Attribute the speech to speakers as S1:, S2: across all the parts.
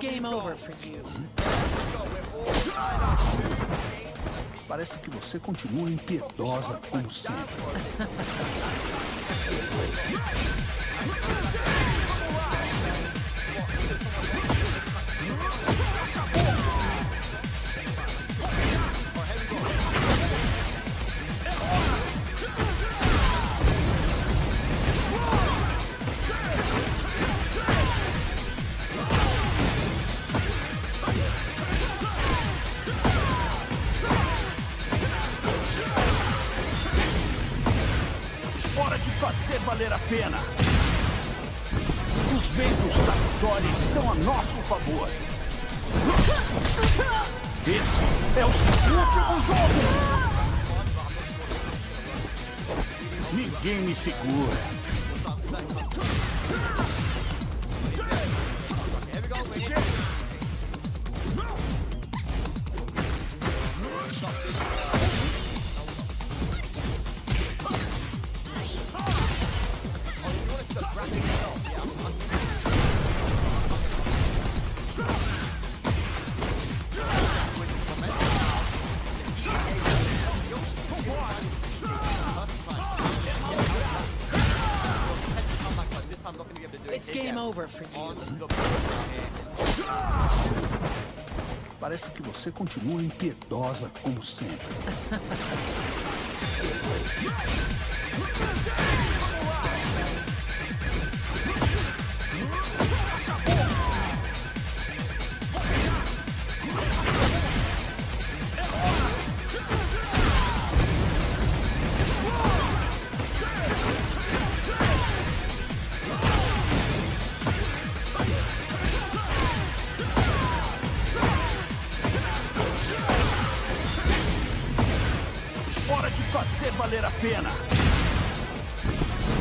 S1: Game over for you.
S2: Parece que você continua impiedosa como sempre.
S3: Hora de fazer valer a pena. Os ventos da vitória estão a nosso favor. Esse é o seu último jogo. Ninguém me segura.
S1: It's game over for you.
S2: Parece que você continua impiedosa como sempre.
S3: Hora de fazer valer a pena.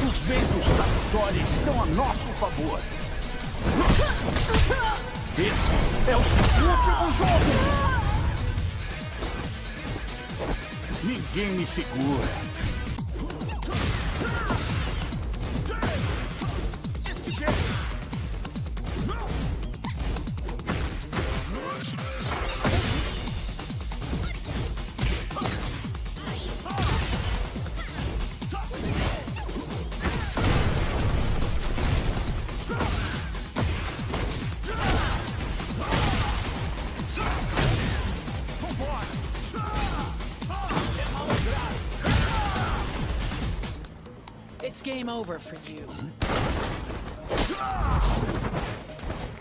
S3: Os ventos da vitória estão a nosso favor. Esse é o seu último jogo. Ninguém me segura.
S1: It's game over for you.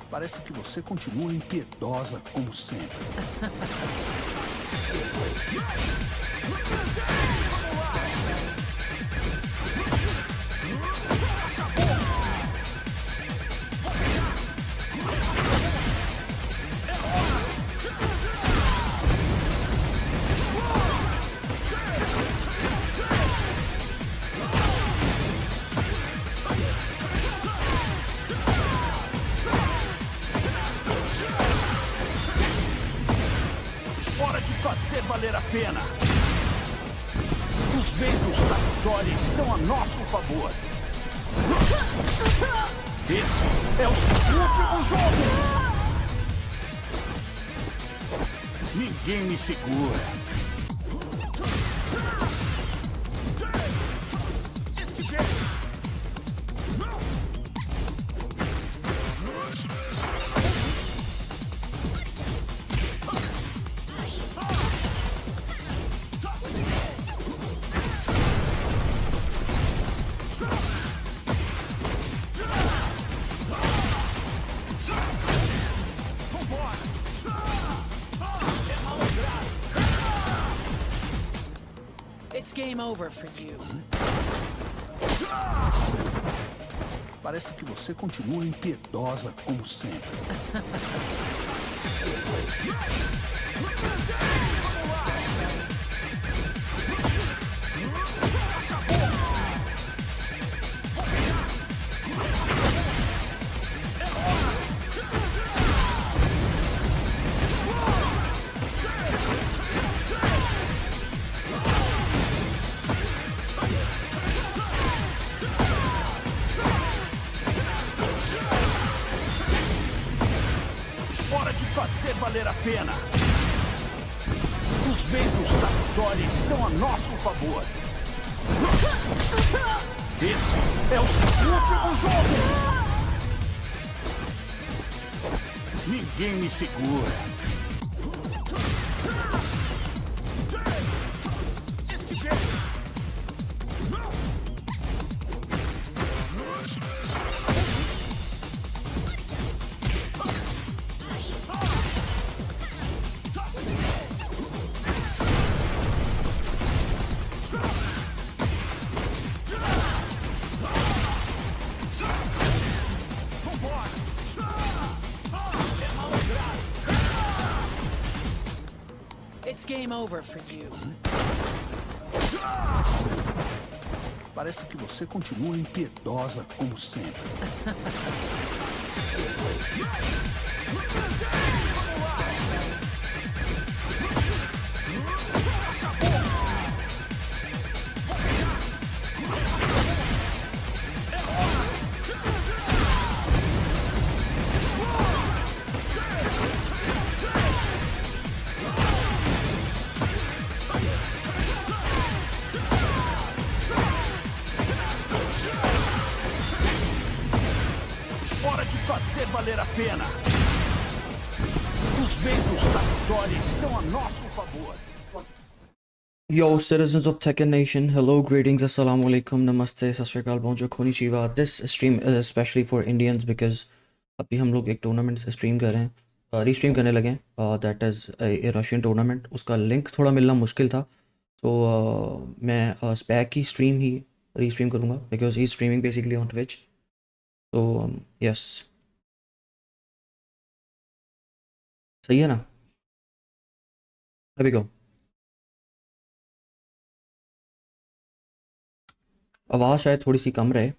S2: Parece que você continua impiedosa como sempre.
S3: Hora de fazer valer a pena. Os ventos da vitória estão a nosso favor. Esse é o seu último jogo. Ninguém me segura.
S1: It's game over for you.
S2: Parece que você continua impiedosa como sempre.
S3: Hora de fazer valer a pena. Os ventos da vitória estão a nosso favor. Esse é o seu último jogo! Ninguém me segura.
S1: It's game over for you.
S2: Parece que você continua impiedosa como sempre.
S3: Hora de fazer valer a pena. Os ventos da vitória estão a nosso favor.
S4: Yo, citizens of Tekken Nation, hello, greetings, assalamu alaikum, namaste, sat sri akal, bonjour, konnichiwa. This stream is especially for Indians because अभी हम लोग एक tournament से stream कर रहे हैं, Restream करने लगे हैं, that is a Russian tournament. उसका लिंक थोड़ा मिलना मुश्किल था, तो मैं स्पैक की स्ट्रीम ही रीस्ट्रीम करूँगा because he streaming basically on Twitch. तो यस, सही है ना. अभी गो आवाज़ शायद थोड़ी सी कम रहे,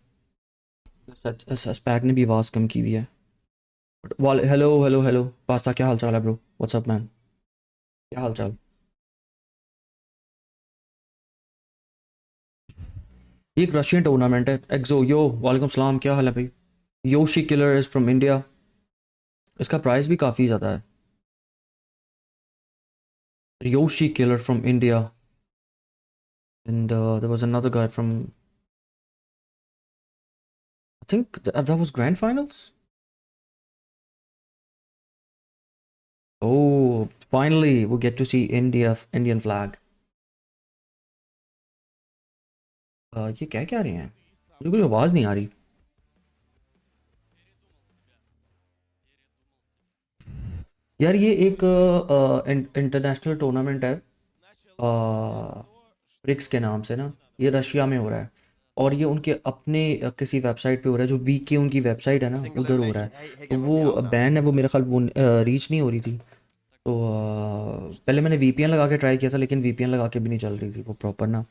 S4: स्पैक ने भी आवाज़ कम की हुई है. हेलो हेलो हेलो पास्ता, क्या हाल चाल है ब्रो? व्हाट्सअप मैन, क्या हाल चाल? ये एक रशियन टूर्नामेंट है. एक्सो यो, वालेकुम सलाम, क्या हाल है भाई? Yoshi killer is from India. इसका प्राइस भी काफ़ी ज़्यादा है. Yoshi killer from India and there was another guy from, I think that was grand finals. Oh, finally we get to see Indian flag. ये क्या क्या रहे हैं? मुझे कोई आवाज़ नहीं आ रही. यार ये एक इंटरनेशनल टूर्नामेंट है ब्रिक्स के नाम से ना. ये रशिया में हो रहा है और ये उनके अपने किसी वेबसाइट पे हो रहा है, जो वीक की उनकी वेबसाइट है ना, उधर हो रहा है. तो वो बैन है, वो मेरे ख्याल वो रीच नहीं हो रही थी. तो पहले मैंने वीपीएन लगा के ट्राई किया था, लेकिन वीपीएन लगा के भी नहीं चल रही थी वो प्रॉपर ना.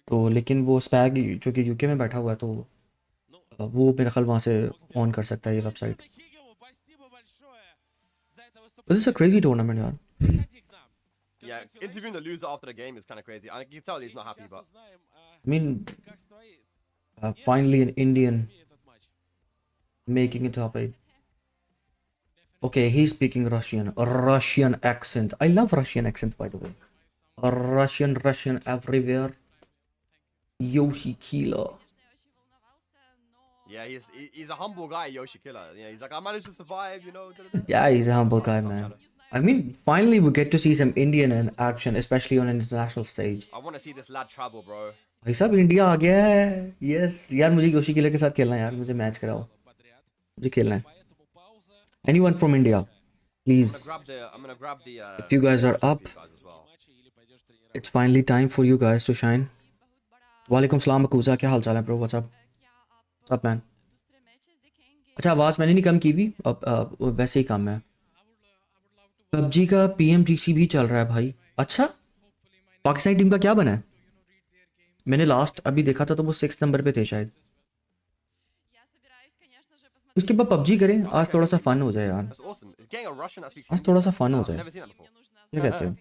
S4: तो लेकिन वो स्पैग जो कि यूके में बैठा हुआ है, तो वो मेरे ख्याल वहाँ से ऑन कर सकता है ये website. This is a crazy tournament यार.
S5: Yeah, interviewing the loser after the game is kind of crazy. I can tell he's not happy, but
S4: I mean, finally an Indian making it top 8. Okay, he's speaking Russian. A Russian accent. I love Russian accent, by the way. A Russian everywhere. Yoshi Killer.
S5: yeah, he's a humble guy, Yoshi Killer. Yeah, he's like, I managed to survive, you know. da-da-da.
S4: Yeah, he's a humble guy, man. I mean, finally we get to see some Indian in action, especially on an international stage.
S5: I want to see this lad travel, bro.
S4: भाई साहब India आ गया है. Yes यार, मुझे Yoshi killer के साथ खेलना है यार. मुझे मैच कराओ, मुझे खेलना है. Anyone from India, please.
S5: I'm gonna grab the.
S4: If you guys are up,
S5: you guys as well.
S4: it's finally time for you guys to shine. वालेकुम सलाम अकूजा, क्या हाल चाल है ब्रो? WhatsApp WhatsApp man. अच्छा, आवाज़ मैंने नहीं कम की हुई, अब वैसे ही कम है. पबजी का PMGC भी चल रहा है भाई. अच्छा, पाकिस्तानी टीम का क्या बना है? मैंने लास्ट अभी देखा था तो वो 6 नंबर पे थे शायद. उसके बाद पबजी करें, आज थोड़ा सा फन हो जाए यार.
S5: That's awesome. Getting a Russian that speaks
S4: आज थोड़ा सा फन हो
S5: I've
S4: जाए.
S5: never seen that before.
S4: क्या कहते हो?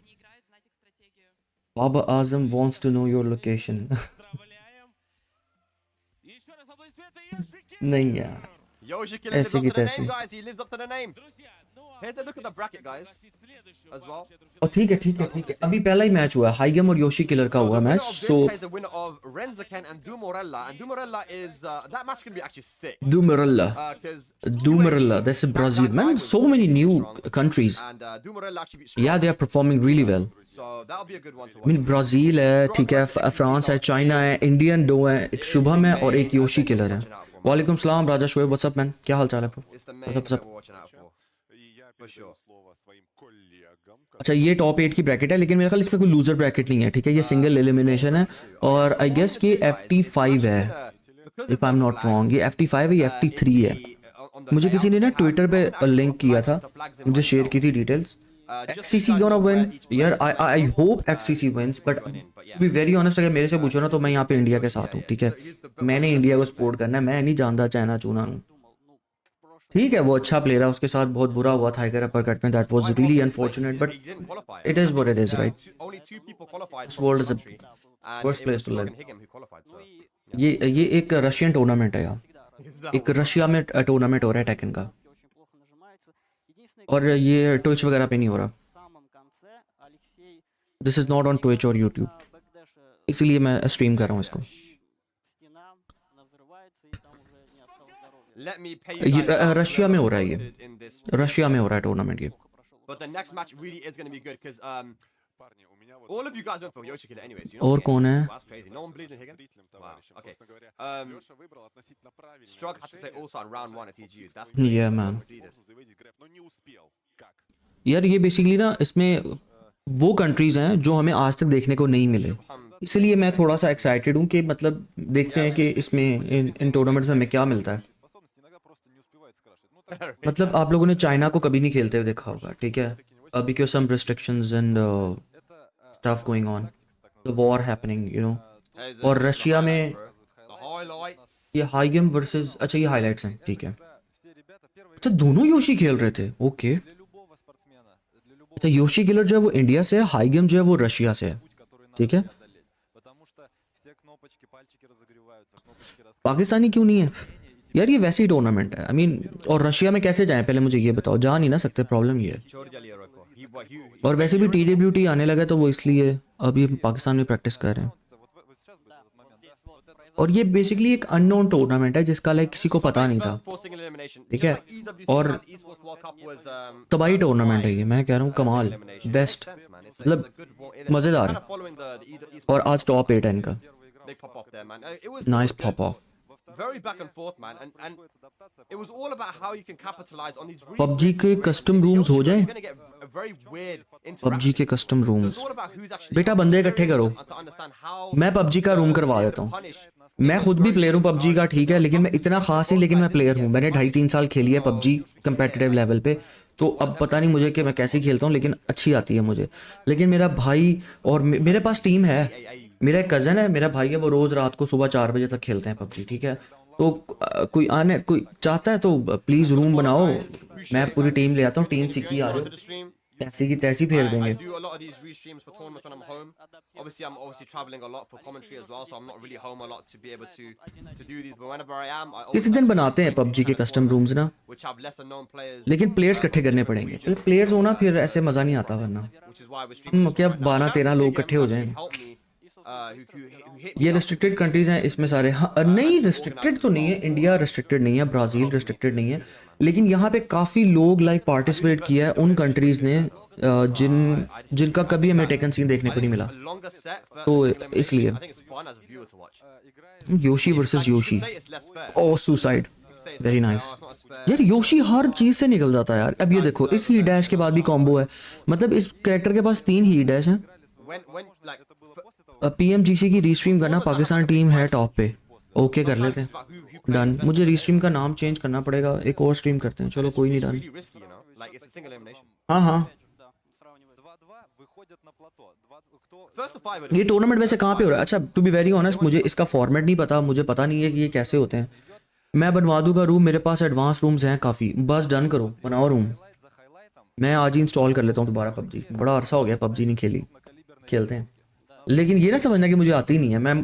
S4: बाबा आजम wants to know your location. नहीं यार,
S5: Yoshi Killer lives
S4: ऐसे
S5: up
S4: की
S5: to the
S4: तैसे.
S5: name, guys. He lives up to the name. Here's a look at the bracket, guys, as well.
S4: और ठीक है अभी पहला ही मैच हुआ है, हाइगम और योशी किलर का हुआ match.
S5: So
S4: So
S5: the winner of Renzaken and Dumorella, and Dumorella is that match can be actually sick.
S4: Dumerilla,
S5: Because
S4: that's Brazil, man. So many new countries.
S5: and Dumorella actually beat
S4: Yeah, they are performing really well.
S5: So that'll be a good one to
S4: I
S5: watch.
S4: mean Brazil है, ठीक है, France है, China है, Indian दो है, एक शुभम है और एक योशी किलर है. वालेकुम सलाम राजा शोएब, व्हाट्सअप मैन, क्या हाल चाल है आपको?
S5: It's the main that we're watching out for. For sure.
S4: अच्छा ये टॉप 8 की ब्रैकेट है, लेकिन मेरे ख्याल इसमें कोई लूजर ब्रैकेट नहीं है, ठीक है, ये सिंगल एलिमिनेशन है और आई गेस ये FT5 है, if I am not wrong, ये FT5 है, ये FT3 है. मुझे किसी ने ना ट्विटर पे लिंक किया था, मुझे शेयर की थी डिटेल्स. XCC gonna win यार, I hope XCC wins, but to be very honest अगर मेरे से पूछो ना तो मैं यहाँ पे इंडिया के साथ हूँ, ठीक है, मैंने इंडिया को सपोर्ट करना है, मैं नहीं जानता चाइना चूना. ठीक है वो अच्छा प्लेयर है, उसके साथ बहुत बुरा हुआ था टाइगर अपरकट में, that was really unfortunate, but it is what it is, right.
S5: Only 2 people qualified.
S4: This world is a
S5: And
S4: worst
S5: it
S4: place
S5: was
S4: to live.
S5: Logan Higgum who qualified, so.
S4: ये एक Russian tournament है यार, एक Russia में tournament हो रहा है taken का, और ये ट्विच वगैरह पे नहीं हो रहा. This is not on Twitch और यूट्यूब, इसीलिए मैं स्ट्रीम कर रहा हूँ इसको.
S5: Let me pay
S4: ये
S5: you guys
S4: रशिया में हो रहा है, ये
S5: in this.
S4: रशिया में हो रहा है टूर्नामेंट ये.
S5: But the next match really is going to be good because all of you guys went for Yoshi Killer anyways. You know
S4: और
S5: what?
S4: कौन है?
S5: Wow, that's crazy. No one believes in Higgum? Wow. Okay. Strug had to play also on round 1 at TGU. That's crazy.
S4: Yeah, man.
S5: Conceded.
S4: यार ये basically ना इसमें वो countries हैं जो हमें आज तक देखने को नहीं मिले, इसलिए मैं थोड़ा सा एक्साइटेड हूँ कि मतलब देखते हैं कि इसमें इन टूर्नामेंट्स में हमें क्या मिलता है. मतलब आप लोगों ने चाइना को कभी नहीं खेलते हुए देखा होगा, ठीक है, because some restrictions and stuff going on, the war happening, you know. और रशिया में
S5: The highlights.
S4: ये हाइगम वर्सेस, अच्छा ये हाइलाइट्स हैं, ठीक है. अच्छा दोनों योशी खेल रहे थे, ओके. अच्छा योशी किलर जो है वो इंडिया से है, हाइगम जो है वो रशिया से है, ठीक है. पाकिस्तानी क्यों नहीं है यार, ये वैसे ही टूर्नामेंट है, आई मीन. और रशिया में कैसे जाएं पहले मुझे ये बताओ, जा नहीं ना सकते, प्रॉब्लम ये है. और वैसे भी TWT आने लगा तो वो इसलिए अभी पाकिस्तान में प्रैक्टिस कर रहे हैं. और ये बेसिकली एक अननोन टूर्नामेंट है जिसका लाइक किसी को पता नहीं था, ठीक है. और तबाही टूर्नामेंट है ये, मैं कह रहा हूँ कमाल, बेस्ट, मतलब मज़ेदार है. और आज टॉप 8 है इनका, nice pop of.
S5: Very back and forth, man, and it was all about how you can capitalize on these.
S4: PUBG के कस्टम रूम्स हो जाएं,
S5: You're gonna get a very weird
S4: PUBG के custom rooms.
S5: It's all about who's actually
S4: बेटा बंदे इकट्ठे करो,
S5: to understand how
S4: मैं PUBG का रूम करवा देता हूँ.
S5: punish.
S4: मैं खुद भी प्लेयर हूँ PUBG का, ठीक है, लेकिन मैं इतना खास नहीं, लेकिन मैं प्लेयर हूँ. मैंने 2.5-3 साल खेली है PUBG कंपेटिटिव लेवल पे, तो अब पता नहीं मुझे कि मैं कैसे खेलता हूँ, लेकिन अच्छी आती है मुझे. लेकिन मेरा भाई और मेरे पास टीम है, मेरा एक कज़न है, मेरा भाई है, वो रोज़ रात को सुबह 4 बजे तक खेलते हैं PUBG, ठीक है. तो कोई चाहता है तो प्लीज़ रूम बनाओ, मैं पूरी टीम ले आता हूँ, टीम सीखी आ रही हो, तैसी की तैसी फेर
S5: I
S4: देंगे.
S5: do a lot of these restreams for tournaments when I'm home. Obviously, I'm traveling a lot for commentary as well, so I'm not really home a lot to be able to do these. But whenever I am, I
S4: किसी दिन बनाते हैं PUBG के custom rooms ना,
S5: which have lesser known players,
S4: लेकिन players इकट्ठे करने पड़ेंगे. प्लेयर्स होना फिर ऐसे मज़ा नहीं आता, वरना
S5: which is why we're streaming.
S4: क्या 12-13 लोग इकट्ठे हो जाएं.
S5: Help me, who hit
S4: ये रिस्ट्रिक्टेड कंट्रीज हैं इसमें सारे. हाँ नहीं, रिस्ट्रिक्टेड तो नहीं है, इंडिया रिस्ट्रिक्टेड नहीं है, ब्राज़ील रिस्ट्रिक्टेड नहीं है, लेकिन यहाँ पे काफ़ी लोग लाइक पार्टिसिपेट किया है उन कंट्रीज़ ने जिनका कभी हमें टेकन सीन देखने को नहीं मिला,
S5: longer set.
S4: तो इसलिए.
S5: I think it's fun as a viewer to watch.
S4: Yoshi versus Yoshi,
S5: Say it's less fair.
S4: Oh suicide,
S5: Say it's
S4: very
S5: less fair.
S4: Nice.
S5: Oh, it's not as fair.
S4: यार Yoshi हर चीज़ से निकल जाता है यार. अब ये देखो, इस हीट डैश के बाद भी कॉम्बो है, मतलब इस कैरेक्टर के पास 3 हीट डैश हैं.
S5: When like
S4: PMGC की रीस्ट्रीम करना, पाकिस्तान टीम है टॉप पे, ओके कर लेते हैं, डन. मुझे रीस्ट्रीम का नाम चेंज करना पड़ेगा, एक और स्ट्रीम करते हैं, चलो कोई नहीं, done.
S5: really risky, you know, like it's a single elimination.
S4: हाँ हाँ.
S5: First to 5.
S4: ये टूर्नामेंट वैसे कहाँ पे हो रहा है? अच्छा टू बी वेरी ऑनेस्ट मुझे इसका फॉर्मेट नहीं पता, मुझे पता नहीं है कि ये कैसे होते हैं. मैं बनवा दूंगा रूम, मेरे पास एडवांस रूम्स हैं काफ़ी, बस डन करो, बनाओ रूम. मैं आज ही इंस्टॉल कर लेता हूँ दोबारा PUBG, बड़ा अरसा हो गया PUBG नहीं खेली, खेलते हैं. लेकिन ये ना समझना कि मुझे आती नहीं है, मैं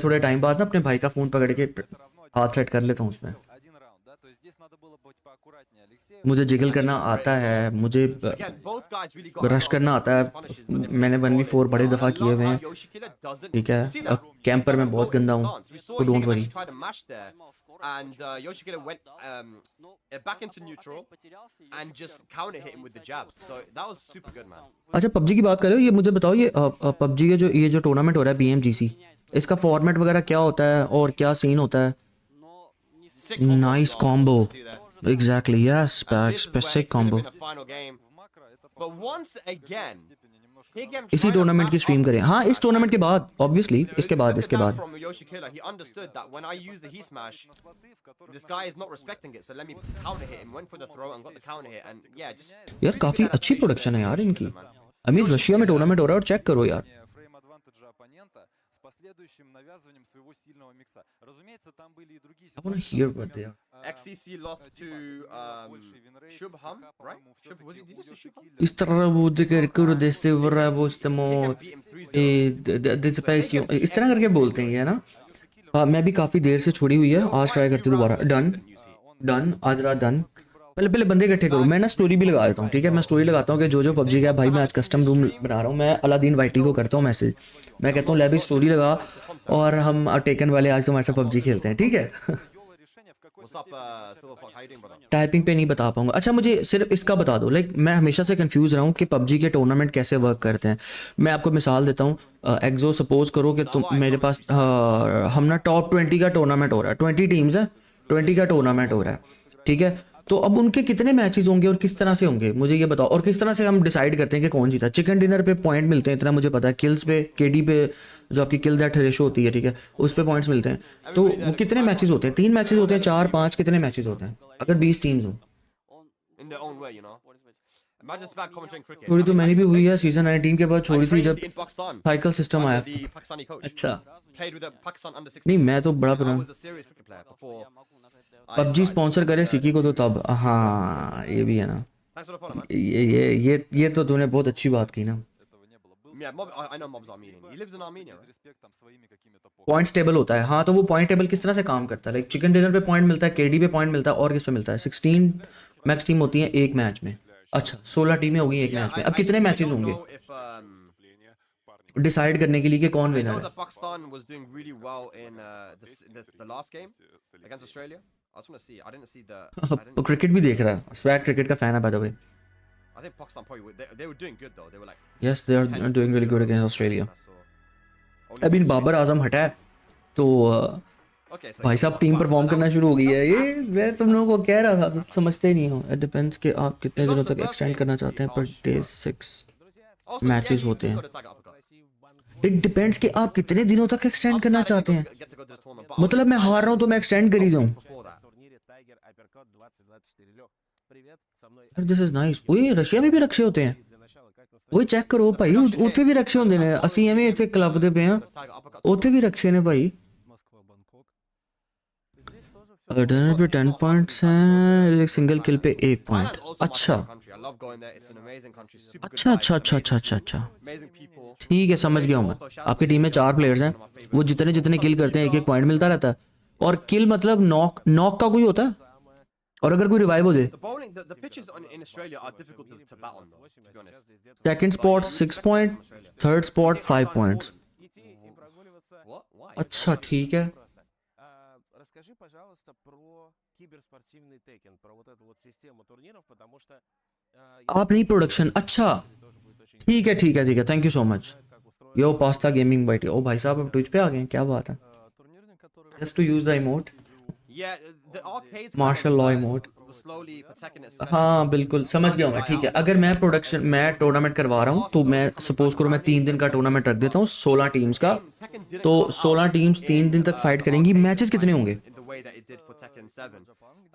S4: थोड़े टाइम बाद ना अपने भाई का फ़ोन पकड़ के हाथ सेट कर लेता हूँ उसमें. मुझे जिगल करना आता है, मुझे
S5: Again, both guys really got
S4: rush करना आता है, मैंने 1v4 बड़े दफ़ा किए हुए हैं, ठीक है। कैंपर में बहुत गंदा हूँ, तो don't worry.
S5: And Yoshikida went back into neutral and just counter hit him with the jabs. So that was super good, man.
S4: अच्छा पबजी की बात करो, ये मुझे बताओ, ये पबजी के ये जो टूर्नामेंट हो रहा है PMGC, इसका फॉर्मेट वगैरह क्या होता है और क्या सीन होता है? Nice combo, exactly, yes, specific combo.
S5: But once again,
S4: इसी टूर्नामेंट की स्ट्रीम करें, हाँ इस टूर्नामेंट के बाद, ऑब्वियसली इसके बाद
S5: from Yoshikida, he understood that when I use the heat smash, this guy is not respecting it. So let me counter hit him. Went for the throw and got the counter hit. And yeah, just
S4: यार काफी अच्छी production है यार इनकी। I mean Russia में tournament हो रहा है और चेक करो यार। I want to hear what they are.
S5: XCC lost to Shubham, right? Shubham, was it? Did you say Shubham?
S4: इस तरह वो दिखर कर देते हुए वो इस्तेमाल इस तरह करके बोलते हैं ये ना। मैं भी काफ़ी देर से छोड़ी हुई है, आज ट्राई करती दोबारा। डन आज रात डन। पहले बंदे इकट्ठे करो, मैं ना स्टोरी भी लगा देता हूँ, ठीक है। मैं स्टोरी लगाता हूँ कि जो पबजी का भाई मैं आज कस्टम रूम बना रहा हूँ, मैं अलादीन वाइटी को करता हूँ मैसेज, मैं कहता हूँ ले भी स्टोरी लगा और हम टेकन वाले आज तुम्हारे साथ पबजी खेलते हैं, ठीक है। टाइपिंग पे नहीं बता पाऊंगा। अच्छा मुझे सिर्फ इसका बता दो, लाइक मैं हमेशा से कंफ्यूज रहा हूँ कि पबजी के टूर्नामेंट कैसे वर्क करते हैं। मैं आपको मिसाल देता हूँ, एक्सो सपोज करो कि तुम मेरे पास हम ना टॉप 20 का टूर्नामेंट हो रहा है, 20 टीम्स है, 20 का टूर्नामेंट हो रहा है, ठीक है। तो अब उनके कितने मैचेस होंगे और किस तरह से होंगे मुझे ये बताओ, और किस तरह से हम डिसाइड करते हैं कि कौन जीता। चिकन डिनर पे पॉइंट मिलते हैं, इतना मुझे पता है। किल्स पे, केडी पे जो आपकी किल दैट रेशो होती है, ठीक है, उस पे पॉइंट्स मिलते हैं। तो वो कितने मैचेस होते हैं? 3 मैचेस होते हैं, 4, 5, कितने मैचेस होते हैं अगर 20 टीम्स हो? थोड़ी तो मैंने भी हुई है, सीजन 19 के बाद छोड़ी थी जब साइकिल सिस्टम आया। अच्छा नहीं, मैं तो बड़ा पबजी स्पॉन्सर करे सिकी को तो तब, हाँ ये भी है ना। ये तो तूने बहुत अच्छी बात की ना। पॉइंट्स टेबल होता है, हाँ तो वो पॉइंट टेबल किस तरह से काम करता है? लाइक चिकन डिनर पे पॉइंट मिलता है, केडी पे पॉइंट मिलता है, और किस पे मिलता है? 16 मैक्स टीम होती है एक मैच में। अच्छा 16 टीमें होगी एक मैच में। अब कितने मैचेस होंगे डिसाइड करने के लिए कि कौन विनर है? क्रिकेट भी देख रहा है, स्वैग क्रिकेट का फैन है bye the way.
S5: I think Pakistan probably they were doing good though. They were like
S4: yes, they are doing really good against Australia. अभी बाबर आजम हटा है तो भाई साहब टीम परफॉर्म करना शुरू हो गई है। ये मैं तुम लोगों को कह रहा था, समझते ही नहीं हो। इट डिपेंड्स कि आप कितने दिनों तक एक्सटेंड करना चाहते हैं। पर डे 6 मैचेस होते हैं। इट डिपेंड्स कि आप कितने दिनों तक एक्सटेंड करना चाहते हैं। मतलब मैं हार रहा हूँ तो मैं एक्सटेंड कर ही जाऊँ। This is nice. ओए रशिया में भी रक्षे होते हैं, ओए चेक करो भाई, ਉੱਥੇ भी रक्षे होंगे ने। ਅਸੀਂ ਐਵੇਂ ਇੱਥੇ ਕਲੱਬ ਦੇ ਪਏ ਆ, ਉੱਥੇ भी रक्षे ने भाई। डिनर पे 10 पॉइंट्स हैं, सिंगल किल पे 1 पॉइंट। अच्छा अच्छा अच्छा अच्छा अच्छा अच्छा अच्छा ठीक है, समझ गया हूँ मैं। आपकी टीम में 4 प्लेयर्स हैं, वो जितने जितने किल करते हैं 1-1 पॉइंट मिलता रहता है। और किल मतलब नॉक का कोई होता है, और अगर कोई रिवाइव हो जाए। Second spot 6 point, third spot 5 points. अच्छा ठीक है। आप नहीं प्रोडक्शन, अच्छा ठीक है ठीक है ठीक है, thank you so much. Yo pasta gaming bite. ओ भाई साहब अब ट्विच पे आ गए हैं, क्या बात है। Just to use the emote, martial law emote. हाँ बिल्कुल समझ गया मैं, ठीक है। अगर मैं टूर्नामेंट करवा रहा हूँ तो मैं सपोज करो मैं 3 दिन का टूर्नामेंट रख देता हूँ 16 टीम्स का, तो 16 टीम्स 3 दिन तक फाइट करेंगी। मैचेस कितने होंगे?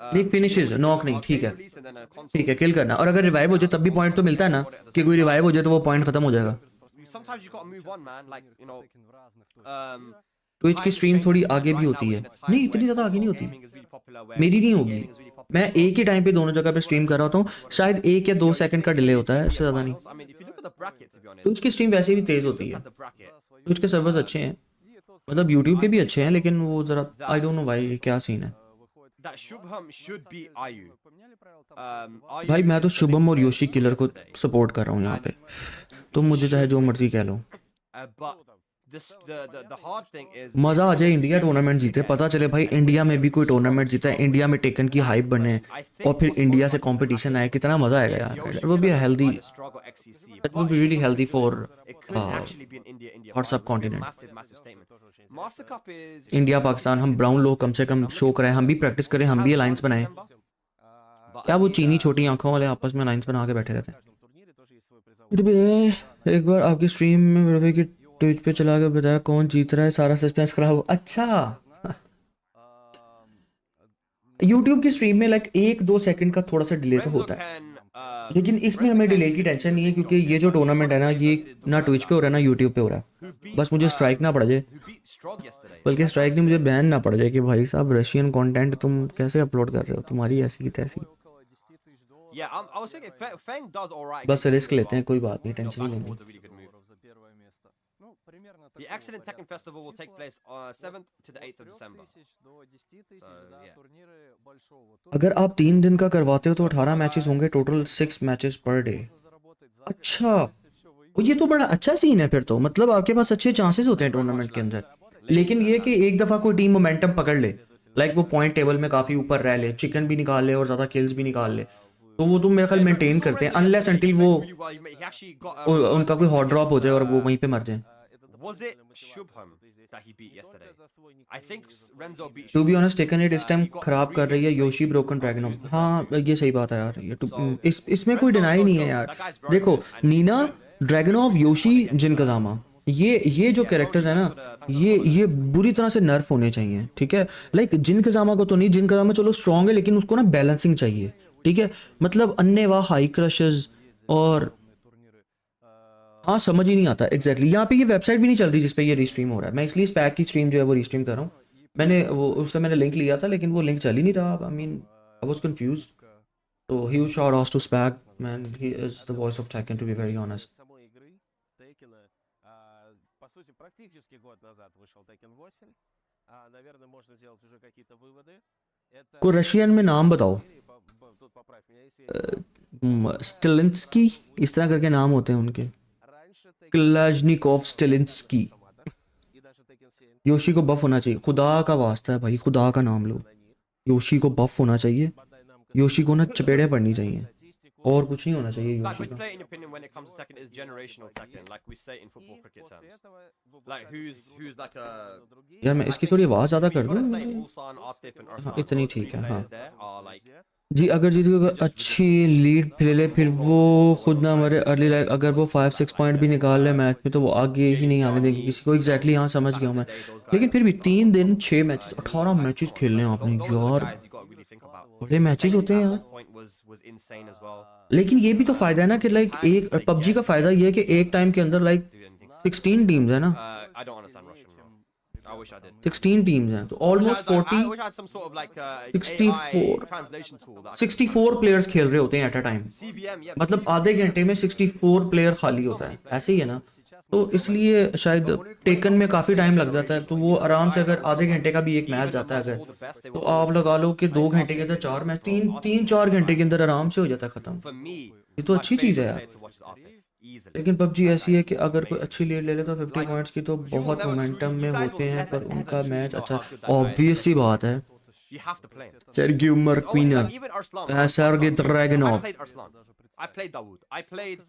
S4: नहीं फिनिशेस, नॉक नहीं, ठीक है ठीक है, किल करना। और अगर रिवाइव हो जाए तब भी पॉइंट तो मिलता है ना, कि कोई रिवाइव हो जाए तो वो पॉइंट खत्म हो जाएगा। ट्विच की स्ट्रीम थोड़ी आगे भी होती है, नहीं इतनी ज़्यादा आगे नहीं होती, मेरी नहीं होगी। मैं एक ही टाइम पे दोनों जगह पे स्ट्रीम कर रहा होता हूँ, शायद 1 या 2 सेकंड का डिले होता है, इससे ज़्यादा नहीं। ट्विच की स्ट्रीम वैसे भी तेज़ होती है, ट्विच के सर्वर्स अच्छे हैं, मतलब यूट्यूब के भी अच्छे हैं, लेकिन वो ज़रा आई डोंट नो भाई क्या सीन है।
S5: that Shubham should beat Ayu. Ayu
S4: भाई मैं तो
S5: is the
S4: शुभम
S5: big
S4: और
S5: player
S4: योशी किलर को
S5: yesterday.
S4: सपोर्ट कर रहा हूँ यहाँ पे, तुम मुझे चाहे जो मर्जी कह लो।
S5: But the hard thing is
S4: मज़ा आ जाए इंडिया टूर्नामेंट जीते,
S5: again.
S4: पता चले भाई इंडिया में भी कोई टूर्नामेंट जीता है, इंडिया में टेकन की हाइप बने और फिर इंडिया से कंपटीशन आए, कितना मज़ा आएगा यार। वो भी healthy, it will be really healthy for और सब continent.
S5: Master Cup is
S4: India Pakistan, हम ब्राउन लोग कम से कम शो कराएं, हम भी प्रैक्टिस करें, हम भी अलायंस बनाएं। क्या वो चीनी छोटी आंखों वाले आपस में अलायंस बना के बैठे रहते हैं। एक बार आपकी स्ट्रीम में रवि की ट्विच पे चला के बताया कौन जीत रहा है, सारा सस्पेंस खराब हो। अच्छा यूट्यूब की स्ट्रीम में लाइक 1-2 सेकंड का थोड़ा सा डिले तो होता है, लेकिन इसमें हमें डिले की टेंशन नहीं है क्योंकि ये जो टूर्नामेंट है ना, ये ना ट्विच पे हो रहा है ना यूट्यूब पे हो रहा है। बस मुझे स्ट्राइक ना पड़ जाए, बल्कि स्ट्राइक नहीं, मुझे बैन ना पड़ जाए कि भाई साहब रशियन कंटेंट तुम कैसे अपलोड कर रहे हो, तुम्हारी ऐसी की तैसी। बस रिस्क लेते हैं, कोई बात नहीं, टेंशन नहीं लेंगे।
S5: The Excellent Tekken Festival will take place 7th to the 8th of December.
S4: अगर आप 3 दिन का करवाते हो तो 18 मैचेस होंगे टोटल, 6 मैचेस पर डे। अच्छा ये तो बड़ा अच्छा सीन है फिर तो, मतलब आपके पास अच्छे चांसेस होते हैं टूर्नामेंट के अंदर। लेकिन ये कि एक दफ़ा कोई टीम मोमेंटम पकड़ ले, लाइक वो पॉइंट टेबल में काफ़ी ऊपर रह ले, चिकन भी निकाल ले और ज़्यादा किल्स भी निकाल ले, तो वो तो मेरे ख्याल मेंटेन करते हैं अनलेस अंटिल वो उनका कोई हॉट ड्रॉप हो जाए और वो वहीं पे मर जाए।
S5: Was it Shubham that he beat yesterday? I think Renzo beat
S4: to be
S5: Shubham.
S4: Honest taken it इस टाइम खराब कर रही है योशी ब्रोकन ड्रैगन। हाँ ये सही बात है यार, ये इसमें कोई डिनाई नहीं है यार। देखो नीना, ड्रैगनोव, योशी, जिन कजामा, ये जो कैरेक्टर्स है ना, ये बुरी तरह से नर्फ होने चाहिए, ठीक है। लाइक जिन कजामा को तो नहीं, जिन कजामा चलो स्ट्रॉन्ग है लेकिन उसको ना बैलेंसिंग चाहिए, ठीक है। मतलब अन्य हाई क्रशेस और हाँ समझ ही नहीं आता एग्जैक्टली। यहाँ पे ये वेबसाइट भी नहीं चल रही जिस पे ये रीस्ट्रीम हो रहा है, मैं इसलिए स्पैक की स्ट्रीम जो है वो रीस्ट्रीम कर रहा हूँ। मैंने वो उससे मैंने लिंक लिया था लेकिन वो लिंक चल ही नहीं रहा। I mean I was confused. तो huge shout out to Spack man, he is the voice of Tekken to be very honest.
S6: самой игры Tekken, по сути, практически год назад вышел Tekken 8. Наверное, можно сделать уже какие-то выводы. Это
S4: कोई रशियन में नाम बताओ,
S6: тут поправь меня, если
S4: स्टिलिंस्की इस तरह करके नाम होते हैं उनके,
S6: раньше Tekken
S4: क्लाजनिकोव स्टिलिंस्की।
S6: и даже Tekken 7
S4: योशी को बफ होना चाहिए, खुदा का वास्ता है भाई, खुदा का नाम लो, योशी को बफ होना चाहिए, योशी को ना चपेड़े पड़नी चाहिए और कुछ नहीं होना चाहिए
S5: Like,
S4: योशी
S5: my
S4: का।
S5: plating opinion when it comes to Tekken is generational Tekken, like we say in football cricket terms. Like, who's like a...
S4: यार मैं इसकी थोड़ी आवाज़ ज़्यादा कर
S5: You gotta
S4: दूँ।
S5: say Ulsan, Artif and Arslan.
S4: इतनी
S5: Those
S4: ठीक
S5: three
S4: है, हाँ।
S5: players there are like...
S4: जी अगर जीत को अच्छी लीड ले ले फिर वो खुद ना मरे अर्ली, लाइक अगर वो 5-6 पॉइंट भी निकाल ले मैच में तो वो आगे ही नहीं आने देंगे किसी को। एग्जैक्टली हाँ समझ गया हूँ मैं, लेकिन फिर भी 3 दिन 6 मैचेस 18 मैचेस खेलने हैं आपने
S5: Those are the
S4: यार,
S5: guys you gotta really think about.
S4: बड़े मैचेस होते हैं
S5: At
S4: यार।
S5: one point was insane as well.
S4: लेकिन ये भी तो फायदा है ना कि लाइक एक पबजी का फायदा ये है कि एक टाइम के अंदर लाइक 16 टीम्स है ना,
S5: I don't understand Russian, bro. I wish I did.
S4: 16 teams हैं तो almost
S5: I
S4: 40
S5: wish I had some sort of like
S4: 64
S5: AI translation tool. That I could
S4: 64 players खेल रहे होते हैं at a time,
S5: CBM, yeah.
S4: मतलब आधे घंटे में 64 प्लेयर खाली होता है, ऐसे ही है ना। तो इसलिए शायद टेकन में काफ़ी टाइम लग जाता है, तो वो आराम से अगर आधे घंटे का भी एक मैच जाता है अगर, तो आप लगा लो कि 2 घंटे के अंदर 4 मैच, 3-4 घंटे के अंदर आराम से हो जाता है ख़त्म।
S5: For me,
S4: ये तो अच्छी चीज़ है यार।
S5: to watch is Artif, easily.
S4: लेकिन पबजी ऐसी है कि अगर कोई अच्छी लीड ले ले तो 50 पॉइंट्स की तो बहुत मोमेंटम में होते हैं, पर उनका मैच अच्छा, ऑब्वियस सी बात है।
S5: You have to play him.
S4: Sergio
S5: Oh,
S4: मर्क्विना,
S5: like even Arslan.
S4: Sergei
S5: I
S4: Dragunov,
S5: played Arslan. I played Dawood. I played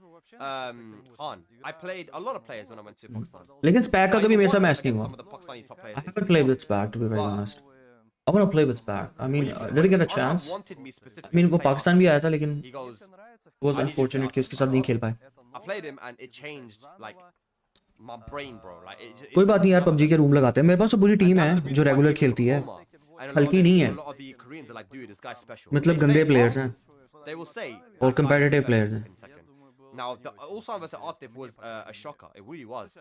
S5: Khan. I played a lot of players when I went to Pakistan.
S4: लेकिन SPAC का कभी मेरे साथ match नहीं हुआ।
S5: Some of the Pakistani top
S4: I
S5: players.
S4: haven't played with SPAC to be very honest. I want to play with SPAC. I mean, did I get a chance?
S5: Arslan wanted me
S4: I
S5: specifically.
S4: mean
S5: to
S4: वो
S5: play
S4: Pakistan भी आया था लेकिन
S5: He goes,
S4: was unfortunate कि उसके साथ नहीं खेल पाए।
S5: I played him and it changed like my brain, bro. Like it,
S4: कोई बात नहीं यार, पबजी के रूम लगाते हैं, मेरे पास तो पूरी टीम है जो रेगुलर खेलती है, हल्की नहीं है,
S5: A lot of the Koreans are like, dude, this guy's special.
S4: मतलब
S5: They
S4: गंदे
S5: say
S4: प्लेयर्स
S5: Arsenal,
S4: हैं
S5: They will say.
S4: और
S5: that guy is
S4: competitive
S5: special
S4: players हैं।
S5: in Tekken. Now, the Ulsan versus Artif was a shocker. It really was.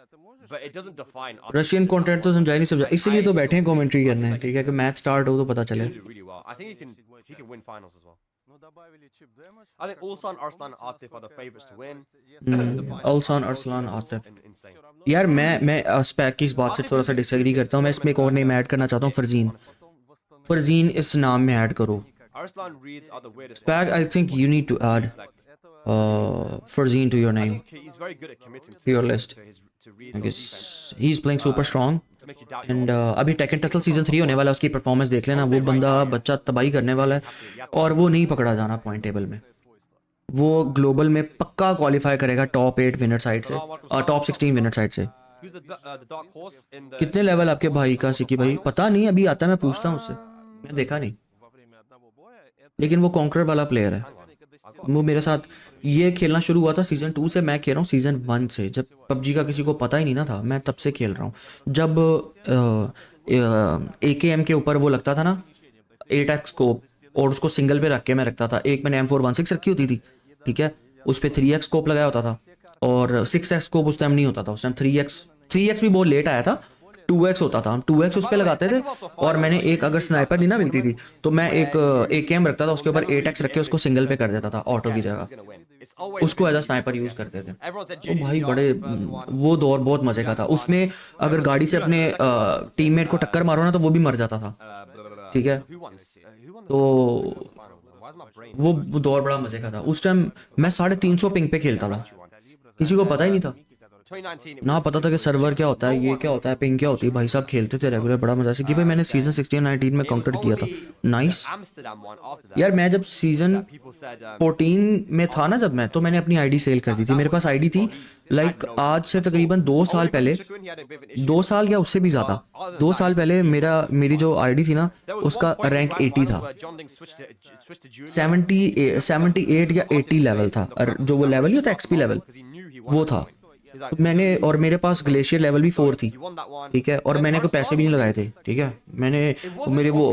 S5: But it doesn't define Artif.
S4: Russian content तो समझा ही नहीं समझा, इसीलिए तो बैठे हैं कमेंट्री करने, ठीक है कि मैच स्टार्ट हो तो पता चले।
S5: He did really well. I think he can win finals as well. I think Ulsan, Arslan, and Artif are the favorites to win.
S4: अल्सान Arsalan Atif.
S5: Insane.
S4: यार मैं स्पैक की इस बात से थोड़ा सा डिसएग्री करता हूँ, मैं इसमें एक और नेम ऐड करना चाहता हूँ, फरजीन। फरजीन इस नाम में ऐड करो।
S5: Arslan reads are the weirdest
S4: Spag, I think you need to add Fazine to your
S5: I
S4: name,
S5: think he's very good at committing
S4: to your
S5: to
S4: list.
S5: to reads
S4: I
S5: on
S4: guess
S5: defense
S4: he's playing super strong.
S5: to make you doubt your
S4: and
S5: options.
S4: अभी taken tussle season 3 होने वाला है, उसकी performance देख लेना। वो बंदा बच्चा तबाही करने वाला है और वो नहीं पकड़ा जाना पॉइंट टेबल में। वो ग्लोबल में पक्का क्वालिफाई करेगा टॉप 8 विनर साइड से और टॉप 16 विनर साइड से।
S5: Who's the dark horse in the
S4: कितने लेवल आपके भाई का सिकी भाई? पता नहीं, अभी आता है मैं पूछता हूँ उससे, मैं देखा नहीं,
S6: во время одного боя это
S4: लेकिन वो कॉन्करर वाला प्लेयर है। वो मेरे साथ ये खेलना शुरू हुआ था सीजन 2 से, मैं खेल रहा हूँ सीजन 1 से, जब पबजी का किसी को पता ही नहीं ना था, मैं तब से खेल रहा हूँ। जब AKM के ऊपर वो लगता था ना 8x स्कोप, और उसको सिंगल पे रख के मैं रखता था। एक मैंने M416 रखी होती थी, ठीक है, उस पर 3x स्कोप लगाया होता था और 6x स्कोप उस टाइम नहीं होता था, उस टाइम 3x भी बहुत लेट आया था, 2x होता था, हम 2x उस पर लगाते थे। और मैंने एक अगर स्नाइपर नहीं ना मिलती थी तो मैं एक AKM रखता था, उसके ऊपर 8x रख के उसको सिंगल पे कर देता था ऑटो की जगह,
S5: gonna win? It's always
S4: उसको एज अ स्नाइपर यूज करते थे।
S5: everyone said
S4: ओ भाई
S5: JDCR
S4: बड़े
S5: first one.
S4: वो दौर बहुत मजे का था। उसमें अगर गाड़ी से अपने टीममेट को टक्कर मारो ना तो वो भी मर जाता था,
S5: Blah, blah, blah.
S4: ठीक है।
S5: Who won the
S4: तो
S5: final? Why is my brain?
S4: वो दौर बड़ा मजे का था। उस टाइम मैं 350 पिंग पे खेलता था, किसी को पता ही नहीं था
S5: 2019 it
S4: ना,
S5: was
S4: पता था कि सर्वर क्या होता है, ये क्या होता है, पिंग क्या होती है। भाई साहब खेलते थे रेगुलर, बड़ा मजा से कि भाई मैंने सीजन 16-19 में काउंटर किया था। Nice
S5: Amsterdam one after that.
S4: यार, मैं जब सीजन
S5: People said
S4: 14 में था ना, जब मैं, तो मैंने अपनी आईडी सेल कर दी थी। मेरे पास आईडी थी लाइक आज से तकरीबन 2 साल पहले, 2 साल या उससे भी ज़्यादा, 2 साल पहले मेरी जो आईडी थी ना उसका रैंक 80 था, 78 या 80 लेवल था, और जो वो लेवल नहीं होता XP लेवल वो था। तो मैंने, और मेरे पास ग्लेशियर लेवल भी 4 थी, ठीक है, और मैंने कोई पैसे भी नहीं लगाए थे, ठीक है। मैंने मेरे वो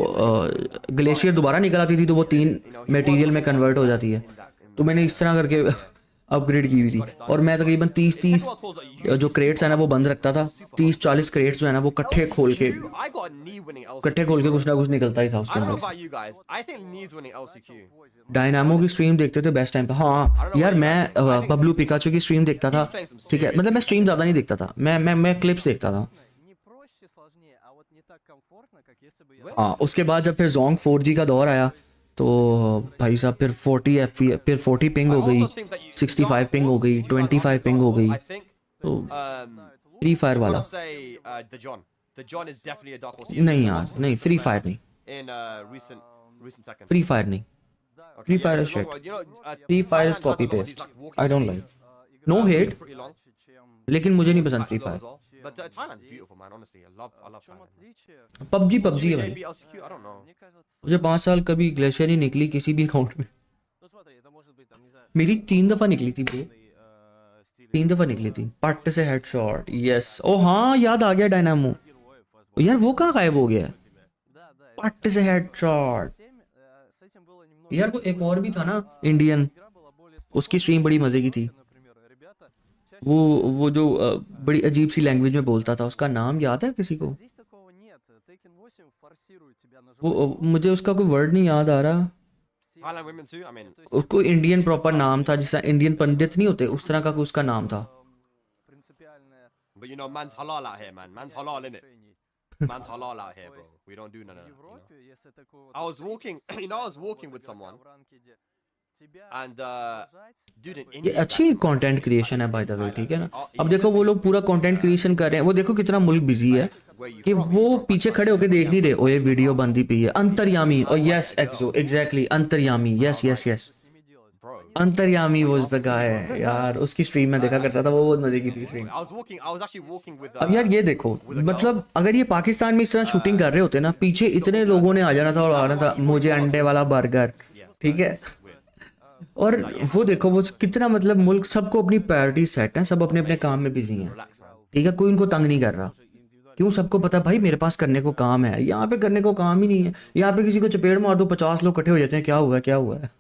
S4: ग्लेशियर दोबारा निकल आती थी तो वो 3 मटेरियल में कन्वर्ट हो जाती है, तो मैंने इस तरह करके अपग्रेड की हुई थी। और मैं तकरीबन 30 जो क्रेट्स है ना वो बंद रखता था, 30-40 क्रेट्स जो है ना वो इकट्ठे खोल के कुछ ना कुछ निकलता ही था उसके
S5: I don't know
S4: अंदर से।
S5: about you guys. I think Needs winning LCQ.
S4: Dynamo की स्ट्रीम देखते थे बेस्ट टाइम पे। हाँ यार, मैं बबलू पिकाचू की स्ट्रीम देखता था, ठीक है, मतलब मैं स्ट्रीम ज़्यादा नहीं देखता था, मैं क्लिप्स देखता था।
S7: Не проще, сложнее, а вот не так комфортно, как если бы я...
S4: हाँ, उसके बाद जब फिर जोंग 4G का दौर आया तो भाई साहब फिर 40 FPS, फिर 40 पिंग हो गई, 65 पिंग हो गई, 25 पिंग हो गई।
S5: I think
S4: तो
S5: um
S4: फ्री फायर
S5: I'll
S4: वाला
S5: say the John. The John is definitely a dark horse.
S4: नहीं यार, नहीं, फ्री फायर नहीं,
S5: In recent Tekken.
S4: Free fire नहीं,
S5: Okay,
S4: Free
S5: yeah,
S4: Fire
S5: it's
S4: is
S5: a long
S4: shit.
S5: one. You know,
S4: free fire is
S5: Thailand
S4: copy
S5: has a lot of
S4: paste,
S5: these, like, walking
S4: I don't
S5: streets.
S4: Like, no hate,
S5: Pretty long.
S4: लेकिन मुझे नहीं पसंद free
S5: Slow as
S4: fire.
S5: well. But Thailand's beautiful, man. Honestly, I love Thailand.
S7: Отличие,
S4: PUBG है भाई।
S5: JB LCQ, I don't know.
S7: мне кажется,
S4: मुझे 5 साल कभी glacier नहीं निकली किसी भी अकाउंट में।
S6: ну смотри, это может быть там, не знаю,
S4: मेरी 3 दफ़ा निकली थी ब्रो,
S6: стиль
S4: 3 दफ़ा निकली थी पट से हेडशॉट। यस, ओ हाँ, याद आ गया डायनामो। यार वो कहाँ गायब हो गया है?
S7: да,
S4: पट से हेडशॉट।
S7: с этим было немного...
S4: यार वो एक और भी था ना इंडियन,
S7: Игра была более
S4: उसकी स्ट्रीम बड़ी मजे की थी।
S7: например, ребята, чаще
S4: वो जो बड़ी अजीब सी लैंग्वेज में बोलता था, उसका नाम याद है किसी को?
S7: здесь такого нет. Tekken 8 форсирует тебя на
S4: वो मुझे उसका कोई वर्ड नहीं याद आ रहा।
S5: Thailand women too. I mean,
S4: उसको इंडियन प्रॉपर नाम था, जिस तरह इंडियन पंडित नहीं होते उस तरह का कोई उसका नाम था।
S7: принципиальное
S5: but you know, man's halal out here, man. Man's halal, innit?
S7: решение.
S5: Man's halal out here, bro. We don't do none
S7: В
S5: of that. You know?
S7: Европе, если такой вот
S5: I was walking, you know, I was walking with someone,
S7: в ранкеде, тебя
S5: and
S7: уважать,
S5: dude in
S4: ये
S5: India.
S4: अच्छी content creation है bye the वे, ठीक है ना। अब देखो वो लोग पूरा कंटेंट क्रिएशन कर रहे हैं, वो देखो कितना मुल्क बिजी है कि वो पीछे खड़े होके देख नहीं रहे, ओए वीडियो बंदी पी है अंतर्यामी। और यस एक्सो, एग्जैक्टली अंतर्यामी, यस यस यस,
S7: с नими делать?
S5: Bro,
S4: अंतर्यामी वाज द गाय यार। उसकी स्ट्रीम में देखा करता था, वो बहुत मजे की थी stream.
S5: I was actually walking with.
S4: अब यार ये देखो, मतलब अगर ये पाकिस्तान में इस तरह शूटिंग कर रहे होते ना, पीछे इतने लोगों ने आ जाना था और आ रहा था मुझे अंडे वाला बर्गर, ठीक है। और वो देखो वो कितना, मतलब मुल्क सबको अपनी प्रायोरिटी सेट है, सब अपने अपने काम में बिजी हैं, ठीक है, कोई उनको तंग नहीं कर रहा। क्यों? सबको पता भाई मेरे पास करने को काम है, यहाँ पे करने को काम ही नहीं है। यहाँ पे किसी को चपेट मार दो 50 लोग इकट्ठे हो जाते हैं, क्या हुआ क्या हुआ है।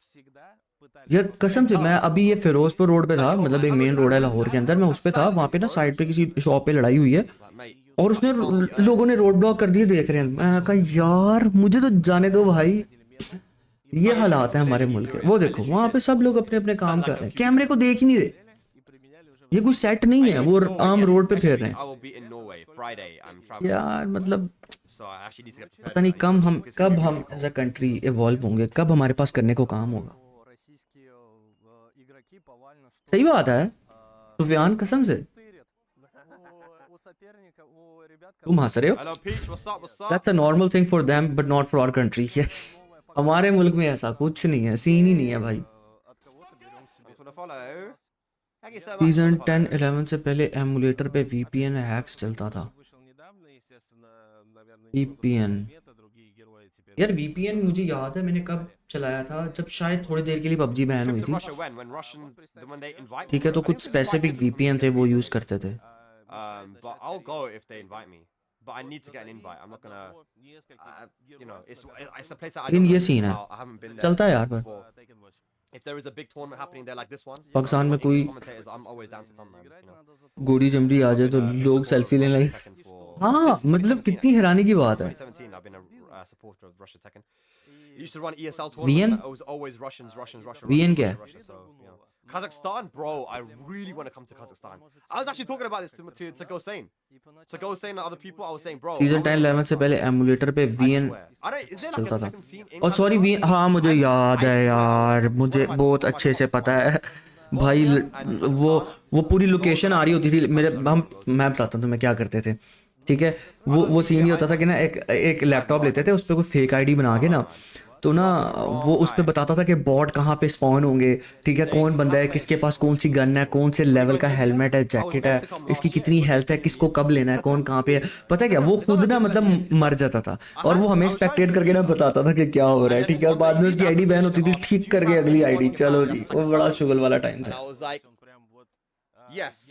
S6: всегда пытались
S4: यार कसम से, मैं अभी ये फिरोजपुर रोड पे था, मतलब एक मेन रोड है लाहौर के अंदर, मैं उस पे था, वहाँ पे ना साइड पे किसी शॉप पे लड़ाई हुई है
S5: Mate,
S4: और उसने लोगों ने रोड ब्लॉक कर दिए, देख रहे हैं। मैं कहा यार मुझे तो जाने दो भाई, ये हालात है हमारे मुल्क के। वो देखो वहाँ पे सब लोग अपने अपने काम कर रहे हैं, कैमरे को देख ही नहीं रहे,
S6: и применяли уже
S4: ये कोई सेट नहीं है, वो आम रोड पे फिर रहे हैं।
S5: I will be in Norway Friday. I'm traveling.
S4: यार मतलब
S5: So I actually need to get prepared.
S4: पता नहीं
S5: for that.
S4: कब हम एज अ कंट्री इवॉल्व होंगे, कब हमारे पास करने को काम होगा.
S7: что российские игроки повально что
S4: सही बात है सुफियान, कसम से.
S7: тырят. У соперника, у ребят,
S4: तुम हंस रहे हो.
S5: Hello, Peach. What's up? What's up?
S4: That's a normal thing for them but not for our country. Yes. हमारे मुल्क में ऐसा कुछ नहीं है, सीन ही नहीं है भाई.
S7: от कого-то берем себе.
S5: Thanks for the follow. Thank you so much.
S4: Season
S5: for the
S4: 10
S5: follow.
S4: 11 से पहले एमुलेटर पे VPN हैक्स चलता था.
S6: Вышел недавно, естественно, наверное,
S4: VPN.
S6: бета, другие герои теперь.
S4: यार VPN मुझे याद है मैंने कब चलाया था, जब शायद थोड़ी देर के लिए PUBG बैन हुई
S5: Trip to
S4: थी.
S5: Russia when Russians when they invite
S4: ठीक है, तो कुछ स्पेसिफिक VPN थे वो यूज करते थे.
S5: but I'll go if they invite me. But I need to get an invite. I'm not gonna. You know, it's a place that I
S4: लेकिन
S5: don't
S4: ये
S5: know
S4: सीन है,
S5: about. I haven't been there.
S4: चलता है यार पर.
S5: before. If there is a big tournament happening there like this one,
S4: Pakistan में कोई
S5: commentators, I'm always down to come, man.
S7: Играть
S5: You know.
S7: надо за то,
S4: गोरी जमरी आ जाए तो लोग सेल्फी लेने लगे. हाँ मतलब कितनी हैरानी की बात है.
S5: 2017, I've been a supporter of Russia Tekken. He used to run ESL tournaments. It was always Russians.
S4: VN क्या है?
S5: Russia, so, you know. Kazakhstan, bro, I really want to come to Kazakhstan. I was actually talking about this to Gosain.
S7: и поначалу
S5: To Gosain and other people, I was saying, bro.
S4: Season
S5: I
S4: 10 11 से पहले emulator पे
S5: I
S4: VN
S5: swear. I don't, is there like
S4: चलता
S5: a
S4: था.
S5: second scene in
S4: और sorry
S5: Kazakhstan?
S4: हाँ मुझे याद है यार, मुझे बहुत अच्छे से पता है भाई. वो पूरी लोकेशन आ रही होती थी मेरे. मैं बताता हूँ तुम्हें क्या करते थे. ठीक है, वो सीन ये होता था कि ना एक लैपटॉप लेते थे, उस पर कोई फेक आईडी बना के ना, तो ना वो उस पर बताता था कि बॉट कहाँ पे स्पॉन होंगे. ठीक है, कौन बंदा है, किसके पास कौन सी गन है, कौन से लेवल का हेलमेट है, जैकेट है, इसकी कितनी हेल्थ है, किसको कब लेना है, कौन कहाँ पे है. पता है क्या, वो खुद ना मतलब मर जाता था और वो हमें स्पेक्टेट करके ना बताता था कि क्या हो रहा है. ठीक है, और बाद में उसकी आईडी बैन होती थी, ठीक करके अगली आईडी. चलो जी, वो बड़ा शुगल वाला टाइम
S5: And
S4: था.
S5: I was like,
S6: Прям вот,
S5: yes.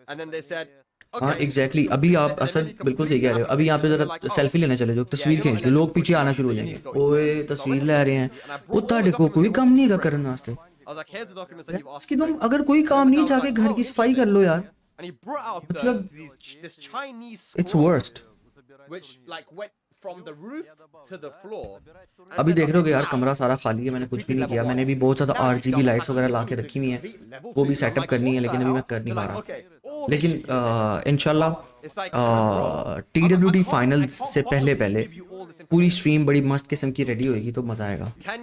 S5: And then they said,
S4: हाँ
S5: okay.
S4: एग्जैक्टली. अभी आप असद बिल्कुल सही कह रहे हो. अभी यहाँ पे जरा सेल्फी लेने चले जाओ, तस्वीर खींच लो, लोग पीछे आना शुरू हो जाएंगे. ओए तस्वीर ले रहे हैं, वो ताड़े को कोई काम नहीं का करने वास्ते.
S5: I was like, here's the documents that you've asked
S4: इसकी
S5: for.
S4: तुम अगर कोई काम नहीं, जाके घर की सफाई कर लो यार.
S5: And he brought out
S4: मतलब-
S5: this Chinese
S4: It's
S5: scroll,
S4: worst.
S5: which like went from the roof to the floor. and
S4: अभी
S5: said,
S4: देख रहे हो कि
S5: okay,
S4: यार
S5: now,
S4: कमरा सारा खाली है, मैंने कुछ भी नहीं किया. मैंने भी बहुत ज़्यादा RGB लाइट्स वगैरह ला के रखी हुई हैं, वो भी सेटअप करनी है, लेकिन अभी मैं कर नहीं पा रहा. लेकिन इंशाल्लाह TWT फाइनल्स से पहले पूरी स्ट्रीम बड़ी मस्त किस्म की रेडी होएगी तो मज़ा आएगा.
S5: Can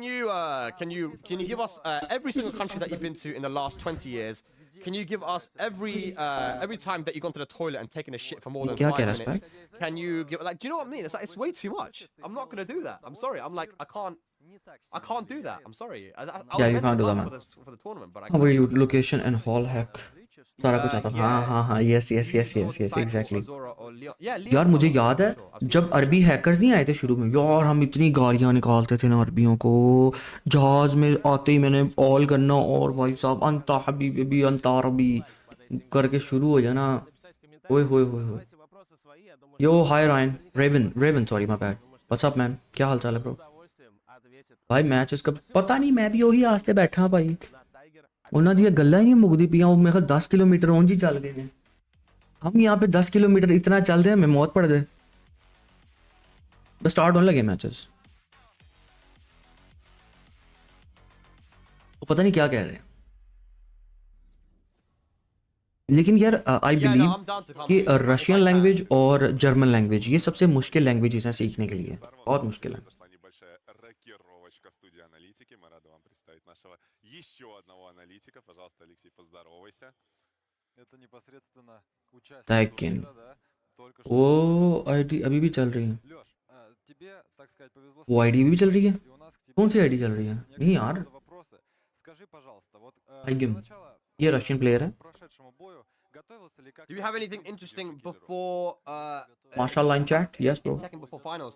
S5: you give us every single country that you've been to in the last 20 years? Can you give us every time that you've gone to the toilet and taken a shit for more than
S4: क्या
S5: 5
S4: कह रहा है
S5: minutes? Can you give, like, do you know what I mean? It's like, it's way too much. I'm not gonna do that. I'm sorry. I'm like, I can't do that. I'm sorry. I
S4: Yeah, you
S5: was meant
S4: can't
S5: to
S4: do that,
S5: come
S4: man.
S5: for the tournament, but I
S4: हाँ वही location and hall hack सारा कुछ आता था. हाँ yes exactly. यार मुझे याद है जब अरबी हैकर्स नहीं आए थे शुरू में, यार हम इतनी गालियां निकालते थे ना अरबियों को. जहाज में आते ही मैंने ऑल करना और भाई साहब अंता हबीबी अंता अरबी करके शुरू हो जाना. ओए होए होए. Yo hi Ryan Raven sorry my bad. What's up man, क्या हाल चाल है ब्रो? भाई मैच इसका पता नहीं, मैं भी वही आस्ते बैठा भाई. उन्होंने दी गल्लां ही नहीं मुकदी पियां. वो मेरे 10 किलोमीटर ऊंची चल गए हैं. हम यहाँ पे 10 किलोमीटर इतना चल रहे हैं, मैं मौत पड़ गए. स्टार्ट होने लगे मैचेस, वो पता नहीं क्या कह रहे हैं. लेकिन यार आई बिलीव कि रशियन लैंग्वेज और जर्मन लैंग्वेज ये सबसे मुश्किल लैंग्वेजेस हैं सीखने के लिए. बहुत मुश्किल है.
S8: Пошла небольшая рокировочка в студии аналитики. Мы рады вам представить нашего еще одного аналитика. Пожалуйста, Алексей, поздоровайся.
S9: Это непосредственно участник
S4: Tekken.
S9: турнира, да? Только что.
S4: वो आईडी अभी भी चल रही है.
S9: Лёш, тебе, так сказать, повезло.
S4: वो आईडी भी चल रही है.
S9: И у нас к тебе
S4: कौन सी आईडी चल रही है? नहीं यार,
S9: некоторые вопросы. Скажи, пожалуйста, вот
S4: Айгим.
S9: для начала
S4: ये रशियन प्लेयर है.
S9: к прошедшему бою готовился ли как
S5: Do you have anything interesting before
S4: माशाल्लाह इन chat. Yes bro.
S5: Tekken before finals?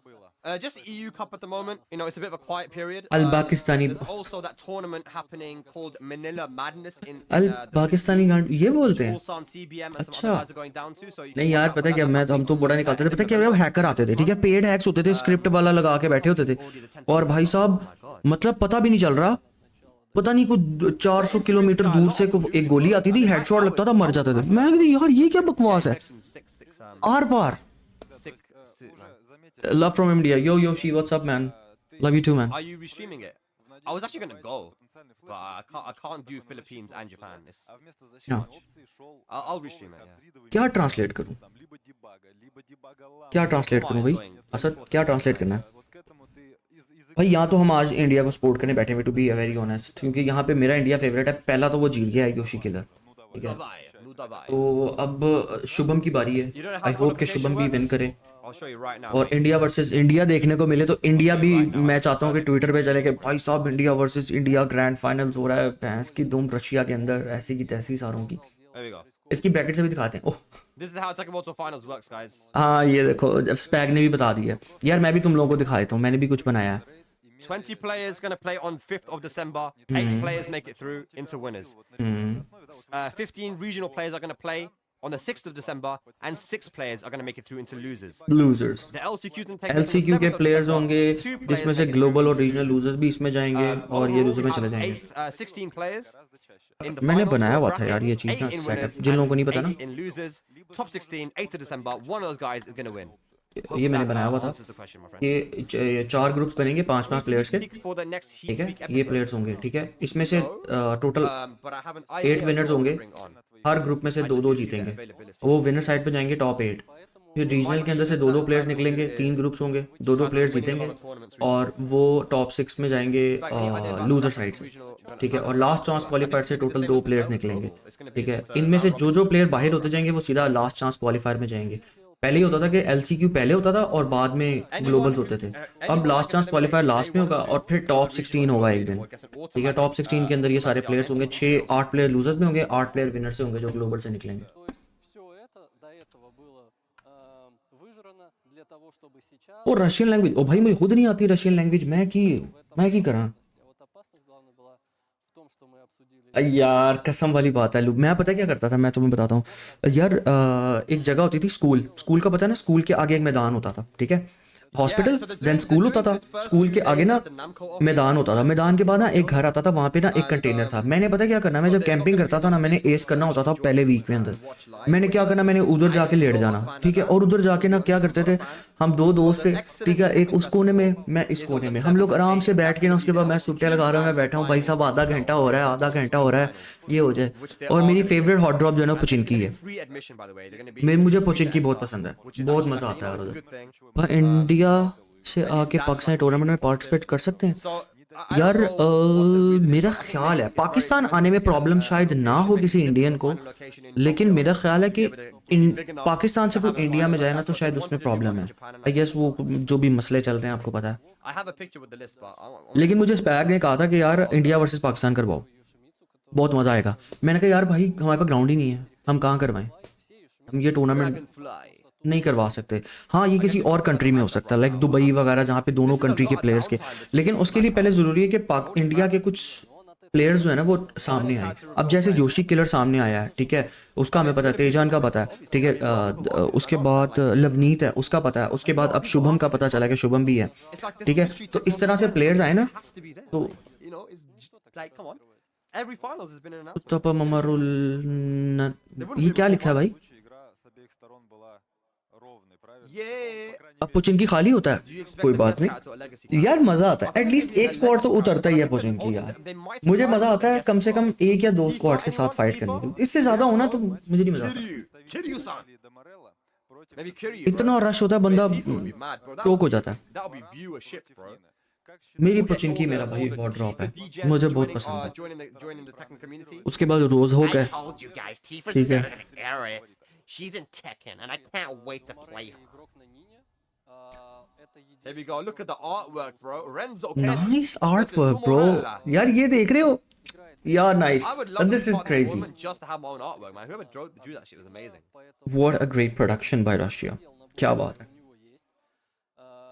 S5: Just the EU Cup at the moment. You know, it's a bit of a quiet period.
S4: अल Pakistani
S5: There's also that tournament happening called Manila Madness in
S4: अल
S5: the
S4: Pakistani गांड ये बोलते हैं.
S5: Ulsan CBM and some
S4: अच्छा.
S5: other guys are going down too. So you
S4: नहीं
S5: can
S4: यार
S5: watch out
S4: पता है
S5: for
S4: क्या,
S5: that.
S4: मैं हम तो बड़ा निकालते थे. पता है क्या, वो हैकर आते थे. ठीक है, पेड हैक्स होते थे, स्क्रिप्ट वाला लगा के बैठे होते थे. और भाई साहब मतलब पता भी नहीं चल रहा, पता नहीं कोई 400 किलोमीटर दूर से एक गोली आती थी, हेडशॉट लगता था, मर जाते थे. मैं कहती यार ये क्या बकवास है. आर पार. Love from India. Yoshi what's up up love, you too man मैन.
S5: Are you restreaming it? I was actually gonna go, but I can't do Philippines and Japan. It's,
S4: हाँ
S5: I'll restream it. Yeah.
S4: क्या translate करूँ, क्या translate करूँ भाई? असद क्या translate करना है भाई? यहाँ तो हम आज इंडिया को सपोर्ट करने बैठे हुए, टू बी वेरी ऑनेस्ट, क्योंकि यहाँ पे मेरा इंडिया फेवरेट है। पहला तो वो जीत गया है योशी किलर, ठीक है? तो अब शुभम की बारी है। आई होप कि शुभम भी विन करे और इंडिया वर्सेस इंडिया देखने को मिले। तो इंडिया भी मैं चाहता हूँ कि ट्विटर पे चले कि भाई साहब India versus India grand finals हो रहा है, भैंस की धूम रशिया के अंदर, ऐसी की तैसी सारों की। इसकी ब्रैकेट से भी दिखाते हैं। ओह
S5: This is how Tekken World Tour Finals works, guys.
S4: हाँ ये देखो, स्पैग ने भी बता दिया। यार मैं भी तुम लोगों को दिखा देता हूँ, मैंने भी कुछ बनाया है।
S5: 20 players gonna play on 5th of December. 8 players make it through into winners. 15 regional players are gonna play on the 6th of December, and 6 players are gonna make it through into losers.
S4: Losers
S5: The LCQ can take
S4: LCQ के players होंगे, जिसमें से global और regional losers भी इसमें जाएंगे और ये दूसरे में चले जाएंगे।
S5: 16 players. In the
S4: मैंने
S5: finals
S4: बनाया
S5: for
S4: हुआ था
S5: bracket,
S4: यार ये चीज़
S5: 8
S4: ना,
S5: in
S4: सेटअप,
S5: winners
S4: जिन लोगों को नहीं
S5: and
S4: पता ना,
S5: 8 in losers. Top 16, 8th of December. One of those guys is gonna win.
S4: ये मैंने बनाया हुआ था।
S5: Answers the question, my friend.
S4: ये 4 ग्रुप्स बनेंगे 5-5 प्लेयर्स के,
S5: Speak for the next
S4: ठीक है?
S5: Heat Week
S4: ये
S5: episode.
S4: प्लेयर्स होंगे, ठीक है? इसमें से total
S5: But I have an
S4: 8
S5: idea
S4: winners
S5: of what
S4: होंगे,
S5: to bring on.
S4: Her group में से 2-2 जीतेंगे, वो विनर साइड पे जाएंगे टॉप 8। फिर रीजनल के अंदर से 2-2 प्लेयर्स निकलेंगे, 3 ग्रुप्स होंगे, 2-2 प्लेयर्स जीतेंगे और वो टॉप 6 में जाएंगे लूजर साइड से, ठीक है? और लास्ट चांस क्वालिफायर से टोटल 2 प्लेयर्स निकलेंगे, ठीक है? इनमें से जो प्लेयर बाहर होते जाएंगे वो सीधा लास्ट चांस क्वालिफायर में जाएंगे। पहले ही होता था कि LCQ पहले होता था और बाद में ग्लोबल्स होते थे। अब लास्ट चांस क्वालिफायर लास्ट में होगा और फिर टॉप 16 होगा एक दिन, ठीक है? टॉप 16 के अंदर ये सारे प्लेयर्स होंगे, 6-8 प्लेयर लूजर्स में होंगे, 8 प्लेयर विनर से होंगे जो ग्लोबल से निकलेंगे। और रशियन लैंग्वेज, ओ भाई मुझे खुद नहीं आती रशियन लैंग्वेज, मैं की करा यार, कसम वाली बात है। मैं पता क्या करता था, मैं तुम्हें बताता हूँ यार। एक जगह होती थी स्कूल का, पता है ना, स्कूल के आगे एक मैदान होता था, ठीक है? हॉस्पिटल देन स्कूल होता था, स्कूल के आगे ना मैदान होता था, मैदान के बाद ना एक घर आता था, वहाँ पे ना एक कंटेनर था। मैंने पता क्या करना, मैं जब कैंपिंग करता था ना, मैंने एस करना होता था पहले वीक में अंदर, मैंने क्या करना, मैंने उधर जाके लेट जाना, ठीक है? और उधर जाके ना क्या करते थे हम, 2 दोस्त थे, ठीक है? एक उस कोने में, मैं इस कोने में, हम लोग आराम से बैठ के ना, उसके बाद मैं सुट्टे लगा रहा हूँ, मैं बैठा हूँ, भाई साहब आधा घंटा हो रहा है, ये हो जाए। और मेरी फेवरेट हॉट ड्रॉप जो है ना पुचिनकी है, मुझे पुचिनकी बहुत पसंद है, बहुत मजा आता है उधर। इंडिया से आके पाकिस्तान टूर्नामेंट में पार्टिसिपेट कर सकते हैं यार। मेरा ख्याल है पाकिस्तान आने में प्रॉब्लम शायद ना हो किसी इंडियन को, लेकिन मेरा ख्याल है कि पाकिस्तान से कोई इंडिया में जाए ना तो शायद उसमें प्रॉब्लम है। आई गेस वो जो भी मसले चल रहे हैं आपको पता है। लेकिन मुझे स्पैग ने कहा था कि यार इंडिया वर्सेस पाकिस्तान करवाओ, बहुत मजा आएगा। मैंने कहा यार भाई हमारे पास ग्राउंड ही नहीं है, हम कहाँ करवाएं, हम ये टूर्नामेंट नहीं करवा सकते। हाँ ये किसी और कंट्री में हो सकता है, लाइक दुबई वगैरह, जहाँ पे दोनों कंट्री के प्लेयर्स के, लेकिन उसके लिए पहले ज़रूरी है कि इंडिया के कुछ प्लेयर्स जो है ना वो सामने आए। अब जैसे जोशी किलर सामने आया है, ठीक है, उसका हमें पता है, तेजान का पता है, ठीक है, उसके बाद लवनीत है, उसका पता है, उसके बाद अब शुभम का पता चला कि शुभम भी है, ठीक है? तो इस तरह से प्लेयर्स आए ना, तो ये क्या लिखा है भाई? अब पुचिनकी खाली होता है, कोई बात नहीं यार, मजा आता है। एटलीस्ट एक स्क्वाड तो उतरता ही है पुचिनकी यार, मुझे मजा आता है कम से कम 1 या 2 स्क्वाड्स के साथ फाइट करने में। इससे ज्यादा होना तो मुझे नहीं मजा आता। इतना रश होता है, बंदा चौक हो जाता है। मेरी पुचिनकी मेरा भाई बहुत ड्रॉप है, मुझे बहुत पसंद है। उसके बाद रोज होक है, ठीक है?
S5: She's in Tekken, and I can't wait to play her. There we go. Look at the artwork, bro. Renzo.
S4: Nice artwork, bro. यार ये देख रहे हो? यार nice. And this is crazy.
S5: Just to have my own artwork, man. Whoever drew that shit was amazing.
S4: What a great production by Russia. क्या बात है?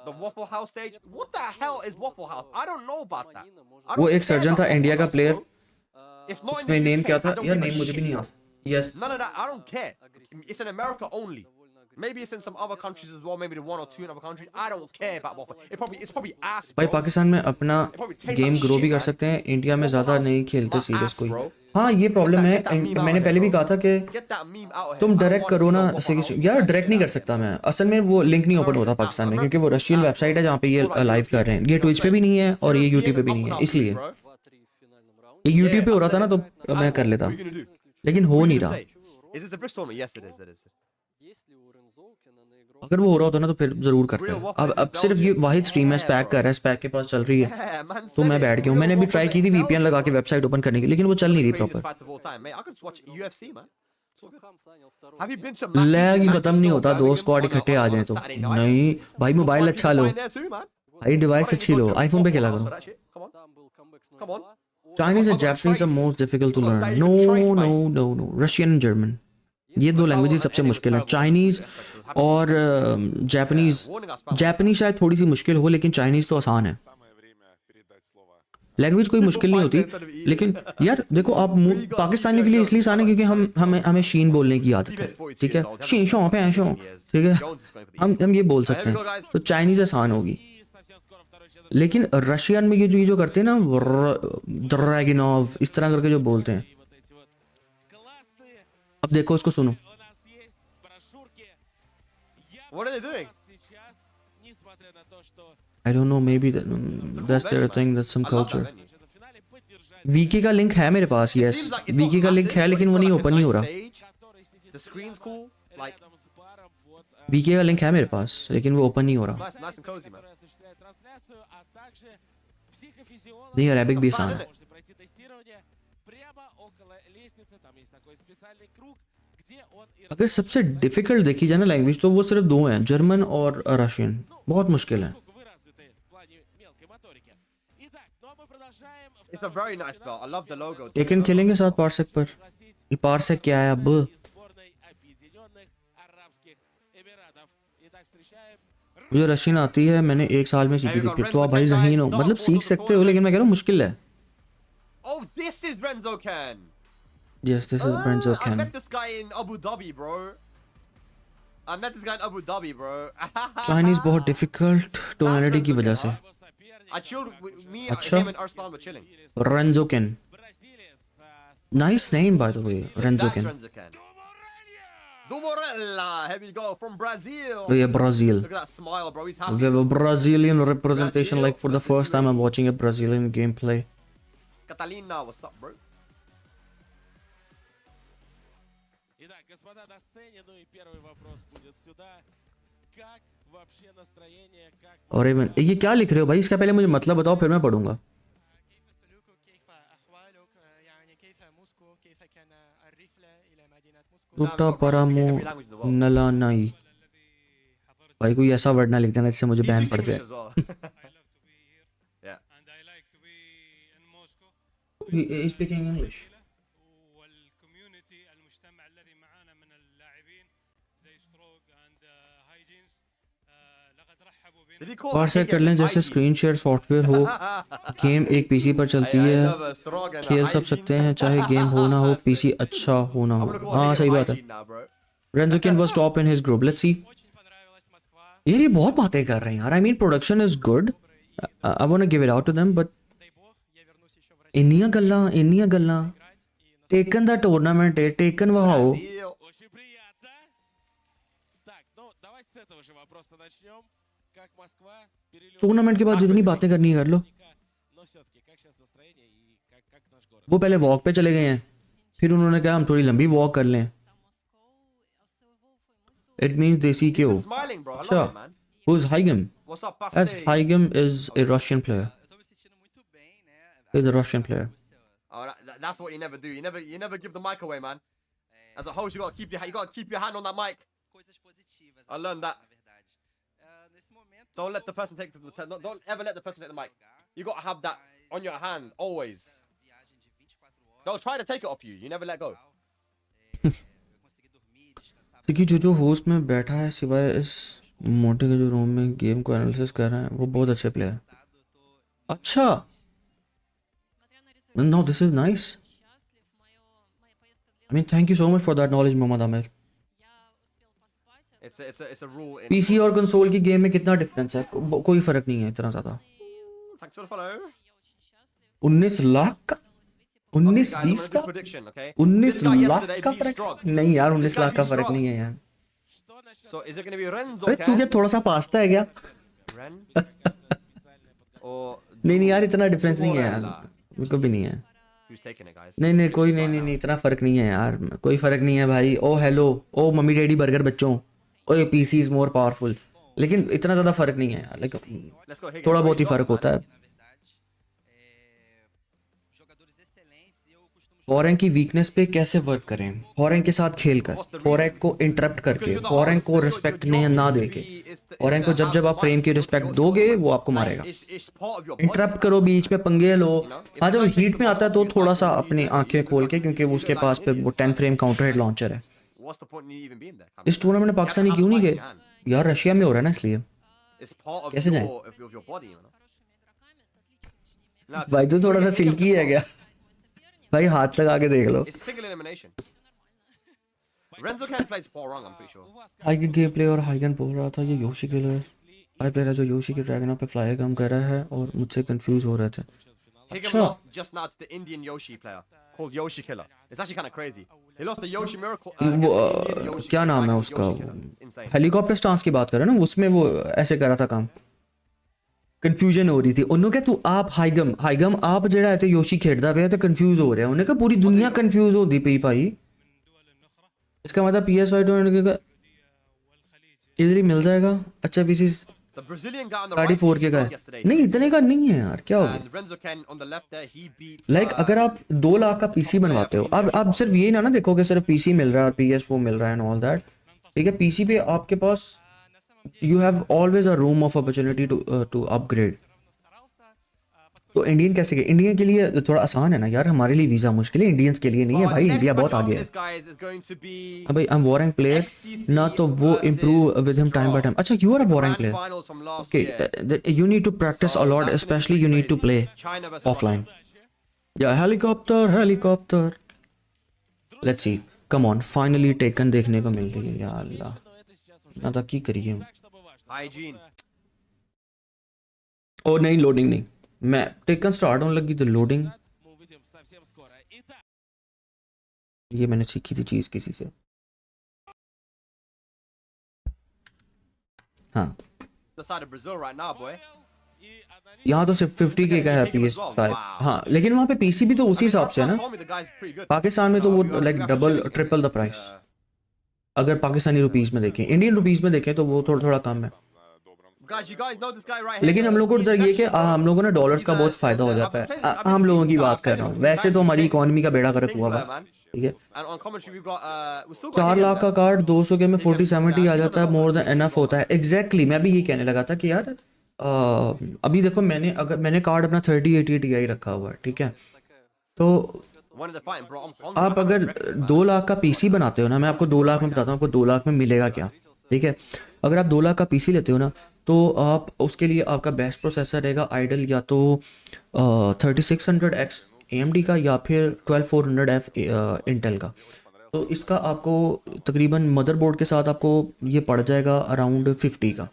S5: The Waffle House stage. What the hell is Waffle House? I don't know about that.
S4: वो एक surgeon था India का player,
S5: It's not in
S4: उसमें
S5: the
S4: name
S5: UK.
S4: क्या
S5: I
S4: था
S5: don't
S4: यार?
S5: give a
S4: नेम मुझे भी
S5: shit.
S4: नहीं आता। Yes.
S5: None of that. I don't care. It's in America only. Maybe it's in some other countries as well. Maybe the 1 or 2 in other countries. I don't care about waffle. It's probably ass,
S4: भाई
S5: bro.
S4: Pakistan में अपना game grow भी कर सकते हैं, India में ज़्यादा नहीं खेलते सीरियस कोई। हाँ ये प्रॉब्लम है, मैंने पहले भी कहा था कि
S5: Get that meme out of here.
S4: तुम
S5: I
S4: डायरेक्ट
S5: wanna
S4: करो
S5: see
S4: ना
S5: what
S4: ऐसे
S5: Waffle
S4: कि
S5: House
S4: यार
S5: is.
S4: डायरेक्ट नहीं कर सकता मैं, असल में वो लिंक नहीं ओपन होता पाकिस्तान में, क्योंकि वो रशियन वेबसाइट है जहाँ पे ये लाइव कर रहे हैं, ये ट्विच पे भी नहीं है और ये यूट्यूब पे भी नहीं है, इसलिए
S7: 2-3 в финальном раунде.
S4: ये यूट्यूब पे हो रहा था ना तो मैं कर लेता,
S5: What are you gonna do?
S4: लेकिन हो
S5: What are
S4: नहीं
S5: you
S4: रहा।
S5: gonna say? Is this the BRICS tournament? Yes, it is. It is.
S7: Есть ли у Рензоукина на игрок?
S4: अगर वो हो रहा होता ना तो फिर जरूर करते हैं। अब सिर्फ ये वाहिद स्ट्रीम है, स्पैक कर रहा है, स्पैक के पास चल रही है
S5: Yeah, man.
S4: तो मैं बैठ गया हूँ। मैंने भी ट्राई की थी वीपीएन लगा के वेबसाइट ओपन करने की, लेकिन वो चल नहीं रही
S5: Craziest
S4: proper.
S5: fight of all time, mate. I could watch UFC, man.
S7: Сурхам занял второе
S5: Have you
S7: место.
S5: been to Mackey's
S4: lag
S5: in
S4: ही खत्म नहीं
S5: Manchester
S4: होता,
S5: or
S4: दो
S5: Birmingham
S4: स्क्वाड
S5: on a-
S4: इकट्ठे आ
S5: on a
S4: जाए तो।
S5: Saturday night?
S4: नहीं भाई,
S5: You'll
S4: मोबाइल
S5: find
S4: अच्छा
S5: people
S4: low
S5: flying there too, man.
S4: भाई, डिवाइस
S5: Why don't
S4: अच्छी
S5: you
S4: low,
S5: go to
S4: iPhone पे
S5: Waffle
S4: खेला
S5: House
S4: करो।
S5: for that shit? Come on.
S7: Там был камбэк с
S5: Come on.
S7: 0-2.
S4: Chinese
S5: I've
S4: and
S5: got
S4: Japanese are
S5: Trace.
S4: most difficult to
S5: I've got
S4: learn.
S5: that
S4: No,
S5: even Trace,
S4: no,
S5: mate.
S4: no, no. Russian and German. ये दो languages सबसे मुश्किल हैं। Chinese और Japanese, Japanese शायद थोड़ी सी मुश्किल हो, लेकिन चाइनीज़ तो आसान है।
S8: Самое время передать слово.
S4: लैंग्वेज कोई मुश्किल नहीं होती, लेकिन यार देखो आप पाकिस्तानी के लिए इसलिए आसान है क्योंकि हमें शीन बोलने की आदत है, ठीक है, शीन शो पे शो, ठीक है, हम ये बोल सकते हैं, तो चाइनीज़ आसान होगी। लेकिन रशियन में ये जो करते हैं ना, ड्रैगनोव इस तरह करके जो बोलते हैं, अब देखो उसको सुनो।
S5: What are they doing?
S4: I don't know, maybe that's their thing, that's some
S5: I love that
S4: culture.
S5: venue.
S4: VK का लिंक है मेरे पास,
S5: It
S4: yes
S5: seems like it's not
S4: VK का लिंक
S5: massive,
S4: है,
S5: but
S4: लेकिन
S5: it's
S4: वो
S5: got
S4: नहीं
S5: like a
S4: open नहीं हो
S5: nice
S4: रहा।
S5: stage. The screen's cool. Like,
S4: VK का लिंक है मेरे पास, लेकिन वो ओपन नहीं हो रहा।
S5: nice and cozy, man.
S4: नहीं, अरेबिक भी
S5: It's a
S4: आसान
S5: fan,
S4: है।
S5: innit?
S4: अगर सबसे डिफिकल्ट देखी जाए ना लैंग्वेज, तो वो सिर्फ दो हैं, जर्मन और रशियन, बहुत मुश्किल है।
S5: It's a very nice belt. I love the logo. too.
S4: Taken खेलेंगे साथ पार्सेक पर। ये पार्सेक क्या है अब? मुझे रशियन आती है, मैंने एक साल में सीखी थी, फिर तो आप भाई ज़हीन हो, मतलब सीख सकते हो, लेकिन मैं कह रहा हूँ मुश्किल है।
S5: Oh, this is Renzo Can.
S4: Yes, this is Renzo
S5: I
S4: Can.
S5: met this guy in Abu Dhabi, bro. I met this guy in Abu Dhabi, bro.
S4: Chinese बहुत डिफिकल्ट टोनलिटी की वजह से।
S5: I chilled with me,
S4: अच्छा।
S5: him and Arslan were chilling.
S4: Renzo can, nice name by the way, Renzo
S5: That's
S4: can.
S5: Renzo Can. Dumorella, here we go, from Brazil.
S4: Oh yeah, Brazil.
S5: Look at that smile, bro. He's
S4: We
S5: happy.
S4: have a Brazilian representation.
S5: Brazil,
S4: Like for the first time, I'm watching a Brazilian gameplay.
S5: Catalina, what's up, bro?
S4: और even ये क्या लिख रहे हो भाई? इसका पहले मुझे मतलब बताओ, फिर मैं पढ़ूंगा। टूटा परामो नलानाई। भाई कोई ऐसा वर्ड ना लिख देना जिससे मुझे
S5: He
S4: बैन
S5: speaks
S4: पड़
S5: English
S4: जाए।
S5: as well. Yeah.
S4: He is speaking English.
S5: Did he call
S4: parsec कर लें, जैसे स्क्रीन शेयर सॉफ्टवेयर हो, गेम एक पीसी पर चलती है, खेल सब सकते हैं, चाहे गेम हो ना हो, पीसी अच्छा हो ना हो। हाँ सही बात है। Renzokin was top in his group, let's see. यार ये बहुत बातें कर रहे हैं यार। I mean production is good, I want to give it out to them, but ਇੰਨੀਆਂ ਗੱਲਾਂ ਟੇਕਨ ਦਾ ਟੂਰਨਾਮੈਂਟ ਹੈ, ਟੇਕਨ ਵਹਾਓ। टूर्नामेंट के बाद जितनी बातें करनी है कर लो। वो पहले वॉक पे चले गए हैं, फिर उन्होंने कहा हम थोड़ी लंबी वॉक कर लें। इट मींस देसी क्यों? अच्छा, who's Haigam?
S5: What's up,
S4: As Haigam is a Russian player. He's a Russian player.
S5: Oh, that's what you never do. You never give the mic away, man. As a host, you gotta keep your hand on that mic. I learned that. Don't let the person take don't ever let the person take the mic. You gotta have that on your hand always. They'll try to take it off you. You never let go.
S4: देखिए जो host में बैठा है, सिवाय इस मोटे के जो रूम में गेम को एनालिसिस कर रहे हैं, वो बहुत अच्छे प्लेयर हैं। अच्छा, no, this is nice. I mean, thank you so much for that knowledge, Mohammad Amir.
S5: It's a rule in.
S4: PC और कंसोल की गेम में कितना डिफरेंस है? कोई फर्क नहीं है इतना ज़्यादा।
S5: Thanks for the follow.
S4: 19 lakh का, 19
S5: Guys, I'm
S4: 20
S5: gonna do
S4: का,
S5: prediction, okay?
S4: 19
S5: This guy
S4: lakh
S5: yesterday
S4: का
S5: beat
S4: फर्क
S5: strong.
S4: नहीं यार,
S5: This
S4: 19
S5: guy
S4: लाख का
S5: beat
S4: फर्क
S5: strong.
S4: नहीं है यार।
S5: So is it gonna be Renzo
S4: अबे तू क्या थोड़ा सा पास्ता है क्या?
S5: Ren? Or
S4: नहीं यार इतना डिफरेंस नहीं है यार,
S5: Dumorella?
S4: बिल्कुल भी नहीं है।
S5: Who's taking it, guys?
S4: नहीं
S5: Let's
S4: कोई
S5: start
S4: नहीं
S5: now.
S4: इतना फर्क नहीं है यार, कोई फर्क नहीं है भाई। ओ हेलो, ओ मम्मी डैडी बर्गर बच्चों, ओ पीसी इज मोर पावरफुल, लेकिन इतना ज़्यादा फर्क नहीं है यार, लाइक
S5: Let's go Higgins.
S4: थोड़ा
S5: bro.
S4: बहुत ही
S5: He lost,
S4: फर्क
S5: man.
S4: होता है। फॉरेन की वीकनेस पे कैसे वर्क करें? फॉरेन के साथ खेल कर, फॉरेन को इंटरप्ट करके, फॉरेन को रिस्पेक्ट ना दे के, फॉरेन को जब आप फ्रेम की रिस्पेक्ट दोगे वो आपको मारेगा।
S5: It's part of your body.
S4: Interrupt करो, बीच में पंगे लो। हाँ जब हीट में आता है तो थोड़ा सा अपनी आंखें खोल के, क्योंकि वो उसके पास पे वो 10 फ्रेम काउंटर हेड लॉन्चर है।
S5: What's the point in you even being there?
S4: इस टूर्नामेंट में पाकिस्तानी क्यों नहीं गए यार? रशिया में हो रहा है ना इसलिए।
S5: It's part of
S4: कैसे जाएं?
S5: your body, you know. Now,
S4: भाई तो थोड़ा सा सिल्की है क्या भाई? हाथ लगा के देख लो।
S5: it's single elimination. Renzo can play Paul wrong, I'm pretty sure.
S4: Haigan game play और हाइगन बोल रहा था ये योशी किलर भाई प्लेयर है जो योशी के ड्रैगन पे फ्लाई कम कर रहा है और मुझसे कंफ्यूज हो रहे थे।
S5: Higgins
S4: अच्छा
S5: lost just now to the Indian Yoshi player called Yoshi Killer. It's actually kind of crazy. He lost the Yoshi Miracle.
S4: वो
S5: against the Indian Yoshi
S4: क्या नाम है
S5: Yoshi
S4: उसका?
S5: Killer. Insane.
S4: हेलीकॉप्टर स्टांस की बात कर रहे हैं ना, उसमें वो ऐसे कर रहा था काम, कंफ्यूजन हो रही थी। उन्होंने कहा तू आप हाइगम आप जेड़ा है तो योशी खेड़दा पे तो कंफ्यूज हो रहा है। उन्होंने कहा पूरी दुनिया कंफ्यूज होती पई भाई। इसका मतलब PS5 तो इधर ही मिल जाएगा। अच्छा PC
S5: The Brazilian guy on the
S4: 34
S5: right
S4: के
S5: beat
S4: का
S5: strong
S4: है,
S5: yesterday.
S4: नहीं इतने का नहीं है यार, क्या हो गया?
S5: And Renzo Ken on the left there, he beat.
S4: Like अगर आप 2 लाख का पीसी बनवाते हो, अब आप सिर्फ ये ना देखो कि सिर्फ पीसी मिल रहा है और PS4 मिल रहा है एंड ऑल दैट, ठीक है? पीसी पे आपके पास you have always a room of opportunity to upgrade. तो इंडियन कैसे गए? इंडियन के लिए थोड़ा आसान है ना यार, हमारे लिए वीजा मुश्किल है, इंडियंस के लिए नहीं है भाई। इंडिया बहुत आगे है।
S5: This guys is going to be.
S4: अब भाई आई एम वॉरिंग प्लेयर ना, तो वो improve with him time by time. अच्छा you are a warring player,
S5: Finals from last
S4: okay
S5: year.
S4: You need to practice a lot, specially you need to play
S5: China versus
S4: offline. या helicopter let's see, come on, finally Tekken देखने को मिल रही है या अल्लाह, मैं तो की करिए।
S5: Hygiene.
S4: ओ नहीं लोडिंग नहीं, मैं टेकन स्टार्ट होने लगी तो लोडिंग, ये मैंने सीखी थी चीज किसी से। हाँ
S5: The side of Brazil right now, boy.
S4: यहाँ तो सिर्फ 50K का है PS5। हाँ लेकिन वहाँ पे पीसी भी तो उसी हिसाब से है ना।
S5: Told me the guy's pretty good.
S4: Pakistan में तो वो like double triple the price, अगर पाकिस्तानी रुपीस में देखें, इंडियन रुपीस में देखें तो वो थोड़ा कम है।
S5: Guys, you guys know this guy right here.
S4: लेकिन हम लोगों को ये कि हम लोगों ने डॉलर्स का बहुत फायदा हो जाता है। हम लोगों की बात कर रहा हूँ, वैसे तो हमारी इकोनॉमी का बेड़ा गर्क हुआ हुआ, ठीक है?
S5: And on commentary we've got we still got
S4: 4
S5: Higgins
S4: lakh का
S5: there.
S4: कार्ड 200 के में 40-70 आ जाता है, मोर देन एनफ होता है। एग्जैक्टली मैं भी ये कहने लगा था कि यार अभी देखो मैंने कार्ड अपना 3080 Ti रखा हुआ है, ठीक है? तो
S5: One of the fighting, bro. I'm hungry.
S4: आप अगर 2 लाख का पीसी बनाते हो ना, मैं आपको 2 लाख में बताता हूँ आपको 2 लाख में मिलेगा क्या, ठीक है? अगर आप 2 लाख का पीसी लेते हो ना, तो आप उसके लिए आपका बेस्ट प्रोसेसर रहेगा आइडल या तो 3600X AMD का या फिर 12400F इंटेल का। तो इसका आपको तकरीबन मदरबोर्ड के साथ आपको ये पड़ जाएगा अराउंड 50 का।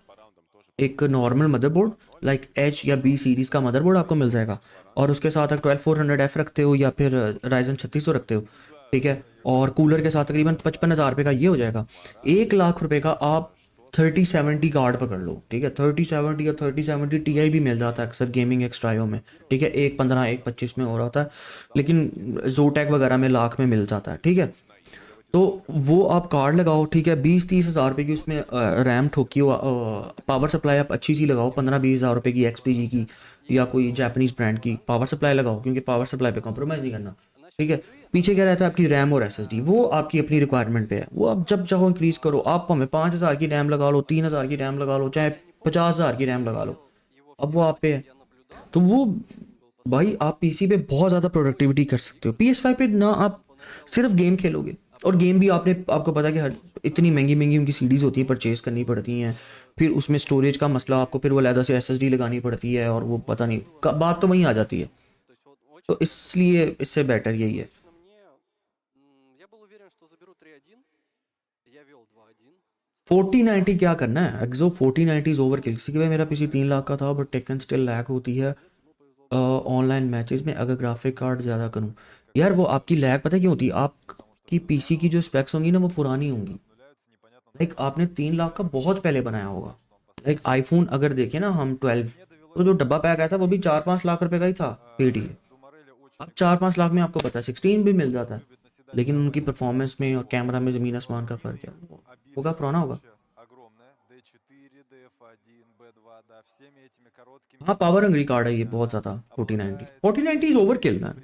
S4: एक नॉर्मल मदरबोर्ड लाइक H या B सीरीज़ का मदरबोर्ड आपको मिल जाएगा, और उसके साथ आप 12400F रखते हो या फिर Ryzen 3600 रखते हो, ठीक है? और कूलर के साथ तकरीबन 55,000 रुपये का ये हो जाएगा। 1 लाख रुपए का आप 3070 कार्ड पकड़ लो, ठीक है? 3070 या 3070 Ti भी मिल जाता है अक्सर गेमिंग एक्सट्रायो में, ठीक है? 1.15 1.25 में हो रहा था, लेकिन जोटेक वगैरह में लाख में मिल जाता है, ठीक है? तो वो आप कार्ड लगाओ, ठीक है? 20-30 हज़ार रुपये की उसमें रैम ठोकी हो, पावर सप्लाई आप अच्छी सी लगाओ, 15-20 हज़ार रुपये की XPG की या कोई जापानीज़ ब्रांड की पावर सप्लाई लगाओ, क्योंकि पावर सप्लाई पे कॉम्प्रोमाइज़ नहीं करना, ठीक है? पीछे क्या रहता है आपकी रैम और SSD, वो आपकी अपनी रिक्वायरमेंट पे है, वो आप जब चाहो इंक्रीज़ करो। आप हमें 5,000 की रैम लगा लो, 3,000 की रैम लगा लो, चाहे 50,000 की रैम लगा लो, अब वो आप पे है। तो वो भाई आप पीसी पे बहुत ज़्यादा प्रोडक्टिविटी कर सकते हो। PS5 पे ना आप सिर्फ गेम खेलोगे, और गेम भी आपको पता है कि इतनी महंगी उनकी सीडीज़ होती हैं, परचेज़ करनी पड़ती हैं, फिर उसमें स्टोरेज का मसला, आपको फिर वो अलग से SSD लगानी पड़ती है, और वो पता नहीं बात तो वहीं आ जाती है। तो इसलिए इससे बेटर यही है। 4090 क्या करना है? एक्सो 4090 इज ओवर किल। किसी के भाई मेरा पीसी 3 लाख का था बट टेकन स्टिल लैग होती है ऑनलाइन मैचेस में अगर ग्राफिक कार्ड ज़्यादा करूँ। यार वो आपकी लैग पता है क्यों होती है? आपकी पीसी की जो स्पेक्स होंगी ना वो पुरानी होंगी। लाइक आपने 3 लाख का बहुत पहले बनाया होगा। लाइक आईफोन अगर देखें ना हम 12, तो जो डब्बा पैक आया था वो भी 4-5 लाख रुपए का ही था पेटी। अब 4-5 लाख में आपको पता है 16 भी मिल जाता है, लेकिन उनकी परफॉर्मेंस में और कैमरा में ज़मीन आसमान का फ़र्क है। होगा पुराना होगा। हाँ पावर हंग्री कार्ड है ये बहुत ज़्यादा। 4090 इज ओवर किल मैन।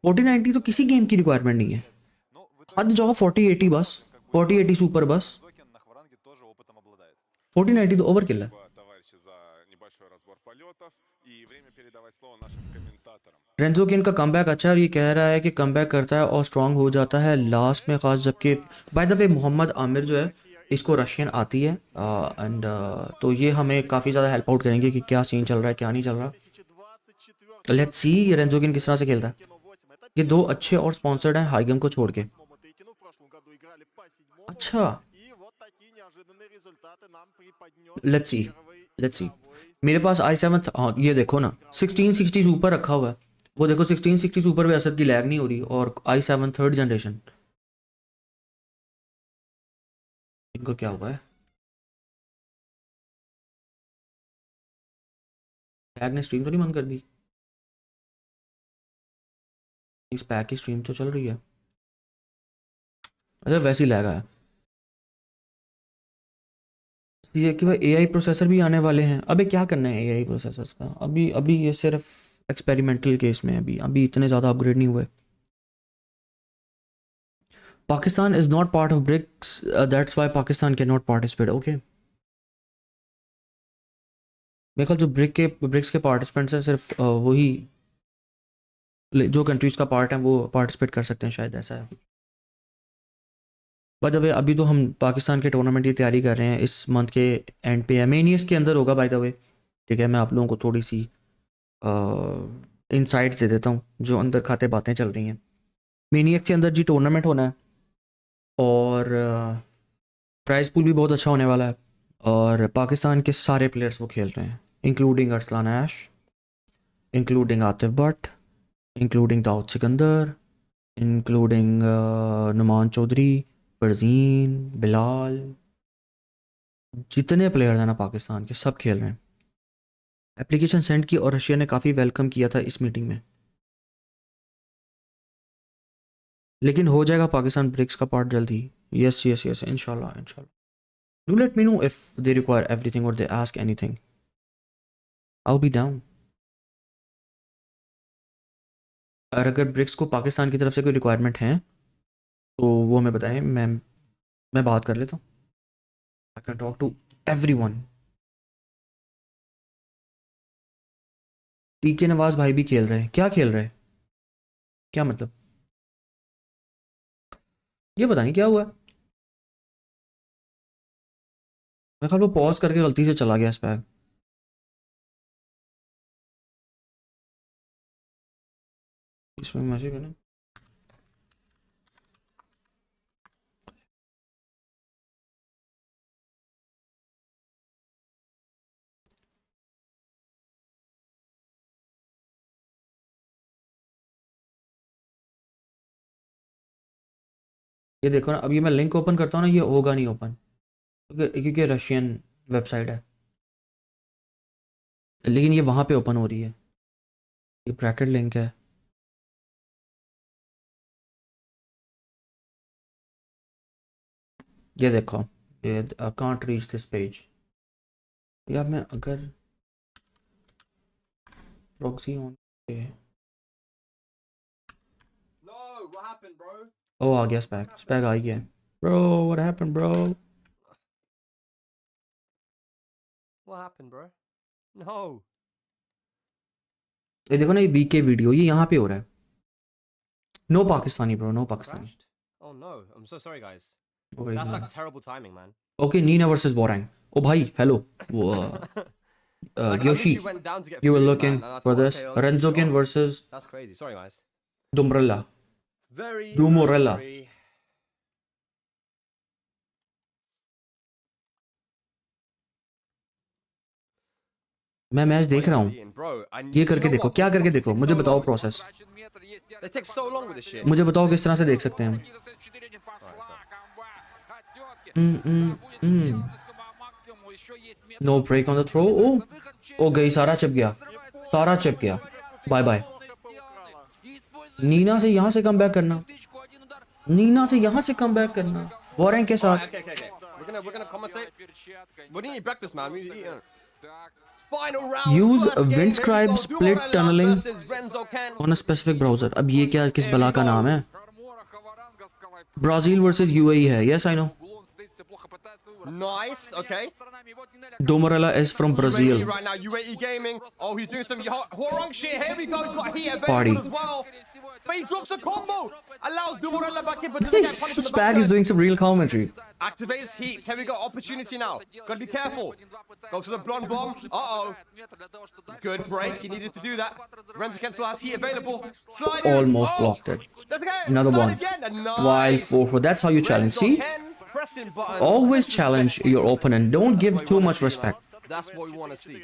S4: 4090 तो किसी गेम की रिक्वायरमेंट नहीं है। हद जाओ 4080 बस, 4080 सुपर बस। 4090 तो ओवर किल है।
S8: Товарищи, за небольшой разбор полетов. И время передавать слово нашим комментаторам.
S4: रेंजोकिन का कमबैक अच्छा है और ये कह रहा है कि कमबैक करता है और स्ट्रांग हो जाता है लास्ट में खास, जबकि by the way Mohammad Aamir जो है इसको रशियन आती है एंड तो ये हमें काफ़ी ज़्यादा हेल्प आउट करेंगे कि क्या सीन चल रहा है क्या नहीं चल रहा। लेट्स सी ये रेंजोकिन किस तरह से खेलता है। ये दो अच्छे और स्पॉन्सर्ड हैं हाईगम को छोड़ के। अच्छा लेट्स सी मेरे पास i7 हाँ ये देखो ना 1660 सुपर रखा हुआ है। वो देखो 1660 सुपर पे असद की लैग नहीं हो रही और i7 थर्ड जनरेशन। इनको क्या हुआ है? लैग ने स्ट्रीम तो नहीं बंद कर दी? इस पैक की स्ट्रीम तो चल रही है। अच्छा वैसे ही लैग आया। ये कि भाई एआई प्रोसेसर भी आने वाले हैं। अबे क्या करना है एआई प्रोसेसर्स का? अभी अभी ये सिर्फ एक्सपेरिमेंटल केस में है। अभी इतने ज़्यादा अपग्रेड नहीं हुए। Pakistan is not part of BRICS, that's why Pakistan can not participate. Okay मेरे ख्याल जो ब्रिक्स के पार्टिसिपेंट्स हैं सिर्फ वही जो कंट्रीज का पार्ट है वो पार्टिसिपेट कर सकते हैं शायद, ऐसा है। बाय द वे अभी तो हम पाकिस्तान के टूर्नामेंट की तैयारी कर रहे हैं, इस मंथ के एंड पे है, मेनियस के अंदर होगा बाय द वे। ठीक है मैं आप लोगों को थोड़ी सी इनसाइट्स दे देता हूँ जो अंदर खाते बातें चल रही हैं। मेनियस के अंदर जी टूर्नामेंट होना है और प्राइस पूल भी बहुत अच्छा होने वाला है और पाकिस्तान के सारे प्लेयर्स वो खेल रहे हैं including Arslan Ash, including Atif Butt, including Dawood Sikandar, including Noman Chaudhry, Farzeen, Bilal, जितने प्लेयर्स हैं ना पाकिस्तान के सब खेल रहे हैं। एप्लीकेशन सेंड की और रशिया ने काफ़ी वेलकम किया था इस मीटिंग में। लेकिन हो जाएगा पाकिस्तान ब्रिक्स का पार्ट जल्द ही। यस यस यस इंशाल्लाह इंशाल्लाह। Do let me know if they require everything और they ask anything, I will be down. और अगर ब्रिक्स को पाकिस्तान की तरफ से कोई रिक्वायरमेंट है तो वो हमें बताएं, मैं बात कर लेता हूँ। I can talk to everyone. टीके नवाज भाई भी खेल रहे हैं। क्या खेल रहे हैं? क्या मतलब? ये पता नहीं क्या हुआ। मैं ख्याल वो पॉज करके गलती से चला गया इस पैक। इसमें मैसेज है ना। ये देखो ना, अब ये मैं लिंक ओपन करता हूँ ना, ये होगा नहीं ओपन क्योंकि रशियन वेबसाइट है, लेकिन ये वहाँ पे ओपन हो रही है। ये ब्रैकेट लिंक है। ये देखो ये कांट रीच दिस पेज। या मैं अगर proxy on
S5: No, what happened, bro?
S4: ओ आ गया स्पैक आ गया। Bro what happened bro?
S5: What happened, bro? No.
S4: ये देखो ना ये वीके वीडियो ये यहाँ पे हो रहा है। No Pakistani bro, no Pakistani.
S5: Crashed? Oh no, I'm so sorry, guys.
S4: Okay
S5: That's like terrible timing, man.
S4: Nina versus बोरैंग। ओ भाई हेलो वो
S5: Like, I
S4: Yoshi
S5: literally went down to get
S4: you were
S5: food,
S4: looking
S5: man, and I
S4: for
S5: thought,
S4: this
S5: okay, I'll just
S4: Renzokin
S5: keep it on.
S4: versus
S5: That's crazy. Sorry, guys.
S4: Dumbrella.
S5: Very,
S4: Dumorella.
S5: very sorry.
S4: मैं match देख रहा हूँ,
S5: Bro,
S4: ये करके देखो, क्या करके देखो, मुझे बताओ process,
S5: They take so long with this shit.
S4: मुझे बताओ किस तरह से देख सकते हैं हम. No break on the throw. ओ गई, सारा चिप गया, सारा चिप गया, बाय बाय. नीना से यहाँ से कम बैक करना, नीना से यहाँ से कम बैक करना, वॉरेन के साथ.
S5: Okay. We're gonna commentate. We need breakfast, man. We need to eat. Final round.
S4: Use
S5: first game.
S4: windscribe
S5: Here we go.
S4: split
S5: Durella
S4: tunneling
S5: versus Renzo Ken.
S4: on a specific browser. अब ये क्या, किस बला का नाम है? Brazil versus UAE है. Yes, I know.
S5: Nice. Okay.
S4: Domorella is from Brazil.
S5: UAE right now. UAE gaming. Oh, he's doing some Horong shit. Here we go. He's got heat available
S4: Party.
S5: as well. But he drops a combo. Allows Dumorella back in, but doesn't get punished in the
S4: Spag is
S5: backside.
S4: doing some real commentary.
S5: Activates heat. Here we go. Opportunity now. Gotta be careful. Go to the blonde bomb. Uh-oh. Good break. He needed to do that. Renzo Ken still has heat available. Slide in.
S4: Almost blocked it.
S5: That's okay.
S4: Another
S5: Slide
S4: one.
S5: again. Nice.
S4: While 4-4. That's how you challenge.
S5: Renzo
S4: See?
S5: Ken pressing buttons.
S4: Always challenge your opponent. Don't give too much respect.
S5: That's what we want to see.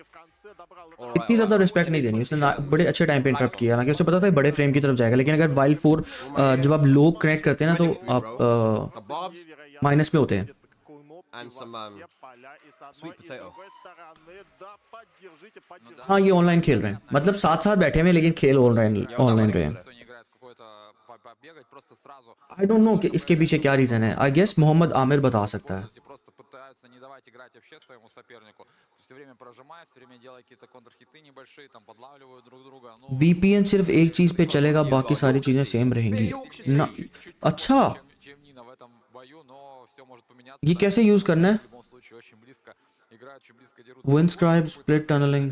S4: इतनी ज़्यादा respect नहीं देनी. उसने बड़े अच्छे time पे interrupt किया, ना कि उसे पता था बड़े फ्रेम की तरफ जाएगा, लेकिन अगर वाइल्ड 4 जब आप लो कनेक्ट करते हैं ना, तो आप माइनस में होते हैं.
S5: And some sweet potato.
S4: हाँ, ये ऑनलाइन खेल रहे हैं, मतलब साथ साथ बैठे हुए हैं, लेकिन खेल ऑनलाइन रहे हैं. आई डोंट नो कि इसके पीछे क्या रीज़न है. आई गेस मोहम्मद आमिर बता सकता है. VPN सिर्फ एक चीज़ पे चलेगा, बाकी सारी चीज़ें सेम रहेंगी ना. अच्छा, ये कैसे यूज़ करना है? Windscribe split tunneling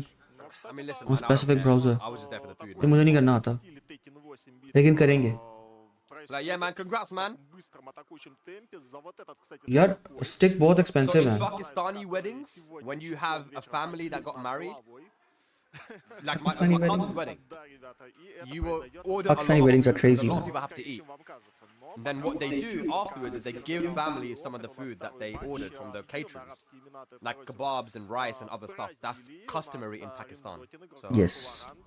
S5: I mean, listen,
S4: on specific browser.
S5: I was just there for the food,
S4: ये मुझे नहीं करना आता, लेकिन करेंगे.
S5: Like, yeah, man, congrats, man.
S4: यार स्टिक बहुत
S5: So
S4: एक्सपेंसिव
S5: in
S4: है.
S5: Pakistani weddings, when you have a family that got married, like my
S4: Pakistani
S5: cousin's wedding, you will order
S4: Pakistani
S5: a lot
S4: weddings
S5: of
S4: are
S5: food,
S4: crazy,
S5: a lot
S4: man.
S5: of people have to eat. And then what they do afterwards is they give families some of the food that they ordered from the caterers, like kebabs and rice and other stuff. That's customary in Pakistan. So
S4: Yes.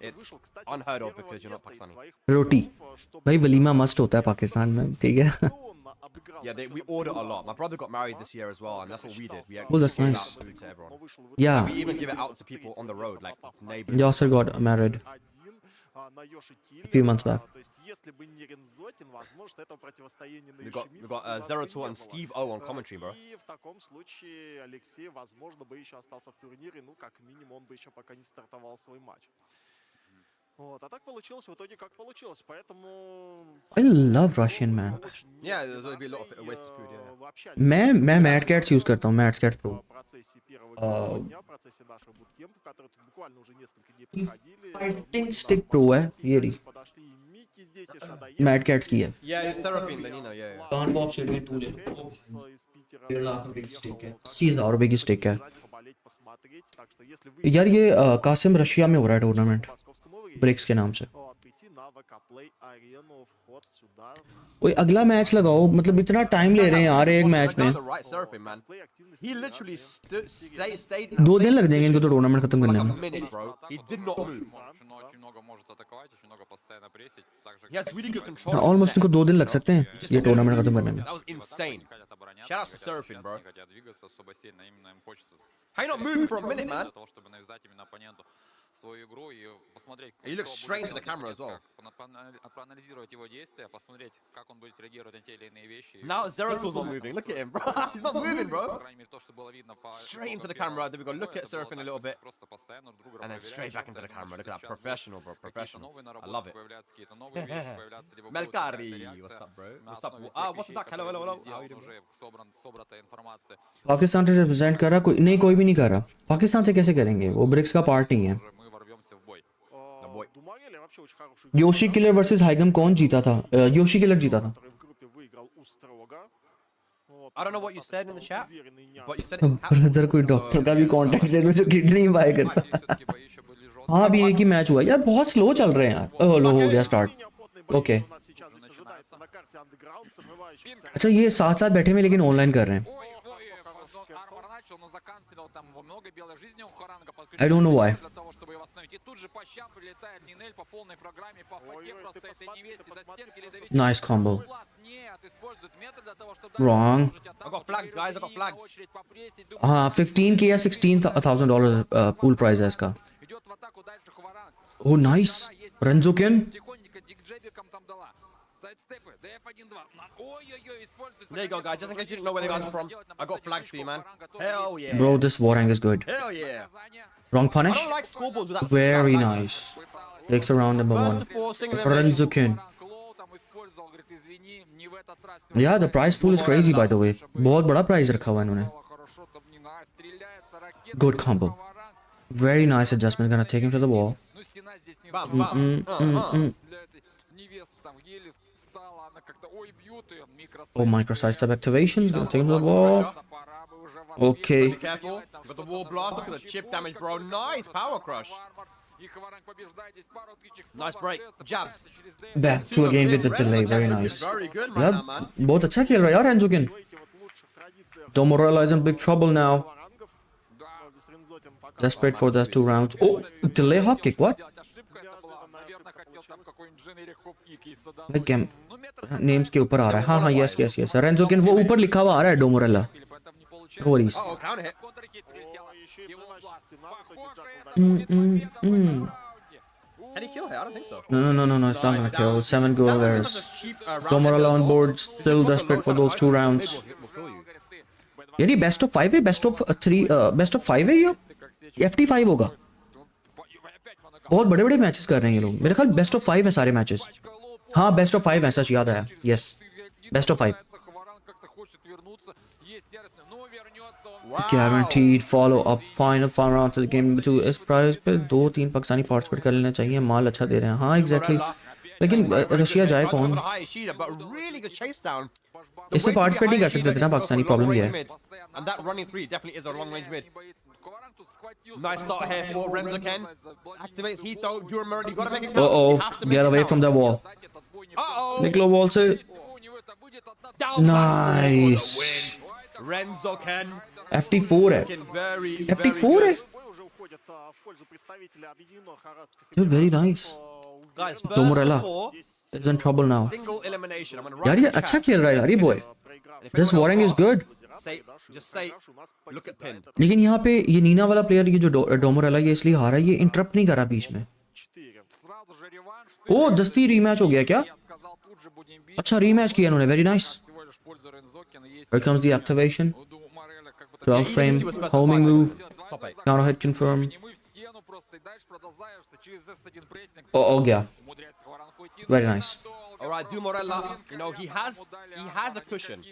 S5: it's unheard of because you're not Pakistani.
S4: रोटी भाई walima must होता है पाकिस्तान में, ठीक है.
S5: Yeah, we order a lot. My brother got married this year as well, and that's what we did. We
S4: Oh, that's
S5: gave
S4: nice.
S5: out food to everyone.
S4: Yeah,
S5: We even give it out to people on the road, like neighbors.
S4: Yasser got married a few months back.
S5: We got Zeratul and Steve O on commentary, bro.
S4: I love Russian, man.
S5: Yeah, there'll be a lot of wasted food. Yeah.
S4: मैं Mad Cats use करता हूँ, Mad Cats Pro. Fighting stick pro है ये रही, Mad Cats की है.
S5: Yeah, it's Seraphine, then you know, yeah.
S4: कान बॉब शेड में 2 ले लो. 1.5 लाख रुपए की स्टिक है, 80,000 रुपए की स्टिक है. यार ये कासिम रशिया में हो रहा है टूर्नामेंट, ब्रिक्स के नाम से. ओए अगला मैच लगाओ, मतलब इतना टाइम ले रहे हैं यार एक मैच में.
S5: He literally stayed.
S4: 2 दिन लग जाएंगे इनको तो टूर्नामेंट खत्म करने में.
S5: Minute, bro. He did not move. He has really good control.
S4: Almost इनको 2 दिन लग सकते हैं ये टूर्नामेंट खत्म करने में.
S5: That was insane. Shout out to Seraphine, bro. How you not moving for a minute, man? You look straight into the camera as well. Now Zeratul's not moving. Look at him, bro. He's not moving, bro. Straight into the camera. Then we go look at Seraphine a little bit, and then straight back into the camera. Look at that, professional, bro. Professional. I love it. Melkari, what's up, bro? What's up? What's that? Hello, hello, hello. How you doing?
S4: Pakistan से represent कर रहा कोई नहीं, कोई भी नहीं कर रहा. पाकिस्तान से कैसे करेंगे, वो ब्रिक्स का पार्ट नहीं है. योशी किलर वर्सेस हाइगम कौन जीता था? योशी किलर जीता था.
S5: I don't know what you said in the chat, but you said it.
S4: Brother कोई डॉक्टर का भी कांटेक्ट दे दो जो किडनी बाय करता. हाँ अभी एक ही मैच हुआ यार, बहुत स्लो चल रहे हैं यार. लो हो गया स्टार्ट. Okay
S6: Упоминается на карте Underground, сомневающийся.
S4: अच्छा ये साथ साथ बैठे हुए लेकिन ऑनलाइन कर रहे हैं.
S10: Армор начал, но заканцелил там много белой жизни у Харанга.
S4: I don't know why.
S10: Для того, чтобы его остановить. И тут же по щам прилетает Нинель по полной программе, по фате просто этой невесте до стенки или давить.
S4: Nice combo.
S10: Нет, использует метод для того, чтобы...
S4: Wrong.
S5: I got flags, guys. I got flags.
S4: 15k या $16,000 pool prize है इसका.
S10: Идет в атаку дальше Хваранг.
S4: Oh nice. Renzokin.
S10: Тихонько дикджебиком там дала. Сайдстепы, ДФ-1-2. Ой-ой-ой, используется...
S5: There you go, guys. Just in case you didn't know where they got from, I got flags for you, man. Hell yeah.
S4: Bro, this Warang is good.
S5: Hell yeah.
S4: Wrong
S5: I
S4: punish.
S5: don't like scoreboards with that.
S4: Very
S5: slap, like,
S4: nice. Takes around number
S5: First
S4: 1.
S5: of all, single elimination.
S4: Renzokin. Yeah, the prize pool is crazy by the way. बहुत बड़ा prize रखा हुआ है इन्होंने. Good combo. Very nice adjustment. Gonna take him to the wall.
S5: Bam, bam.
S4: Oh, micro sidestep activations. Gonna take him to the wall. Okay.
S5: Be careful. Got the wall blast. Look at the chip damage, bro. Nice power crush. Nice break. Jabs.
S4: Back to again with the delay. Very nice.
S5: Very good, man.
S4: Yeah,
S5: Now, man.
S4: बहुत अच्छा खेल रहा है यार Renzokin. Domorella is in big trouble now. Desperate for those 2 rounds. Oh, delay hop kick. What? Game names के ऊपर आ रहा है. हाँ हाँ yes yes yes. Renzokin वो ऊपर लिखा हुआ आ रहा है Domorella. No worries.
S5: Uh-oh, counter hit. Can he kill her? I don't think so.
S4: No. It's not gonna kill. 7 goal there's. Domorella on board. Still desperate for those 2 rounds. यार ये best of 5 है, best of 3, best of 5 है ये. FT5 होगा. बहुत बड़े बड़े matches कर रहे हैं ये लोग. मेरे ख्याल best of 5 है सारे मैचेस. हाँ best of 5 है, सच याद आया. Yes. Best of 5. Guaranteed follow up final round to the game to इस प्राइस पे 2-3 पाकिस्तानी पार्टिसिपेट कर लेने चाहिए. माल अच्छा दे रहे हैं. हाँ एग्जैक्टली. लेकिन रशिया जाए कौन? इसमें पार्टिसिपेट नहीं कर सकते थे ना पाकिस्तानी. प्रॉब्लम ये है.
S5: And that running 3 definitely is a long range mid. Nice start here for Renzokin. Activates heat though. Duramurray, you gotta make it count.
S4: Uh-oh. Get away from the wall.
S5: Uh-oh.
S4: Nicola wall से. Nice.
S5: Renzokin.
S4: FT4 है. FT4 है. Dude, very nice.
S5: Guys, first
S4: Domorella
S5: of all,
S4: is in trouble now.
S5: single elimination. I'm gonna
S4: यार ये अच्छा खेल रहा है यार ये boy. This Warang is good.
S5: Just say, look at pin.
S4: लेकिन यहाँ पे ये नीना वाला प्लेयर ये जो डोमोरेला ये इसलिए हारा है, ये इंटरप्ट नहीं करा बीच में. ओ दस्ती रीमैच हो गया क्या? अच्छा रीमैच किया इन्होंने. Very nice. Here comes the activation. 12 frame homing move. Counter hit confirm. Oh गया. Very nice.
S5: All right, Dumorella, you know, he has a cushion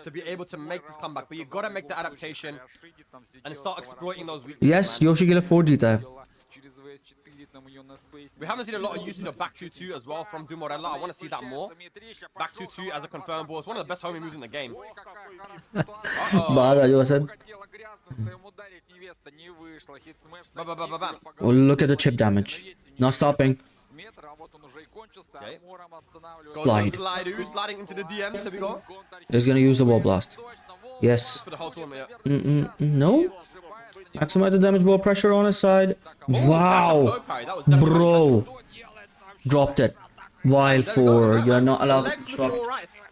S5: to be able to make this comeback, but you got to make the adaptation and start exploiting those weaknesses.
S4: Yes, Yoshi के लिए 4 जीता है.
S5: We haven't seen a lot of usage of back 2-2 as well from Dumorella. I want to see that more. Back 2-2 as a confirmed ball. It's one of the best homing moves in the game.
S4: बाहर आ जाओ Asad. Oh, look at the chip damage. Not stopping.
S5: Okay.
S4: Slide.
S5: Sliding into the DMs. Here we go.
S4: He's gonna use the wall blast. Yes.
S5: For the whole tournament.
S4: No. Maximize the damage, wall pressure on his side. Wow. Bro. Dropped it. Wild 4. You're not allowed to drop.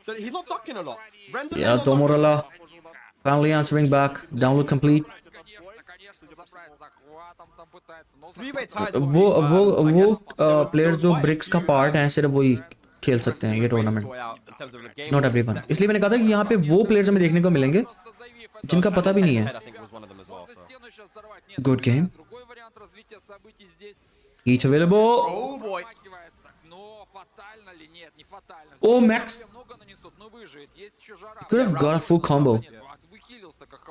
S5: So he's not ducking a lot.
S4: Yeah, Domorella. Finally answering back. Download complete. वो players जो BRICS का part हैं सिर्फ वही खेल सकते हैं ये टूर्नामेंट. Not everyone. इसलिए मैंने कहा था कि यहाँ पे वो प्लेयर्स हमें देखने को मिलेंगे जिनका पता भी नहीं है. Good game. Each available.
S5: Oh boy.
S4: Oh Max. Could have got a full combo.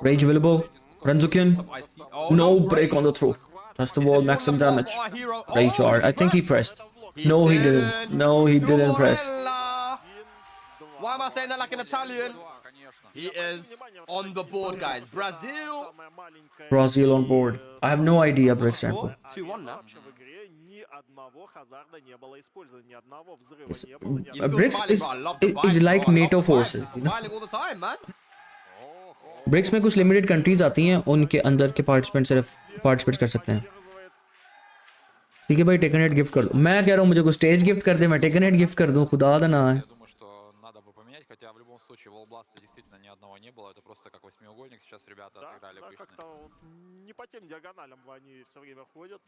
S4: Rage available. Renzokin. No break on the throw. Touch the wall, maximum damage. Rage art. I think he pressed. No, he didn't. No, he didn't press.
S5: Why am I saying that like an Italian?
S10: Конечно.
S5: He is on the board, guys. Brazil.
S4: Brazil on board. I have no idea BRICS stand for.
S5: 2-1 now.
S6: В игре ни одного хазарда не было использовано, ни одного взрыва
S4: Yes.
S6: не было.
S5: You're still
S4: BRICS
S5: smiling,
S4: is,
S5: bro. I love the
S4: is
S5: vibes,
S4: like
S5: bro. I love
S4: NATO
S5: the vibes.
S4: forces.
S5: He's smiling all the time, man.
S4: Bricks में कुछ limited countries आती हैं, उनके अंदर के participant सिर्फ participate कर सकते हैं. ठीक है भाई, टेकन हेड गिफ्ट कर दो. मैं कह रहा हूँ मुझे कोई स्टेज गिफ्ट कर दे, मैं टेकन हेड गिफ्ट कर दूँ. खुदा दा ना है.
S10: Я думаю, что надо бы поменять, хотя в любом случае Волбласта действительно ни одного не было. Это просто как восьмиугольник. Сейчас ребята отыграли
S6: Да,
S10: пышно.
S6: как-то вот не по тем диагоналям они все время ходят,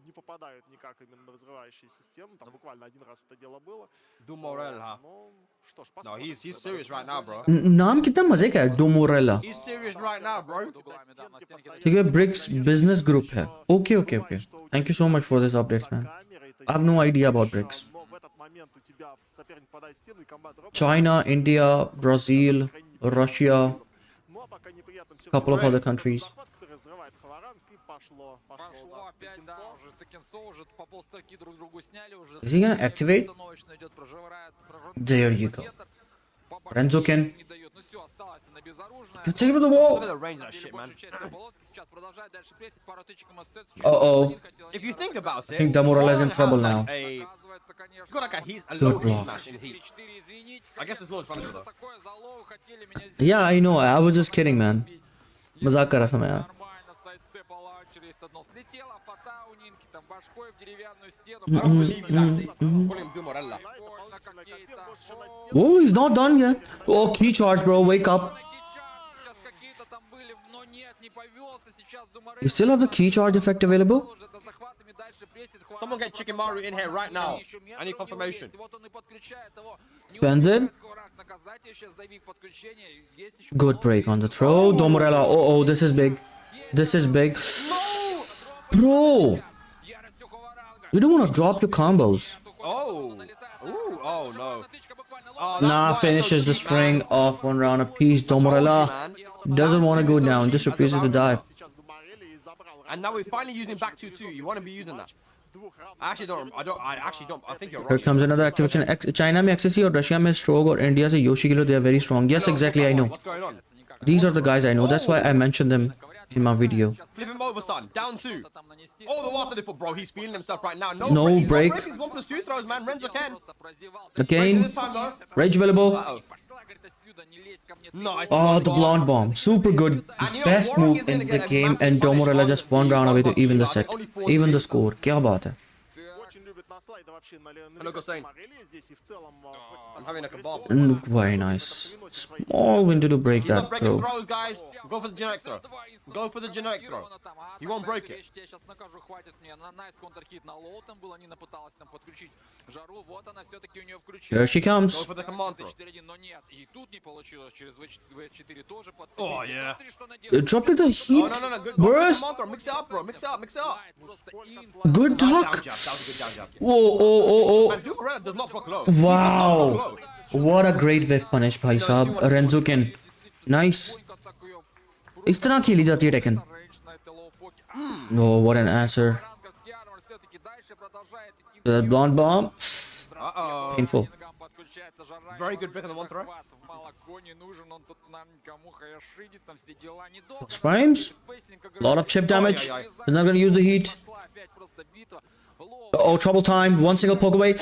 S6: не попадают никак именно на взрывающие системы. Там буквально один раз это дело было.
S5: Dumorella.
S6: Ну, что ж,
S5: No,
S6: посмотрим.
S5: he's serious right now, bro.
S4: नाम कितना मजे का है, डोमोरेला.
S5: He's serious right now, bro.
S4: ठीक है, ब्रिक्स बिजनेस ग्रुप है. Okay okay okay. Thank you so much for this updates man. I have no idea about BRICS.
S6: Но в этот момент у тебя соперник подает стену, и комбат робот.
S4: China, India, Brazil, Russia,
S6: Ну, а пока неприятным всё
S4: couple of
S6: равно
S4: other countries.
S6: захват, который взрывает Хаваранг, и пошло.
S10: Пошло опять, да, уже Текенцо, уже по полстроки друг другу сняли, уже.
S4: Is he gonna activate?
S10: Установочно идет, проживает.
S4: There you go. Renzoken.
S10: Не дает. Ну все, осталось она безоружная.
S4: Take him to the
S5: Look
S4: wall.
S5: at the range of that shit, man.
S10: Большая часть полоски сейчас продолжает дальше прессить, пару тычек ему остается.
S4: Uh-oh.
S5: If you think about it,
S4: I think Damorella is in
S5: Warren
S4: trouble
S5: has
S4: now.
S5: like a-
S10: Оказывается, конечно.
S5: He's got like a
S4: Good
S5: low heat
S4: block.
S5: smash in heat.
S10: 4-4, извините,
S5: I guess it's not in front of you,
S10: что
S5: though.
S10: такое залог, хотели меня здесь
S4: Yeah, I know. I was just kidding, man. मजाक कर रहा था मैं यार.
S10: нормально, сайдстеп лаунчер есть одно. Слетела фата у Нинки, там башкой в деревянную стену.
S5: I don't believe you, actually. Call him Dumorella.
S10: Больно какие-то.
S4: Oh, he's not done yet. Oh, key charge, bro. Wake up.
S10: Сейчас какие-то там были, но нет, не повелся. Сейчас Думарелло
S4: You still have the key charge effect available?
S10: уже до захватами дальше прессит.
S5: Someone get Chicken Maru in here right now. I need confirmation.
S10: Вот он и подключает его. Не
S4: Spends it.
S10: успевает Хаваранг наказать ее, сейчас Завик подключение. Есть еще
S4: Good break on the throw. Domorella. Oh, this is big. This is big. Bro,
S10: яростью Хаваранга.
S4: you don't want to drop your combos.
S5: Oh. Ooh, oh no. Oh,
S4: Nah,
S5: that's why
S4: finishes
S5: it's
S4: the
S5: so cheap,
S4: string
S5: man.
S4: off one round apiece.
S5: Told you,
S4: Domorella
S5: man.
S4: doesn't want to go
S5: That's
S4: down,
S5: so
S4: just
S5: cheap
S4: refuses
S5: as a
S4: to die.
S6: Сейчас Думарелли и забрал
S5: And now we're finally using back 2-2. You want to be using that. I actually don't. I think you're
S4: Here
S5: wrong.
S4: comes another activation. China में XSC और Russia में Stroke और India से Yoshi के लिए they are very strong. Yes, exactly, I know.
S5: What's going on?
S4: These are the guys I know. That's why I mentioned them in my video.
S5: Flip him over, son. Down 2. Oh, the water dip, bro. He's feeling himself right now. No,
S4: No
S5: break. He's
S4: break.
S5: not breaking. 1+2 throws, man. Renzo can.
S4: Again,
S5: This time, though.
S4: Rage available.
S5: Uh-oh. No, I
S4: Oh, the blonde bomb. Super good.
S5: And you know,
S4: Best
S5: Warren
S4: move
S5: is gonna
S4: in
S5: get
S4: the
S5: a
S4: game,
S5: massive
S4: and Domorella
S5: punish
S4: just
S5: on
S4: one
S5: the
S4: round away to
S5: one
S4: even the
S5: but
S4: set.
S5: only 4-3.
S4: Even the score. क्या बात है?
S6: Очень любит на слайды вообще
S5: Hello, Hussein.
S6: Думарелли здесь и в целом
S5: I'm having a kebab.
S4: Look very nice. Small window to break
S5: He's not
S4: that
S5: breaking
S4: throw.
S5: throws, guys. Go for the generic throw. Go for the generic throw. He won't break it.
S10: Я сейчас накажу, хватит мне. На найс контрхит на лоу там было, Нина пыталась там подключить жару. Вот она все-таки у нее включила.
S4: Here she
S5: Go
S4: comes.
S5: for the command throw.
S10: 4-1, но нет. И тут не получилось. Через VS4 тоже
S5: Oh, yeah.
S10: Смотри, что она делает.
S4: Drop it the
S5: Oh,
S4: heat.
S5: no. Go for the
S4: Burst.
S5: command throw. Mix it up, bro. Mix it up. Mix it up.
S10: Просто
S4: Good
S5: Down
S4: duck.
S5: jab. That was a good down jab.
S4: Whoa, oh.
S5: Man, Dumorella does not block low.
S4: Wow. What a great whiff punish, भाई साहब. Renzoken. Nice. इस तरह खेली जाती है Tekken. Oh, what an answer. That blonde bomb.
S5: Uh-oh.
S4: Painful.
S5: Very good pick on the one throw.
S4: Plus frames. A lot of chip damage. They're not gonna use the heat. Oh, trouble time. One single poke away.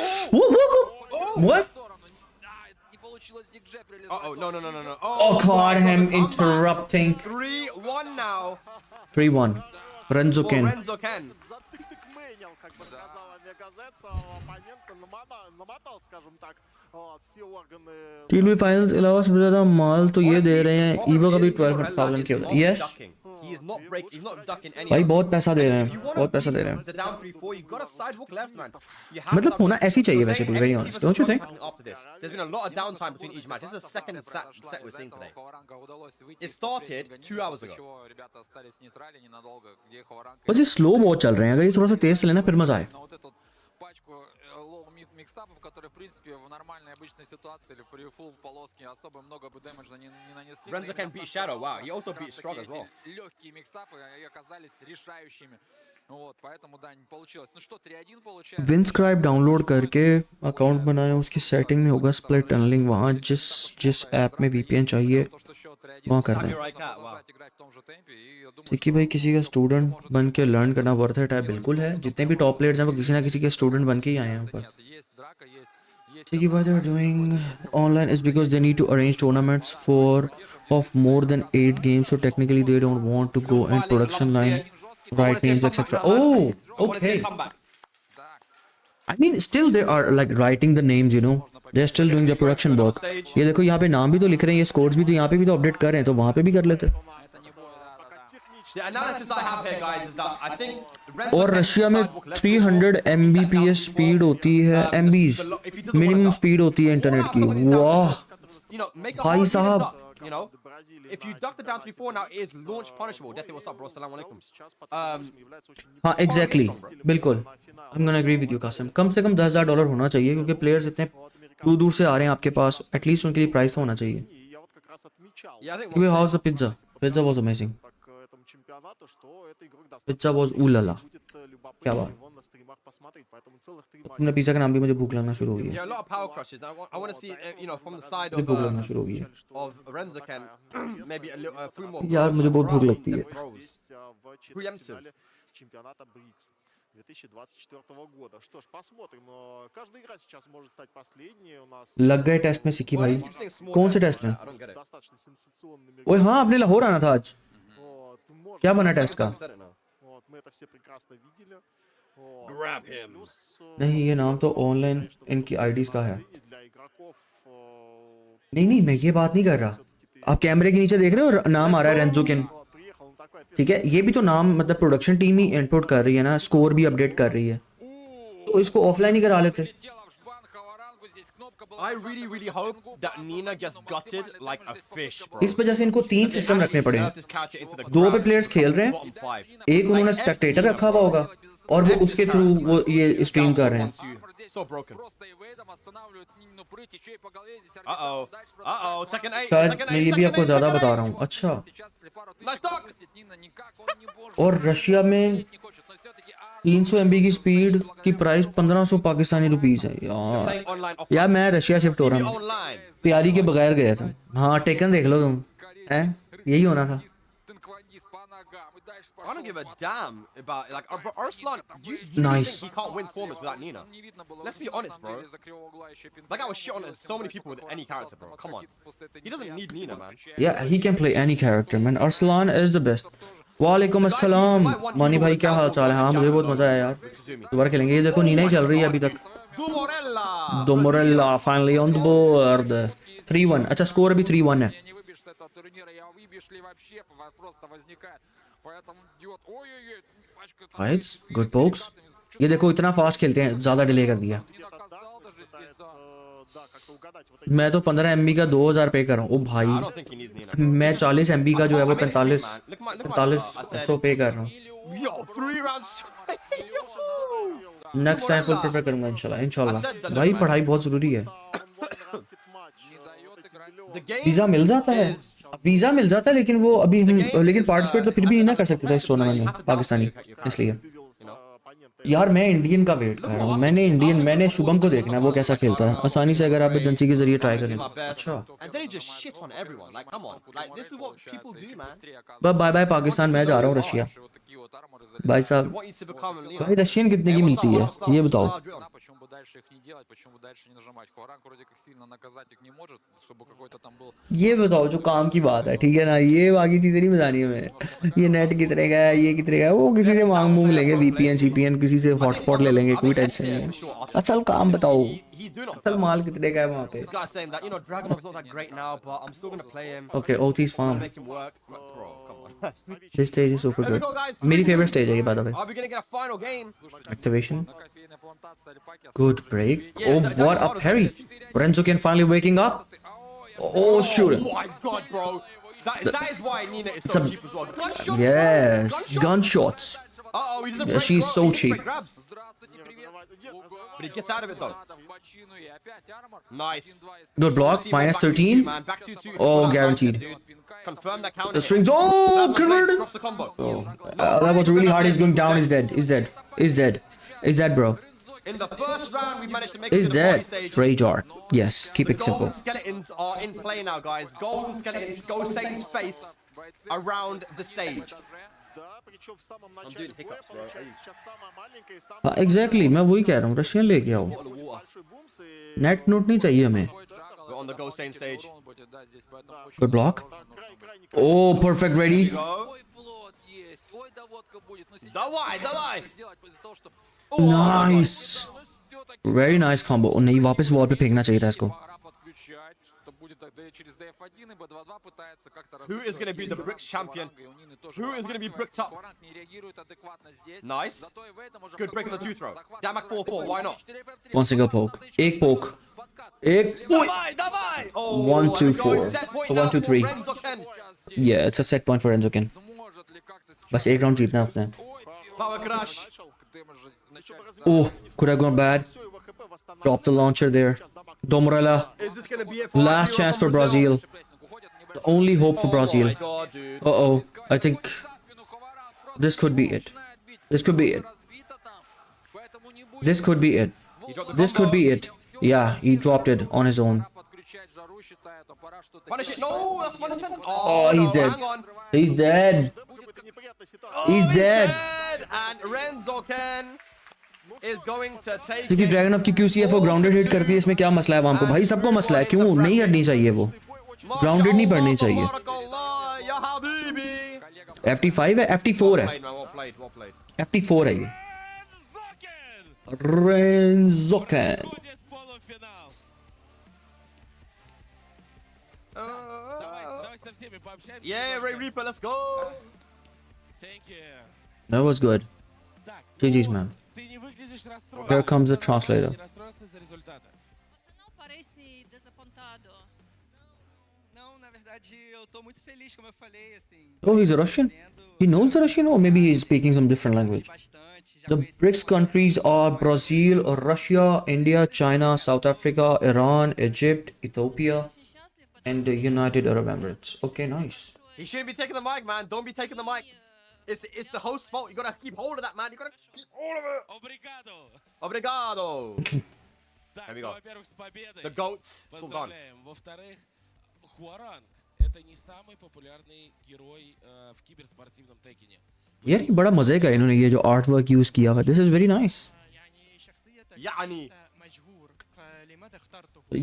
S4: What?
S5: Uh-oh. No.
S4: Oh, caught him interrupting.
S5: 3-1 now.
S4: 3-1.
S5: For
S4: Renzoken.
S5: Renzo can.
S6: затыкменил, как бы сказала Мегазетс, оппонента намотал, скажем так, все органы.
S4: TV finals के अलावा सबसे ज्यादा माल तो ये दे रहे हैं evo का भी 12,000 के ऊपर yes
S5: He is not breaking. He's not ducking any.
S4: भाई बहुत पैसा दे रहे
S5: If you
S4: हैं
S5: wanna
S4: बहुत पैसा
S5: beat
S4: दे रहे हैं
S5: the down 3-4, you got a sidewalk left, man. You have
S4: मतलब
S5: to-
S4: होना ऐसे ही चाहिए वैसे
S5: Hussein,
S4: to be very
S5: MGC
S4: honest
S5: versus
S4: don't you think
S5: Johnny after this. There's been a lot of downtime between each match. This is the second set we're seeing today. It started 2 hours ago.
S4: बस ये slow बहुत चल रहे हैं अगर ये थोड़ा सा तेज चले ना फिर मजा आए
S10: На вот эту пачку лоу-микстапов, которые, в принципе, в нормальной обычной ситуации или при фулл полоске особо много бы дэмэджа не нанесли.
S5: Renzo can beat Shadow. Wow, he also beat Strong as well.
S10: Легкие микстапы и оказались решающими. Вот, поэтому, да, не получилось. Ну что, 3-1 получается.
S4: विंस्क्राइब download करके अकाउंट बनाया, उसकी सेटिंग में होगा स्प्लिट टनलिंग, वहाँ जिस ऐप में VPN चाहिए वहाँ कर रहे हैं। सिक्की भाई किसी का स्टूडेंट बन के लर्न करना वर्थ इट है? बिल्कुल है, जितने भी टॉप प्लेयर्स हैं वो किसी ना किसी के स्टूडेंट बन के ही आए हैं ऊपर। Siki, why they're doing online is because they need to arrange tournaments for of more than 8 games, so technically they don't want to go in production line, write names, etc. Oh, okay. I mean, still they are like writing the names, you know. They're still doing the production work. ये देखो यहाँ पे नाम भी तो लिख रहे हैं, ये scores भी तो यहाँ पे भी तो update कर रहे हैं, तो वहाँ पे भी कर लेते।
S5: The analysis I have here, guys, is that I think
S4: और रशिया में 300 Mbps स्पीड होती है, MBs मिनिमम स्पीड होती है इंटरनेट की। वाह भाई साहब,
S5: you know, if you duck the down to before now, it is launch punishable. Definitely, what's up, bro? Assalamu alaikum.
S4: हाँ एग्जैक्टली बिल्कुल, I'm gonna agree with you Qasim. कम से कम $10,000 होना चाहिए, क्योंकि प्लेयर्स इतने दूर दूर से आ रहे हैं आपके पास, एटलीस्ट उनके लिए प्राइस तो होना चाहिए।
S5: Yeah, I think
S4: क्योंकि how was the pizza? Pizza was amazing, pizza was ooh la la, क्या बात। तुमने पिज्जा का नाम भी, मुझे भूख लगना शुरू हो गई है।
S5: yeah, a lot of power crushes. Now, I want to see, you know, from the side
S4: मुझे
S5: of
S4: भूख लगना शुरू हो गई है
S5: Renzo can maybe a little, few more.
S4: यार, मुझे बहुत भूख लगती है।
S5: Throws. Preemptive.
S6: чемпионата BRICS 2024 года. Что ж, посмотрим. Каждая игра сейчас может стать последней у нас.
S4: लग गए टेस्ट में सिक्की भाई? कौन से टेस्ट में?
S5: I don't get it.
S6: Достаточно сенсационными.
S4: ओए हाँ, आपने लाहौर आना था आज,
S6: Вот, может,
S4: क्या बना टेस्ट का?
S5: Said it now.
S6: вот, мы это все прекрасно видели. Вот.
S5: Grab him.
S6: Плюс,
S4: नहीं, ये नाम तो ऑनलाइन इनकी आईडीज का है।
S6: для игроков
S4: नहीं नहीं, मैं ये बात नहीं कर रहा, आप कैमरे के नीचे देख रहे हो नाम आ रहा है रेंजोकिन,
S6: приехал на такой
S4: ठीक है। ये भी तो नाम मतलब प्रोडक्शन टीम ही इनपुट कर रही है ना, स्कोर भी अपडेट कर रही है, तो इसको ऑफलाइन ही करा लेते।
S5: I really, really hope that Nina gets gutted like a fish, bro.
S4: इस वजह से इनको 3 सिस्टम रखने पड़े हैं।
S5: This character into the
S4: 2 पे
S5: ground.
S4: प्लेयर्स खेल रहे
S5: Bottom
S4: हैं,
S5: five.
S4: एक उन्होंने स्पेक्टेटर रखा हुआ होगा और वो उसके थ्रू वो ये स्ट्रीम कर रहे हैं।
S5: So broken. Uh-oh. Uh-oh. Tekken 8.
S4: शायद
S5: Tekken
S4: मैं
S5: 8.
S4: ये भी
S5: Tekken
S4: आपको
S5: 8.
S4: ज्यादा
S5: Tekken
S4: बता
S5: 8.
S4: रहा हूँ। अच्छा,
S5: Nice dog.
S4: और रशिया में 300 MB की स्पीड की प्राइस 1500 पाकिस्तानी रुपीस है यार।
S5: Playing online offline.
S4: यार मैं रशिया शिफ्ट हो
S5: See me
S4: रहा हूँ,
S5: online.
S4: तैयारी के बगैर गया था। हाँ, टेकन देख लो तुम, हैं यही होना था।
S5: I don't give a damn about like bro, Arslan. Do you really
S4: Nice.
S5: think he can't win tournaments without Nina? Let's be honest, bro. Like I was shit on so many people with any character, bro. Come on. He doesn't need Nina, man.
S4: Yeah, he can play any character, man. Arslan is the best. वालेकुम अस्सलाम मानी भाई, क्या हाल चाल है? हाँ, मुझे बहुत मजा आया यार, दोबारा खेलेंगे। ये देखो नीना ही चल रही है अभी तक।
S5: Dumorella.
S4: Domorella finally on the board. 3-1, अच्छा स्कोर अभी 3-1 है। Heights, good pokes. ये देखो इतना फास्ट खेलते हैं, ज्यादा डिले कर दिया। मैं तो 15 MB का 2000 पे कर रहा हूँ। ओ
S5: I
S4: भाई,
S5: don't think he needs Nina.
S4: मैं 40 MB का जो है वो
S5: I mean,
S4: 45
S5: man. Look at my start. I said,
S4: 4500 पे कर रहा हूँ।
S5: yo, 3 rounds straight.
S4: Next time full prepare करूंगा इंशाल्लाह। इंशाल्लाह भाई, पढ़ाई बहुत जरूरी है।
S5: The game
S4: वीजा मिल जाता है, वीजा मिल जाता है, लेकिन वो अभी हम लेकिन पार्टिसिपेट तो फिर भी नहीं ना कर सकते थे इस टूर्नामेंट में पाकिस्तानी, इसलिए। यार मैं इंडियन का वेट कर रहा हूँ, मैंने शुभम को देखना है वो कैसा खेलता है। आसानी से अगर आप एजेंसी के जरिए ट्राई करें। अच्छा,
S5: and then he just shit on everyone. Like, come on. Like, this is what people do, man.
S4: बस बाय बाय पाकिस्तान, मैं जा रहा हूँ रशिया। भाई साहब,
S5: Want you to become, you know,
S4: भाई रशियन कितने की मिलती है ये बताओ?
S10: Почему бы дальше их не делать, почему бы дальше не нажимать? Хваранг вроде как сильно наказать их не может, чтобы какой-то там был.
S4: ये बताओ जो काम की बात है, ठीक है ना? ये बाकी चीजें नहीं बतानी हमें। ये नेट कितने का है, ये कितने का है, वो किसी से मांग लेंगे, VPN CPN किसी से हॉटस्पॉट ले लेंगे, कोई टेंशन नहीं है। असल काम बताओ,
S5: he's doing it.
S4: असल माल कितने का है वहाँ पे?
S5: This guy's saying that, you know, Dragunov's not that great now, but I'm still gonna play him.
S4: Okay, OT's farm.
S5: Make him work. Like, bro, come on.
S4: This stage is super
S5: Here we
S4: good.
S5: go, guys.
S4: मेरी favorite stage है ये, by the way.
S5: Are we gonna get a final game?
S4: Activation.
S10: Кофейная плантация Альпаки.
S4: Good break. Oh, what a parry! Renzo can finally waking up. Oh, shoot!
S5: Oh my god, bro. That is why Nina is
S4: It's
S5: so
S4: a-
S5: cheap as well. Gunshots,
S4: Yes,
S5: bro.
S4: gunshots.
S5: Uh-oh, he doesn't
S4: Yeah,
S5: break
S4: she's
S5: grab-
S4: so
S5: he doesn't
S4: cheap.
S5: break grabs.
S10: Здравствуйте, привет.
S5: But he gets out of it, though.
S10: В бочину и опять армор.
S5: Nice.
S10: 1-2 из
S4: Good block.
S5: See, we're
S4: Minus
S5: back 2-2,
S4: 13.
S5: man. Back 2-2.
S4: Oh,
S5: Outside,
S4: guaranteed.
S5: dude.
S10: пинка
S5: Confirm that counter.
S4: The strings. Oh,
S5: Plasma Blade
S4: converted.
S5: drops the combo.
S4: That was really hard. He's going down. He's dead. He's dead. He's dead. He's dead, bro.
S5: In the first round, we managed to make it
S4: He's
S5: to the party
S4: dead.
S5: stage.
S4: Rage art. Yes, keep it simple.
S5: Golden skeletons are in play now, guys. Golden skeletons go Saint's face around the stage. I'm doing hiccups, bro.
S4: Exactly. मैं वही कह रहा हूँ. Russian लेके आओ.
S5: Bottle of water.
S4: Net note नहीं चाहिए हमें.
S5: We're on the go Saint stage.
S4: Good block. Oh, perfect. Ready.
S5: Go. Давай, давай.
S4: Nice. Very nice combo. Oh, नहीं वापस wall पे फेंकना चाहिए था इसको.
S5: Who is going to be the BRICS champion? Who is going to be bricked up? Nice. Good break on the two throw. Damak 4-4, why not?
S4: One single poke. Ek poke. Ek.
S5: Davai, davai. Oh,
S4: 1, 2, 4.
S5: set point
S4: So
S5: now
S4: 1, 2,
S5: for
S4: 3.
S5: Renzo Ken.
S4: Yeah, it's a set point for Renzo Ken. बस एक round जीतना है उसने.
S5: Power crash.
S4: Oh, could have gone bad. Drop the launcher there. Domorella.
S5: Is this going to be it for
S4: Last chance for Brazil. The only hope for Brazil.
S5: Oh my god, dude.
S4: Uh-oh. I think this could be it. This could be it. This could be it. This could be it. Yeah, he dropped it on his own.
S5: Punish it. No, that's punish it.
S4: Oh, he's
S5: no,
S4: dead.
S5: hang on.
S4: He's dead. He's dead.
S5: And Renzo Ken is going to take
S4: क्योंकि dragon of की QCF grounded hit करती है इसमें क्या मसला है वहां को भाई सबको मसला है क्यों नहीं हटनी चाहिए वो ग्राउंडेड नहीं पड़नी चाहिए FT5 है FT4 है FT4 है ये Renzo Ken
S5: Yeah, Ray Reaper, let's go.
S4: That was good. GG's, man. Here comes the translator. Oh, he's a Russian? He knows the Russian or maybe he's speaking some different language. The BRICS countries are Brazil, Russia, India, China, South Africa, Iran, Egypt, Ethiopia, and the United Arab Emirates. Okay, nice.
S5: He shouldn't be taking the mic, man. Don't be taking the mic. It's the host's fault. You gotta keep hold of that, man. You gotta keep hold of it. Obrigado. There we go. The GOAT, Sultan.
S4: यार ये बड़ा मजे का इन्होंने ये जो art work use किया हुआ this is very nice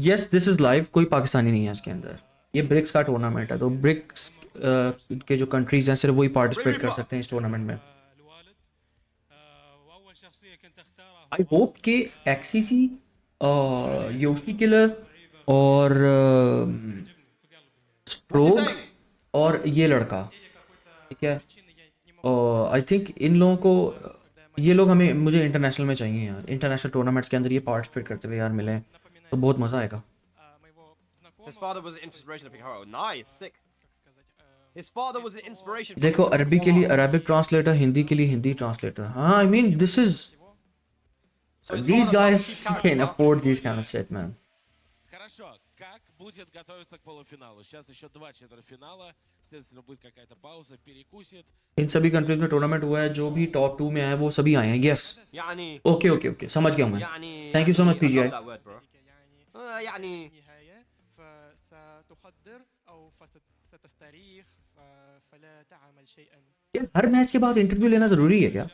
S4: yes this is live कोई पाकिस्तानी नहीं है इसके अंदर ये ब्रिक्स का टूर्नामेंट है तो ब्रिक्स के जो कंट्रीज हैं सिर्फ वही पार्टिसिपेट कर सकते हैं इस टूर्नामेंट में आई होप कि एक्सीसी योशी किलर और स्ट्रोक और ये लड़का ठीक है आई थिंक इन लोगों को ये लोग हमें मुझे इंटरनेशनल में चाहिए यार इंटरनेशनल टूर्नामेंट्स के अंदर ये पार्टिसिपेट करते हुए यार मिले तो बहुत मजा आएगा
S5: His father was an inspiration of Hikaru. Nice, sick. His father was an inspiration.
S4: देखो अरबी के लिए अरबिक ट्रांसलेटर हिंदी के लिए हिंदी ट्रांसलेटर हाँ I mean this is these guys can afford these kind of shit man
S11: Хорошо, как будет готовиться к полуфиналу? Сейчас еще 2 четвертьфинала, следовательно, будет какая-то пауза, перекусит.
S4: इन सभी कंट्रीज में tournament हुआ है जो भी टॉप 2 में आए वो सभी आए हैं यस ओके ओके ओके समझ गया हूं मैं thank you so much PGI
S5: يعني
S4: यार हर मैच के बाद इंटरव्यू लेना जरूरी है क्या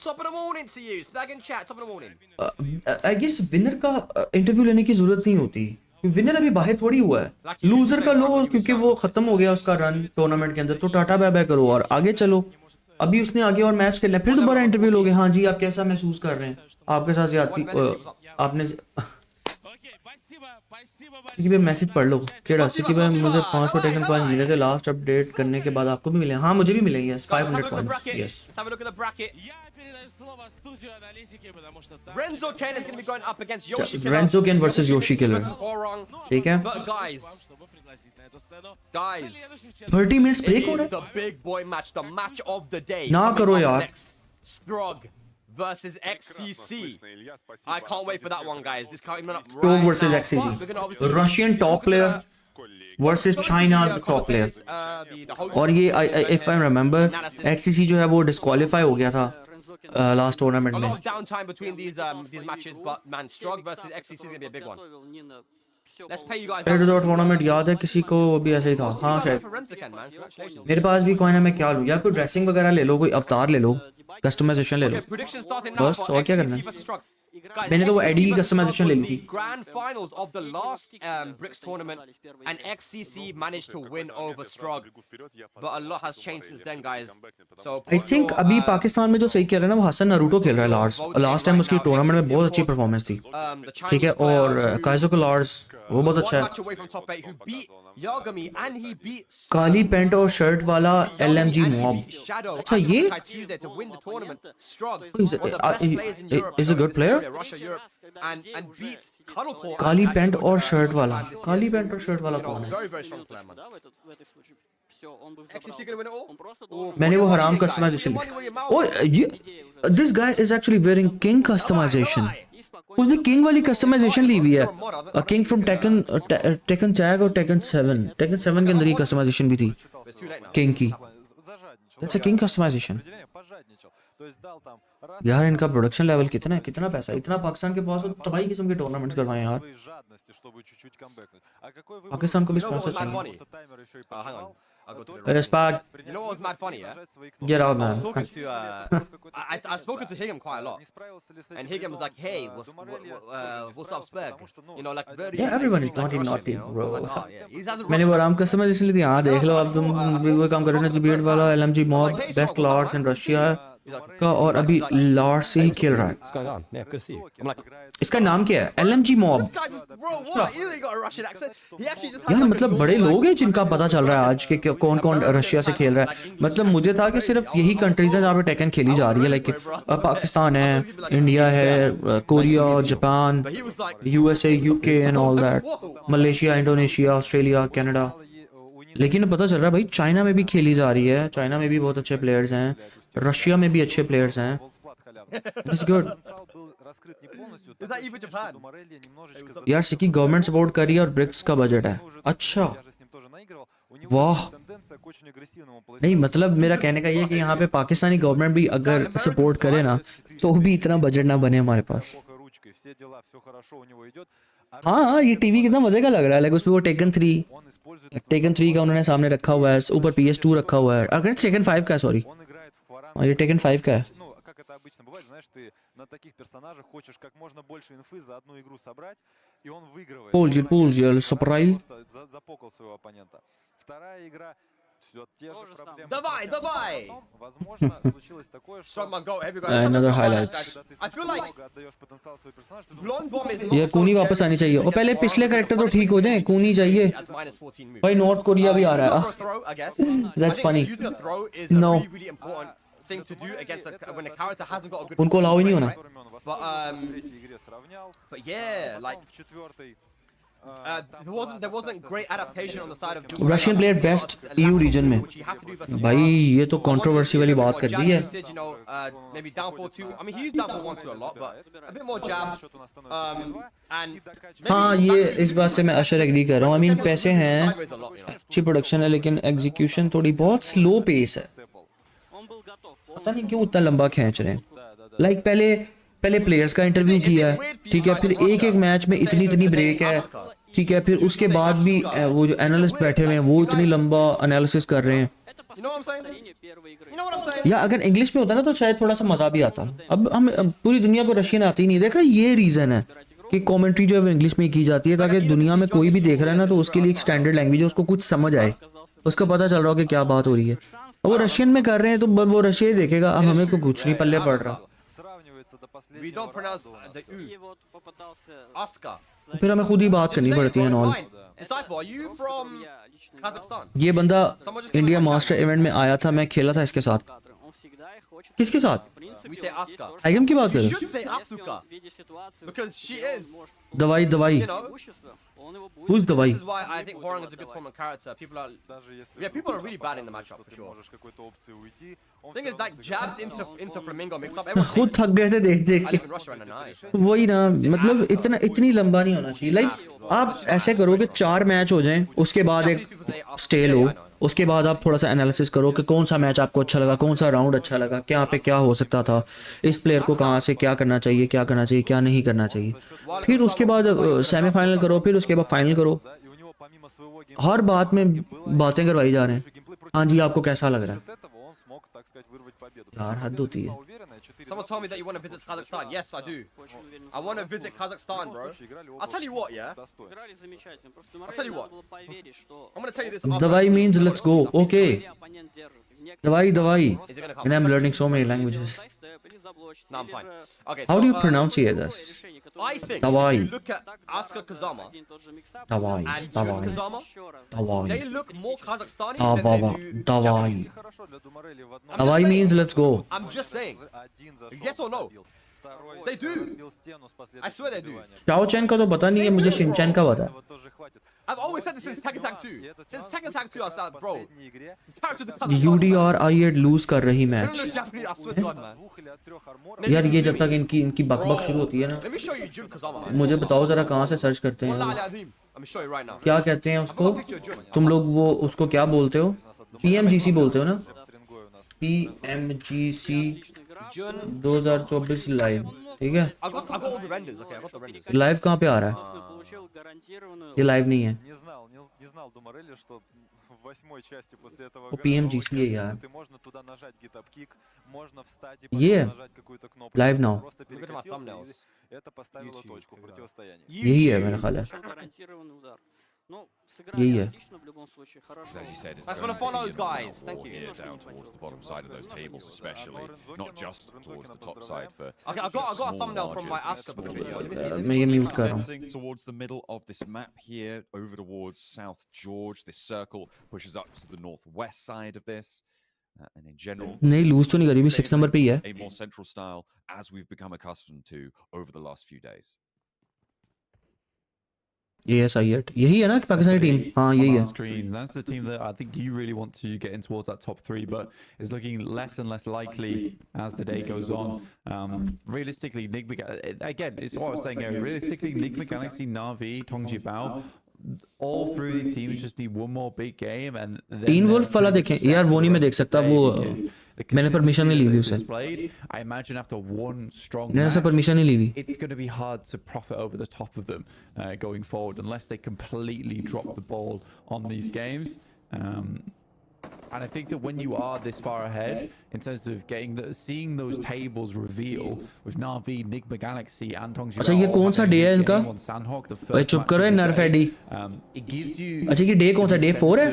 S5: Top of the morning to you. Spag and chat. Top of the morning.
S4: I guess winner का इंटरव्यू लेने की जरूरत नहीं होती विनर अभी बाहर थोड़ी हुआ है लूजर का लो क्योंकि वो खत्म हो गया उसका रन टूर्नामेंट के अंदर तो टाटा बाय बाय करो और आगे चलो अभी उसने आगे और मैच खेलना फिर दोबारा इंटरव्यू लोगे हाँ जी आप कैसा महसूस कर रहे हैं आपके साथ ज्यादती आपने सिक्की भाई मैसेज पढ़ लो केड़ा सिक्की भाई मुझे 500 टेकन पॉइंट मिले थे लास्ट अपडेट करने के बाद आपको भी मिले हाँ मुझे भी मिले yes 500 points yes
S5: Let's have a look at the bracket. Renzo Ken is going to be going up against Yoshi Killer.
S4: Renzo Ken versus Yoshi Killer ठीक है
S5: But guys,
S4: 30 minutes break हो
S5: it
S4: रहा
S5: is the big boy match, the match of the day.
S4: ना
S5: Coming
S4: करो
S5: up
S4: यार
S5: next, Strog versus XCC. I can't wait for that one, guys. This coming up
S4: Strog
S5: right
S4: versus
S5: now.
S4: XCC.
S5: But we're gonna obviously
S4: Russian top player versus चाइना's top player. और ये if I remember XCC जो है वो disqualify हो गया था last tournament
S5: A
S4: में।
S5: lot of downtime between these matches, but man, Strug versus XCC is gonna be a big one. Let's pay you guys.
S4: पहले जो टूर्नामेंट याद है किसी को भी ऐसा ही था? हाँ शायद।
S5: For Rent-A-Ken, man. Congratulations.
S4: मेरे पास भी कॉइन है, मैं क्या लूँ? या कोई ड्रेसिंग वगैरह ले लो, कोई अवतार ले लो, कस्टमाइजेशन ले लो।
S5: Okay, predictions starting now
S4: बस
S5: for
S4: और क्या करना
S5: XCC
S4: है?
S5: versus Strug. Guys,
S4: मैंने तो वो
S5: XCC
S4: एडी की
S5: versus
S4: कस्टमाइजेशन
S5: Strug
S4: ले
S5: was
S4: ली थी।
S5: the grand finals of the last BRICS tournament, and XCC managed to win over Strug. But a lot has changed since then, guys. So
S4: I think अभी पाकिस्तान में जो सही खेल रहा है ना वो हसन नारुतो खेल रहा है लार्स। लास्ट टाइम उसकी टूर्नामेंट में बहुत अच्छी परफॉर्मेंस थी, ठीक है। और काइजो को लार्स वो बहुत अच्छा
S5: match away from top 8 who beat Yagami and he beat
S4: है। काली पैंट और शर्ट वाला LMG मॉब।
S5: Shadow
S4: अच्छा ये
S5: Tuesday to win the tournament. Strug,
S4: Is it-
S5: one of the best players in Europe.
S4: is a good player?
S5: Russia, Europe, and beat Cuddlecore.
S4: Kali pant और shirt वाला, काली pant और shirt वाला कौन है?
S5: Very, very strong player, man. XCC gonna win it all?
S4: मैंने वो हराम customization लिखा। और ये this guy is actually wearing king customization. उसने किंग वाली कस्टमाइजेशन ली हुई है। किंग फ्रॉम टेकन टैग और टेकन 7 के अंदर ही कस्टमाइजेशन भी थी
S5: It's too late now.
S4: King की। That's a king customization. यार इनका प्रोडक्शन लेवल कितना है, कितना पैसा, इतना पाकिस्तान के पास तबाही किस्म के टूर्नामेंट्स करवाएं यार। पाकिस्तान को भी स्पॉन्सर चाहिए।
S5: Hang on. I'll go to the right.
S4: Respect,
S5: You know what was mad funny, yeah?
S4: Get out
S5: I was
S4: man.
S5: talking to I've spoken to Higgum quite a lot, and Higgum was like, "Hey, what's up, Spurg? You know, like very."
S4: Yeah, everyone is naughty,
S5: Russian,
S4: naughty,
S5: you know?
S4: bro.
S5: I'm like, "Oh, yeah." He's has a
S4: मैंने वो
S5: Russian
S4: आराम
S5: accent.
S4: Customization ली थी। हाँ देख लो आप, तुम वो काम कर रहे हो ना, बीएड वाला LMG mob best lords in Russia का, और अभी लॉर्ड से ही खेल रहा है।
S5: What's going on? Yeah, good to see you. I'm like,
S4: इसका नाम क्या है? LMG mob.
S5: this guy just, bro, what? You ain't got a Russian accent. He actually just has
S4: यार
S5: like a
S4: मतलब
S5: normal,
S4: बड़े लोग हैं
S5: like,
S4: जिनका पता चल रहा है आज के कौन कौन रशिया से खेल रहा है। मतलब मुझे था कि सिर्फ यही कंट्रीज हैं जहाँ पे टेकन खेली जा रही है, लाइक पाकिस्तान है, इंडिया है, Korea, Japan,
S5: But he was like,
S4: USA, UK and all that, Malaysia, Indonesia, Australia, Canada. लेकिन पता चल रहा है भाई चाइना में भी खेली जा रही है, चाइना में भी बहुत अच्छे प्लेयर्स हैं, रशिया में भी अच्छे प्लेयर्स हैं। It's good
S5: is that even Japan?
S4: यार। सिक्की गवर्नमेंट सपोर्ट कर रही है और ब्रिक्स का बजट है। अच्छा वाह। नहीं मतलब मेरा कहने का ये है कि यहाँ पे पाकिस्तानी गवर्नमेंट भी अगर सपोर्ट करे ना तो भी इतना बजट ना बने हमारे पास। हाँ ये टीवी कितना मजे का लग रहा है, लाइक उसमें वो टेकन 3 का उन्होंने सामने रखा हुआ है, ऊपर PS2 रखा हुआ है। अगर टेकन 5 का है, सॉरी ये टेकन 5 का है।
S9: Обычно бывает, знаешь, ты на таких персонажах хочешь как можно больше инфы за одну игру собрать, и он выигрывает.
S4: Пулджи, Сапрайль.
S9: Запокал своего оппонента. Вторая игра, все те же проблемы.
S5: Давай!
S9: Возможно, случилось такое, что
S5: Strugman go, everybody.
S4: Another highlights.
S5: I feel like
S9: отдаешь потенциал свой персонаж, ты
S5: Blonde Bomb is
S4: ये
S5: not so
S4: कूनी
S5: scary
S4: वापस आनी चाहिए। और पहले पिछले कैरेक्टर तो ठीक हो जाए, कूनी चाहिए
S5: as -14 move.
S4: भाई। नॉर्थ कोरिया भी आ रहा है।
S5: Throw, I guess.
S4: That's
S5: I think
S4: funny.
S5: using a throw is a
S4: No.
S5: really, really important thing to do against when a character hasn't got a good.
S4: उनको allow ही नहीं होना।
S5: But
S9: третьей игре сравнял.
S5: but yeah, like
S9: В четвертой
S5: there wasn't great adaptation on the side of
S4: Russian player best EU region में।
S5: which you have to do versus
S4: भाई
S5: Iran.
S4: ये तो controversy वाली बात कर दी है।
S5: Usage, you know, maybe downfall 2. I mean, he used downfall 1 2 a lot, but a bit more jabs. And
S4: हाँ ये इस बात से मैं अशर एग्री कर रहा हूँ। आई मीन पैसे हैं,
S5: sideways a lot, you know.
S4: अच्छी प्रोडक्शन है, लेकिन एग्जीक्यूशन थोड़ी बहुत स्लो पेस है। पता नहीं क्यों उतना लंबा खींच रहे हैं। लाइक पहले प्लेयर्स का इंटरव्यू किया है, ठीक है, फिर एक मैच में इतनी ब्रेक है, ठीक है, फिर उसके बाद भी वो जो एनालिस्ट बैठे हुए हैं वो इतनी लंबा एनालिसिस कर रहे हैं।
S5: You know what I'm saying? You know what I'm saying?
S4: या अगर इंग्लिश में होता ना तो शायद थोड़ा सा मजा भी आता। अब पूरी दुनिया को रशियन आती नहीं। देखा ये रीजन है कि कमेंट्री जो है वो इंग्लिश में की जाती है, ताकि दुनिया में कोई भी देख रहा है ना तो उसके लिए एक स्टैंडर्ड लैंग्वेज है, उसको कुछ समझ आए, उसका पता चल रहा हो कि क्या बात हो रही है। वो रशियन में कर रहे हैं तो वो रशिया ही देखेगा। अब हमें को कुछ नहीं पल्ले पड़ रहा,
S5: We don't pronounce the U. Oscar.
S4: तो फिर हमें खुद ही बात करनी पड़ती है। Knoll
S5: Disciple, are you from Kazakhstan?
S4: ये बंदा इंडिया मास्टर इवेंट में आया था, मैं खेला था इसके साथ। किसके साथ?
S5: We say Asuka.
S4: आइगम की बात
S5: You
S4: कर?
S5: should say Asuka because she is.
S4: दवाई दवाई.
S5: You know.
S4: Who's दवाई?
S5: This is why I think Horang is a good tournament character. People are. Yeah, people are really bad in the matchup for sure. Thing is, like jabs into Flamingo mix up. Everyone
S4: खुद थक गए थे देख देख
S5: I
S4: के.
S5: live in Russia and nice.
S4: वही ना, मतलब इतनी लंबा नहीं होना चाहिए. लाइक आप ऐसे करो कि 4 मैच हो जाएं, उसके बाद एक स्टेल हो, उसके बाद आप थोड़ा सा एनालिसिस करो कि कौन सा मैच आपको अच्छा लगा, कौन सा राउंड अच्छा लगा, क्या पे क्या हो सकता था, इस प्लेयर को कहाँ से क्या करना चाहिए, क्या नहीं करना चाहिए. फिर उसके बाद सेमीफाइनल करो, फिर उसके बाद फाइनल करो. हर बात में बातें करवाई जा रहे हैं. हाँ जी, आपको कैसा लग रहा है? यार हद होती है.
S5: Someone told me that you want to visit Kazakhstan. Yes, I do. I want to visit Kazakhstan, bro. I'll tell you what, yeah. I'll tell you what. I'm gonna tell you this.
S4: Dawai means let's go. Okay. Dawai.
S5: Is it gonna come?
S4: And I'm learning so many languages.
S5: No, I'm fine. Okay.
S4: How
S5: so,
S4: do you pronounce this?
S5: I think
S4: Dawai.
S5: if you look at Asuka Kazama
S4: Dawai.
S5: and Jun Kazama,
S4: Dawai.
S5: they look more Kazakhstani than they do Japanese.
S4: Dawai means let's go.
S5: I'm just saying. Yes or no? They do. I swear they do.
S4: Shao Chen का तो पता नहीं है, मुझे Shin Chen का पता है.
S5: I've always said this since Tekken Tag 2. Since Tekken Tag 2, I've said, bro.
S4: UDR I8 lose कर रही match.
S5: I swear to God, man.
S4: यार ये जब तक इनकी बकबक शुरू होती है ना,
S5: Let me show you Jun Kazama.
S4: मुझे बताओ जरा कहाँ से सर्च करते हैं.
S5: Wallahi Azim. I'm gonna show you right now.
S4: क्या कहते हैं उसको? तुम लोग वो उसको क्या बोलते हो? PMGC बोलते हो ना? PMGC 2024 live. ठीक है.
S5: I got all the renders. Okay, I got the renders.
S4: Live कहाँ पे आ रहा है? ये लाइव नहीं है.
S9: Не знал Думарелли, что в 8-й части после этого
S4: वो PMGC है यार.
S9: можно туда нажать GitHub Kick, можно встать и
S4: ये
S9: нажать какую-то кнопку.
S4: Live now.
S9: Просто перекатился, и это поставило точку в противостоянии.
S4: यही है मेरा ख्याल है. यही है.
S5: That's for the follows, guys. Thank you.
S12: Down towards the bottom side of those tables, especially not just towards the top side. For
S5: Okay, I got a thumbnail from my Asuka video. Let me see.
S4: मैं ये mute कर रहा हूँ.
S12: Advancing towards the middle of this map here, over towards South George. This circle pushes up to the northwest side of this, and in general,
S4: नहीं loose तो नहीं करी भी 6 नंबर पे ही है.
S12: a more central style as we've become accustomed to over the last few days.
S4: ASI8 यही है ना पाकिस्तानी टीम. हाँ यही है.
S13: Screens. That's the team that I think you really want to get in towards that top 3, but it's looking less and less likely as the day goes on. Realistically, again, it's what I was saying earlier. Realistically, Enigma Galaxy, Na'Vi, Tongji Bao, all through these teams just need one more big game. And
S4: Teen Wolf वाला देखें यार, वो नहीं मैं देख सकता. वो मैंने परमिशन नहीं ली हुई उसे.
S13: I imagine after one strong
S4: मैंने उसे परमिशन नहीं ली हुई.
S13: it's going to be hard to profit over the top of them going forward unless they completely drop the ball on these games. And I think that when you are this far ahead in terms of seeing those tables reveal with Na'Vi, Enigma Galaxy and Tongji.
S4: अच्छा ये कौन सा day है इनका? भाई चुप करो ये नर्फ एडी. अच्छा ये डे कौन सा? डे 4 है?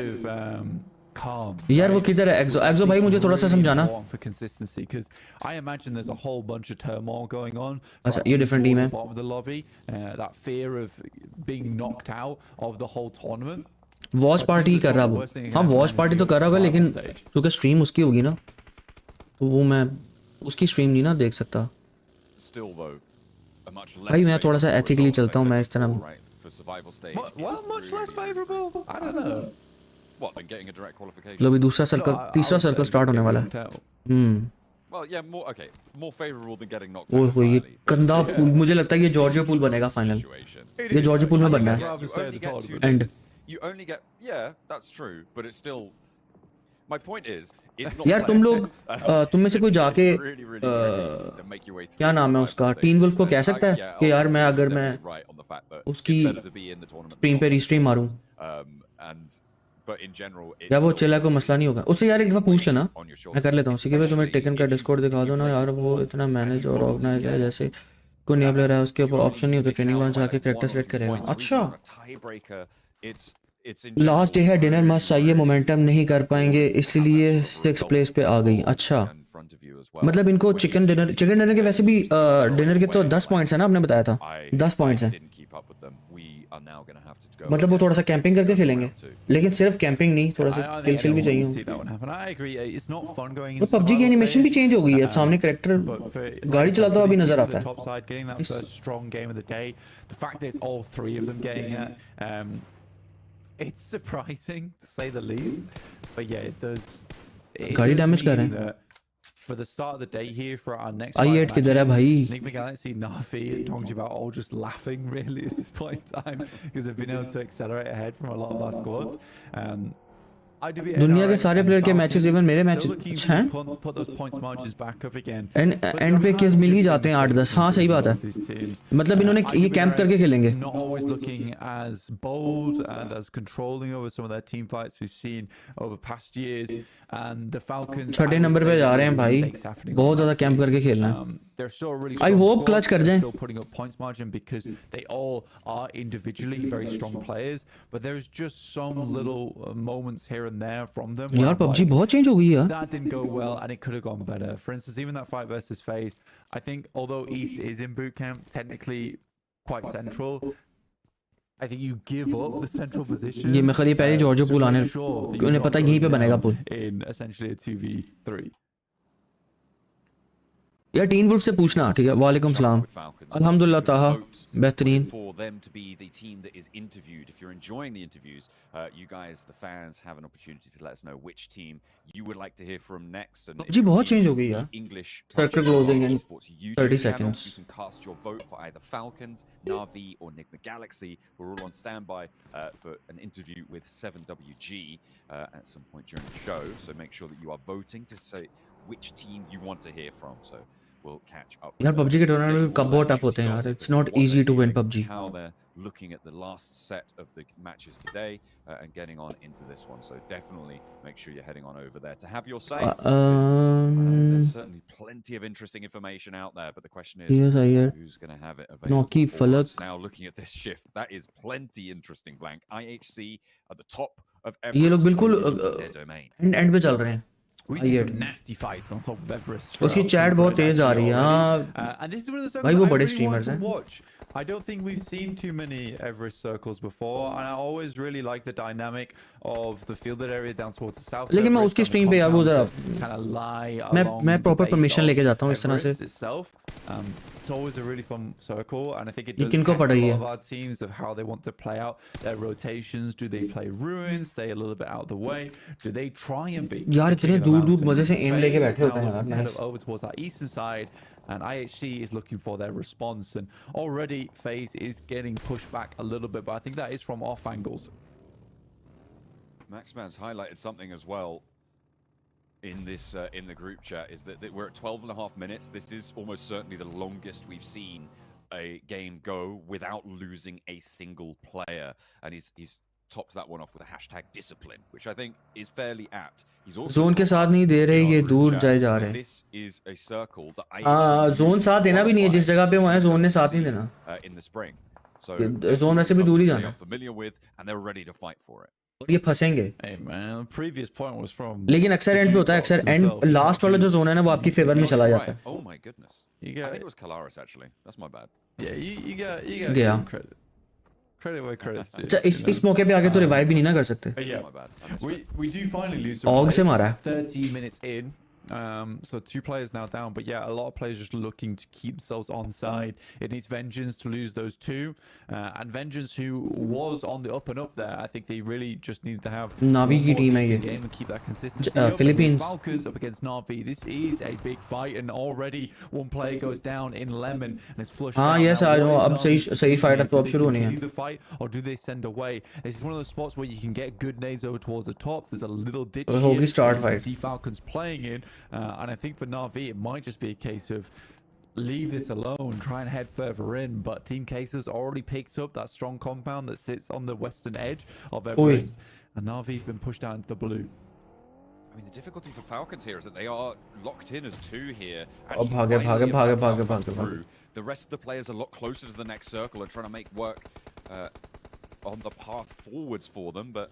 S4: यार वो किधर है? एक्सो भाई मुझे थोड़ा सा समझाना.
S13: For consistency, because I imagine there's a whole bunch of turmoil going on.
S4: अच्छा ये डिफरेंट टीम है.
S13: Bottom of the lobby, that fear of being knocked out of the whole tournament.
S4: Watch party कर रहा वो. हाँ watch party तो कर रहा होगा, लेकिन क्योंकि स्ट्रीम उसकी होगी ना, तो वो मैं उसकी स्ट्रीम नहीं ना देख सकता. भाई मैं थोड़ा सा एथिकली चलता हूँ. मैं इस तरह
S13: much less favorable. I don't know.
S12: What, than getting a direct qualification?
S4: लो भी दूसरा सर्कल, तीसरा सर्कल स्टार्ट होने वाला है.
S12: Well, yeah, more favorable than getting knocked
S4: ओह
S12: out.
S4: ये गंदा पूल. मुझे लगता है ये जॉर्जियो पूल बनेगा फाइनल. ये जॉर्जियो पूल में बनना है. And
S12: You only get, yeah, that's true, but it's still. My point is, it's not.
S4: यार तुम लोग तुम में से कोई जाके क्या नाम है उसका, टीन वुल्फ को कह सकता है कि यार मैं अगर मैं उसकी स्ट्रीम पे रीस्ट्रीम मारूं, या वो चिल्ला कोई मसला नहीं होगा उससे. यार एक दफा पूछ लेना, मैं कर लेता हूँ. कि भाई तुम्हें टेकन का डिस्कॉर्ड दिखा दो ना यार, वो इतना मैनेज और ऑर्गेनाइज है. जैसे कोई नया प्लेयर है उसके ऊपर ऑप्शन नहीं होता, ट्रेनिंग लॉन्च जाके कैरेक्टर सेलेक्ट करेगा. अच्छा लास्ट डे है, डिनर मस्ट चाहिए, मोमेंटम नहीं कर पाएंगे इसलिए 6th प्लेस पे आ गई. अच्छा मतलब इनको चिकन डिनर के वैसे भी डिनर के तो 10 पॉइंट्स है ना, आपने बताया था 10 पॉइंट्स हैं.
S12: are now going to have to go.
S4: मतलब वो थोड़ा सा कैंपिंग करके खेलेंगे, लेकिन सिर्फ कैंपिंग नहीं, थोड़ा सा
S13: I
S4: किल
S13: think
S4: शिल भी
S13: anyone wants to see
S4: चाहिए.
S13: that one happen. I agree. It's not fun going
S4: वो
S13: into
S4: PUBG की एनिमेशन भी चेंज हो गई है, सामने कैरेक्टर गाड़ी चलाता हुआ भी नजर आता है.
S13: top side, getting that first strong game of the day. The fact that it's all three of them getting it, it's surprising to say the least. But yeah, it does.
S4: गाड़ी damage कर रहे हैं.
S13: For the start of the day here for our next
S4: ASI8 किधर है भाई?
S13: Nick Galaxy, Nafi, and Tongjiba all just laughing really at this point in time because they've been able to accelerate ahead from a lot of our squads.
S4: दुनिया के सारे player के matches even मेरे matches हैं and पे kills मिल ही जाते हैं 8-10. हाँ सही बात है, मतलब इन्होंने ये कैंप करके खेलेंगे. छठे नंबर पे जा रहे हैं भाई, बहुत ज्यादा कैंप करके खेलना है. I hope clutch कर जाएं.
S13: Putting up points margin because they all are individually very strong players, but there's just some little moments here and there from them.
S4: यार PUBG बहुत चेंज हो गई है.
S13: That didn't go well, and it could have gone better. For instance, even that fight versus FaZe, I think although East is in boot camp, technically quite central. I think you give up the central position.
S4: ये मैं खरीद पहले Giorgio pool आने, उन्हें पता यहीं पे बनेगा pool.
S13: In essentially a 2v3.
S4: यार टीन वुल्फ से पूछना, ठीक है. वालेकुम सलाम. अल्हम्दुलिल्लाह ताहा बेहतरीन.
S12: For them to be the team that is interviewed, if you're enjoying the interviews, you guys, the fans, have an opportunity to let us know which team you would like to hear from next. And
S4: PUBG बहुत change हो गई यार.
S12: English
S4: Circle closing in 30 seconds.
S12: You can cast your vote for either Falcons, Na'Vi, or Enigma Galaxy. We're all on standby for an interview with 7WG at some point during the show. So make sure that you are voting to say which team you want to hear from. So we'll catch up.
S4: यार PUBG के tournament में कब बहुत tough होते हैं यार. It's not easy to win PUBG.
S12: How they're looking at the last set of the matches today and getting on into this one. So definitely make sure you're heading on over there to have your say. There's certainly plenty of interesting information out there, but the question is who's going to have it available. Now looking at this shift, that is plenty interesting. Blank IHC at the top of every
S4: ये लोग बिल्कुल and पे चल रहे हैं.
S13: Nasty fights on top of Everest.
S4: उसकी chat बहुत तेज आ रही है. हाँ भाई वो बड़े स्ट्रीमर्स हैं.
S13: I don't think we've seen too many Everest circles before, and I always really like the dynamic of the fielded area down towards the south.
S4: लेकिन मैं उसकी स्ट्रीम पे यार वो जरा मैं प्रॉपर परमिशन लेके जाता हूँ इस तरह से.
S13: It's always a really fun circle, and I think it does
S4: किनको पढ़ाई है?
S13: of our teams of how they want to play out their rotations. Do they play ruins, stay a little bit out of the way? Do they try and be?
S4: यार इतने दूर मजे से M लेके बैठे होते हैं यार.
S13: Nice. Over towards our eastern side, and IHC is looking for their response, and already FaZe is getting pushed back a little bit, but I think that is from off angles.
S12: Maxman's highlighted something as well in this in the group chat, is that we're at 12.5 minutes. This is almost certainly the longest we've seen a game go without losing a single player, and he's topped that one off with a hashtag discipline, which I think is fairly apt. He's also
S4: zone के साथ नहीं दे रहे, ये दूर जाए जा रहे हैं.
S12: This is a circle that
S4: हाँ जोन साथ देना भी नहीं है, जिस जगह पे वो है जोन ने साथ नहीं देना.
S12: in the spring. So
S4: zone वैसे भी दूर ही जाना है.
S12: familiar with, and they're ready to fight for it.
S4: और ये फंसेंगे.
S13: Hey man, the previous point was from.
S4: लेकिन अक्सर एंड पे होता है, अक्सर एंड लास्ट वाला जो जोन है ना वो आपकी फेवर में चला जाता है.
S12: Oh my goodness. I think it was Kalaris actually. That's my bad.
S13: Yeah, you got credit. Credit where credit's due.
S4: अच्छा इस मौके पे आगे तो रिवाइव भी नहीं ना कर सकते.
S13: Yeah. We do finally lose.
S4: ऑग से मारा है.
S13: 30 minutes in. So 2 players now down, but yeah, a lot of players just looking to keep themselves on side. It needs Vengeance to lose those 2, and Vengeance, who was on the up and up there, I think they really just need to have
S4: Na'Vi की team है ये.
S13: game and keep that consistency.
S4: Philippines
S13: Falcons up against Na'Vi. This is a big fight, and already one player goes down in Lemon and is flushed.
S4: हाँ yes I know. अब सही fight अब तो अब शुरू होनी है.
S13: Do the fight or do they send away? This is one of those spots where you can get good nades over towards the top. There's a little ditch here.
S4: होगी start fight.
S13: See Falcons playing in. And I think for Na'Vi, it might just be a case of leave this alone, try and head further in. But Team Cases already picked up that strong compound that sits on the western edge of Everest. And Na'Vi's been pushed out into the blue.
S12: I mean, the difficulty for Falcons here is that they are locked in as 2 here.
S4: भागे.
S12: The rest of the players are a lot closer to the next circle and trying to make work on the path forwards for them. But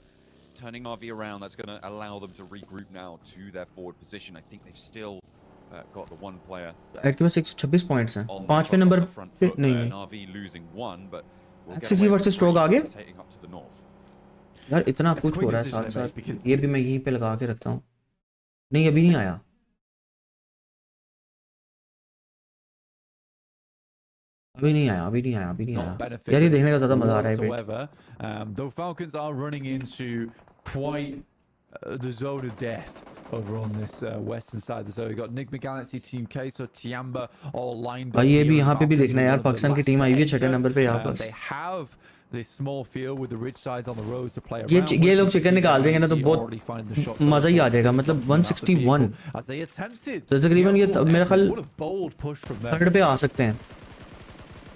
S12: turning RV around, that's going to allow them to regroup now to their forward position. I think they've still got the one player.
S4: एट के पास 26 points हैं. 5वें number पे नहीं है.
S12: RV losing 1, but will get
S4: XCC
S12: away
S4: versus
S12: with
S4: Stroke आ गया
S12: rotating up to the north.
S4: यार इतना कुछ हो रहा है साथ साथ ये भी मैं यहीं पे लगा के रखता हूँ नहीं अभी नहीं आया अभी नहीं आया यार ये देखने का ज्यादा मजा आ रहा है
S13: whatsoever. Though Falcons are running into quite the zone of death over on this western side. So we got Enigma Galaxy, Team K, so Tiamba all lined up.
S4: भाई ये
S13: here
S4: भी
S13: as
S4: यहाँ पे भी
S13: Falcons
S4: देखना है
S13: are
S4: यार
S13: one of the
S4: Pakistan की
S13: last
S4: टीम आई हुई है
S13: to
S4: छठे
S13: enter.
S4: नंबर पे यहाँ पर
S13: They have this small field with the ridge sides on the roads to play
S4: ये
S13: around.
S4: ये लोग चिकन निकाल देंगे ना तो बहुत मजा ही आ जाएगा मतलब 161
S13: as they attempted.
S4: तो तकरीबन ये मेरा ख्याल
S13: What a bold push from them.
S4: Third पे आ सकते हैं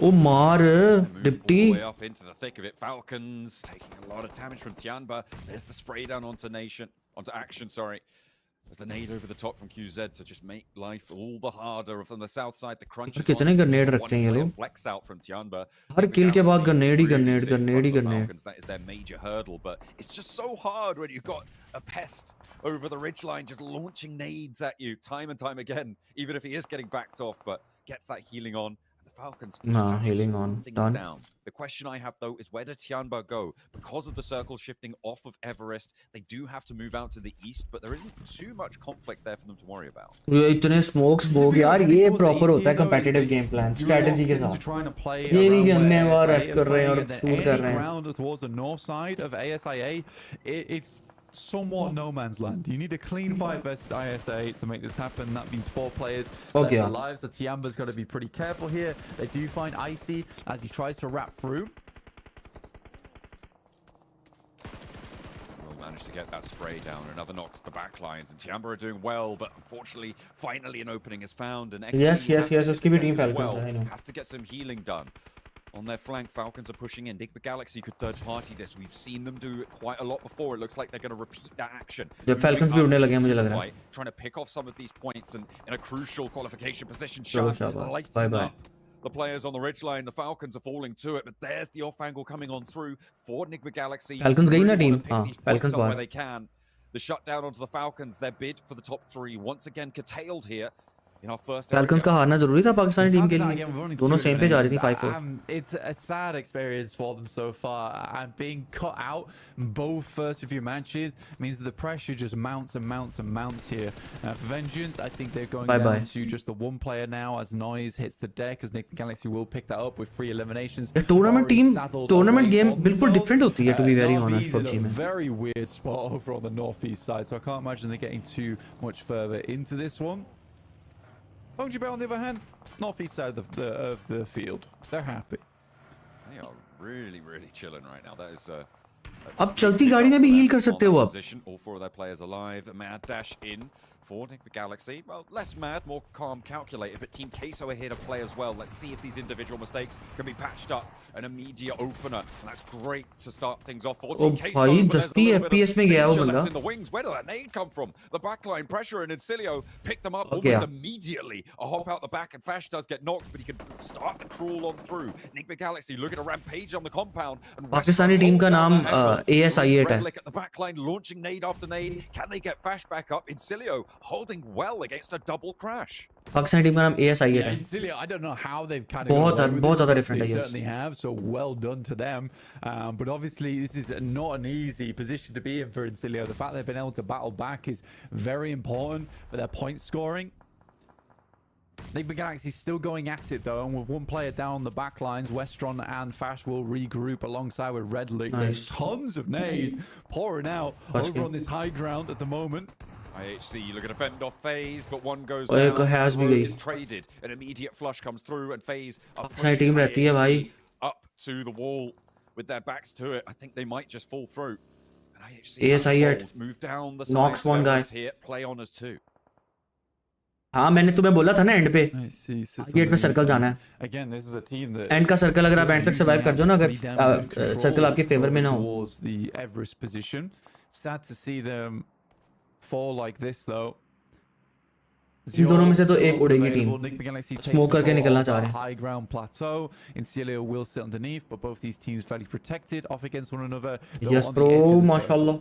S4: ओ मार deputy
S12: Way up into the thick of it. Falcons taking a lot of damage from Tianba. There's the spray down onto Action, sorry. There's the nade over the top from QZ to just make life all the harder from the south side. The crunch is
S4: कितने गrenade रखते हैं ये लोग
S12: flex out from Tianba.
S4: हर किल के बाद grenade he grenade
S12: That is their major hurdle, but it's just so hard when you've got a pest over the ridgeline just launching nades at you time and time again, even if he is getting backed off, but gets that healing on. Falcons
S4: healing on done.
S12: Down. The question I have though is where did Tianba go? Because of the circle shifting off of Everest, they do have to move out to the east, but there isn't too much conflict there for them to worry about.
S4: ये इतने smokes बोग यार ये proper होता है competitive game plan strategy के साथ ये नहीं कि अन्य बार F कर रहे हैं और shoot कर रहे हैं
S13: towards the north side of ASI8 it's somewhat no man's land. You need a clean fight versus ASI8 to make this happen. That means 4 players left alive. So Tiamba's got to be pretty careful here. They do find Icy as he tries to wrap through.
S12: Will manage to get that spray down. Another knocks the back lines, and Tiamba are doing well, but unfortunately, finally an opening is found. And
S4: yes. उसकी भी team Falcons है, I know.
S12: Has to get some healing done. On their flank, Falcons are pushing in. Enigma Galaxy could third party this. We've seen them do it quite a lot before. It looks like they're going to repeat that action.
S4: The Falcons भी उड़ने लगे हैं मुझे लग रहा है.
S12: Trying to pick off some of these points and in a crucial qualification position. Lights
S4: bye.
S12: The players on the ridgeline, the Falcons are falling to it, but there's the off angle coming on through for Enigma Galaxy.
S4: Falcons गई ना team.
S12: Falcons where they can. The shutdown onto the Falcons, their bid for the top 3 once again curtailed here. In our first
S4: Falcons का हारना जरूरी था Pakistani team के लिए दोनों same पे जा रही थी 5-4
S13: It's a sad experience for them so far, and being cut out both first few matches means that the pressure just mounts here. For Vengeance, I think they're going down to just the one player now as Noise hits the deck, as Nick Galaxy will pick that up with 3 eliminations.
S4: The tournament game बिल्कुल different होती है to be very honest PUBG में.
S13: Very weird spot over on the northeast side, so I can't imagine they're getting too much further into this one. Pongji Bay, on the other hand, northeast side of the field. They're happy.
S12: They are really chilling right now. That is
S4: अब चलती गाड़ी में भी heal कर सकते हो आप.
S12: All 4 of their players alive. A mad dash in for Enigma Galaxy. Well, less mad, more calm, calculated, but Team Queso are here to play as well. Let's see if these individual mistakes can be patched up. An immediate opener, and that's great to start things off for Team Queso.
S4: भाई 10 FPS में गया वो बंदा.
S12: In the wings. Where did that nade come from? The backline pressure, and Incilio picked them up almost immediately. A hop out the back, and Fash does get knocked, but he can start the crawl on through. Enigma Galaxy looking to rampage on the compound.
S4: Pakistani team का नाम ASI8 है.
S12: At the backline, launching nade after nade. Can they get Fash back up? Incilio holding well against a double crash.
S4: Pakistani team का नाम ASI8 है.
S13: Incilio, I don't know how they've kind
S4: of बहुत ज़्यादा different है.
S13: They certainly have, so well done to them. But obviously, this is not an easy position to be in for Incilio. The fact they've been able to battle back is very important for their point scoring. Enigma Galaxy still going at it though, and with one player down on the back lines, Westron and Fash will regroup alongside with Red Lick. There's tons of nades pouring out over on this high ground at the moment.
S12: IHC looking to fend off FaZe, but one goes down. Is traded. An immediate flush comes through, and FaZe are
S4: team रहती है भाई.
S12: Up to the wall with their backs to it. I think they might just fall through. And
S4: ASI8
S12: move down the
S4: knocks one guy.
S12: Here, play on us too.
S4: हाँ मैंने तुम्हें बोला था ना and पे गेट पे circle जाना है.
S13: Again, this is a team that
S4: and का सर्कल अगर आप एंड तक सर्वाइव कर दो ना अगर सर्कल आपके फेवर में ना हो.
S13: The Everest position. Sad to see them fall like this though.
S4: इन दोनों में से तो एक उड़ेगी टीम. स्मोक करके निकलना चाह रहे हैं.
S13: High ground plateau. Incilio will sit underneath, but both these teams fairly protected off against one another.
S4: Yes bro, mashallah.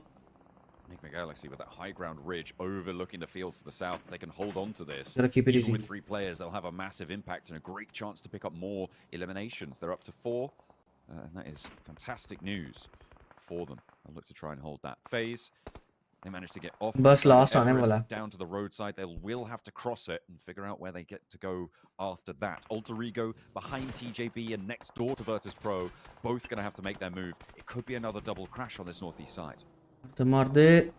S12: Enigma Galaxy with that high ground ridge overlooking the fields to the south. They can hold on to this.
S4: Keep it
S12: Even
S4: easy.
S12: with 3 players, they'll have a massive impact and a great chance to pick up more eliminations. They're up to 4. and that is fantastic news for them. I'll look to try and hold that phase. They managed to get off
S4: Bus last आने वाला है.
S12: down to the roadside. They will have to cross it and figure out where they get to go after that. Alter Ego behind TJB and next door to Virtus Pro, both going to have to make their move. It could be another double crash on this northeast side.
S4: तो मार दे.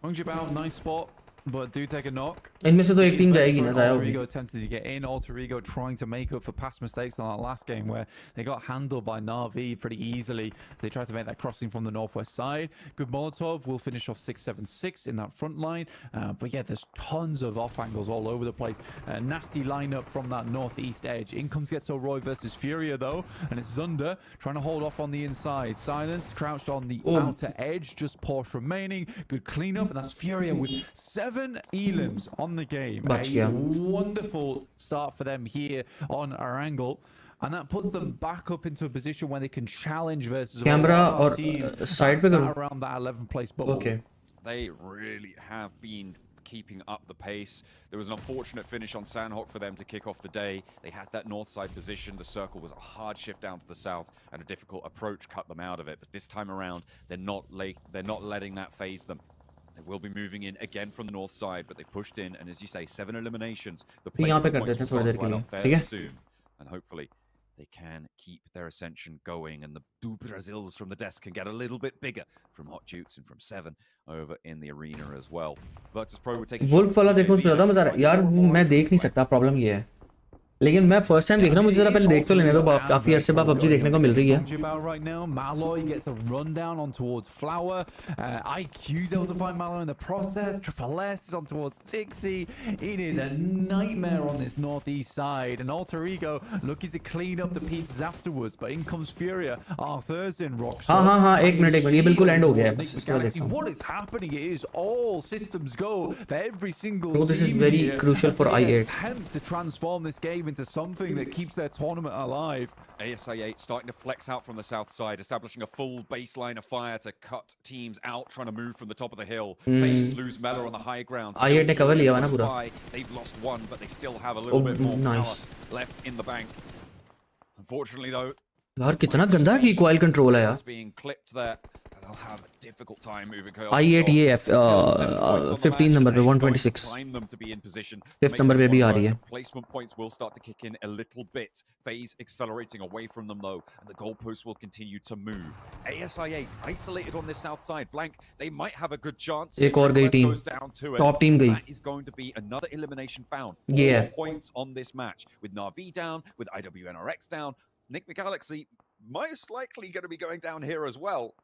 S13: About nice spot, but do take a knock.
S4: इनमें से तो एक team जाएगी ना, जाया
S13: Alter
S4: होगी.
S13: Ego attempted to get in. Alter Ego trying to make up for past mistakes on that last game where they got handled by Na'Vi pretty easily. They tried to make that crossing from the northwest side. Good Molotov will finish off 6-7-6 in that front line. But yeah, there's tons of off angles all over the place. Nasty lineup from that northeast edge. In comes Ghetto Roy versus Furia though, and it's Zunder trying to hold off on the inside. Silence crouched on the outer edge, just Porsche remaining. Good cleanup, and that's Furia with 7 elims on the game. A wonderful start for them here on our angle, and that puts them back up into a position where they can challenge versus
S4: camera or side pe karo
S13: around that 11th place bubble.
S4: Okay,
S12: they really have been keeping up the pace. There was an unfortunate finish on Sandhawk for them to kick off the day. They had that north side position. The circle was a hard shift down to the south, and a difficult approach cut them out of it. But this time around, they're not letting that phase them. They will be moving in again from the north side, but they pushed in, and as you say, 7 eliminations. The placement points will start to run up fairly soon, and hopefully they can keep their ascension going, and the two Brazils from the desk can get a little bit bigger from Hot Jukes and from 7 over in the arena as well. Virtus Pro would take
S4: Wolf वाला देखो उसमें ज़्यादा मजा आ रहा है यार. मैं देख नहीं सकता, प्रॉब्लम ये है. लेकिन मैं फर्स्ट टाइम देख रहा हूं, मुझे जरा पहले देख तो लेने दो. काफी अरसे बाद PUBG देखने को मिल रही है.
S13: Right now, Malloy gets a rundown on towards Flower. IQ's able to find Malloy in the process. Triple S is on towards Dixie. It is a nightmare on this northeast side, and Alter Ego looking to clean up the pieces afterwards. But in comes Furia. Arthur's in Rock.
S4: हाँ, एक minute ये बिल्कुल and हो गया है. बस इसको देखता हूं.
S13: What is happening is all systems go for every single.
S4: So this is very crucial for I8.
S13: Attempt to transform this game into something that keeps their tournament alive.
S12: ASI8 starting to flex out from the south side, establishing a full baseline of fire to cut teams out, trying to move from the top of the hill. FaZe lose Mela on the high ground.
S4: I8 ने cover लिया हुआ ना पूरा.
S12: They've lost one, but they still have a little bit more
S4: nice
S12: power left in the bank. Unfortunately, though,
S4: यार कितना गंदा recoil control है यार.
S12: being clipped there. They'll have a difficult time moving.
S4: I8 ये 15 number पे 126. 5th number पे भी आ रही है.
S12: Placement points will start to kick in a little bit. FaZe accelerating away from them though, and the goalposts will continue to move. ASI8 isolated on this south side. Blank, they might have a good chance.
S4: एक और गई team. Top team गई.
S12: That is going to be another elimination found.
S4: Yeah.
S12: 4 points on this match with Na'Vi down, with IWNRX down. Nick McGalaxy most likely going to be going down here as well.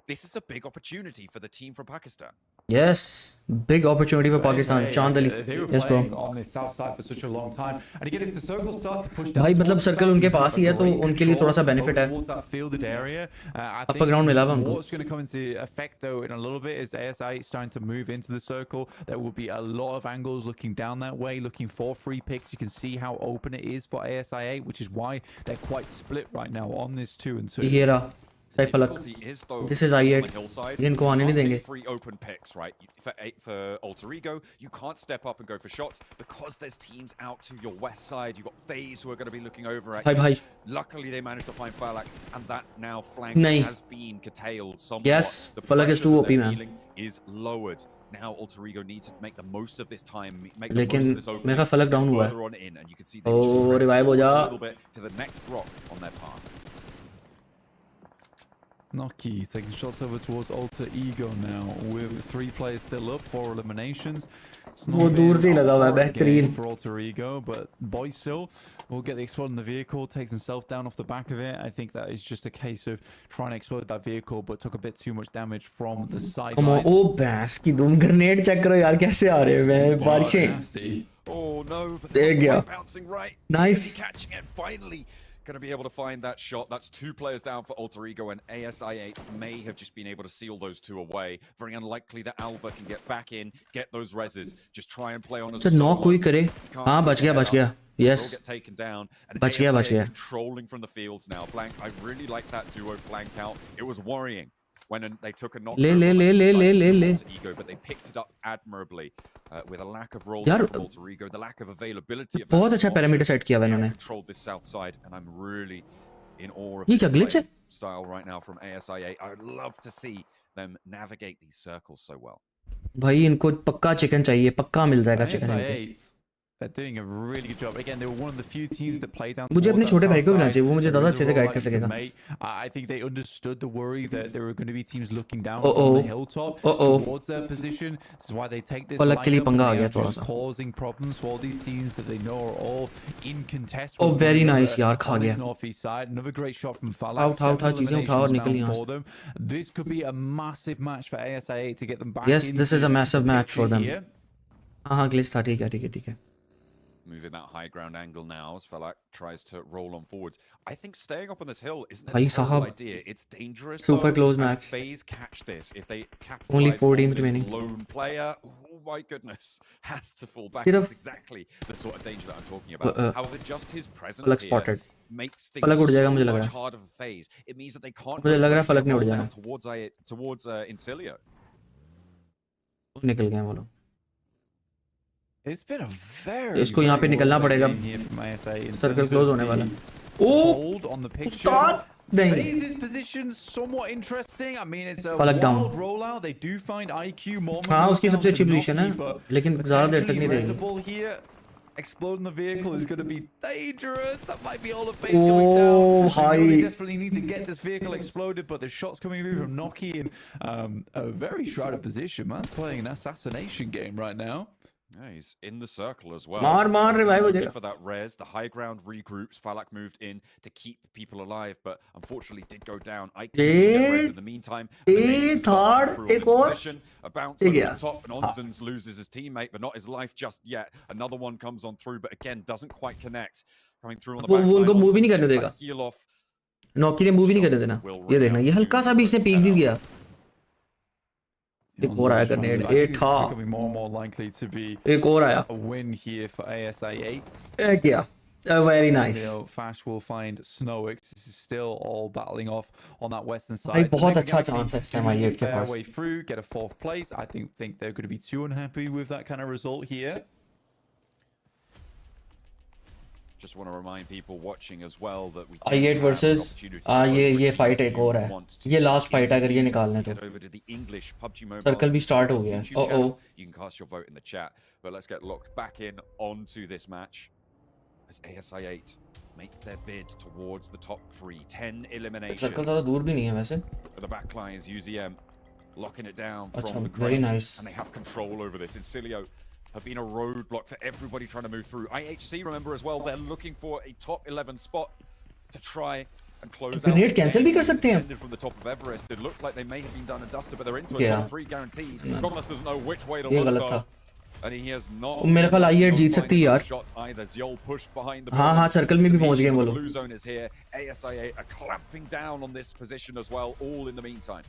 S12: This is a big opportunity for the team from Pakistan.
S4: Yes, big opportunity for Pakistan. Chand Ali.
S13: They were
S4: Yes, bro.
S13: playing on this south side for such a long time, and again, if the circle starts to push down,
S4: भाई मतलब circle उनके पास ही है तो उनके लिए थोड़ा सा benefit है.
S13: fielded area.
S4: Upper ground मिला हुआ उनको.
S13: What's going to come into effect though in a little bit is ASI starting to move into the circle. There will be a lot of angles looking down that way, looking for free picks. You can see how open it is for ASI8, which is why they're quite split right now on this 2 and 2.
S4: ये रहा. This is I8. इनको आने नहीं देंगे.
S12: Free open picks, right? For Alter Ego, you can't step up and go for shots because there's teams out to your west side. You've got FaZe who are going to be looking over at you. Luckily, they managed to find Falak, and that now flank has been curtailed somewhat.
S4: Yes, Falak is too OP, man.
S12: Is lowered. Now Alter Ego needs to make the most of this time. Make
S4: the most of this opening. मेरा Falak down हुआ है.
S12: And you can see they just
S4: revive हो जा.
S12: A little bit to the next rock on their path.
S13: Noki taking shots over towards Alter Ego now with 3 players still up, 4 eliminations.
S4: वो दूर से लगा हुआ है बेहतरीन.
S13: For Alter Ego, but Boysil will get the explode in the vehicle, takes himself down off the back of it. I think that is just a case of trying to explode that vehicle, but took a bit too much damage from the side.
S4: Come on, oh bass की तुम grenade check करो यार कैसे आ रहे हैं बारिशें.
S12: Oh no, but
S4: they're
S12: bouncing right.
S4: Nice.
S12: Catching it finally. Going to be able to find that shot. That's 2 players down for Alter Ego, and ASI8 may have just been able to seal those 2 away. Very unlikely that Alva can get back in, get those reses. Just try and play on as a
S4: solo. कोई करे. हाँ बच गया. Yes.
S12: Get taken down. And
S4: बच गया.
S12: Controlling from the fields now. Blank, I really like that duo flank out. It was worrying when they took a knock
S4: Le,
S12: Ego, but they picked it up admirably with a lack of roles from Alter Ego, the lack of availability of
S4: बहुत अच्छा parameter set किया हुआ इन्होंने.
S12: controlled this south side, and I'm really in awe of
S4: ये क्या glitch है?
S12: style right now from ASI8. I would love to see them navigate these circles so well.
S4: भाई इनको पक्का चिकन चाहिए, पक्का मिल जाएगा chicken.
S13: They're doing a really good job. Again, they were one of the few teams that played down.
S4: मुझे अपने छोटे भाई को भी ना चाहिए, वो मुझे ज़्यादा अच्छे से गाइड कर सकेगा.
S13: I think they understood the worry that there were going to be teams looking down from the hilltop towards their position. This is why they take this
S4: पलक के लिए पंगा आ गया थोड़ा सा.
S13: causing problems for all these teams that they know are all in contest.
S4: Oh, very nice यार, खा गया.
S13: Northeast side, another great shot from Falak.
S4: उठा चीजें उठा और निकल यहाँ से.
S13: This could be a massive match for ASI8 to get them back.
S4: Yes, this is a massive match for them. हाँ glitch था, ठीक है.
S12: Moving that high ground angle now as Falak tries to roll on forwards. I think staying up on this hill isn't a terrible idea. It's dangerous.
S4: Super close match.
S12: FaZe catch this if they capitalize
S4: Only 4 teams
S12: on this
S4: remaining.
S12: lone player. Oh my goodness, has to fall back.
S4: Sirf
S12: That's exactly the sort of danger that I'm talking about. However, just his presence
S4: Falak
S12: here
S4: spotted.
S12: makes things
S4: Falak उड़ जाएगा मुझे
S12: so
S4: लग
S12: much
S4: रहा है.
S12: harder for FaZe. It means that they can't.
S4: मुझे लग रहा है Falak ने उड़ जाना.
S12: towards Incilio.
S4: निकल गए वो लोग.
S13: It's been a very
S4: इसको यहाँ पे निकलना पड़ेगा. सर्कल क्लोज होने वाला.
S13: Hold on the picture. FaZe's position somewhat interesting. I mean, it's a wild rollout. They do find IQ more.
S4: हाँ उसकी सबसे अच्छी पोजीशन है, लेकिन ज़्यादा देर तक नहीं देगी.
S13: Exploding the vehicle is going to be dangerous. That might be all of FaZe going down. They desperately need to get this vehicle exploded, but the shots coming in from Noki in a very shrouded position. Man's playing an assassination game right now.
S12: Yeah, he's in the circle as well.
S4: मार revive हो
S12: जाएगा. For that res, the high ground regroups. Falak moved in to keep people alive, but unfortunately did go down. I res in the meantime.
S4: Third, एक और.
S12: A bounce over the top, and Onsens loses his teammate, but not his life just yet. Another one comes on through, but again doesn't quite connect. Coming through on the back.
S4: वो उनको move ही नहीं करने देगा. नॉकी ने move ही नहीं करने देना. ये देखना, ये हल्का सा भी इसने पीक दी दिया. एक और आया ग्रेनेड. एक था. एक और आया.
S13: A win here for ASI8.
S4: क्या? Very nice.
S13: Fash will find Snowix. This is still all battling off on that western side.
S4: भाई बहुत अच्छा chance है इस time ASI8 के पास.
S13: Way through, get a 4th place. I think they're going to be too unhappy with that kind of result here.
S12: Just want to remind people watching as well that we
S4: ASI8 versus ये fight एक और है. ये last fight है अगर ये निकालने तो. Circle भी start हो गया.
S12: You can cast your vote in the chat, but let's get locked back in onto this match as ASI8 make their bid towards the top 3. 10 eliminations.
S4: Circle ज़्यादा दूर भी नहीं है वैसे.
S12: The back line is UZM locking it down from the
S4: very
S12: ground,
S4: nice.
S12: and they have control over this. Incilio have been a roadblock for everybody trying to move through. IHC, remember as well, they're looking for a top 11 spot to try and close out.
S4: Grenade cancel भी कर सकते हैं.
S12: From the top of Everest, it looked like they may have been done and dusted, but they're into a top 3 guaranteed. Gomez doesn't know which way to look though. And he has not.
S4: मेरे ख्याल ASI8 जीत सकती है यार. हाँ circle में भी पहुंच गए वो लोग.
S12: Blue zone is here. ASI8 are clamping down on this position as well, all in the meantime.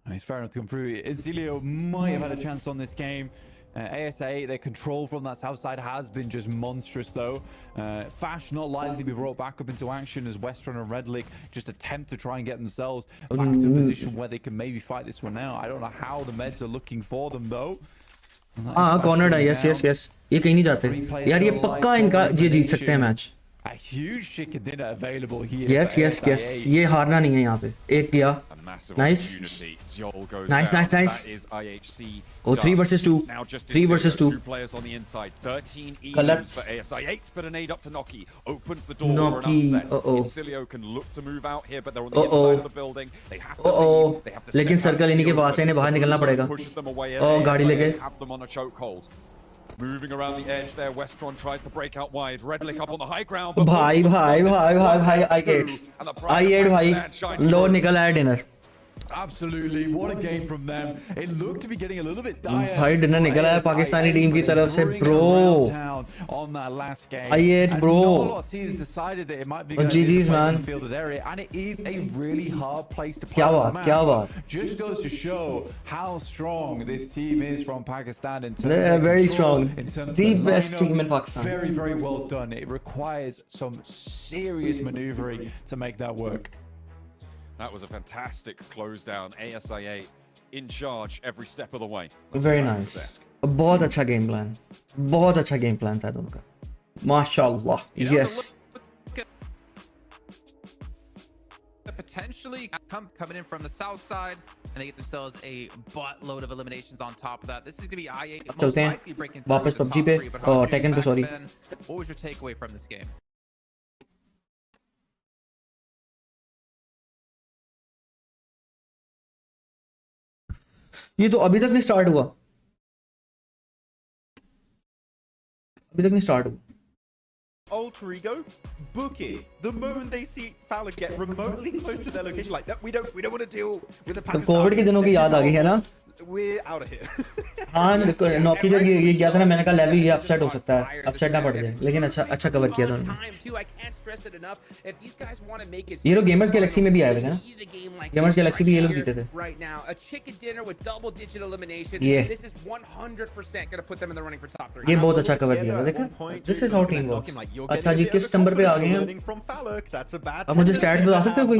S13: He's fair enough to come through. Incilio might have had a chance on this game. ASI8, their control from that south side has been just monstrous though. Fash not likely to be brought back up into action as Westron and Redlick just attempt to try and get themselves back into a position where they can maybe fight this one out. I don't know how the meds are looking for them though.
S4: हाँ cornered है. Yes. ये कहीं नहीं जाते. यार ये पक्का इनका ये जीत सकते हैं match.
S13: A huge chicken dinner available here.
S4: Yes. ये हारना नहीं है यहाँ पे. एक किया. Nice. Oh, 3 versus 2. 3 versus 2.
S12: 2 players on the inside. 13
S4: Collect.
S12: for ASI8, but an aid up to Noki. Opens the door
S4: Noki.
S12: for an upset. Incilio can look to move out here, but they're on the inside of the building. They have to leave. They have to
S4: लेकिन circle इन्हीं के पास है, इन्हें बाहर निकलना पड़ेगा. गाड़ी लेके.
S12: Have them on a chokehold. Moving around the edge there, Westron tries to break out wide. Redlick up on the high ground.
S4: भाई I8 भाई लो निकल आया dinner.
S13: Absolutely, what a game from them. It looked to be getting a little bit dire.
S4: भाई dinner निकला है Pakistani team की तरफ से bro.
S13: On that last game.
S4: I8 bro.
S13: A lot of teams decided that it might be going to be
S4: man.
S13: fielded area, and it is a really hard place to play.
S4: क्या बात.
S13: Just goes to show how strong this team is from Pakistan in terms of
S4: very strong. The best team in Pakistan.
S13: Very, very well done. It requires some serious maneuvering to make that work.
S12: That was a fantastic close down. ASI8 in charge every step of the way.
S4: Very nice. बहुत अच्छा game plan. बहुत अच्छा game plan था दोनों का. Mashallah. Yes.
S14: Potentially coming in from the south side, and they get themselves a buttload of eliminations on top of that. This is going to be I8 most likely breaking through
S4: वापस
S14: the
S4: PUBG
S14: top
S4: पे
S14: three, but how would you
S4: Tekken पे
S14: expect,
S4: sorry.
S14: Ben? What was your takeaway from this game?
S4: ये तो अभी तक नहीं start हुआ. अभी तक नहीं स्टार्ट हुआ.
S15: Alter ego, book it. The moment they see Fowler get remotely close to their location, like that, we don't want to deal with the Pakistan.
S4: Covid के दिनों की याद आ गई है ना.
S15: We're out of here.
S4: हाँ नॉकी जब ये गया था ना मैंने कहा लेवी ये अपसेट हो सकता है, अपसेट ना पड़ जाए, लेकिन अच्छा कवर किया था उन्होंने. ये लोग गेमर्स गैलेक्सी में भी आए थे ना. गेमर्स गैलेक्सी भी ये लोग जीते थे. ये बहुत अच्छा कवर किया था. देखा this is how team works. अच्छा जी किस नंबर पे आ गए हैं? अब मुझे स्टैट्स बता सकते हो कोई?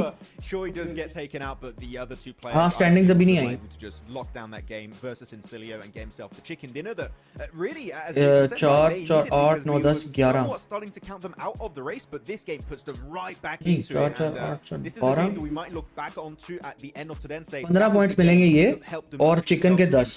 S4: हाँ स्टैंडिंग्स अभी नहीं आई.
S15: That game versus Incilio and game self the chicken dinner that really as Jason said,
S4: 4 8 9 10 11
S15: starting to count them out of the race, but this game puts them right back into it, and this is a game that we might look back onto at the end of today and say
S4: 15 points मिलेंगे ये और chicken के 10.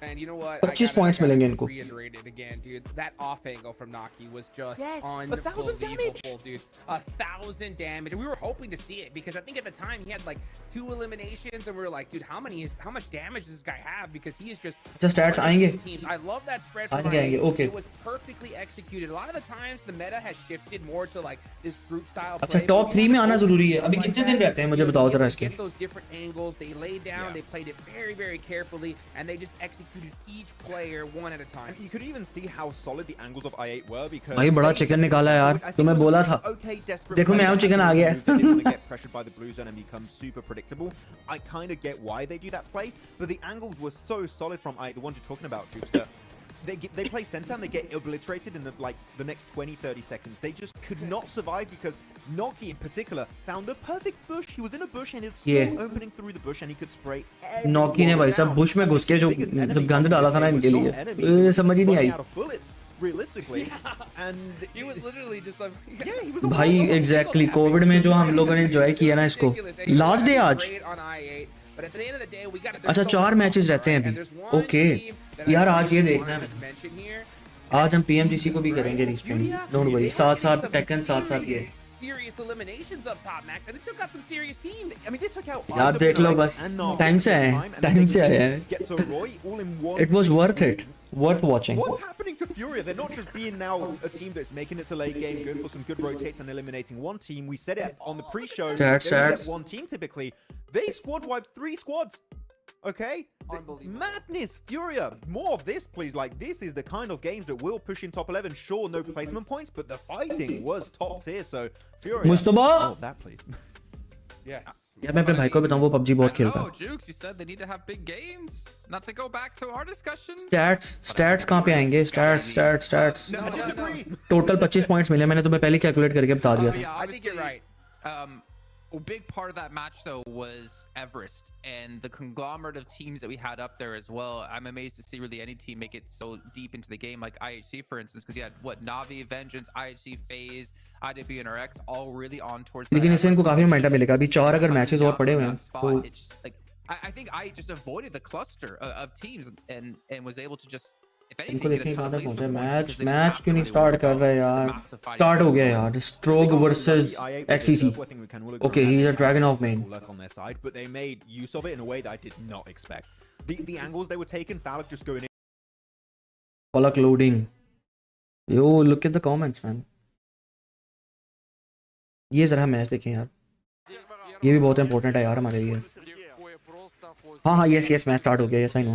S16: And you know what?
S4: 25 points मिलेंगे इनको.
S16: Reiterate it again, dude. That off angle from Naki was just unbelievable, dude. 1,000 damage. And we were hoping to see it because I think at the time he had like 2 eliminations, and we were like, dude, how much damage does this guy have? Because he is just
S4: stats आएंगे.
S16: I love that spread from
S4: आएंगे. Okay.
S16: It was perfectly executed. A lot of the times the meta has shifted more to like this group style play.
S4: अच्छा top 3 में आना जरूरी है. अभी कितने दिन रहते हैं मुझे बताओ जरा इसके.
S16: Those different angles, they laid down, they played it very, very carefully, and they just executed each player one at a time.
S15: And you could even see how solid the angles of I8 were because
S4: भाई बड़ा chicken निकाला यार. तुम्हें बोला था. देखो मैं chicken आ गया.
S15: They didn't want to get pressured by the blue zone and become super predictable. I kind of get why they do that play, but the angles were so solid from I8, the ones you're talking about, Jukes, that they play center and they get obliterated in the next 20-30 seconds. They just could not survive because Noki in particular found the perfect bush. He was in a bush and it's still opening through the bush and he could spray.
S4: Noki ने भाई साहब Bush में घुस के जो गंद डाला था ना इनके लिए समझ ही नहीं आई.
S15: Realistically, and
S16: he was literally just like
S15: he was
S4: भाई एग्जैक्टली कोविड में जो हम लोगों ने एंजॉय किया ना इसको. लास्ट डे आज. अच्छा 4 मैचेस रहते हैं अभी. ओके यार आज ये देखना है. आज हम PMGC को भी करेंगे रीस्ट्रीमिंग. Don't worry. साथ टेकन साथ ये
S16: serious eliminations up top, Max, and they took out some serious teams.
S15: I mean, they took out
S4: यार देख लो बस टाइम से आए हैं. It was worth it. Worth watching.
S15: What's happening to Furia? They're not just being now a team that's making it to late game, going for some good rotates and eliminating one team. We said it on the pre-show. They get one team typically. They squad wiped 3 squads. Okay?
S16: Unbelievable.
S15: Madness, Furia. More of this, please. Like, this is the kind of games that will push in top 11. Sure, no placement points, but the fighting was top tier. So, Furia.
S4: Mustafa?
S15: More of that, please.
S16: Yes.
S4: यार मैं अपने भाई को बताऊं वो PUBG बहुत खेलता है.
S14: Jukes, you said they need to have big games. Not to go back to our discussion.
S4: Stats कहाँ पे आएंगे? Stats.
S14: No, I disagree.
S4: Total 25 points मिले. मैंने तुम्हें पहले कैलकुलेट करके बता दिया था.
S16: I think you're right.
S14: A big part of that match though was Everest and the conglomerate of teams that we had up there as well. I'm amazed to see really any team make it so deep into the game, like IHC for instance, because you had what Navi, Vengeance, IHC, FaZe, IDB and RX all really on towards.
S4: लेकिन इससे इनको काफी momentum मिलेगा. अभी 4 अगर matches और पड़े हुए हैं तो
S14: I think I just avoided the cluster of teams and was able to just
S4: इनको देखने का पहुंचा. मैच क्यों नहीं स्टार्ट कर रहा है यार? स्टार्ट हो गया यार. स्ट्रोग versus XCC. Okay, he's a dragon of main.
S15: On their side, but they made use of it in a way that I did not expect. The angles they were taking, Falak just going in.
S4: Falak loading. Yo, look at the comments, man. ये जरा match देखें यार. ये भी बहुत important है यार हमारे लिए. हाँ यस मैच स्टार्ट हो गया. यस आई नो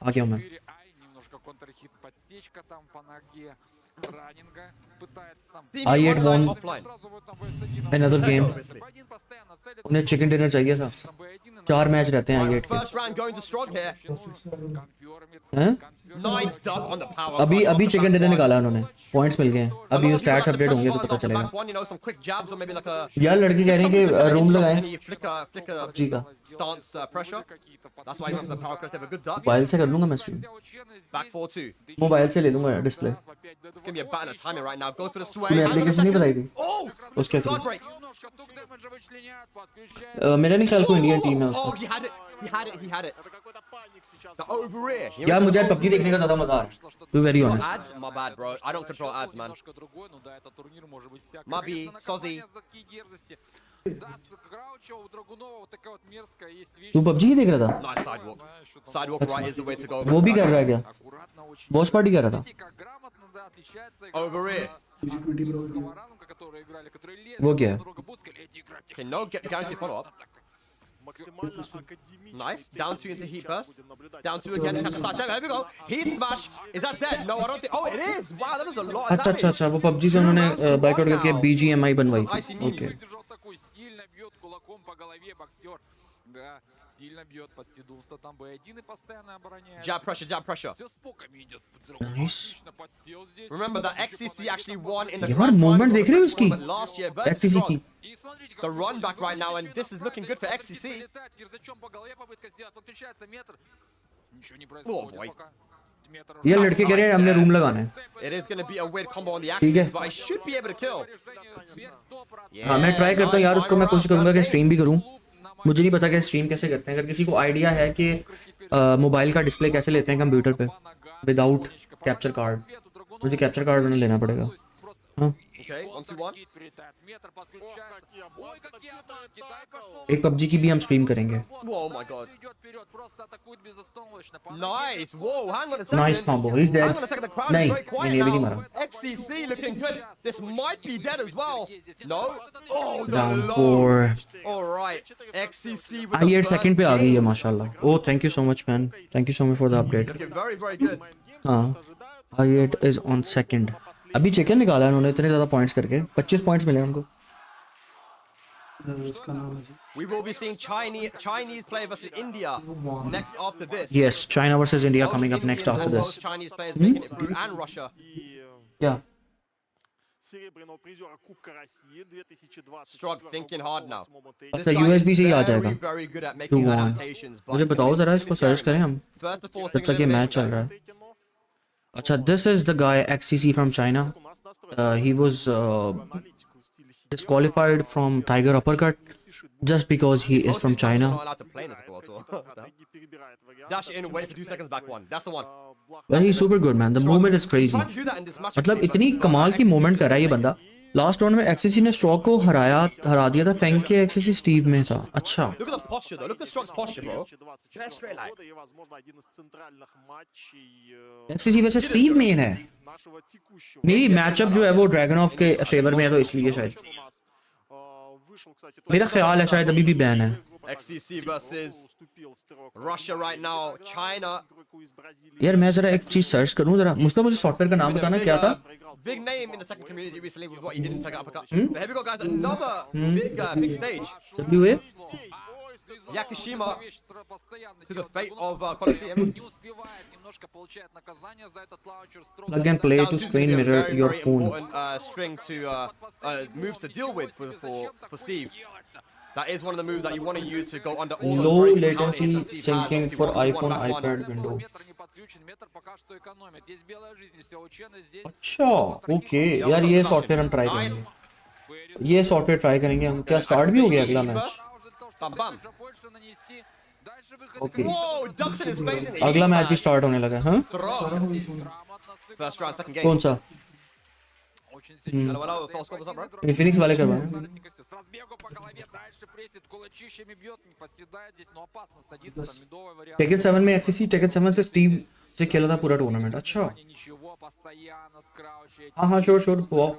S4: आ गया हूँ मैं. I8 won another game. उन्हें chicken dinner चाहिए था. 4 मैच रहते हैं I8 के.
S5: First round going to Strong here.
S4: हैं?
S5: Nice dug on the power.
S4: अभी chicken dinner निकाला उन्होंने. Points मिल गए हैं. अभी stats update होंगे तो पता चलेगा.
S5: One, you know, some quick jabs or maybe like a.
S4: यार लड़के कह रहे हैं कि room लगाएं.
S5: Any flicker
S4: जी का.
S5: stance pressure. That's why he went for the power crest. They have a good duck.
S4: Mobile से कर लूँगा मैं stream.
S5: Back 4-2.
S4: मोबाइल से ले लूँगा display.
S5: It's gonna be a battle of timing right now. Go for the sway.
S4: तूने application नहीं बताई थी? उसके
S5: God
S4: थ्रू.
S5: break.
S4: मेरा नहीं ख्याल कोई इंडियन टीम है
S5: Oh,
S4: उसका.
S5: he had it. The over ear.
S4: यार मुझे PUBG देखने का ज़्यादा मजा आ रहा है. To be very honest.
S5: Ads? My bad, bro. I don't control ads, man. Mabi, Sozi.
S4: तू PUBG ही देख रहा था?
S5: Nice sidewalk. Sidewalk right is the way to go.
S4: वो भी कर रहा है क्या? Watch party कर रहा था?
S5: Over ear.
S4: वो क्या है?
S5: Okay, no guaranteed follow up. Nice. Down 2 into heat burst. Down 2 again. Catch a side. There we go. Heat smash. Is that dead? No, I don't think. Oh, it is. Wow, that is a lot.
S4: अच्छा वो PUBG से उन्होंने backout करके BGMI बनवाई थी. Okay.
S5: Jab pressure.
S4: Nice.
S5: Remember that XCC actually won in the
S4: यार movement देख रहे हो उसकी?
S5: last year versus
S4: XCC की.
S5: The run back right now, and this is looking good for XCC. Oh boy.
S4: ये लड़के कह रहे हैं हमने रूम लगाना है.
S5: It is going to be a weird combo on the
S4: ठीक है.
S5: axis, but I should be able to kill.
S4: हाँ मैं ट्राई करता हूँ यार उसको. मैं कोशिश करूँगा कि स्ट्रीम भी करूँ. मुझे नहीं पता कि स्ट्रीम कैसे करते हैं. अगर किसी को आइडिया है कि मोबाइल का डिस्प्ले कैसे लेते हैं कंप्यूटर पे विदाउट कैप्चर कार्ड, मुझे कैप्चर कार्ड लेना पड़ेगा. हाँ
S5: Okay, 1-2-1.
S4: एक PUBG की भी हम स्ट्रीम करेंगे.
S5: Whoa, my god. Nice. Whoa, hang on a second.
S4: Nice combo. He's dead.
S5: Hang on a second. The crowd
S4: नहीं,
S5: is very quiet
S4: ये भी नहीं
S5: now.
S4: मारा.
S5: XCC looking good. This might be dead as well. No. Oh, the
S4: Down
S5: low.
S4: 4.
S5: All right. XCC with the
S4: I8
S5: first
S4: second पे आ गई है
S5: game.
S4: माशाल्लाह. Oh, thank you so much man. Thank you so much for the update.
S5: Looking very, very good.
S4: हाँ. I8 is on second. अभी chicken निकाला है उन्होंने इतने ज़्यादा पॉइंट्स करके. 25 पॉइंट्स मिले उनको.
S5: We will be seeing Chinese play versus India next after this.
S4: Yes, China versus India coming up next after this.
S5: Both Chinese players making it through, and Russia.
S4: Yeah.
S5: Strug thinking hard now.
S4: अच्छा USB से ही आ जाएगा.
S5: Very good at making
S4: 2-1.
S5: adaptations.
S4: मुझे बताओ ज़रा इसको search करें हम.
S5: First of all,
S4: जब तक ये मैच चल रहा है. अच्छा, this is the guy XCC from China. He was disqualified from Tiger Uppercut just because he is from China.
S5: Dash in, wait for 2 seconds, back one. That's the one.
S4: Well, he's super good, man. The movement is crazy. मतलब इतनी कमाल की movement कर रहा है ये बंदा. Last round में XCC ने स्ट्रॉक को हरा दिया था. फेंक के XCC स्टीव में था. अच्छा.
S5: Look at the posture though. Look at Strug's posture, bro. Get straight like.
S4: XCC वैसे स्टीव मेन है. मेरी मैचअप जो है वो ड्रैगन ऑफ के फेवर में है तो इसलिए शायद. मेरा ख्याल है शायद अभी भी बैन है.
S5: XCC versus Russia right now. China.
S4: यार मैं जरा एक चीज सर्च करूं जरा. मुझे सॉफ्टवेयर का नाम बताना क्या था.
S5: Big name in the Tekken community recently with what he did in Tekken Uppercut. But here we go, guys. Another big stage.
S4: WA.
S5: Yakushima to the fate of Colosseum.
S4: Plug and play to screen mirror your
S5: very
S4: phone.
S5: Important string to move to deal with for Steve. That is one of the moves that you want to use to go under all
S4: Low
S5: those great
S4: latency
S5: counters that Steve has.
S4: syncing
S5: Obviously,
S4: for
S5: one
S4: iPhone
S5: back one.
S4: iPad window. अच्छा okay यार ये software हम try करेंगे. ये software try करेंगे हम. क्या start भी हो गया अगला match?
S5: Bam bam.
S4: Okay
S5: Whoa, ducks in his face.
S4: अगला मैच भी स्टार्ट होने लगा. हाँ
S5: First round, second game.
S4: कौन सा?
S5: Hello, hello. False score, what's up, bro?
S4: Infinix वाले करवाएं. Tekken 7 में XCC Tekken 7 से स्टीव से खेला था पूरा टूर्नामेंट. अच्छा हाँ sure. Wow.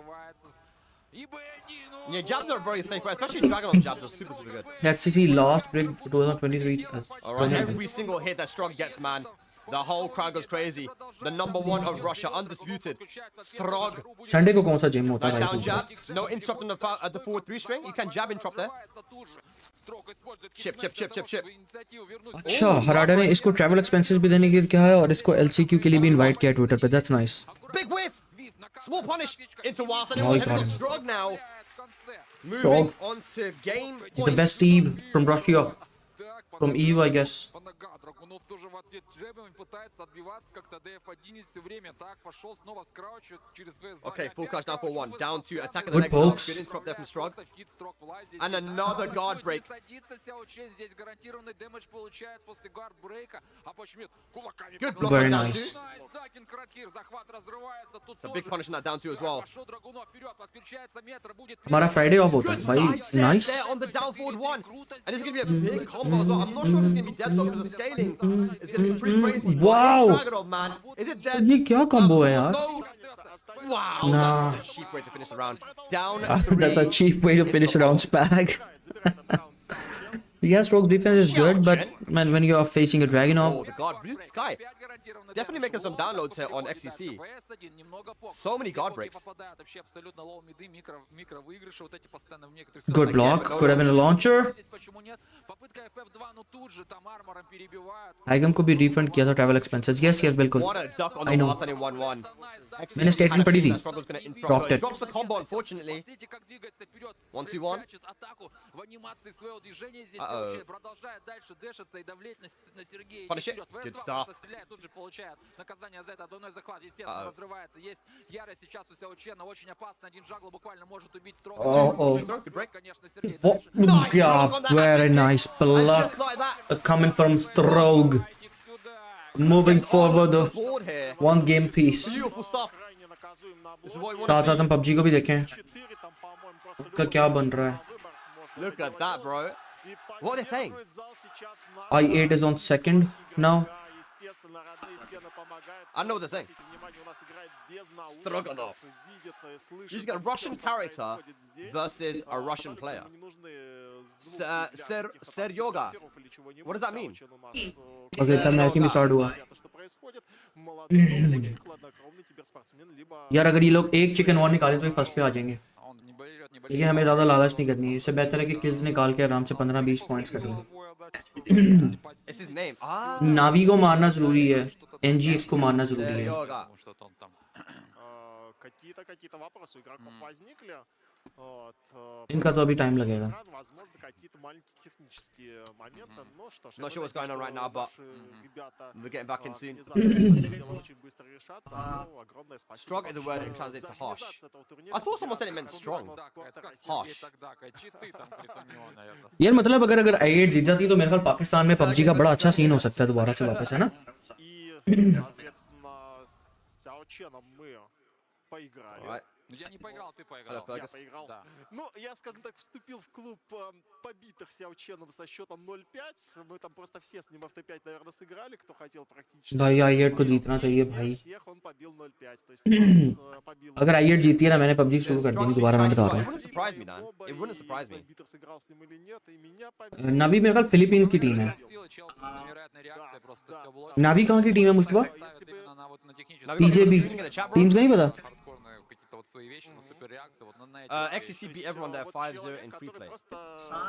S5: Yeah, jabs are very safe, especially Dragon on jabs are super good.
S4: XCC last break 2023.
S5: Alright, every single hit that Strong gets, man. The whole crowd goes crazy. The #1 of Russia, undisputed. Strog.
S4: Sunday को कौन सा gym होता
S5: Nice
S4: है
S5: down jab. No interrupt on the forward 3 string. You can jab interrupt there. Chip.
S4: अच्छा हराडा ने इसको travel expenses भी देने के क्या है और इसको LCQ के लिए भी invite किया Twitter पे. That's nice.
S5: Big whiff. Small punish into Wals and
S4: No, he
S5: it
S4: got
S5: was
S4: him.
S5: Strog now. Moving on to game
S4: The
S5: point.
S4: best Eve from Russia. From EU, I guess.
S10: Драгунов тоже в ответ джебом пытается отбиваться, как-то DF11 все время так пошел снова с крауча через ВС2.
S5: Okay, full crash down for 1. Down 2. Attack of the
S4: Good
S5: next round.
S4: pokes.
S5: Good interrupt there from Strog. And another guard break.
S10: Здесь гарантированный дэмэдж получает после гард брейка, а почему кулаками.
S5: Good block
S4: Very
S5: on down
S4: nice.
S5: 2. It's a big punish on that down 2 as well.
S4: हमारा Friday off होता है भाई.
S5: Side set
S4: Nice.
S5: there on the down forward 1. And it's going to be a big combo as well. I'm not sure if it's going to be dead though because the scaling is going to be pretty crazy.
S4: Wow.
S5: Dragonov, man. Is it dead?
S4: ये क्या combo है यार?
S5: No. Wow.
S4: Nah.
S5: That's a cheap way to finish the round. Down
S4: That's
S5: 3.
S4: a cheap way to finish around spag. Yeah, Stroke's defense is good, but man, when you are facing a
S5: Oh,
S4: Dragunov,
S5: the guard. Blue Sky. Definitely making some downloads here on XCC. So many guard breaks.
S4: good block. Could have been a launcher. Igam को भी refund किया था travel expenses. Yes, बिल्कुल.
S5: What a duck on
S4: I
S5: the
S4: know.
S5: last in 1-1.
S4: मैंने statement पढ़ी थी. Dropped it.
S5: Drops the combo, unfortunately. 1-2-1. Uh-oh. Punish it. Good stuff.
S4: Oh.
S5: Good break.
S4: What? Yeah, very nice block.
S5: Just like that.
S4: Coming from Stroke. Moving forward,
S5: Board here.
S4: one game piece.
S5: Beautiful stuff. This is what we want
S4: साथ
S5: to
S4: साथ हम PUBG को भी देखें. उसका क्या बन रहा है?
S5: see. Look at that, bro. What are they saying?
S4: I8 is on second now.
S5: I know what they're saying. Stroganov. You got a Russian character versus a Russian player. Seryoga. What does that mean?
S4: Okay, तब match नहीं start हुआ. यार अगर ये लोग एक chicken और निकालें तो ये फर्स्ट पे आ जाएंगे. लेकिन हमें ज़्यादा लालच नहीं करनी है. इससे बेहतर है कि किल्स निकाल के आराम से 15-20 पॉइंट्स कर लें.
S5: It's his name. Ah.
S4: नावी को मारना ज़रूरी है. NGX को मारना ज़रूरी है.
S5: Seryoga.
S6: Какие-то вопросы у игроков возникли. Вот,
S4: इनका तो अभी टाइम लगेगा.
S6: возможно, какие-то маленькие технические моменты. Ну что ж,
S5: Not sure what's going on right now, but
S6: ребята
S5: we're getting back in soon.
S6: очень быстро решаться. Огромное спасибо.
S5: Strong is a word that translates to harsh. I thought someone said it meant strong. Harsh.
S4: यार मतलब अगर I8 जीत जाती तो मेरे ख्याल पाकिस्तान में PUBG का बड़ा अच्छा सीन हो सकता है दोबारा से वापस, है ना?
S6: И, соответственно, с Сяоченом мы поиграли.
S5: Alright.
S10: Я не поиграл, ты поиграл.
S6: Я поиграл.
S10: Да.
S6: Ну, я, скажем так, вступил в клуб побитых Сяоченом со счетом 0-5. Мы там просто все с ним FT5, наверное, сыграли, кто хотел практически.
S4: भाई I8 को जीतना चाहिए भाई.
S6: Всех он побил 0-5. То есть побил.
S4: अगर I8 जीती है ना मैंने PUBG शुरू कर देंगे दोबारा, मैं बता रहा
S5: It
S4: हूँ.
S5: wouldn't surprise me, Dan. It wouldn't surprise me.
S6: Побитых сыграл с ним или нет, и меня побил.
S4: नावी मेरे ख्याल फिलीपींस की टीम है. नावी कहाँ की टीम है मुस्तफा? TJB टीम्स नहीं पता.
S5: XCC beat everyone there 5-0 in free play.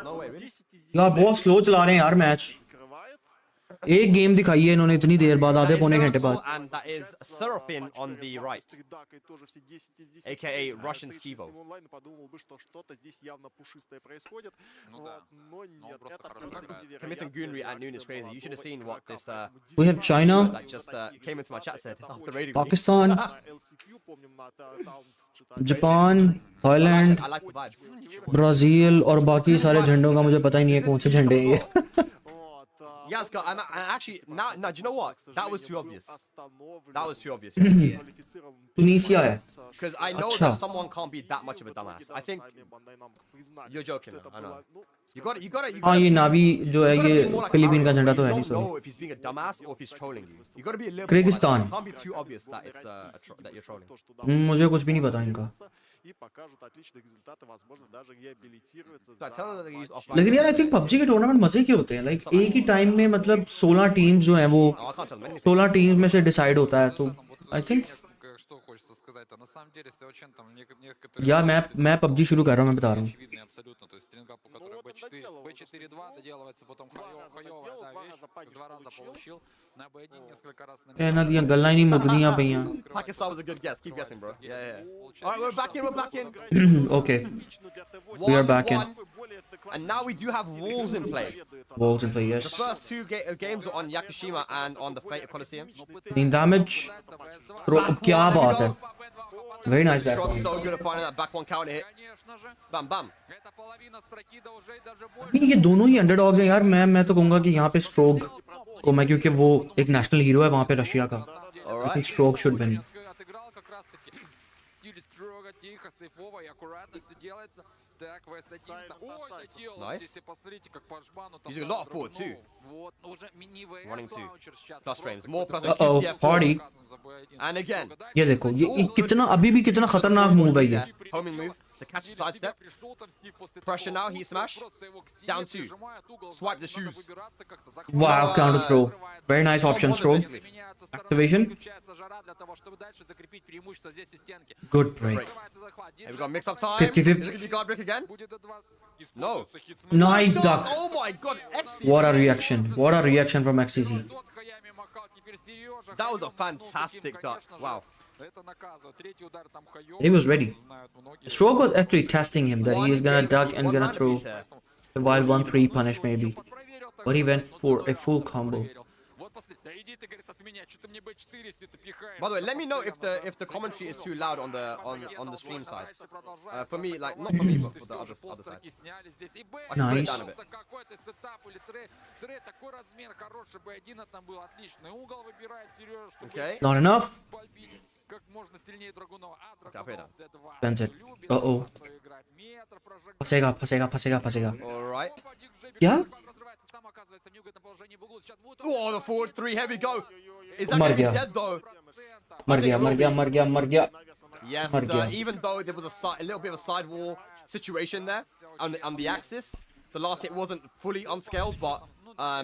S5: No way, really?
S4: यार बहुत स्लो चला रहे हैं यार मैच. एक गेम दिखाई है इन्होंने इतनी देर बाद, आधे पौने घंटे बाद.
S5: And that is Serapin on the right, aka Russian Skivo.
S6: Онлайн подумал бы, что что-то здесь явно пушистое происходит. Но нет, это просто невероятно.
S5: Committing goonry at noon is crazy. You should have seen what this
S4: We have China,
S5: that just came into my chat said after raiding
S4: Pakistan,
S6: LCQ, помним, на таунт.
S4: Japan, Thailand,
S5: I like the vibes.
S4: Brazil और बाकी सारे झंडों का मुझे पता ही नहीं है कौन से झंडे हैं ये.
S5: Yeah, Scott, I'm actually now. Do you know what? That was too obvious. That was too obvious.
S4: Tunisia है.
S5: Because I know
S4: अच्छा.
S5: that someone can't be that much of a dumbass. I think you're joking. I know. You got it.
S4: हाँ ये नावी जो है ये Philippine का झंडा तो है नहीं
S5: know
S4: sorry
S5: if he's being a dumbass or if he's trolling you. You got to be a little
S4: Kyrgyzstan.
S5: It can't be too obvious that it's that you're trolling.
S4: मुझे कुछ भी नहीं पता इनका
S8: И покажут отличные результаты, возможно, даже реабилитируются.
S5: So I tell them that they use offline.
S4: लेकिन यार I think PUBG के tournament मजे के होते हैं लाइक एक ही टाइम में मतलब 16 टीम्स जो हैं वो 16 टीम्स में से डिसाइड होता है तो आई थिंक
S10: Что хочется сказать-то? На самом деле, если очень там некоторые...
S4: यार मैं पबजी शुरू कर रहा हूँ मैं बता रहा हूँ
S10: Очевидный абсолютно, то есть стрингап, у которого B4-2 доделывается, потом хаёвая, да, вещь, 2 раза получил, на B1 несколько раз на
S4: ਇਹਨਾਂ ਦੀਆਂ ਗੱਲਾਂ ਹੀ ਨਹੀਂ ਮੁੱਕਦੀਆਂ ਪਈਆਂ
S5: Pakistan was a good guess. Keep guessing, bro. Yeah. All right, we're back in.
S4: okay we are back in
S5: And now we do have walls in play.
S4: Walls in play, yes.
S5: The first two games are on Yakushima and on the Fate Coliseum.
S4: In damage क्या बात है very nice back
S5: Strong's
S4: one.
S5: so good at finding that back one counter hit. Bam, bam.
S4: ये दोनों ही underdogs हैं यार मैं तो कहूँगा कि यहाँ पे स्ट्रोक को मैं क्योंकि वो एक नेशनल हीरो है वहाँ पे रशिया का I think stroke should win
S10: Тихо, сейфово и аккуратно все делается. Так, ВС1-то... Ой, доделал.
S5: Nice.
S10: Здесь и посмотрите, как по жбану там...
S5: Using a lot of forward too.
S10: Вот, уже не ВС
S5: Running two.
S10: лаунчер сейчас.
S5: Plus frames. More plus
S4: Uh-oh,
S5: QCF.
S4: party.
S5: And again.
S4: ये देखो ये कितना अभी भी कितना खतरनाक मूव है ये
S5: Homing move. The catch sidestep. Pressure now. Heat smash. Down two. Swipe the shoes.
S4: wow counter throw very nice option throw activation good break
S5: Here we go. Mix up time.
S4: 50-50.
S5: Is it gonna be guard break again? No.
S4: nice duck
S5: Oh my god. XCC.
S4: what a reaction from XCC
S5: That was a fantastic duck. Wow.
S4: he was ready stroke was actually testing him that he is gonna duck and gonna throw while 1-3 punish maybe but he went for a full combo
S5: By the way, let me know if the commentary is too loud on the stream side. For me, like not for me, but for the other side. I can put it
S4: Nice.
S5: down a bit. Okay.
S4: not enough
S5: Okay, I'll put it down.
S4: Sends it uh-oh फंसेगा
S5: All right.
S4: क्या
S5: Oh, the forward three. Here we go. Is that
S4: मर
S5: gonna be
S4: गया
S5: dead though?
S4: मर गया
S5: Yes,
S4: मर गया
S5: even though there was a little bit of a sidewall situation there on the axis, the last hit wasn't fully unscaled, but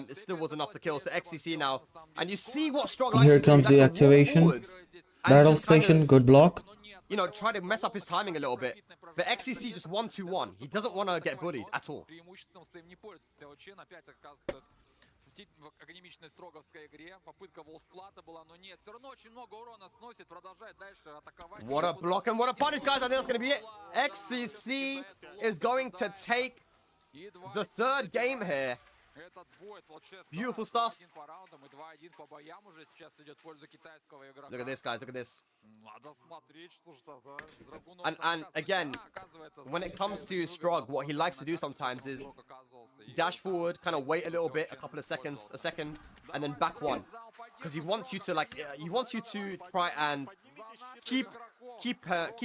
S5: it still was enough to kill. So XCC now, and you see what Strong likes
S4: here
S5: to do.
S4: comes
S5: He
S4: the
S5: likes to walk
S4: activation
S5: forwards and
S4: battle
S5: just kind
S4: station
S5: of,
S4: good block
S5: you know, try to mess up his timing a little bit. But XCC just 1-2-1. He doesn't want to get bullied at all.
S10: В академичной строговской игре попытка волсплата была, но нет, все равно очень много урона сносит, продолжает дальше атаковать.
S5: What a block and what a punish, guys. I think that's going to be it. XCC is going to take the third game here. Beautiful stuff. Look at this, guys. Look at this. And again, when it comes to Strog, what he likes to do sometimes is dash forward, kind of wait a little bit, a second, and then back one, because he wants you to try and keep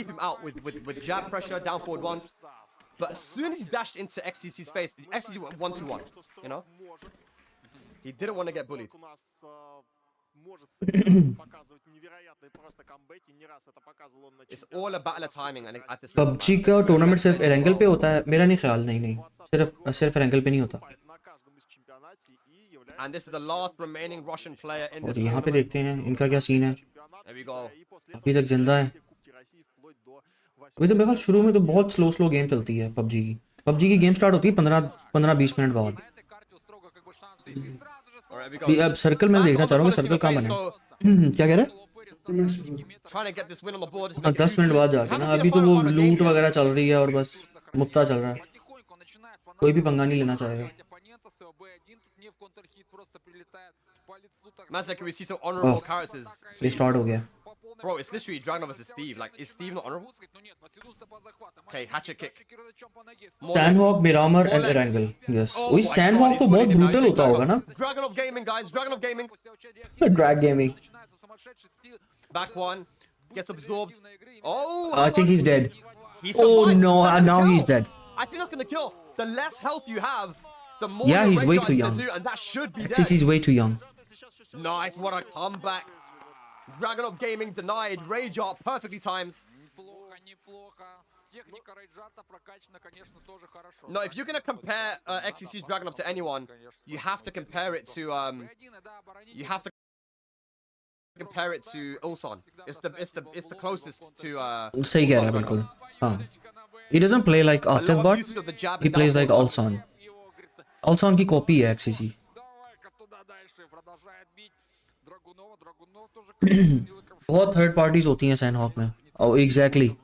S5: him out with jab pressure, down forward ones. But as soon as he dashed into XCC's face, XCC went 1-1, you know? He didn't want to get bullied. It's all a battle of timing and at this level.
S4: PUBG का tournament सिर्फ Erangel पे होता है मेरा नहीं ख्याल नहीं सिर्फ एरेंगल पे नहीं होता
S5: And this is the last remaining Russian player in
S4: और
S5: this
S4: यहाँ पे
S5: tournament.
S4: देखते हैं इनका क्या सीन है
S5: There we go.
S4: अभी तक जिंदा है अभी तो मेरे ख्याल शुरू में तो बहुत स्लो गेम चलती है पबजी की गेम स्टार्ट होती है 15-20 मिनट बाद अभी अब सर्कल में देखना चाह रहा हूँ कि सर्कल कहाँ बने क्या कह रहे हैं
S5: Trying to get this win on the board.
S4: 10 minute बाद जाके ना अभी तो वो लूट वगैरह चल रही है और बस मुफ्ता चल रहा है कोई भी पंगा नहीं लेना चाहेगा
S5: Mazda, can we see some honorable characters?
S4: ये स्टार्ट हो गया
S5: Bro, it's literally Dragon vs Steve. Like, is Steve not honorable? Okay, hatchet kick.
S4: Sanhok Miramar and Erangel yes वही सैंडहॉक तो बहुत ब्रूटल होता होगा ना
S5: Dragon of Gaming, guys. Dragon of Gaming.
S4: Drag gaming
S5: Back one. Gets absorbed. Oh!
S4: I think he's dead
S5: He's
S4: oh
S5: survived.
S4: no
S5: Let him
S4: now
S5: go.
S4: he's dead
S5: I think that's gonna kill. The less health you have, the more
S4: Yeah,
S5: your
S4: he's way
S5: Rage
S4: too
S5: Art's
S4: young.
S5: gonna do, and that should be
S4: XCC is
S5: dead.
S4: way too young.
S5: Nice, what a comeback. Dragonov Gaming denied. Rage Art perfectly timed. No, if you're gonna compare XCC's Dragonov to anyone, you have to compare it to Ulsan. It's the closest to
S4: सही कह रहा है बिल्कुल. हाँ. He doesn't play like Atif, but he plays like Ulsan. Ulsan की copy है XCC. बहुत third parties होती हैं सैनहॉक में. Oh, exactly.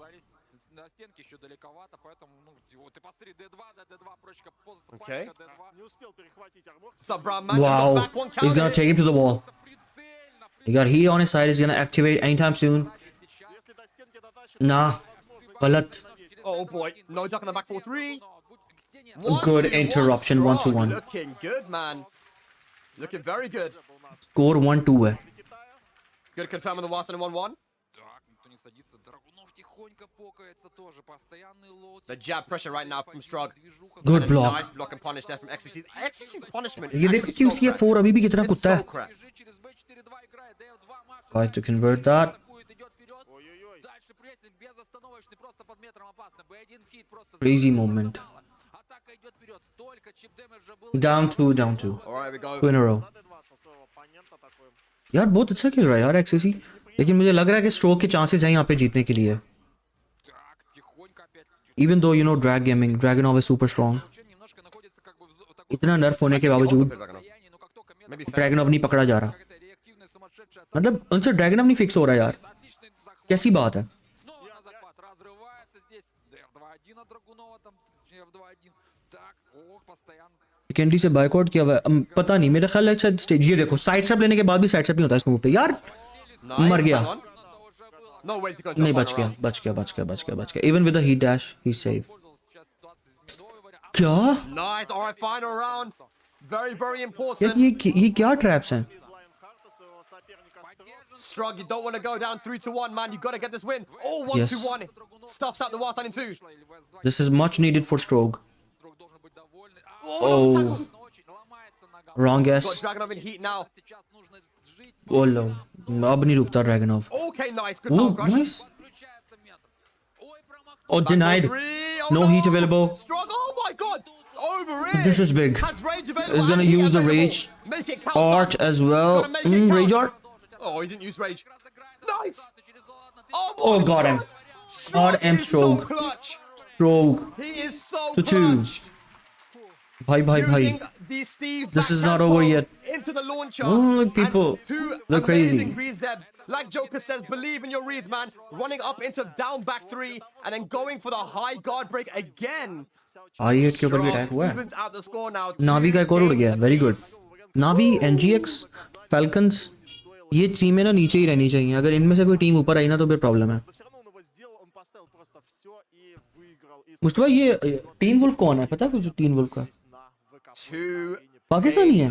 S5: Okay. What's up, bro, man?
S4: Wow. He's gonna take him to the wall. He got heat on his side. He's gonna activate anytime soon. Nah. Galat.
S5: Oh boy. No duck on the back 4-3.
S4: Good interruption, 1-1.
S5: Looking good, man. Looking very good.
S4: Score 1-2 है.
S5: Good confirm on the Watson in 1-1. The jab pressure right now from Strug.
S4: Good
S5: And a
S4: block.
S5: Nice block and punish there from XCC. XCC's punishment
S4: ये देखो QCF4 अभी भी कितना कुत्ता है.
S5: correct.
S4: Tries to convert that. Crazy moment. Down two.
S5: Alright, we go.
S4: 2 in a row. यार बहुत अच्छा खेल रहा है यार XCC. लेकिन मुझे लग रहा है कि स्ट्रोक के चांसेस हैं यहाँ पे जीतने के लिए. Even though you know drag gaming, Dragonov is super strong. इतना नर्फ होने के बावजूद Dragonov नहीं पकड़ा जा रहा. मतलब उनसे Dragonov नहीं फिक्स हो रहा यार. कैसी बात है? कैंडी से बाइकआउट किया हुआ है. पता नहीं, मेरा ख्याल है शायद स्टेज. ये देखो साइड स्टेप लेने के बाद भी साइड स्टेप नहीं होता इस मूव पे यार. मर गया. नहीं बच गया. Even with the heat dash, he's safe. क्या?
S5: Nice. Alright, final round. Very, very
S4: यार
S5: important.
S4: ये क्या ट्रैप्स हैं?
S5: Strug, you don't want to go down 3-1, man. You got to get this win. Oh, 1-1.
S4: Yes.
S5: Stuffs out the Watson in 2.
S4: This is much needed for Stroke. Oh. Wrong guess.
S5: Got Dragonov in heat now.
S4: Oh no. अब नहीं रुकता Dragonov.
S5: Okay, nice. Good
S4: Oh,
S5: power crush.
S4: nice. Oh, denied. No heat available.
S5: Strug, oh my god. Over it.
S4: This is big.
S5: Has rage available.
S4: He's gonna
S5: and heat
S4: use the
S5: available.
S4: rage
S5: Make it count,
S4: art
S5: son.
S4: as well.
S5: He's gonna make it
S4: Rage
S5: count.
S4: art.
S5: Oh, he didn't use rage. Nice.
S4: Oh, got him.
S5: Strug
S4: RM
S5: is so
S4: Stroke.
S5: clutch.
S4: Stroke.
S5: He is so
S4: To 2.
S5: clutch.
S4: Bhai.
S5: Using the Steve
S4: This is
S5: back
S4: not over
S5: tempo
S4: yet.
S5: Into the launcher.
S4: Oh, look, people.
S5: And 2
S4: They're crazy.
S5: amazing reads there. Like Joker says, believe in your reads, man. Running up into down back 3 and then going for the high guard break again.
S4: ASI8 के ऊपर भी attack हुआ है.
S5: Evens out the score now.
S4: नावी का एक और उड़ गया. Very good. नावी, NGX, Falcons, ये टीमें ना नीचे ही रहनी चाहिए. अगर इनमें से कोई टीम ऊपर आई ना तो फिर प्रॉब्लम है. मुस्तफा ये टीन वुल्फ कौन है? पता है कुछ टीन वुल्फ का? पाकिस्तानी है.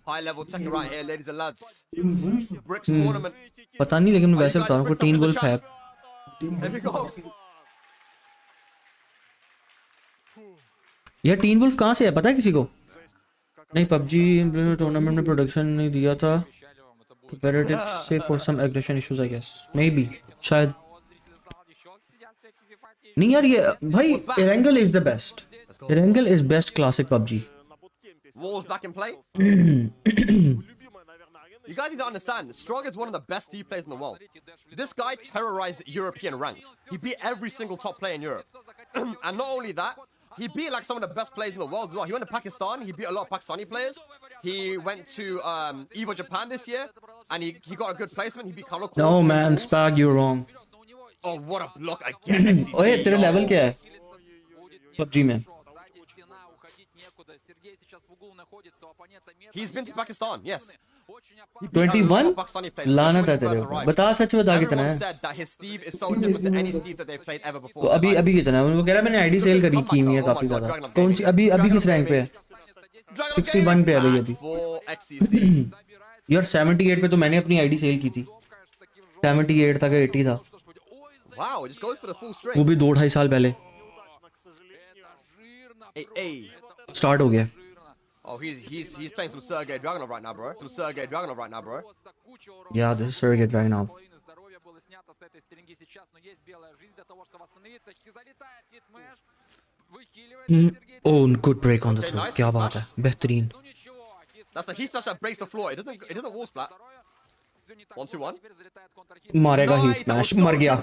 S5: High level Tekken right here, ladies and lads. BRICS tournament.
S4: पता नहीं, लेकिन मैं वैसे बता रहा हूँ टीन वुल्फ है.
S5: Here we go.
S4: यह टीन वुल्फ कहाँ से है? पता है किसी को? नहीं, पबजी टूर्नामेंट में प्रोडक्शन नहीं दिया था. Competitive से for some aggression issues, I guess. Maybe. शायद. नहीं यार, ये भाई Erangel is the best. Erangel is best classic PUBG.
S5: Walls back in play. You guys need to understand, Strog is one of the best Steve players in the world. This guy terrorized European ranked. He beat every single top player in Europe. And not only that, he beat like some of the best players in the world as well. He went to Pakistan, he beat a lot of Pakistani players. He went to EVO Japan this year, and he got a good placement. He beat Karo.
S4: No man, Spag, you're wrong.
S5: Oh, what a block again. XCC.
S4: ओए तेरा level क्या है PUBG में?
S5: He's been to Pakistan, yes.
S4: 21? लानत है तेरे. बता सच बता कितना
S5: Everyone
S4: है.
S5: said that his Steve is so different to any Steve that they've played ever before.
S4: तो अभी कितना है? वो कह रहा है मैंने आईडी सेल करी की हुई है काफी ज्यादा. कौन सी अभी किस रैंक पे है? 61 पे है भाई अभी. यार 78 पे तो मैंने अपनी आईडी सेल की थी. 78 था कि 80 था.
S5: Wow, it just goes for the full string.
S4: वो भी 2-2.5 साल पहले.
S5: Hey.
S4: स्टार्ट हो गया.
S5: Oh, he's playing some Sergei Dragunov right now, bro. Some Sergei Dragunov right now, bro.
S4: Yeah, this is Sergei Dragunov. Oh, good break on the throw.
S5: Nice
S4: क्या बात है, बेहतरीन.
S5: That's a heat smash that breaks the floor. It doesn't wall splat. 1-2-1.
S4: मारेगा heat smash. मर गया.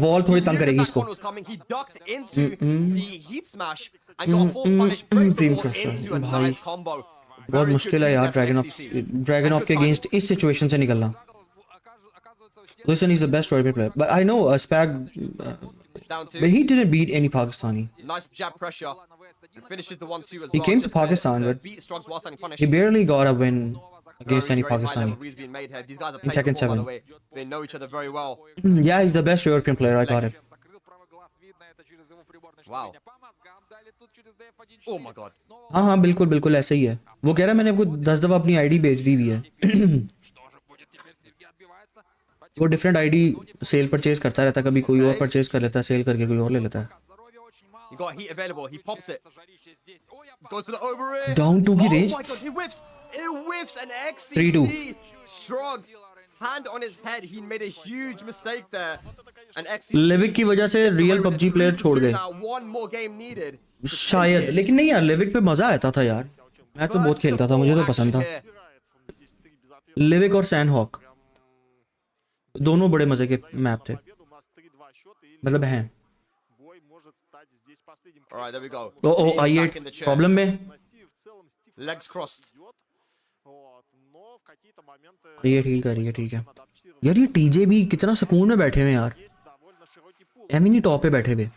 S4: Wall थोड़ी तंग करेगी इसको.
S5: He ducked into the heat smash and got a full punish. Breaks the wall into a nice combo.
S4: बहुत मुश्किल है यार ड्रैगनॉफ के अगेंस्ट इस सिचुएशन से निकलना. Listen, he's the best rugby player, but I know Spag, but he didn't beat any Pakistani.
S5: Nice jab pressure. Finishes the 1-2 as
S4: He
S5: well.
S4: came to Pakistan, but
S5: beat Strug's while standing punish.
S4: he barely got a win against any
S5: Very high
S4: Pakistani.
S5: level reads being made here. These guys are
S4: In
S5: playing
S4: Tekken
S5: before, by
S4: 7.
S5: the way. They know each other very well.
S4: Yeah, he's the best European player. I got it.
S5: Wow. Oh my god.
S4: हाँ बिल्कुल ऐसे ही है. वो कह रहा है मैंने आपको 10 दफा अपनी आईडी भेज दी हुई है. वो डिफरेंट आईडी सेल परचेज करता रहता है. कभी कोई और परचेज कर लेता है, सेल करके कोई और ले लेता है.
S5: He got heat available. He pops it. Goes for the over ear.
S4: Down to the range.
S5: Oh my god, he whiffs. It whiffs an
S4: 3-2.
S5: XCC. Strong. Hand on his head. He made a huge mistake there. An XCC.
S4: लिविक की वजह से real PUBG player छोड़ गए.
S5: One more game needed.
S4: शायद, लेकिन नहीं यार, लिविक पे मजा आता था यार. मैं तो बहुत खेलता था, मुझे तो पसंद था. लिविक और सैनहॉक दोनों बड़े मजे के मैप थे, मतलब हैं.
S5: Alright, there we go.
S4: Oh, I8 problem में.
S5: Legs crossed.
S4: ये हील कर रही है, ठीक है यार. ये टीजे भी कितना सुकून में बैठे हुए यार. एमिनी टॉप पे बैठे हुए.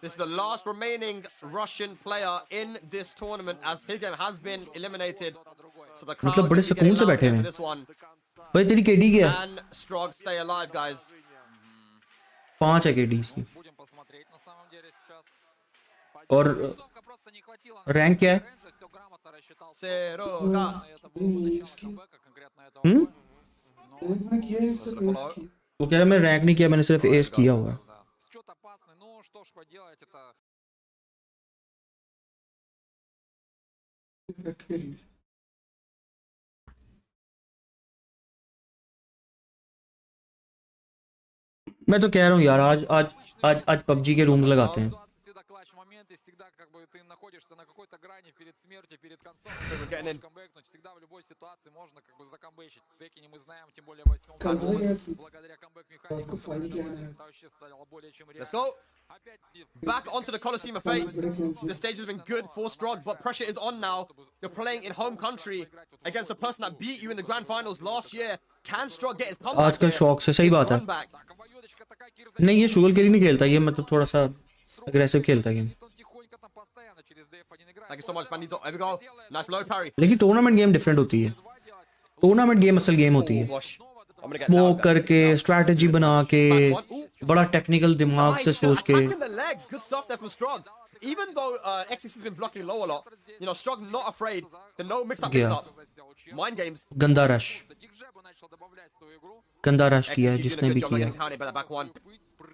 S5: This is the last remaining Russian player in this tournament as Higem has been eliminated. So the crowd
S4: मतलब बड़े सुकून से बैठे हुए. भाई तेरी केडी क्या है?
S5: And Strog stay alive, guys.
S4: 5 है केडी इसकी. और रैंक क्या है? वो कह रहा मैं रैंक नहीं किया, मैंने सिर्फ एस किया हुआ है. मैं तो कह रहा हूँ यार, आज पबजी के रूम्स लगाते हैं.
S5: Let's go. Back onto the Coliseum of Fate. The stage has been good for Strog, but pressure is on now. You're playing in home country against the person that beat you in the grand finals last year. Can Strog get his comeback?
S4: आजकल शौक से, सही बात है. नहीं, ये शुगल के लिए नहीं खेलता, ये मतलब थोड़ा सा अग्रेसिव खेलता है.
S5: Thank you so much, Bandito. There we go. Nice low parry.
S4: लेकिन टूर्नामेंट गेम डिफरेंट होती है. टूर्नामेंट गेम असल गेम होती है. स्मोक करके, स्ट्रैटेजी बना के, बड़ा टेक्निकल दिमाग से सोच के.
S5: Good stuff there from Strog. Even though XCC has been blocking low a lot, you know, Strog not afraid. The no mix-up mix-up. Mind games.
S4: गंदा रश किया है जिसने भी किया.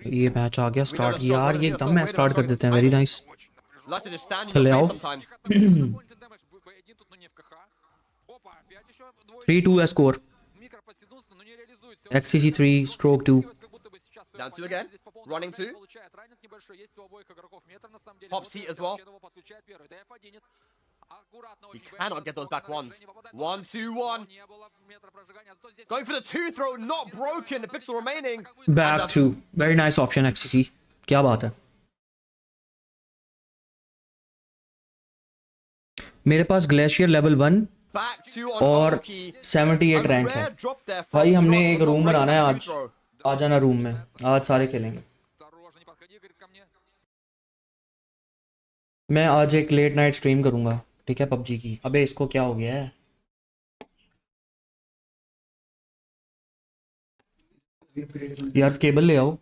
S4: ये मैच आ गया स्टार्ट. यार ये एकदम मैच स्टार्ट कर देते हैं. Very nice. चले आओ. 3-2 है score. XCC 3, Stroke 2.
S5: Down 2 again. Running 2. Pops heat as well. He cannot get those back ones. 1-2-1. Going for the 2 throw, not broken. The pixel remaining.
S4: Back 2. Very nice option XCC. क्या बात है. मेरे पास glacier level 1 और 78 rank है. भाई हमने एक room बनाना है आज. आ जाना रूम में, आज सारे खेलेंगे. मैं आज एक लेट नाइट स्ट्रीम करूंगा, ठीक है, पबजी की. अबे इसको क्या हो गया है यार? केबल ले आओ.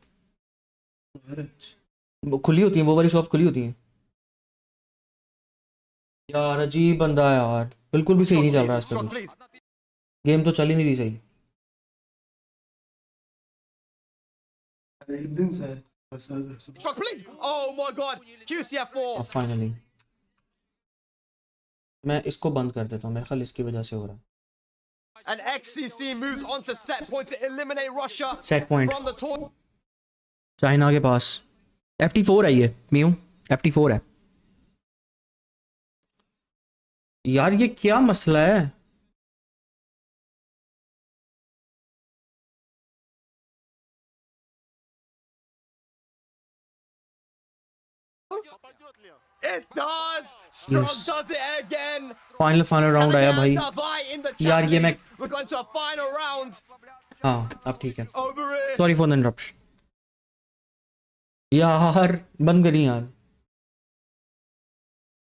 S4: खुली होती है वो वाली शॉप, खुली होती है यार. अजीब बंदा है यार, बिल्कुल भी सही नहीं चल रहा है इसका कुछ. गेम तो चल ही नहीं रही सही.
S5: Strong, please. Oh my God. QCF4.
S4: Finally. मैं इसको बंद कर देता हूँ, मेरे ख्याल इसकी वजह से हो रहा है.
S5: And XCC moves on to set point to eliminate Russia
S4: Set point.
S5: from the tour.
S4: China के पास FT4 है ये म्यू FT4 है. यार ये क्या मसला है?
S5: It does. Strong
S4: Yes.
S5: does it again.
S4: Final round आया भाई. यार ये मैं
S5: We're going to a final round.
S4: हाँ अब ठीक है.
S5: Over it.
S4: Sorry for the interruption. यार बंद करी यार.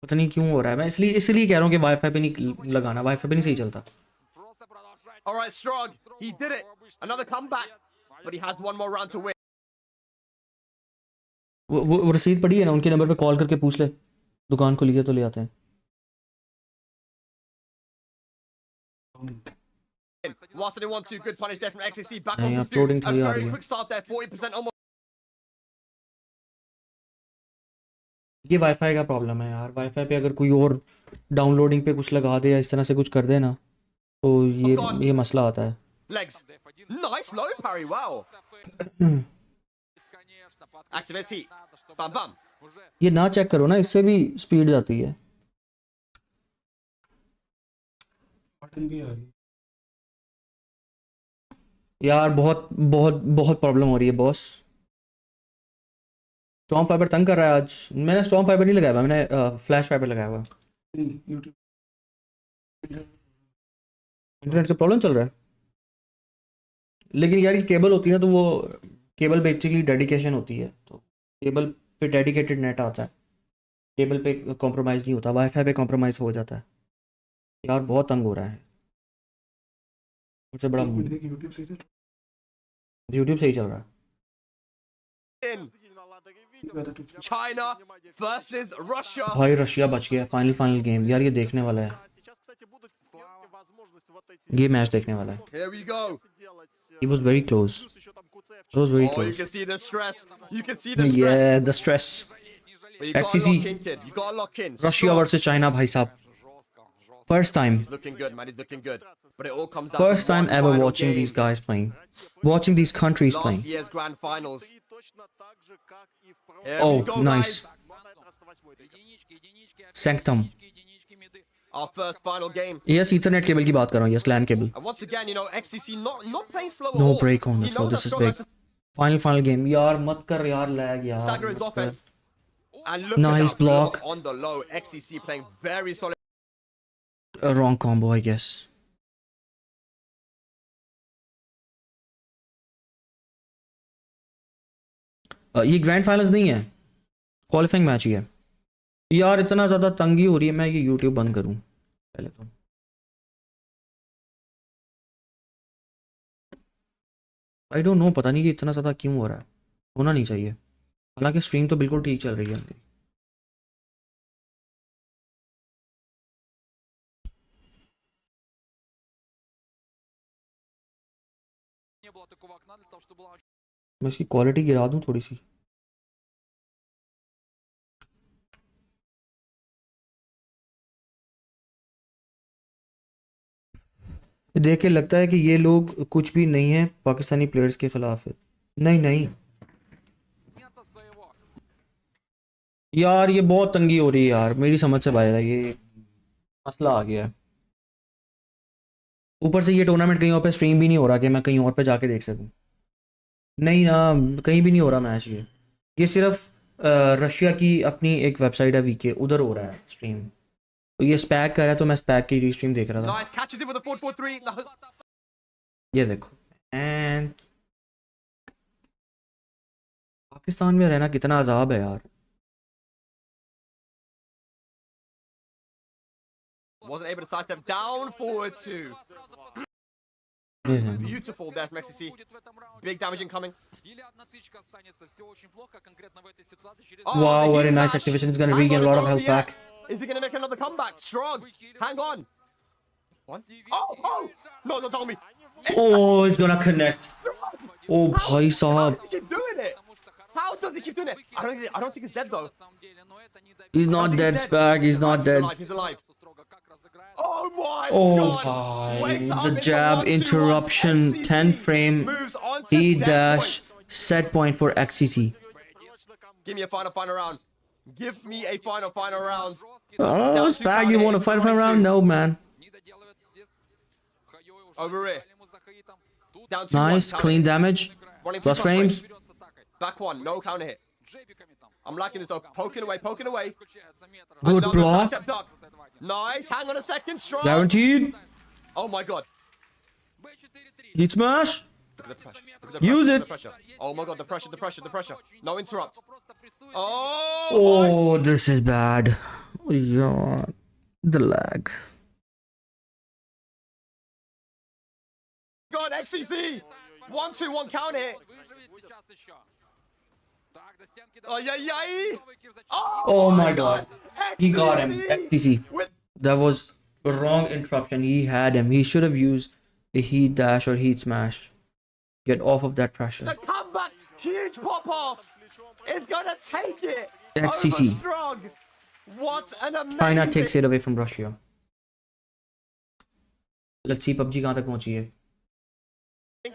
S4: पता नहीं क्यों हो रहा है. मैं इसलिए कह रहा हूँ कि वाईफाई पे नहीं लगाना. वाईफाई पे नहीं सही चलता.
S5: All right, Strong. He did it. Another comeback, but he has one more round to win.
S4: वो रसीद पड़ी है ना, उनके नंबर पे कॉल करके पूछ ले. दुकान खुली है तो ले आते हैं.
S5: Whilst they want to, good punish there from XCC. Back
S4: नहीं,
S5: on the
S4: uploading
S5: field. A
S4: थोड़ी आ
S5: very
S4: रही है.
S5: quick start there. 40% almost.
S4: ये वाईफाई का प्रॉब्लम है यार. वाईफाई पे अगर कोई और डाउनलोडिंग पे कुछ लगा दे या इस तरह से कुछ कर दे ना, तो ये मसला आता है.
S5: Legs. Nice low parry. Wow. Activate heat. Bam bam.
S4: ये ना चेक करो ना, इससे भी स्पीड जाती है. यार बहुत बहुत बहुत प्रॉब्लम हो रही है बॉस. स्टॉर्म फाइबर तंग कर रहा है आज. मैंने स्टॉर्म फाइबर नहीं लगाया हुआ, मैंने फ्लैश फाइबर लगाया हुआ. इंटरनेट का प्रॉब्लम चल रहा है. लेकिन यार ये केबल होती है ना, तो वो केबल बेसिकली डेडिकेशन होती है. तो केबल पे डेडिकेटेड नेट आता है. केबल पे कॉम्प्रोमाइज़ नहीं होता. वाईफाई पे कॉम्प्रोमाइज़ हो जाता है. यार बहुत तंग हो रहा है. सबसे बड़ा यूट्यूब सही चल रहा है.
S5: China versus Russia.
S4: भाई रशिया बच गया. Final game. यार ये देखने वाला है. ये मैच देखने वाला है.
S5: Here we go.
S4: He was very close. It was very
S5: Oh,
S4: close.
S5: you can see the stress. You can see the stress.
S4: Yeah, the stress.
S5: But you gotta
S4: XCC.
S5: lock in, kid. You gotta lock in.
S4: Russia versus China, भाई साहब. First time.
S5: He's looking good, man. He's looking good. But it all comes down
S4: First
S5: to
S4: time
S5: one
S4: ever
S5: final
S4: watching
S5: game.
S4: these guys playing. Watching these countries playing.
S5: Last year's grand finals. Here
S4: Oh,
S5: we go,
S4: nice.
S5: guys.
S4: Sanctum.
S5: Our first final game.
S4: Yes, Ethernet cable की बात कर रहा हूँ. Yes, LAN cable.
S5: And once again, you know, XCC not playing slow at
S4: No
S5: all.
S4: break on the
S5: He
S4: floor.
S5: knows
S4: This
S5: that
S4: is
S5: Strong
S4: big.
S5: has to
S4: Final game. यार मत कर यार lag यार.
S5: stagger his
S4: मत कर.
S5: offense. And look
S4: Nice
S5: at that
S4: block.
S5: floor on the low. XCC playing very solid.
S4: A wrong combo, I guess. ये grand finals नहीं है. क्वालिफाइंग मैच ही है. यार इतना ज़्यादा तंगी हो रही है. मैं ये यूट्यूब बंद करूं पहले तो. आई डोंट नो, पता नहीं कि इतना ज़्यादा क्यों हो रहा है. होना नहीं चाहिए. हालांकि स्ट्रीम तो बिल्कुल ठीक चल रही है. मैं इसकी क्वालिटी गिरा दूं थोड़ी सी. देख के लगता है कि ये लोग कुछ भी नहीं है, पाकिस्तानी प्लेयर्स के खिलाफ है. नहीं यार ये बहुत तंगी हो रही है यार. मेरी समझ से बाहर है. ये मसला आ गया है. ऊपर से ये टूर्नामेंट कहीं और पे स्ट्रीम भी नहीं हो रहा कि मैं कहीं और पे जाके देख सकूं. नहीं ना, कहीं भी नहीं हो रहा मैच. ये सिर्फ रशिया की अपनी एक वेबसाइट है वीके, उधर हो रहा है स्ट्रीम. तो ये स्पैक कर रहा है, तो मैं स्पैक की रीस्ट्रीम देख रहा था.
S5: Nice catches him with a 4-4-3.
S4: ये देखो. एंड पाकिस्तान में रहना कितना अजाब है यार.
S5: Wasn't able to sidestep down forward two. Beautiful there from XCC. Big damage incoming.
S4: Wow, very nice activation. It's gonna regain a lot of health back.
S5: Is he gonna make another comeback? Strong. Hang on. One. Oh! No, don't tell me.
S4: Oh, it's gonna connect. Oh, bhai sahab.
S5: You're doing it. How does he keep doing it? I don't think he's dead though.
S4: He's not dead, Spag. He's not dead.
S5: He's alive. Oh my
S4: God. The jab interruption, 10 frame, E dash, set point for XCC.
S5: Give me a final round. Give me a final round.
S4: Oh, Spag, you want a final round? No, man.
S5: Over here. Down
S4: Nice, clean damage. Plus frames.
S5: Back one, no counter hit. I'm liking this though. Poking away.
S4: Good block.
S5: Step duck. Nice. Hang on a second. Strong.
S4: Guaranteed.
S5: Oh my god.
S4: Heat smash.
S5: Look at the pressure.
S4: Use it.
S5: Oh my god, the pressure. No interrupt. Oh.
S4: Oh, this is bad. Oh, yeah. The lag.
S5: God, XCC. 1-2-1 counter hit. Oh, yeah.
S4: Oh my god. He got him. XCC. That was a wrong interruption. He had him. He should have used a heat dash or heat smash. Get off of that pressure.
S5: The comeback. Huge pop off. It's gonna take it.
S4: XCC.
S5: Strong. What an amazing.
S4: China takes it away from Russia. Let's see PUBG कहाँ तक पहुंची है.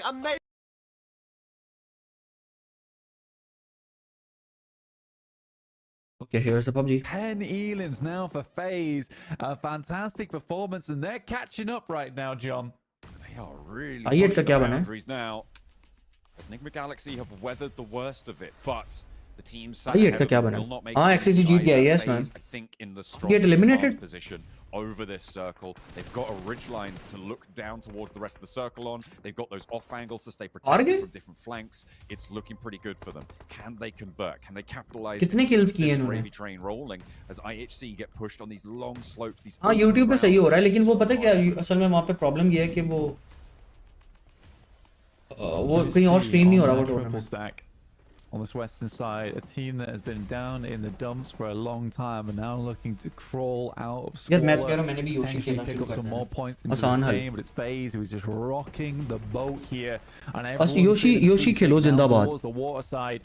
S5: Amazing.
S4: Okay, here's the PUBG.
S13: 10 elims now for FaZe. A fantastic performance, and they're catching up right now, John.
S12: They are really
S4: ASI8
S12: pushing
S4: का क्या
S12: the
S4: बना है?
S12: boundaries now. As Enigma Galaxy have weathered the worst of it, but the team sat
S4: ASI8
S12: ahead
S4: का
S12: of
S4: क्या
S12: them
S4: बना?
S12: will not make
S4: हाँ,
S12: it
S4: XCC Jeet
S12: inside
S4: गया,
S12: that
S4: yes,
S12: phase.
S4: man.
S12: I think in the
S4: Get
S12: strongest
S4: eliminated.
S12: advanced position over this circle. They've got a ridge line to look down towards the rest of the circle on. They've got those off angles to stay protected from different flanks. It's looking pretty good for them. Can they convert? Can they capitalize
S4: कितने kills किए
S12: this
S4: इन्होंने?
S12: gravy train rolling as IHC get pushed on these long slopes? These
S4: हाँ, YouTube पे सही हो रहा है, लेकिन वो पता क्या असल में वहाँ पे प्रॉब्लम ये है कि वो कहीं और स्ट्रीम नहीं हो रहा वो tournament.
S13: On this western side, a team that has been down in the dumps for a long time and now looking to crawl out of squalor.
S4: यार मैं तो कह रहा हूँ मैंने भी योशी खेलना
S13: pick
S4: शुरू
S13: up
S4: कर
S13: some
S4: दिया
S13: more
S4: है.
S13: points into
S4: आसान
S13: this
S4: हल.
S13: game, but it's FaZe who is just rocking the boat here. And
S4: बस योशी खेलो जिंदाबाद.
S13: towards the water side.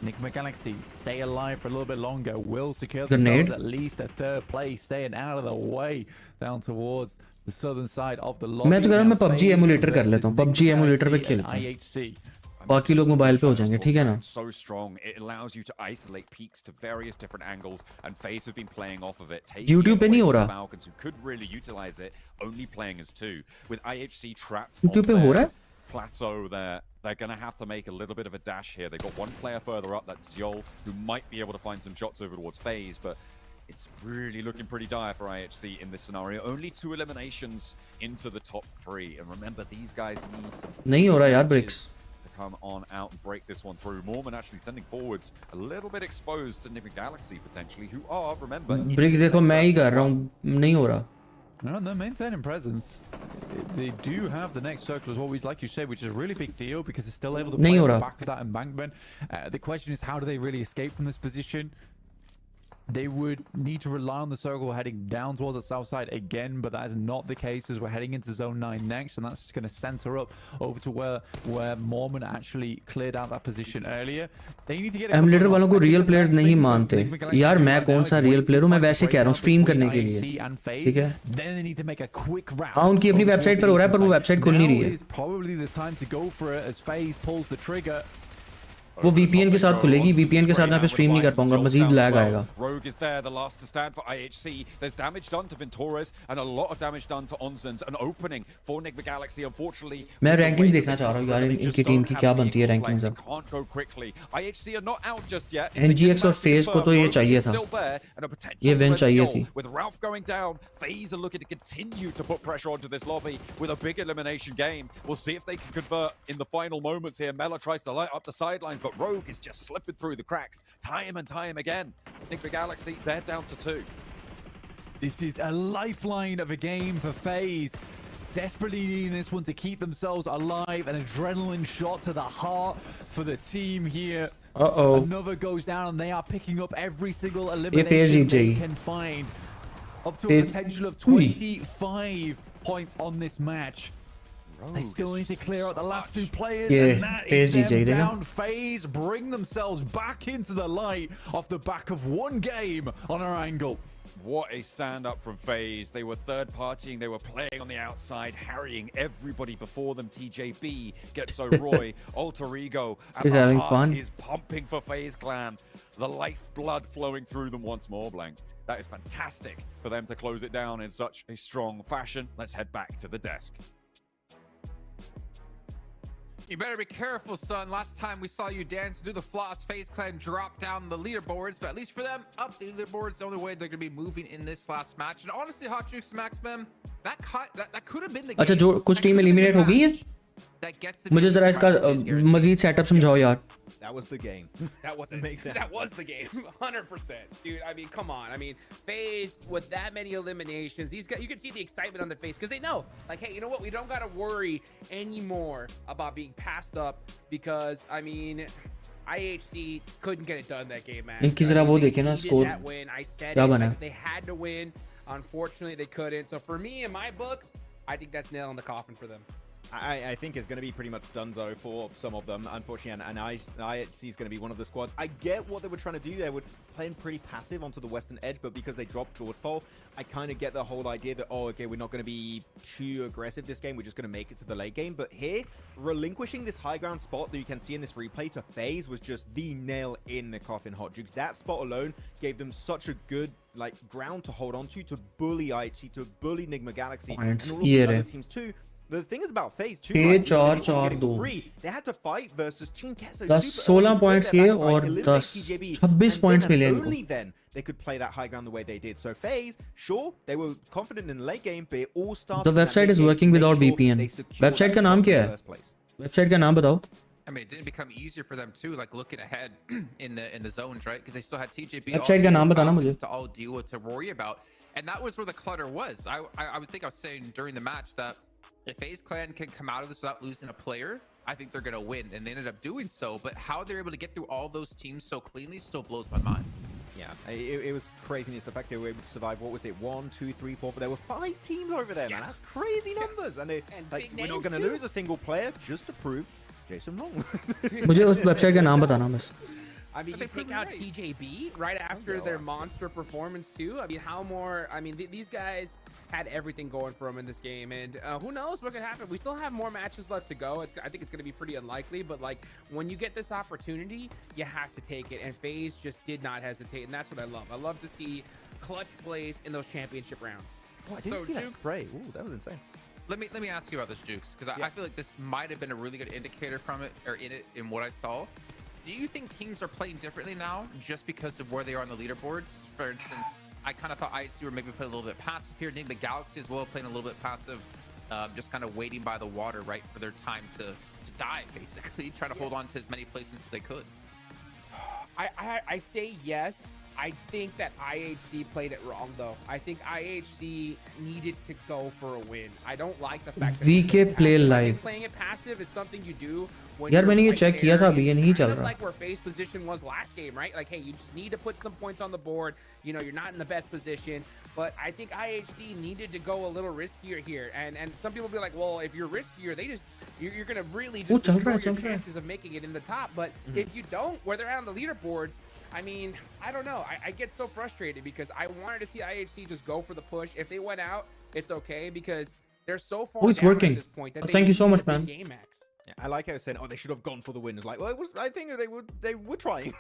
S13: Enigma Galaxy stay alive for a little bit longer. Will secure themselves at least a third place, staying out of the way down towards the southern side of the lobby.
S4: मैं तो कह रहा हूँ मैं PUBG emulator कर लेता हूँ. PUBG emulator पे खेलता हूँ.
S13: IHC.
S4: बाकी लोग मोबाइल पे हो जाएंगे, ठीक है ना?
S12: So strong, it allows you to isolate peaks to various different angles, and FaZe have been playing off of it.
S4: YouTube पे नहीं हो रहा.
S12: Falcons who could really utilize it, only playing as two. With IHC trapped
S4: YouTube पे हो रहा है?
S12: plateau there, they're going to have to make a little bit of a dash here. They've got one player further up, that's Yol, who might be able to find some shots over towards FaZe, but it's really looking pretty dire for IHC in this scenario. Only 2 eliminations into the top 3, and remember, these guys need some
S4: नहीं हो रहा यार BRICS.
S12: come on out and break this one through. Mormon actually sending forwards a little bit exposed to Enigma Galaxy potentially, who are, remember,
S4: BRICS देखो मैं ही कर रहा हूँ, नहीं हो रहा.
S13: No, they're maintaining presence. They do have the next circle as well, which, like you said, which is a really big deal because they're still able to play on the back of that embankment. The question is, how do they really escape from this position? They would need to rely on the circle heading down towards the south side again, but that is not the case as we're heading into zone 9 next, and that's just going to center up over to where Mormon actually cleared out that position earlier. They need to get
S4: emulator वालों को real players नहीं मानते. यार मैं कौन सा real player हूँ, मैं वैसे कह रहा हूँ स्ट्रीम करने के लिए, ठीक है? हाँ, उनकी अपनी वेबसाइट पर हो रहा है, पर वो वेबसाइट खुल नहीं रही है.
S13: Probably the time to go for it as FaZe pulls the trigger.
S4: वो VPN के साथ खुलेगी. VPN के साथ मैं पे स्ट्रीम नहीं कर पाऊंगा, मजीद लैग आएगा.
S12: Rogue is there, the last to stand for IHC. There's damage done to Ventores and a lot of damage done to Onsens. An opening for Enigma Galaxy, unfortunately.
S4: मैं ranking देखना चाह रहा हूँ यार, इनकी टीम की क्या बनती है रैंकिंग्स अब.
S12: Can't go quickly. IHC are not out just yet.
S4: NGX और FaZe को तो ये चाहिए था. ये विन चाहिए थी.
S12: With Ralph going down, FaZe are looking to continue to put pressure onto this lobby with a big elimination game. We'll see if they can convert in the final moments here. Mela tries to light up the sidelines, but Rogue is just slipping through the cracks time and time again. Enigma Galaxy, they're down to 2.
S13: This is a lifeline of a game for FaZe. Desperately needing this one to keep themselves alive. An adrenaline shot to the heart for the team here. Another goes down and they are picking up every single elimination they can find. Up to a potential of 25 points on this match. They still need to clear out the last two players.
S4: Yeah,
S13: and that
S4: FaZe
S13: is them
S4: GG,
S13: down. FaZe bring themselves back into the light off the back of one game on our angle.
S12: What a stand-up from FaZe. They were third-partying, they were playing on the outside, harrying everybody before them. TJB, Getso Roy, Alter Ego, and
S4: He's
S12: the
S4: having
S12: heart
S4: fun.
S12: is pumping for FaZe Clan. The lifeblood flowing through them once more, Blank. That is fantastic for them to close it down in such a strong fashion. Let's head back to the desk.
S14: You better be careful, son. Last time we saw you dance through the floss, FaZe Clan dropped down the leaderboards, but at least for them, up the leaderboards, the only way they're going to be moving in this last match. And honestly, Hot Jukes Max, man, that could have been the game.
S4: अच्छा जो कुछ team eliminate हो गई है मुझे जरा इसका मजीद setup समझाओ यार.
S15: That was the game.
S16: That was the game. 100%, dude. I mean, come on. I mean, FaZe with that many eliminations, these guys, you can see the excitement on their face because they know, like, hey, you know what? We don't gotta worry anymore about being passed up because, I mean, IHC couldn't get it done that game, man.
S4: इनकी जरा वो देखे ना score
S16: That win, I said
S4: क्या
S16: it,
S4: बना.
S16: like, they had to win. Unfortunately, they couldn't. So for me, in my books, I think that's nail in the coffin for them.
S15: I think it's going to be pretty much donezo for some of them, unfortunately, and IHC is going to be one of the squads. I get what they were trying to do. They were playing pretty passive onto the western edge, but because they dropped George Paul, I kind of get the whole idea that, oh, okay, we're not going to be too aggressive this game. We're just going to make it to the late game. But here, relinquishing this high ground spot that you can see in this replay to FaZe was just the nail in the coffin, Hot Jukes. That spot alone gave them such a good ground to hold on to bully IHC, to bully Nigma Galaxy, and all of the other teams too. The thing is about FaZe too, right, is that it was getting free. They had to fight versus Team Kesso.
S4: 16 points किए और 26 points मिले इनको.
S15: Only then they could play that high ground the way they did. So FaZe, sure, they were confident in the late game, but it all started.
S4: The website is working without VPN. Website का नाम क्या है? Website का नाम बताओ.
S14: I mean, it didn't become easier for them too, like looking ahead in the zones, right? Because they still had TJB
S4: Website का नाम बताना मुझे.
S14: to all deal with, to worry about, and that was where the clutter was. I would think I was saying during the match that if FaZe Clan can come out of this without losing a player, I think they're gonna win, and they ended up doing so. But how they're able to get through all those teams so cleanly still blows my mind.
S15: Yeah, it was craziness. The fact they were able to survive, what was it, 1, 2, 3, 4, there were 5 teams over there, man. That's crazy numbers. And we're not going to lose a single player just to prove Jason wrong.
S4: मुझे उस website का नाम बताना बस.
S16: I mean, you take out TJB right after their monster performance too. I mean, how more? I mean, these guys had everything going for them in this game, and who knows what could happen? We still have more matches left to go. I think it's going to be pretty unlikely, but like when you get this opportunity, you have to take it. And FaZe just did not hesitate, and that's what I love. I love to see clutch plays in those championship rounds.
S15: I didn't see that spray. Ooh, that was insane.
S14: Let me ask you about this, Jukes, because I feel like this might have been a really good indicator from it, or in what I saw. Do you think teams are playing differently now just because of where they are on the leaderboards? For instance, I kind of thought IHC were maybe playing a little bit passive here. Nigma Galaxy as well, playing a little bit passive, just kind of waiting by the water, right, for their time to die, basically, trying to hold on to as many placements as they could.
S16: I say yes. I think that IHC played it wrong, though. I think IHC needed to go for a win. I don't like the fact that
S4: VK play live.
S16: Playing it passive is something you do when
S4: यार
S16: you're
S4: मैंने ये
S16: right
S4: check
S16: there.
S4: किया था अभी ये नहीं
S16: It's
S4: चल
S16: kind of
S4: रहा.
S16: like where FaZe position was last game, right? Like, hey, you just need to put some points on the board. You know, you're not in the best position. But I think IHC needed to go a little riskier here. And some people be like, well, if you're riskier, you're going to really just destroy your chances of making it in the top. But if you don't, where they're on the leaderboards, I mean, I don't know. I get so frustrated because I wanted to see IHC just go for the push. If they went out, it's okay because they're so far
S4: it's
S16: down
S4: working.
S16: at this point. That
S4: Thank you so much, man.
S15: Yeah, I like how I was saying, oh, they should have gone for the win. It's like, well, I think they were trying.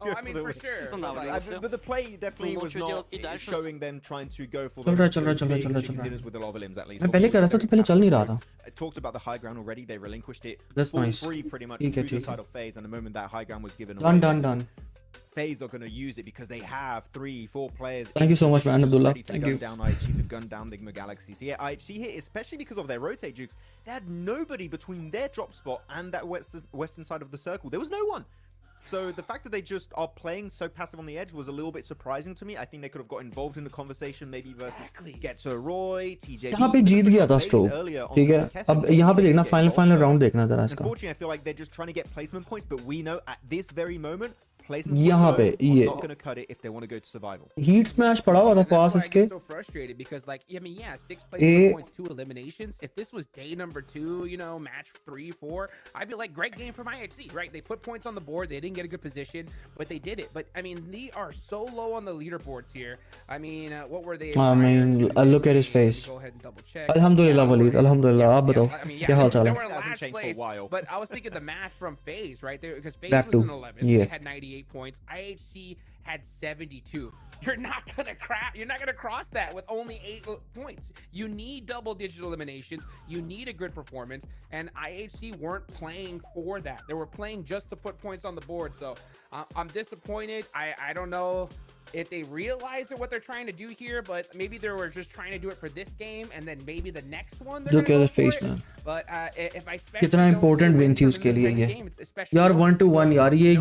S16: Oh, I mean, for sure.
S15: But the play definitely was not showing them trying to go for
S4: चल रहा
S15: dinners with the lava limbs, at least.
S4: मैं पहले कर रहा था तो पहले चल नहीं रहा था.
S15: I talked about the high ground already. They relinquished it.
S4: That's nice.
S15: Free pretty much
S4: ठीक है,
S15: to the
S4: ठीक
S15: side
S4: है.
S15: of FaZe, and the moment that high ground was given away,
S4: Done.
S15: FaZe are going to use it because they have 3-4 players.
S4: Thank you so much, man. Abdullah.
S15: Ready to
S4: Thank
S15: gun
S4: you.
S15: down IHC, to gun down Nigma Galaxy. So yeah, IHC here, especially because of their rotate jukes, they had nobody between their drop spot and that western side of the circle. There was no one. So the fact that they just are playing so passive on the edge was a little bit surprising to me. I think they could have got involved in the conversation, maybe versus Getso Roy, TJ.
S4: यहाँ पे जीत गया था stroke. ठीक है. अब यहाँ पे देखना final round देखना जरा इसका.
S15: Unfortunately, I feel like they're just trying to get placement points, but we know at this very moment, placement
S4: यहाँ पे ये
S15: not going to cut it if they want to go to survival.
S4: Heat smash पड़ा हुआ था पास
S16: I
S4: इसके
S16: get so frustrated because, like, I mean, yeah, 6 placement points, 2 eliminations. If this was day number 2, you know, match 3, 4, I'd be like, great game from IHC, right? They put points on the board. They didn't get a good position, but they did it. But I mean, they are so low on the leaderboards here. I mean, what were they?
S4: I mean, look at his face.
S16: Go ahead and double check.
S4: Alhamdulillah, Walid. Alhamdulillah. आप बताओ क्या हाल चाल
S16: They
S4: है?
S16: were in last place, but I was thinking the math from FaZe, right? Because FaZe
S4: That
S16: was
S4: too.
S16: in 11th.
S4: Yeah.
S16: They had 98 points. IHC had 72. You're not gonna cross that with only 8 points. You need double-digit eliminations. You need a good performance, and IHC weren't playing for that. They were playing just to put points on the board. So I'm disappointed. I don't know if they realize what they're trying to do here, but maybe they were just trying to do it for this game, and then maybe the next one they're
S4: Look
S16: gonna
S4: at
S16: go
S4: his
S16: for
S4: face,
S16: it.
S4: man.
S16: But if I
S4: कितना important win थी उसके लिए ये यार 1-1 यार ये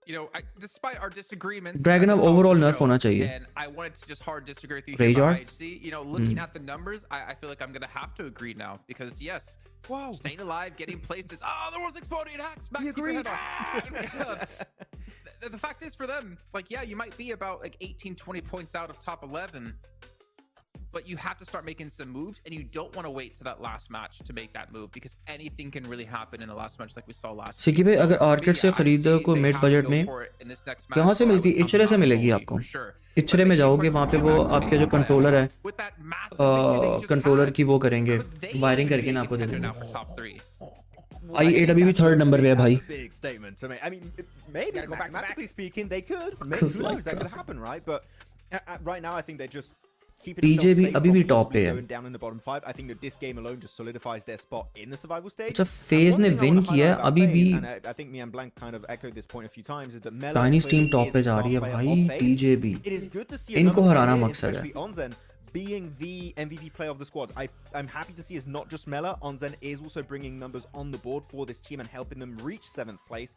S14: You know, despite our disagreements,
S4: Dragon अब overall nerf होना चाहिए.
S14: and I wanted to just hard disagree with you
S4: Rage
S14: here
S4: art?
S14: about IHC. You know, looking at the numbers, I feel like I'm gonna have to agree now because yes, wow, staying alive, getting places. Oh, the world's exploding hacks. Max, keep your head on. The fact is, for them, like, yeah, you might be about like 18, 20 points out of top 11. But you have to start making some moves, and you don't want to wait to that last match to make that move because anything can really happen in the last match, like we saw last.
S4: सिकी भाई अगर arcade से खरीदो कोई mid budget में कहाँ से मिलती है? इचरे से मिलेगी आपको. इचरे में जाओगे वहाँ पे वो आपके जो कंट्रोलर है कंट्रोलर की वो करेंगे वायरिंग करके ना आपको दे देंगे. i8 अभी भी 3rd नंबर पे है भाई.
S15: Big statement. I mean, maybe mathematically speaking, they could. Maybe who knows? That could happen, right? But right now, I think they're just keeping
S4: PJ भी अभी भी टॉप पे है.
S15: going down in the bottom 5. I think that this game alone just solidifies their spot in the survival stage.
S4: अच्छा FaZe ने win किया है अभी भी.
S15: I think me and Blank kind of echoed this point a few times. Is that
S4: Chinese team top पे जा रही है भाई. PJ भी इनको हराना मकसद है.
S15: Onzen being the MVP player of the squad, I'm happy to see is not just Mela. Onzen is also bringing numbers on the board for this team and helping them reach 7th place.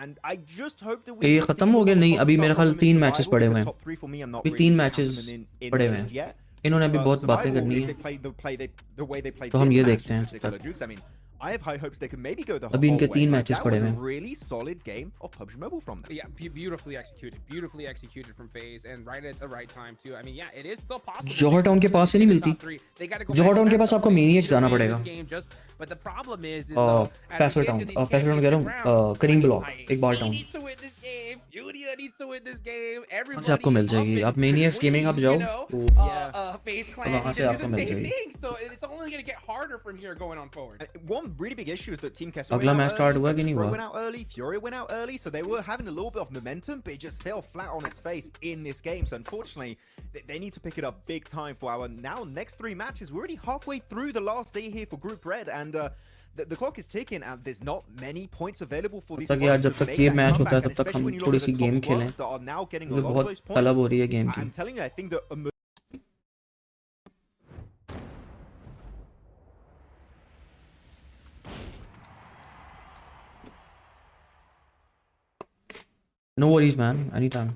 S15: And I just hope that
S4: ये खत्म हो गया नहीं अभी मेरे ख्याल 3 matches पड़े हुए हैं. अभी 3 मैचेस पड़े हुए हैं. इन्होंने अभी बहुत बातें करनी है तो हम ये देखते हैं.
S15: I have high hopes they can maybe go the whole
S4: अभी इनके
S15: way.
S4: 3 मैचेस पड़े हुए
S15: That
S4: हैं.
S15: was a really solid game of PUBG Mobile from them.
S16: Yeah, beautifully executed from FaZe and right at the right time too. I mean, yeah, it is still possible.
S4: Johar Town के पास से नहीं मिलती. जौहर Town के पास आपको मेनिएक्स जाना पड़ेगा.
S16: But the problem is
S4: Faisal town कह रहा हूँ करीम ब्लॉक एक बार town
S16: Udia needs to win this game. Everybody
S4: से आपको मिल जाएगी. आप मेनिएक्स गेमिंग आप जाओ
S16: FaZe clan
S4: वहाँ से आपको मिल जाएगी.
S16: So it's only going to get harder from here going on forward.
S15: One really big issue is that Team Kessel
S4: अगला मैच स्टार्ट हुआ कि नहीं हुआ?
S15: went out early, Fury went out early, so they were having a little bit of momentum, but it just fell flat on its face in this game. So unfortunately, they need to pick it up big time for our now next 3 matches. We're already halfway through the last day here for Group Red, and the clock is ticking, and there's not many points available for these
S4: तक यार जब तक ये match होता है तब तक हम थोड़ी सी गेम खेलें. मुझे बहुत तलब हो रही है गेम की.
S15: I'm telling you, I think that
S4: No worries man, anytime.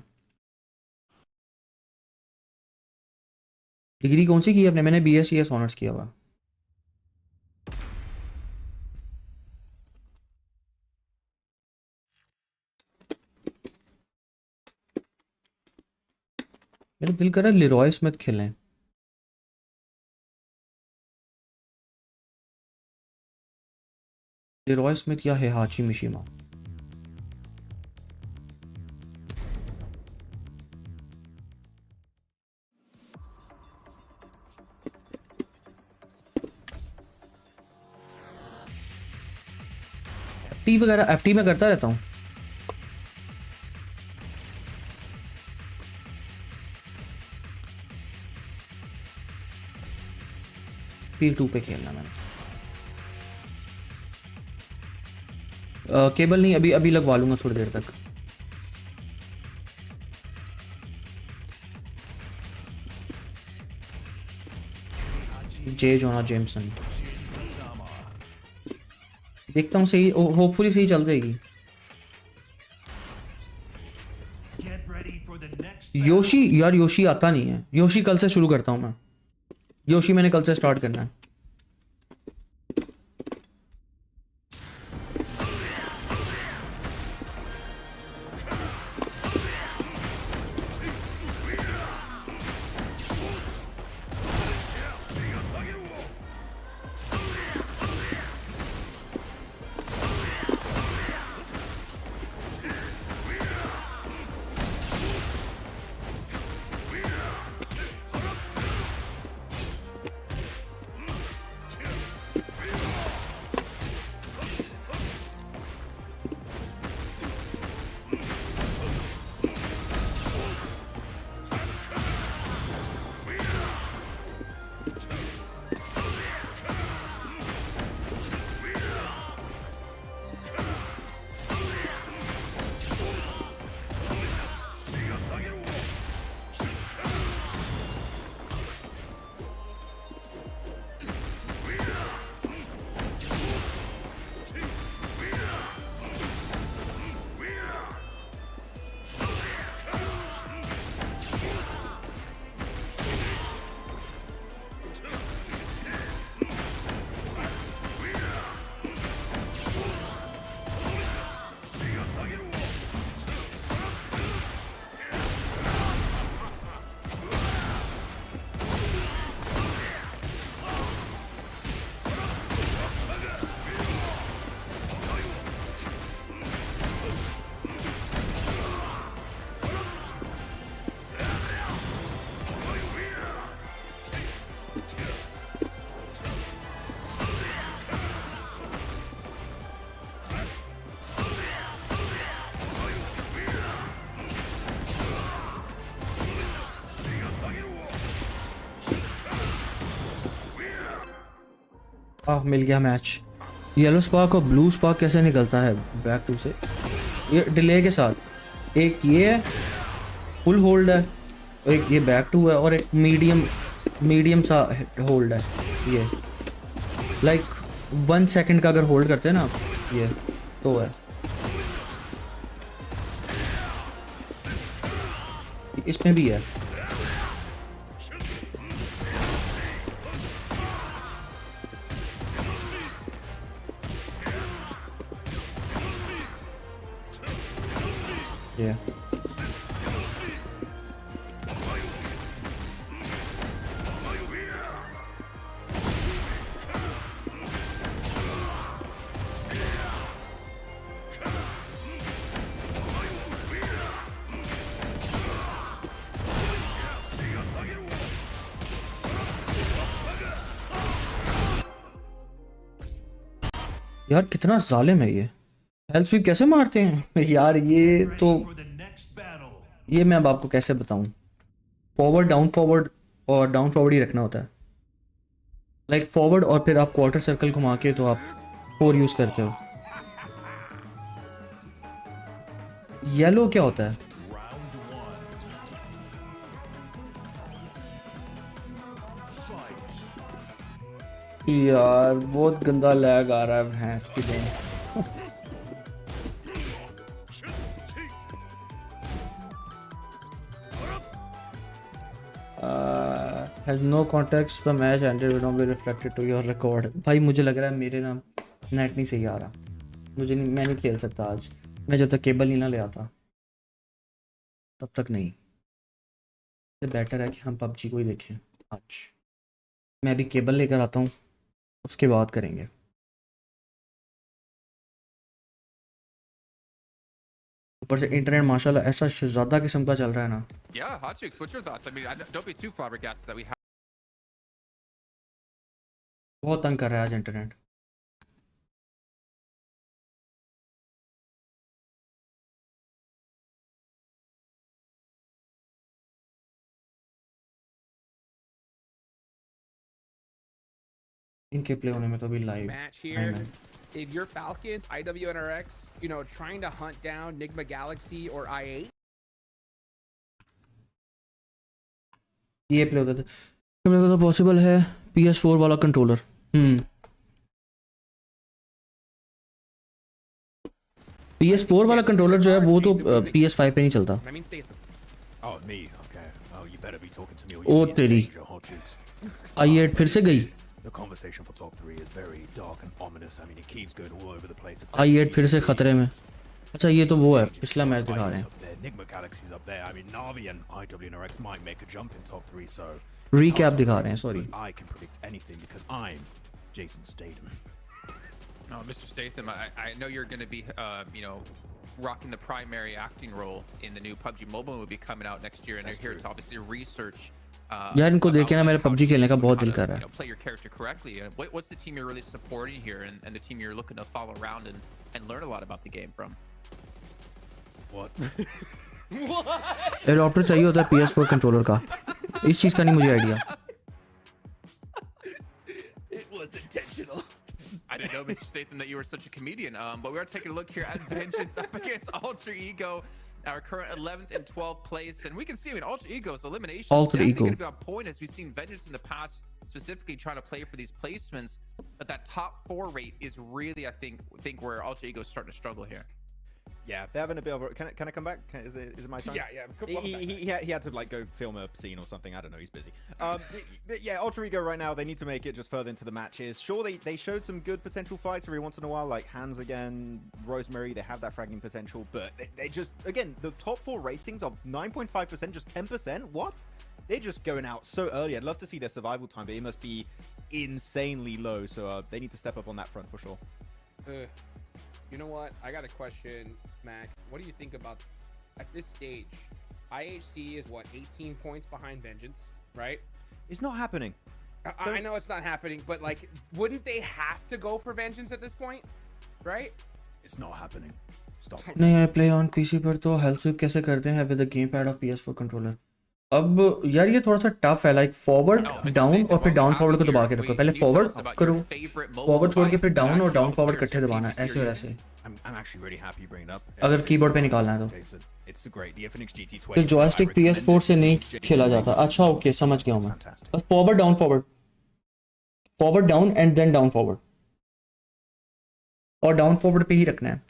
S4: Degree कौन सी की है आपने? मैंने BSc ऑनर्स किया हुआ. मेरा दिल कर रहा है लेरॉय स्मिथ खेलें. लेरॉय स्मिथ या हेहाची मिशिमा. FT वगैरह FT में करता रहता हूँ. P2 पे खेलना मैंने. केबल नहीं अभी लगवा लूंगा थोड़ी देर तक. जे जोना जेमसन देखता हूँ सही होपफुली सही चल जाएगी. योशी यार योशी आता नहीं है. योशी कल से शुरू करता हूँ मैं. योशी मैंने कल से स्टार्ट करना है. मिल गया मैच। येलो स्पार्क और ब्लू स्पार्क कैसे निकलता है बैक टू से? ये डिले के साथ, एक ये है फुल होल्ड है, एक ये बैक टू है, और एक मीडियम सा होल्ड है। ये लाइक 1 सेकंड का अगर होल्ड करते हैं ना आप, ये तो है। इसमें भी है। Yeah. यार कितना जालिम है ये, हेल्थ स्वीप कैसे मारते हैं यार। ये तो ये मैं अब आपको कैसे बताऊं। फॉरवर्ड डाउन फॉरवर्ड और डाउन फॉरवर्ड ही रखना होता है। लाइक फॉरवर्ड और फिर आप क्वार्टर सर्कल घुमा के तो आप 4 यूज करते हो। येलो क्या होता है? यार बहुत गंदा लैग आ रहा है भैंस की game. has no context, the match ended will not be reflected to your record। भाई मुझे लग रहा है मेरे ना नेट नहीं सही आ रहा, मैं नहीं खेल सकता आज। मैं जब तक केबल नहीं ना ले आता तब तक नहीं। इससे बेटर है कि हम पबजी को ही देखें आज। मैं अभी केबल लेकर आता हूँ, उसके बाद करेंगे। ऊपर से इंटरनेट माशाल्लाह ऐसा शहजादा किस्म का चल रहा है ना।
S14: Yeah, hot chicks, what's your thoughts? I mean, don't be too flabbergasted that we have.
S4: बहुत तंग कर रहा है आज इंटरनेट। इनके प्ले होने में तो भी live
S16: match here. If you're Falcons, IWNRX, you know, trying to hunt down Nigma Galaxy or I8.
S4: ये प्ले होता था मेरे को तो पॉसिबल है PS4 वाला कंट्रोलर। PS4 वाला कंट्रोलर जो है वो तो PS5 पे नहीं चलता। ओ तेरी i8 फिर से गई। i8 फिर से खतरे में। अच्छा ये तो वो है पिछला मैच दिखा रहे हैं। Recap दिखा रहे हैं, sorry.
S14: No, Mr. Statham, I know you're going to be, you know, rocking the primary acting role in the new PUBG Mobile movie coming out next year, and you're here to obviously research.
S4: यार इनको देखे ना मेरा PUBG खेलने का बहुत दिल कर रहा है।
S14: Play your character correctly. What's the team you're really supporting here, and the team you're looking to follow around and learn a lot about the game from?
S15: What?
S4: Adapter चाहिए होता है PS4 कंट्रोलर का, इस चीज का नहीं मुझे idea.
S14: It was intentional. I didn't know, Mr. Statham, that you were such a comedian. But we are taking a look here at Vengeance up against Alter Ego, our current 11th and 12th place, and we can see, I mean, Alter Ego's elimination is definitely going to be on point, as we've seen Vengeance in the past, specifically trying to play for these placements. But that top 4 rate is really, I think where Alter Ego is starting to struggle here.
S15: Yeah, they're having a bit of a... Can I come back? Is it my time?
S16: Yeah.
S15: He had to like go film a scene or something. I don't know. He's busy. But yeah, Alter Ego right now, they need to make it just further into the matches. Sure, they showed some good potential fights every once in a while, like Hans again, Rosemary. They have that fragging potential, but they just, again, the top 4 ratings of 9.5%, just 10%. What? They're just going out so early. I'd love to see their survival time, but it must be insanely low. So they need to step up on that front for sure.
S16: You know what? I got a question, Max. What do you think about, at this stage, IHC is what, 18 points behind Vengeance, right?
S15: It's not happening.
S16: I know it's not happening, but like, wouldn't they have to go for Vengeance at this point, right?
S15: It's not happening. Stop.
S4: नहीं, I play on PC पर तो health sweep कैसे करते हैं with the gamepad of PS4 controller? अब यार ये थोड़ा सा टफ है, लाइक फॉरवर्ड डाउन और फिर डाउन फॉरवर्ड को दबा के रखो, पहले फॉरवर्ड करो, फॉरवर्ड छोड़ के फिर डाउन और डाउन फॉरवर्ड इकट्ठे दबाना है, ऐसे और ऐसे, अगर कीबोर्ड पे निकालना है तो जॉयस्टिक PS4 से नहीं खेला जाता। अच्छा ओके समझ गया हूँ मैं। Forward down forward, forward down and then down forward, और डाउन फॉरवर्ड पे ही रखना है,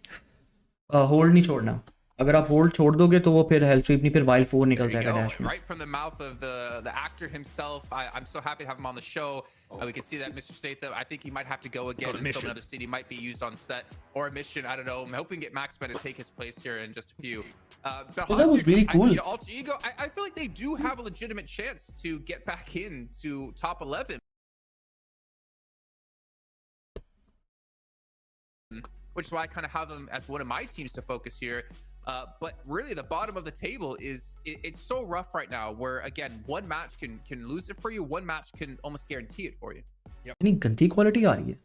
S4: होल्ड नहीं छोड़ना। अगर आप होल्ड छोड़ दोगे तो वो फिर हेल्थ स्वीप नहीं, फिर वाइल 4 निकल जाएगा डैश में।
S14: Right from the mouth of the actor himself. I'm so happy to have him on the show. We can see that Mr. Statham, I think he might have to go again and film another scene. He might be used on set or a mission. I don't know. I'm hoping we get Maxman to take his place here in just a few.
S4: That was really cool.
S14: Alter Ego, I feel like they do have a legitimate chance to get back into top 11. Which is why I kind of have them as one of my teams to focus here. But really, the bottom of the table is it's so rough right now. Where again, one match can lose it for you. One match can almost guarantee it for you.
S4: इतनी गंदी quality आ रही है,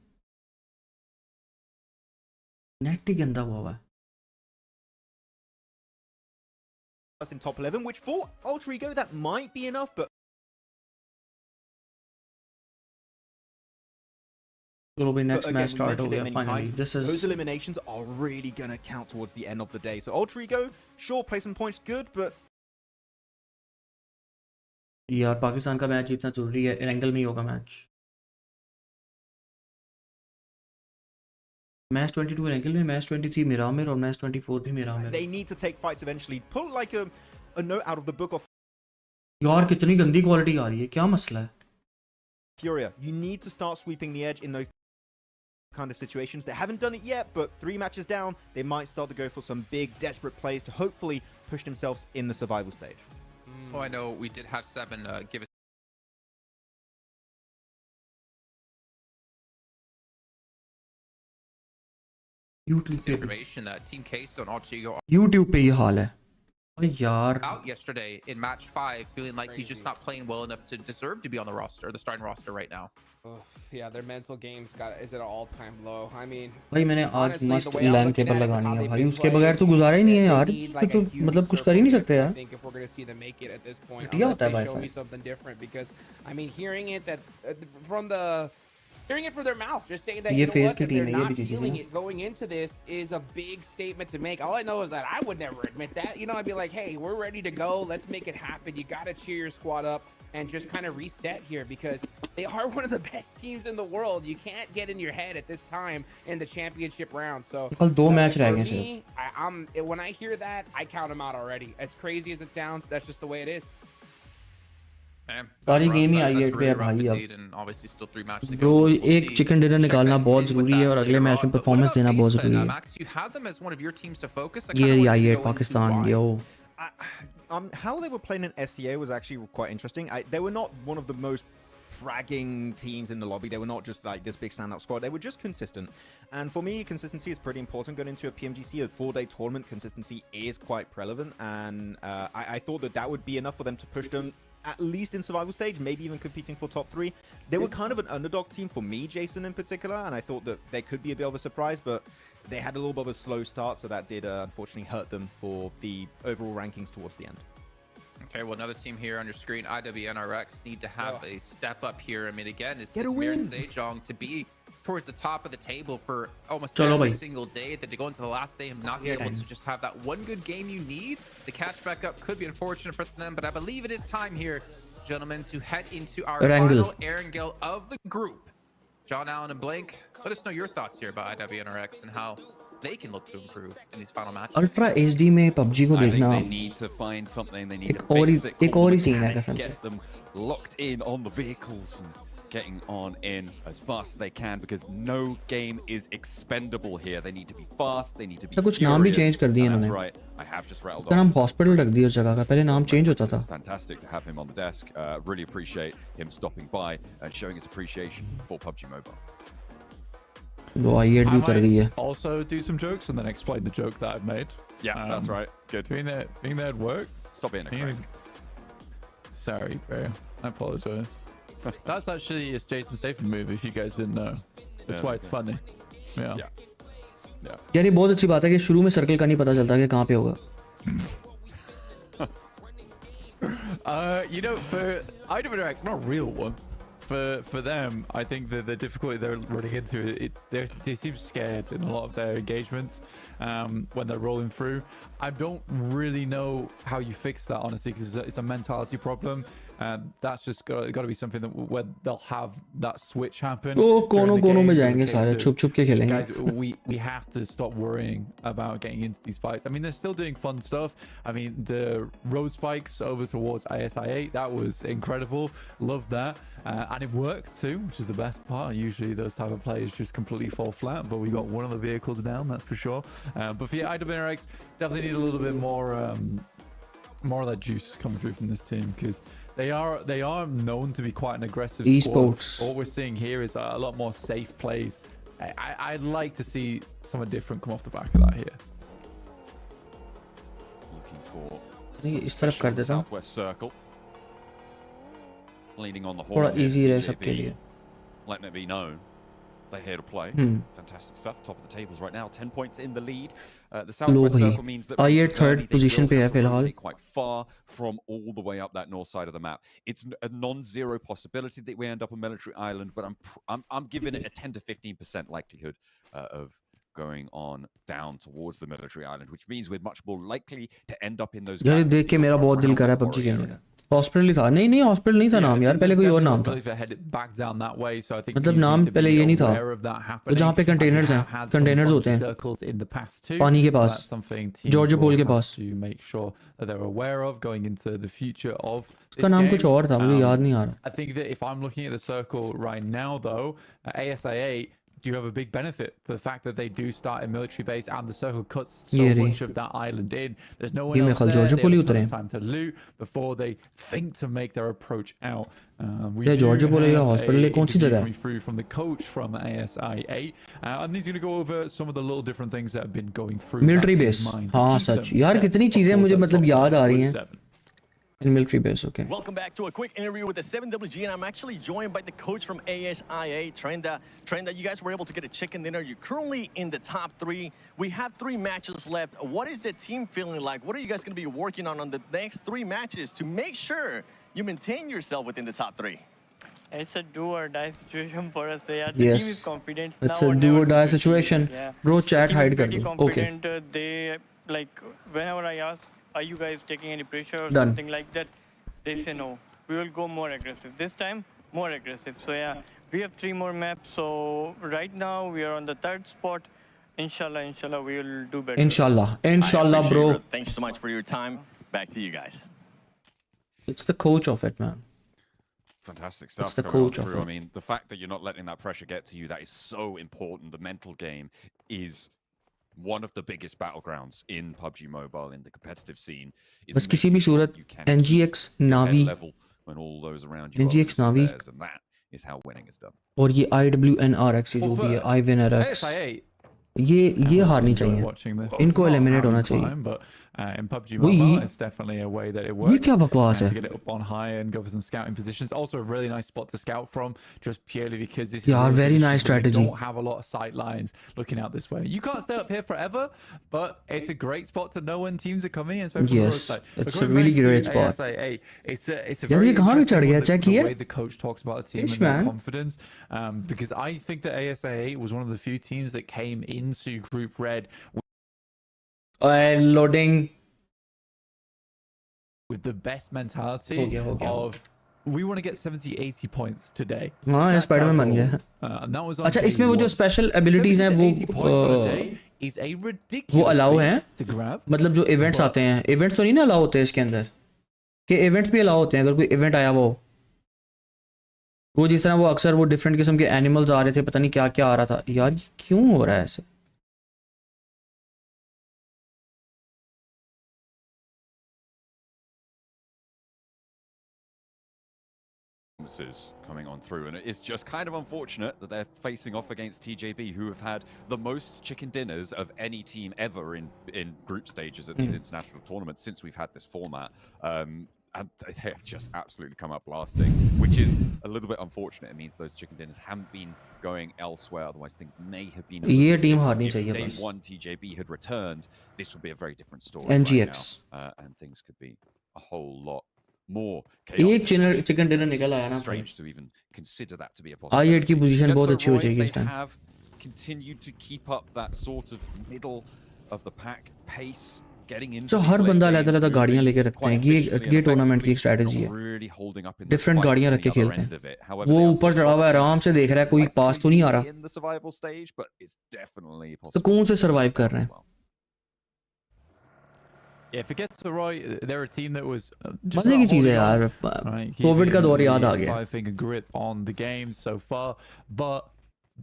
S4: net ही गंदा हुआ है।
S15: In top 11, which for Alter Ego that might be enough, but
S4: next match start हो गया finally. This is
S15: those eliminations are really gonna count towards the end of the day. So Alter Ego, sure, placement points good, but
S4: यार पाकिस्तान का match इतना जरूरी है, angle में ही होगा match. Match 22 angle में, मैच 23 मिरामिर और मैच 24 भी मिरामिर।
S15: They need to take fights eventually. Pull like a note out of the book of
S4: यार कितनी गंदी क्वालिटी आ रही है, क्या मसला है?
S15: Furia, you need to start sweeping the edge in those kind of situations. They haven't done it yet, but 3 matches down, they might start to go for some big, desperate plays to hopefully push themselves in the survival stage.
S14: Oh, I know we did have 7 give us
S4: YouTube पे
S14: information that Team Queso and Alter Ego
S4: YouTube पे ये हाल है। अरे यार
S14: out yesterday in match 5, feeling like he's just not playing well enough to deserve to be on the roster, the starting roster right now.
S16: Yeah, their mental games is at an all-time low. I mean,
S4: भाई मैंने आज मस्त LAN cable लगानी है भाई, उसके बगैर तो गुजारा ही नहीं है यार, इसमें तो मतलब कुछ कर ही नहीं सकते यार।
S16: think if we're going to see them make it at this point,
S4: घटिया
S16: unless
S4: होता है
S16: they show
S4: wifi.
S16: me something different, because I mean, hearing it from their mouth, just saying that
S4: ये
S16: you know
S4: फेज
S16: what,
S4: की
S16: that
S4: team
S16: they're
S4: है, ये
S16: not
S4: भी जीती
S16: feeling
S4: थी।
S16: it going into this is a big statement to make. All I know is that I would never admit that. You know, I'd be like, hey, we're ready to go. Let's make it happen. You got to cheer your squad up and just kind of reset here, because they are one of the best teams in the world. You can't get in your head at this time in the championship round. So
S4: कल 2 match रह
S16: for
S4: गए
S16: me,
S4: सिर्फ।
S16: when I hear that, I count them out already. As crazy as it sounds, that's just the way it is.
S4: सारी game ही आई है पे भाई अब। Bro एक चिकन डिनर निकालना बहुत जरूरी है और अगले मैच में परफॉर्मेंस देना बहुत जरूरी है। ये आई8 पाकिस्तान यो।
S15: How they were playing in SEA was actually quite interesting. They were not one of the most fragging teams in the lobby. They were not just like this big standout squad. They were just consistent. And for me, consistency is pretty important going into a PMGC, a 4-day tournament. Consistency is quite relevant. And I thought that would be enough for them to push them at least in survival stage, maybe even competing for top 3. They were kind of an underdog team for me, Jason, in particular. And I thought that they could be a bit of a surprise, but they had a little bit of a slow start. So that did unfortunately hurt them for the overall rankings towards the end.
S14: Okay, well, another team here on your screen, IWNRX, need to have a step up here. I mean, again, it's Mir and Sejong to be towards the top of the table for almost every single day, that to go into the last day and not be able to just have that one good game you need. The catch back up could be unfortunate for them, but I believe it is time here, gentlemen, to head into our final Erangel of the group. John Allen and Blink, let us know your thoughts here about IWNRX and how they can look to improve in these final matches.
S4: Ultra HD में PUBG को देखना
S12: they need to find something. They need
S4: एक और ही scene है कसम से।
S12: Get them locked in on the vehicles and getting on in as fast as they can, because no game is expendable here. They need to be fast. They need to be furious.
S4: कुछ नाम भी change कर दिए इन्होंने।
S12: That's right. I have just rattled
S4: उसका नाम hospital रख दिया उस जगह का, पहले नाम चेंज होता था।
S12: Fantastic to have him on the desk. Really appreciate him stopping by and showing his appreciation for PUBG Mobile.
S4: वो आई8 भी उतर गई है।
S13: Also do some jokes and then explain the joke that I've made.
S12: Yeah, that's right. Good.
S13: Being that at work.
S12: Stop being a crank.
S13: Sorry, bro. I apologize. That's actually a Jason Statham move, if you guys didn't know. That's why it's funny. Yeah.
S4: यार ये बहुत अच्छी बात है कि शुरू में circle का नहीं पता चलता कि कहाँ पे होगा।
S13: You know, for IWX, not a real one. For them, I think that the difficulty they're running into, they seem scared in a lot of their engagements when they're rolling through. I don't really know how you fix that, honestly, because it's a mentality problem. That's just got to be something that where they'll have that switch happen.
S4: कोनों में जाएंगे सारे छुप के खेलेंगे.
S13: Guys, we have to stop worrying about getting into these fights. I mean, they're still doing fun stuff. I mean, the road spikes over towards ASI8, that was incredible. Loved that. And it worked too, which is the best part. Usually those type of players just completely fall flat, but we got one of the vehicles down, that's for sure. But for IWX, definitely need a little bit more of that juice coming through from this team, because they are known to be quite an aggressive
S4: esports
S13: squad. What we're seeing here is a lot more safe plays. I'd like to see something different come off the back of that here.
S12: Looking for
S4: इस तरफ कर देता हूँ.
S12: Southwest Circle. Leaning on the
S4: थोड़ा
S12: horn.
S4: easy रहे सबके लिए.
S12: Letting it be known they're here to play. Fantastic stuff. Top of the tables right now. 10 points in the lead. The Southwest Circle means that
S4: ASI8 third position पे है फिलहाल.
S12: Quite far from all the way up that north side of the map. It's a non-zero possibility that we end up on Military Island, but I'm giving it a 10 to 15% likelihood of going on down towards the Military Island, which means we're much more likely to end up in those.
S4: यार देख के मेरा बहुत दिल कर रहा है PUBG खेलने का. हॉस्पिटल ही था. नहीं हॉस्पिटल नहीं था नाम यार, पहले कोई और नाम था. मतलब नाम पहले ये नहीं था. वो जहाँ पे कंटेनर्स हैं, कंटेनर्स होते हैं पानी के पास, जॉर्जिया पोल के पास. उसका नाम कुछ और था, मुझे याद नहीं आ रहा.
S13: I think that if I'm looking at the circle right now, though, ASI8 do have a big benefit for the fact that they do start a military base and the circle cuts so much of that island in. There's no one else there. They have time to loot before they think to make their approach out. We do have a coming through from the coach from ASI8, and he's going to go over some of the little different things that have been going through
S4: military base. हाँ सच यार कितनी चीजें मुझे मतलब याद आ रही हैं. In military base, okay.
S17: Welcome back to a quick interview with the 7WG, and I'm actually joined by the coach from ASI8, Trenda. Trenda, you guys were able to get a chicken dinner. You're currently in the top 3. We have 3 matches left. What is the team feeling like? What are you guys going to be working on the next 3 matches to make sure you maintain yourself within the top 3?
S18: It's a do or die situation for us. Yeah,
S4: the team
S18: is confident.
S4: It's a do or die situation. Yeah. Bro, chat hide kar do. Okay.
S18: They like whenever I ask, are you guys taking any pressure or
S4: Done.
S18: something like that? They say no. We will go more aggressive. This time, more aggressive. So yeah, we have 3 more maps. So right now we are on the 3rd spot. Inshallah, we will do better.
S4: Inshallah, bro.
S17: Thanks so much for your time. Back to you guys.
S4: It's the coach of it, man.
S12: Fantastic stuff.
S4: It's the coach of it.
S12: I mean, the fact that you're not letting that pressure get to you, that is so important. The mental game is one of the biggest battlegrounds in PUBG Mobile in the competitive scene.
S4: बस किसी भी सूरत NGX Navi,
S12: when all those around you
S4: NGX Navi,
S12: and that is how winning is done.
S4: और ये IWNRX जो भी है IWNRX, ये हारनी चाहिए. इनको एलिमिनेट होना चाहिए.
S13: In PUBG Mobile, it's definitely a way that it works.
S4: ये क्या बकवास है?
S13: To get it up on high and go for some scouting positions. Also a really nice spot to scout from, just purely because this is
S4: very nice strategy.
S13: You don't have a lot of sight lines looking out this way. You can't stay up here forever, but it's a great spot to know when teams are coming. Especially
S4: yes, it's a really great spot.
S13: It's a very
S4: the
S13: way the coach talks about the team and their confidence. Because I think that ASI8 was one of the few teams that came into Group Red
S4: loading
S13: with the best mentality of we want to get 70-80 points today.
S4: हाँ Spiderman बन गया. अच्छा इसमें वो जो special abilities हैं वो allow हैं, मतलब जो इवेंट्स आते हैं, इवेंट्स तो नहीं ना अलाउ होते हैं इसके अंदर, कि इवेंट्स भी अलाउ होते हैं अगर कोई इवेंट आया वो जिस तरह वो अक्सर वो डिफरेंट किस्म के एनिमल्स आ रहे थे, पता नहीं क्या क्या आ रहा था यार. क्यों हो रहा है ऐसे?
S12: Coming on through, and it's just kind of unfortunate that they're facing off against TJB, who have had the most chicken dinners of any team ever in group stages at these international tournaments since we've had this format, and they have just absolutely come up blasting, which is a little bit unfortunate. It means those chicken dinners haven't been going elsewhere, otherwise things may have been
S4: if
S12: day 1 TJB had returned, this would be a very different story
S4: NGX
S12: right now, and things could be a whole lot more
S4: एक
S12: chaotic.
S4: Chicken dinner निकल आया ना भाई.
S12: Strange to even consider that to be a possibility.
S4: I8 की position बहुत अच्छी हो
S12: Roy,
S4: जाएगी इस
S12: they
S4: time.
S12: have continued to keep up that sort of middle of the pack pace, getting into
S4: तो
S12: these
S4: हर
S12: late
S4: बंदा
S12: games,
S4: अलग-अलग गाड़ियां लेके
S12: moving
S4: रखते हैं.
S12: quite efficiently
S4: ये
S12: and
S4: टूर्नामेंट की एक
S12: effectively,
S4: स्ट्रेटजी
S12: not
S4: है.
S12: really holding up in the
S4: different
S12: fights
S4: गाड़ियां
S12: on
S4: रख के
S12: the other
S4: खेलते
S12: end of
S4: हैं.
S12: it. However,
S4: वो
S12: they are
S4: ऊपर
S12: still
S4: चढ़ा हुआ है, आराम से देख रहा है, कोई पास तो नहीं आ रहा.
S12: in the survival stage, but it's definitely possible.
S4: सुकून से सरवाइव कर रहे हैं.
S13: Yeah, if it gets to Roy, they're a team that was just
S4: मजे की चीज है यार. कोविड का दौर याद आ गया.
S13: 5-finger grip on the game so far, but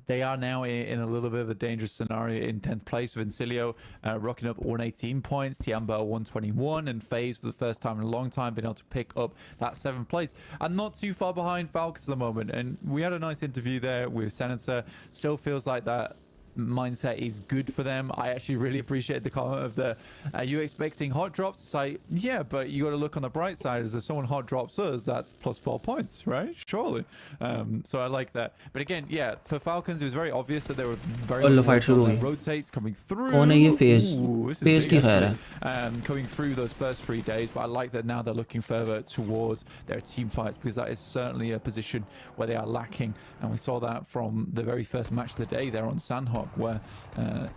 S13: they are now in a little bit of a dangerous scenario in 10th place with Incilio rocking up 118 points, Tiamba 121, and FaZe for the first time in a long time been able to pick up that 7th place and not too far behind Falcons at the moment. And we had a nice interview there with Senator. Still feels like that mindset is good for them. I actually really appreciate the comment of the are you expecting hot drops? It's like, yeah, but you got to look on the bright side. As if someone hot drops us, that's plus 4 points, right? Surely. So I like that. But again, yeah, for Falcons, it was very obvious that they were very rotates coming through.
S4: कौन है ये FaZe? FaZe की खैर है.
S13: Coming through those first 3 days, but I like that now they're looking further towards their team fights, because that is certainly a position where they are lacking, and we saw that from the very first match of the day there on Sandhawk, where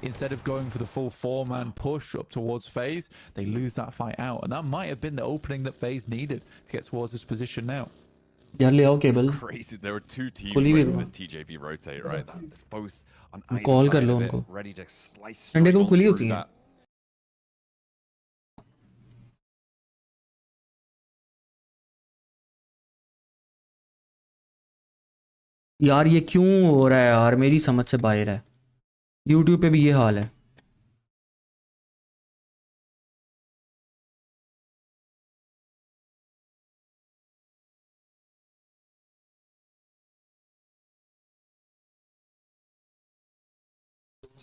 S13: instead of going for the full 4-man push up towards FaZe, they lose that fight out, and that might have been the opening that FaZe needed to get towards this position now.
S12: It's crazy. There are 2 teams with this TJP rotate, right? It's both on either side of it, ready to slice straight on through that.
S4: यार ये क्यों हो रहा है यार, मेरी समझ से बाहर है. YouTube पे भी ये हाल है.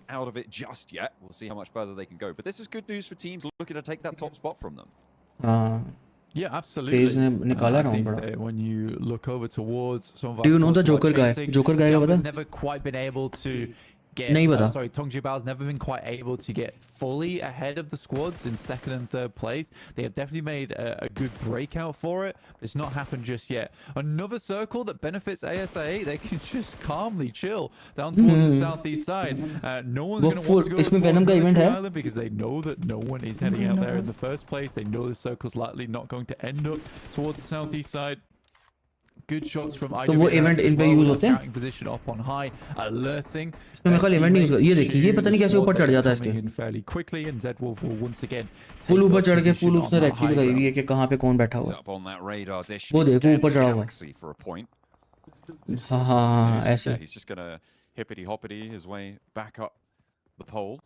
S12: Out of it just yet. We'll see how much further they can go. But this is good news for teams looking to take that top spot from them.
S13: Yeah, absolutely. When you look over towards some of our, do you know the Joker guy?
S4: Joker guy
S13: has never quite been able to get. Sorry, Tongjibao's never been quite able to get fully ahead of the squads in 2nd and 3rd place. They have definitely made a good breakout for it, but it's not happened just yet. Another circle that benefits ASI8. They can just calmly chill down towards the southeast side. No one's going to want to go towards Military Island because they know that no one is heading out there in the first place. They know the circle's likely not going to end up towards the southeast side. Good shots from IW.
S4: तो वो event in पे use होते हैं.
S13: Position up on high, alerting.
S4: इसमें मेरे ख्याल event नहीं use कर. ये देखिए, ये पता नहीं कैसे ऊपर चढ़ जाता है इसके.
S13: Fairly quickly, and Zedwolf will once again.
S4: Full ऊपर चढ़ के फुल उसने रखी लगाई हुई है कि कहाँ पे कौन बैठा हुआ है. वो देखो ऊपर चढ़ा हुआ है. हाँ हाँ हाँ ऐसे.
S12: He's just gonna hippity hoppity his way back up the pole.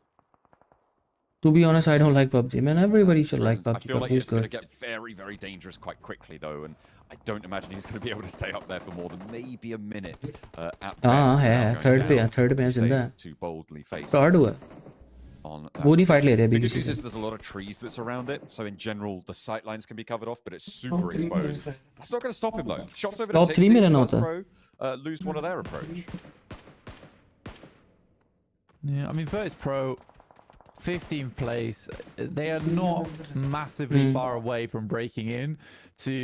S4: To be honest, I don't like PUBG. Man, everybody should like PUBG.
S12: I feel like it's going to get very, very dangerous quite quickly, though, and I don't imagine he's going to be able to stay up there for more than maybe a minute at best.
S4: है third पे जिंदा है.
S12: Too boldly face.
S4: Third हुआ. वो नहीं fight ले रहे हैं
S12: BRICS से. There's a lot of trees that's around it, so in general the sight lines can be covered off, but it's super exposed. That's not going to stop him though. Shots over
S4: top 3 में रहना होता है.
S12: Lose one of their approach.
S13: Yeah, I mean, Virtus Pro. 15th place. They are not massively far away from breaking in to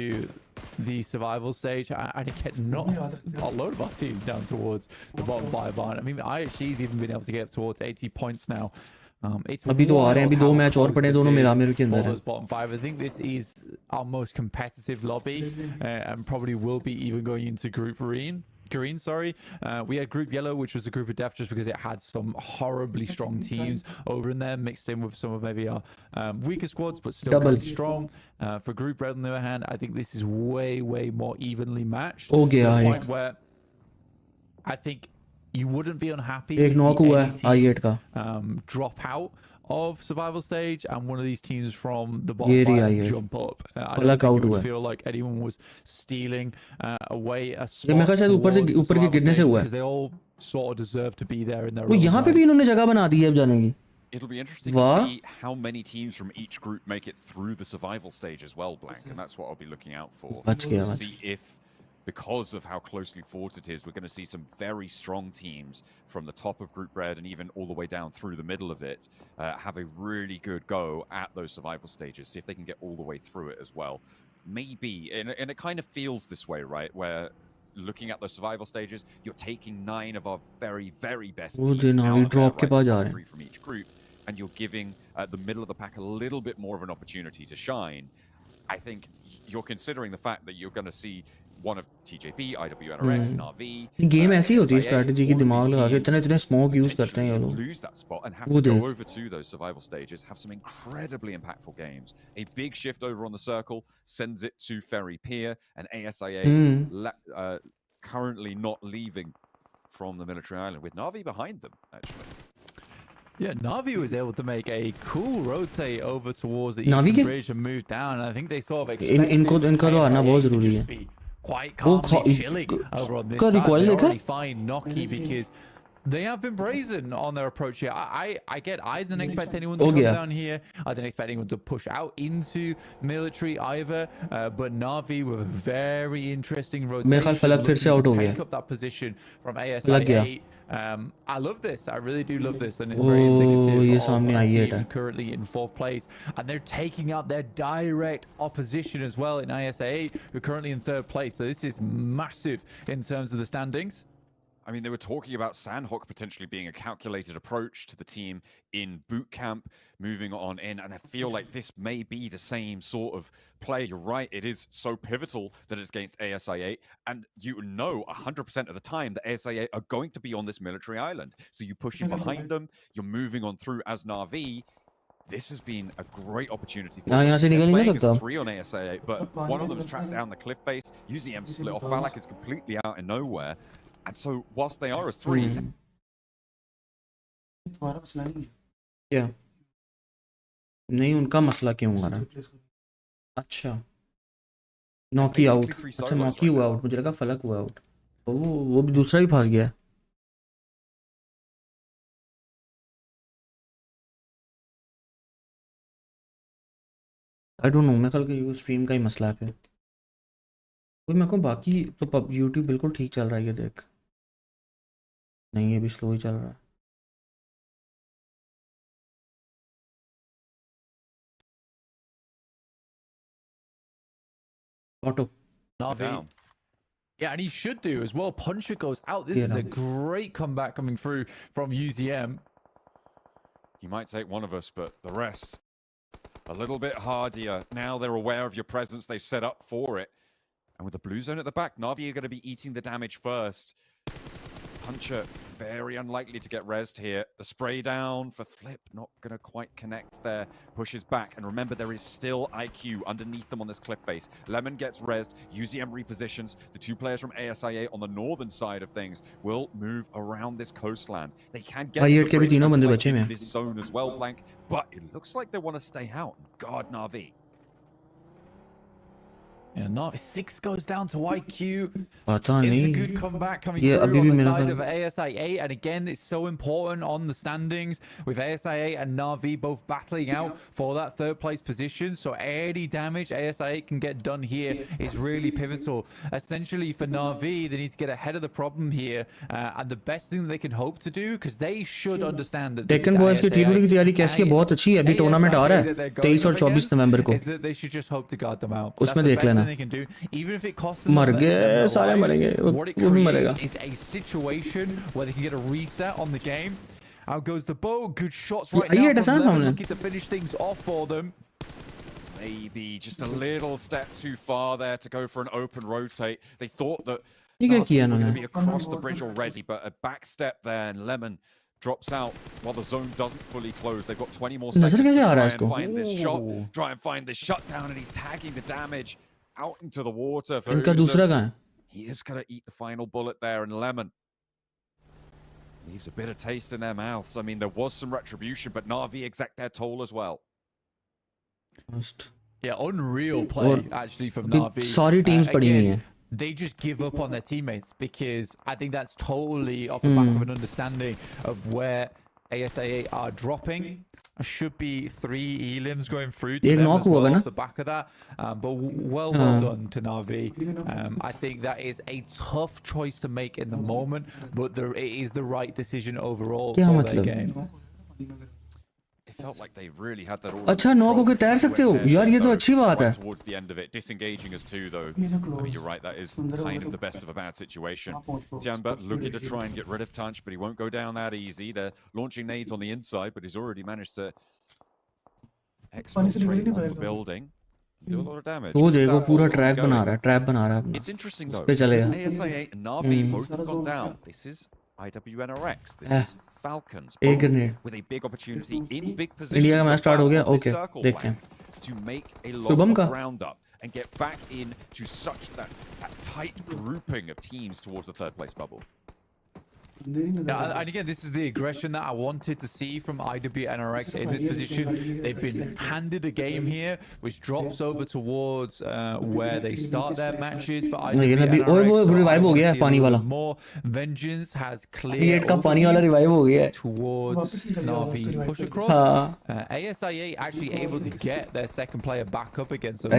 S13: the survival stage. And again, not a lot of our teams down towards the bottom 5 line. I mean, IHG's even been able to get towards 80 points now.
S4: अभी तो आ रहे हैं, अभी 2 match और पड़े, दोनों मिला के अंदर है.
S13: Bottom 5. I think this is our most competitive lobby, and probably will be even going into group green, sorry. We had Group Yellow, which was a group of death just because it had some horribly strong teams over in there, mixed in with some of maybe our weaker squads, but still really strong. For Group Red, on the other hand, I think this is way more evenly matched.
S4: To
S13: the point where I think you wouldn't be unhappy to see any team drop out of survival stage and one of these teams from the bottom 5 jump up. I don't think it would feel like anyone was stealing away a spot because they all sort of deserve to be there in their own
S4: यहाँ पे भी इन्होंने जगह बना दी है अब जाने की.
S12: It'll be interesting to see how many teams from each group make it through the survival stage as well, Blank, and that's what I'll be looking out for. See if, because of how closely fought it is, we're going to see some very strong teams from the top of Group Red and even all the way down through the middle of it have a really good go at those survival stages. See if they can get all the way through it as well. maybe, and it kind of feels this way, right? Where looking at the survival stages, you're taking 9 of our very, very best teams out of there, right, top 3 from each group, and you're giving the middle of the pack a little bit more of an opportunity to shine. I think you're considering the fact that you're going to see one of TJP, IWNRX, Na'Vi.
S4: Game ऐसी होती है strategy की दिमाग लगा के इतने smoke use करते हैं ये लोग
S12: lose that spot and have to go over to those survival stages, have some incredibly impactful games. A big shift over on the circle sends it to Ferry Pier, and ASI8 currently not leaving from the military island with Na'Vi behind them, actually.
S13: Yeah, Na'Vi was able to make a cool rotate over towards the eastern bridge and move down. I think they sort of expected
S4: इनको तो आना बहुत जरूरी है
S13: quite calmly chilling over on this side. They already find Noki because they have been brazen on their approach here. I didn't expect anyone to come down here. I didn't expect anyone to push out into military either. But Na'Vi with a very interesting rotation to take up that position from ASI8. I love this. I really do love this, and it's very indicative of a team currently in 4th place, and they're taking out their direct opposition as well in ASI8, who are currently in 3rd place. So this is massive in terms of the standings.
S12: I mean, they were talking about Sandhawk potentially being a calculated approach to the team in boot camp, moving on in, and I feel like this may be the same sort of play. You're right, it is so pivotal that it's against ASI8, and you know 100% of the time that ASI8 are going to be on this military island. So you push in behind them, you're moving on through as Na'Vi. This has been a great opportunity for them. Playing as 3 on ASI8, but one of them's tracked down the cliff face. UZM split off. Falak is completely out in nowhere. And so, whilst they are as 3,
S4: क्या नहीं उनका मसला क्यों आ रहा है अच्छा नॉकी out अच्छा नॉकी हुआ आउट मुझे लगा फलक हुआ आउट वो भी दूसरा भी फंस गया आई डोंट नो मैं कल के स्ट्रीम का ही मसला है फिर कोई मेरे को बाकी तो यूट्यूब बिल्कुल ठीक चल रहा है ये देख नहीं ये भी स्लो ही चल रहा है Auto.
S13: Na'Vi. Yeah, and he should do as well. Puncher goes out. This is a great comeback coming through from UZM.
S12: You might take one of us, but the rest a little bit hardier. Now they're aware of your presence. They've set up for it. And with the blue zone at the back, Na'Vi are going to be eating the damage first. Puncher very unlikely to get rezzed here. The spray down for Flip, not going to quite connect there. Pushes back, and remember there is still IQ underneath them on this cliff face. Lemon gets rezzed, UZM repositions. The 2 players from ASI8 on the northern side of things will move around this coastland. They can get to this zone as well, Blank, but it looks like they want to stay out and guard Na'Vi.
S13: Yeah, Na'Vi 6 goes down to IQ.
S4: It's
S13: a good comeback coming through on the side of ASI8, and again, it's so important on the standings with ASI8 and Na'Vi both battling out for that 3rd place position. So any damage ASI8 can get done here is really pivotal. Essentially, for Na'Vi, they need to get ahead of the problem here, and the best thing they can hope to do, because they should understand that
S4: Tekken boys की T20 की तैयारी कैसी है बहुत अच्छी है अभी tournament आ रहा है 23 और 24 नवंबर को
S13: they should just hope to guard them out.
S4: उसमें देख लेना
S13: they can do, even if it costs them
S4: मर गए सारे मरेंगे
S13: what it creates is a situation where they can get a reset on the game. Out goes the bow, good shots right now from them, looking to finish things off for them.
S12: Maybe just a little step too far there to go for an open rotate. They thought that
S4: they were
S12: going to be across the bridge already, but a back step there, and Lemon drops out while the zone doesn't fully close. They've got 20 more seconds to try and find this shot, try and find this shutdown, and he's tagging the damage out into the water. He is going to eat the final bullet there, and Lemon leaves a bitter taste in their mouths. I mean, there was some retribution, but Na'Vi exact their toll as well.
S13: Yeah, unreal play actually from Na'Vi.
S4: Sorry teams
S13: again, they just give up on their teammates, because I think that's totally off the back of an understanding of where ASI8 are dropping. Should be 3 elims going through to them as well off the back of that. But well done to Na'Vi. I think that is a tough choice to make in the moment, but it is the right decision overall for their game.
S12: It felt like they really had that all.
S4: अच्छा 9 को तैर सकते हो यार, ये तो अच्छी बात है.
S12: Towards the end of it, disengaging us too, though. I mean, you're right. That is kind of the best of a bad situation. Tiamba looking to try and get rid of Tunch, but he won't go down that easy. They're launching nades on the inside, but he's already managed to exfiltrate on the building. Do a lot of damage.
S4: वो देखो पूरा track बना रहा है, trap बना रहा है अपना.
S12: It's interesting though.
S4: पे चलेगा.
S12: ASI8 and Navi both have gone down. This is IWNRX. This is Falcons.
S4: एक grenade.
S12: With a big opportunity in big position.
S4: India का मैच स्टार्ट हो गया. ओके देखते हैं.
S12: To make a lot of ground up and get back in to such that tight grouping of teams towards the third place bubble.
S13: Yeah, and again, this is the aggression that I wanted to see from IWNRX in this position. They've been handed a game here, which drops over towards where they start their matches. But IWNRX more vengeance has cleared towards Navi's push across. ASI8 actually able to get their second player back up against them,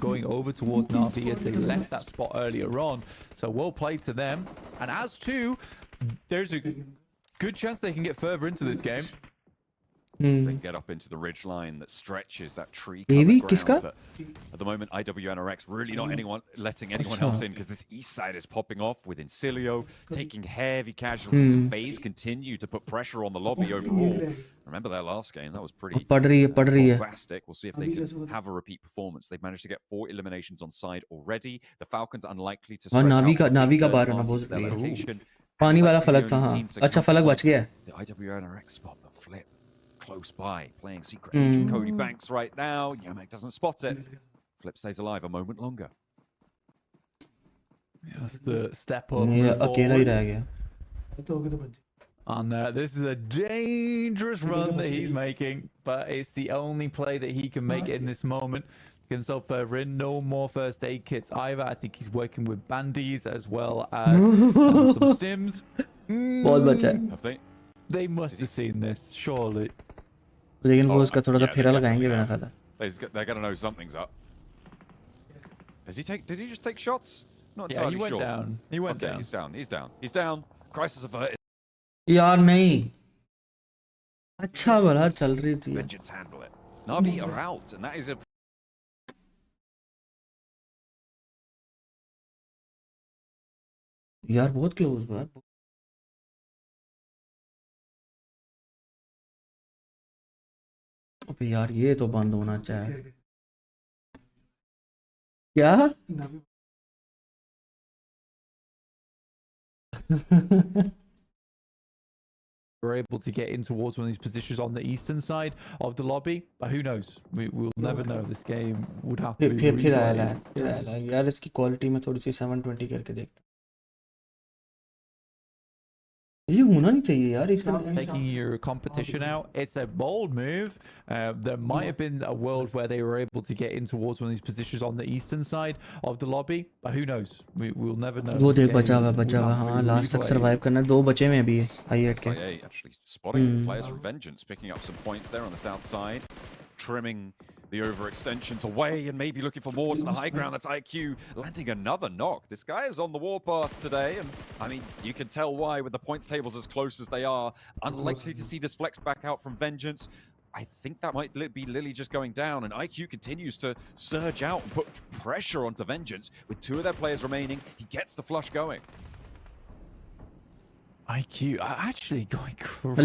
S13: going over towards Navi as they left that spot earlier on. So well played to them. And as to there's a good chance they can get further into this game.
S12: They can get up into the ridge line that stretches that tree ground. At the moment, IWNRX really not letting anyone else in, because this east side is popping off with Incilio taking heavy casualties. And FaZe continue to put pressure on the lobby overall. Remember their last game? That was pretty bombastic. We'll see if they can have a repeat performance. They've managed to get 4 eliminations on side already. The Falcons unlikely to stretch out their location.
S4: पानी वाला फलक था. हाँ अच्छा फलक बच गया.
S12: The IWNRX spot the flip close by, playing secret agent Cody Banks right now. Yamek doesn't spot it. Flip stays alive a moment longer.
S13: That's the step up.
S4: Yeah, अकेला ही रह गया.
S13: And this is a dangerous run that he's making, but it's the only play that he can make in this moment. Himself further in. No more first aid kits either. I think he's working with bandies as well as some stims.
S12: Have they?
S13: They must have seen this, surely.
S4: लेकिन वो उसका थोड़ा सा फेरा लगाएंगे बिना खाला.
S12: They're gonna know something's up. Did he just take shots? Not entirely
S13: sure.
S12: Down.
S13: He went down.
S12: He's down. Crisis averted.
S4: यार नहीं. अच्छा भला चल रही थी.
S12: Vengeance handle it. Navi are out, and that is a.
S4: यार बहुत close बात. अबे यार ये तो बंद होना चाहिए. क्या?
S13: We're able to get in towards one of these positions on the eastern side of the lobby, but who knows? We'll never know. This game would have to be
S4: फिर आया यार इसकी क्वालिटी में थोड़ी सी 720 करके देखते. ये होना नहीं चाहिए यार.
S13: Taking your competition out, it's a bold move. There might have been a world where they were able to get in towards one of these positions on the eastern side of the lobby, but who knows? We'll never know.
S4: वो देख बचा हुआ हाँ last तक survive करना. 2 बचे में अभी I8 के.
S12: Actually spotting players from Vengeance picking up some points there on the south side, trimming the overextensions away and maybe looking for more to the high ground. That's IQ landing another knock. This guy is on the warpath today, and I mean, you can tell why with the points tables as close as they are. Unlikely to see this flex back out from Vengeance. I think that might be Lily just going down, and IQ continues to surge out and put pressure onto Vengeance. With 2 of their players remaining, he gets the flush going.
S13: IQ are actually going crazy.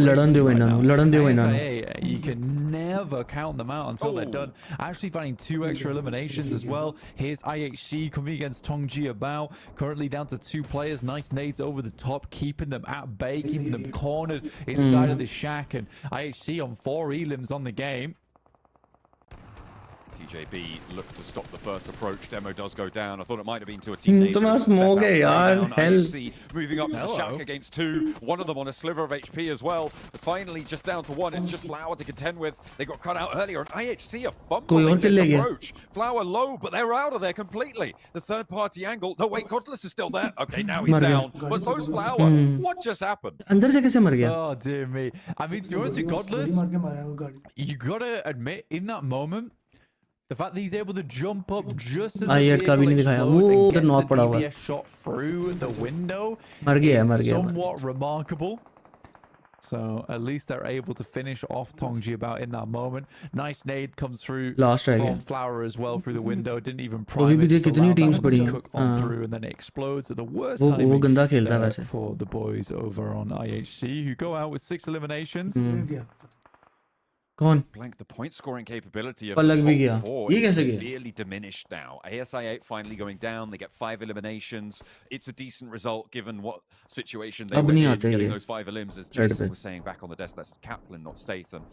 S13: You can never count them out until they're done. Actually finding 2 extra eliminations as well. Here's IHC coming against Tongji Bao. Currently down to 2 players. Nice nades over the top, keeping them at bay, keeping them cornered inside of the shack. And IHC on 4 elims on the game.
S12: TJB looked to stop the first approach. Demo does go down. I thought it might have been to a teammate. Moving up to the shack against 2. One of them on a sliver of HP as well. But finally, just down to 1. It's just Flower to contend with. They got cut out earlier, and IHC are fumbling this approach. Flower low, but they're out of there completely. The third-party angle. No, wait, Godless is still there. Okay, now he's down. But so's Flower. What just happened?
S13: Oh, dear me. I mean, to be honest with Godless, you gotta admit, in that moment, the fact that he's able to jump up just as a shot through the window is somewhat remarkable. So at least they're able to finish off Tongji about in that moment. Nice nade comes through
S4: Last try
S13: from
S4: again.
S13: Flower as well through the window. Didn't even
S4: वो
S13: prime
S4: भी
S13: it.
S4: देख
S13: Just
S4: कितनी
S13: allowed that
S4: teams
S13: one
S4: पड़ी
S13: to
S4: हैं
S13: cook on
S4: हाँ
S13: through and then it explodes at the worst
S4: वो
S13: timing
S4: गंदा खेलता है वैसे
S13: for the boys over on IHC, who go out with 6 eliminations.
S4: कौन
S12: Blank, the point scoring capability of
S4: पलक भी
S12: the
S4: गया
S12: top 4
S4: ये
S12: is
S4: कैसे गया
S12: severely diminished now. ASI8 finally going down. They get 5 eliminations. It's a decent result given what situation they
S4: अब
S12: were
S4: नहीं
S12: in.
S4: आते
S12: Getting
S4: ये
S12: those 5 elims, as
S4: Right
S12: Jason
S4: पे
S12: was saying back on the desk, that's Kaplan, not Statham.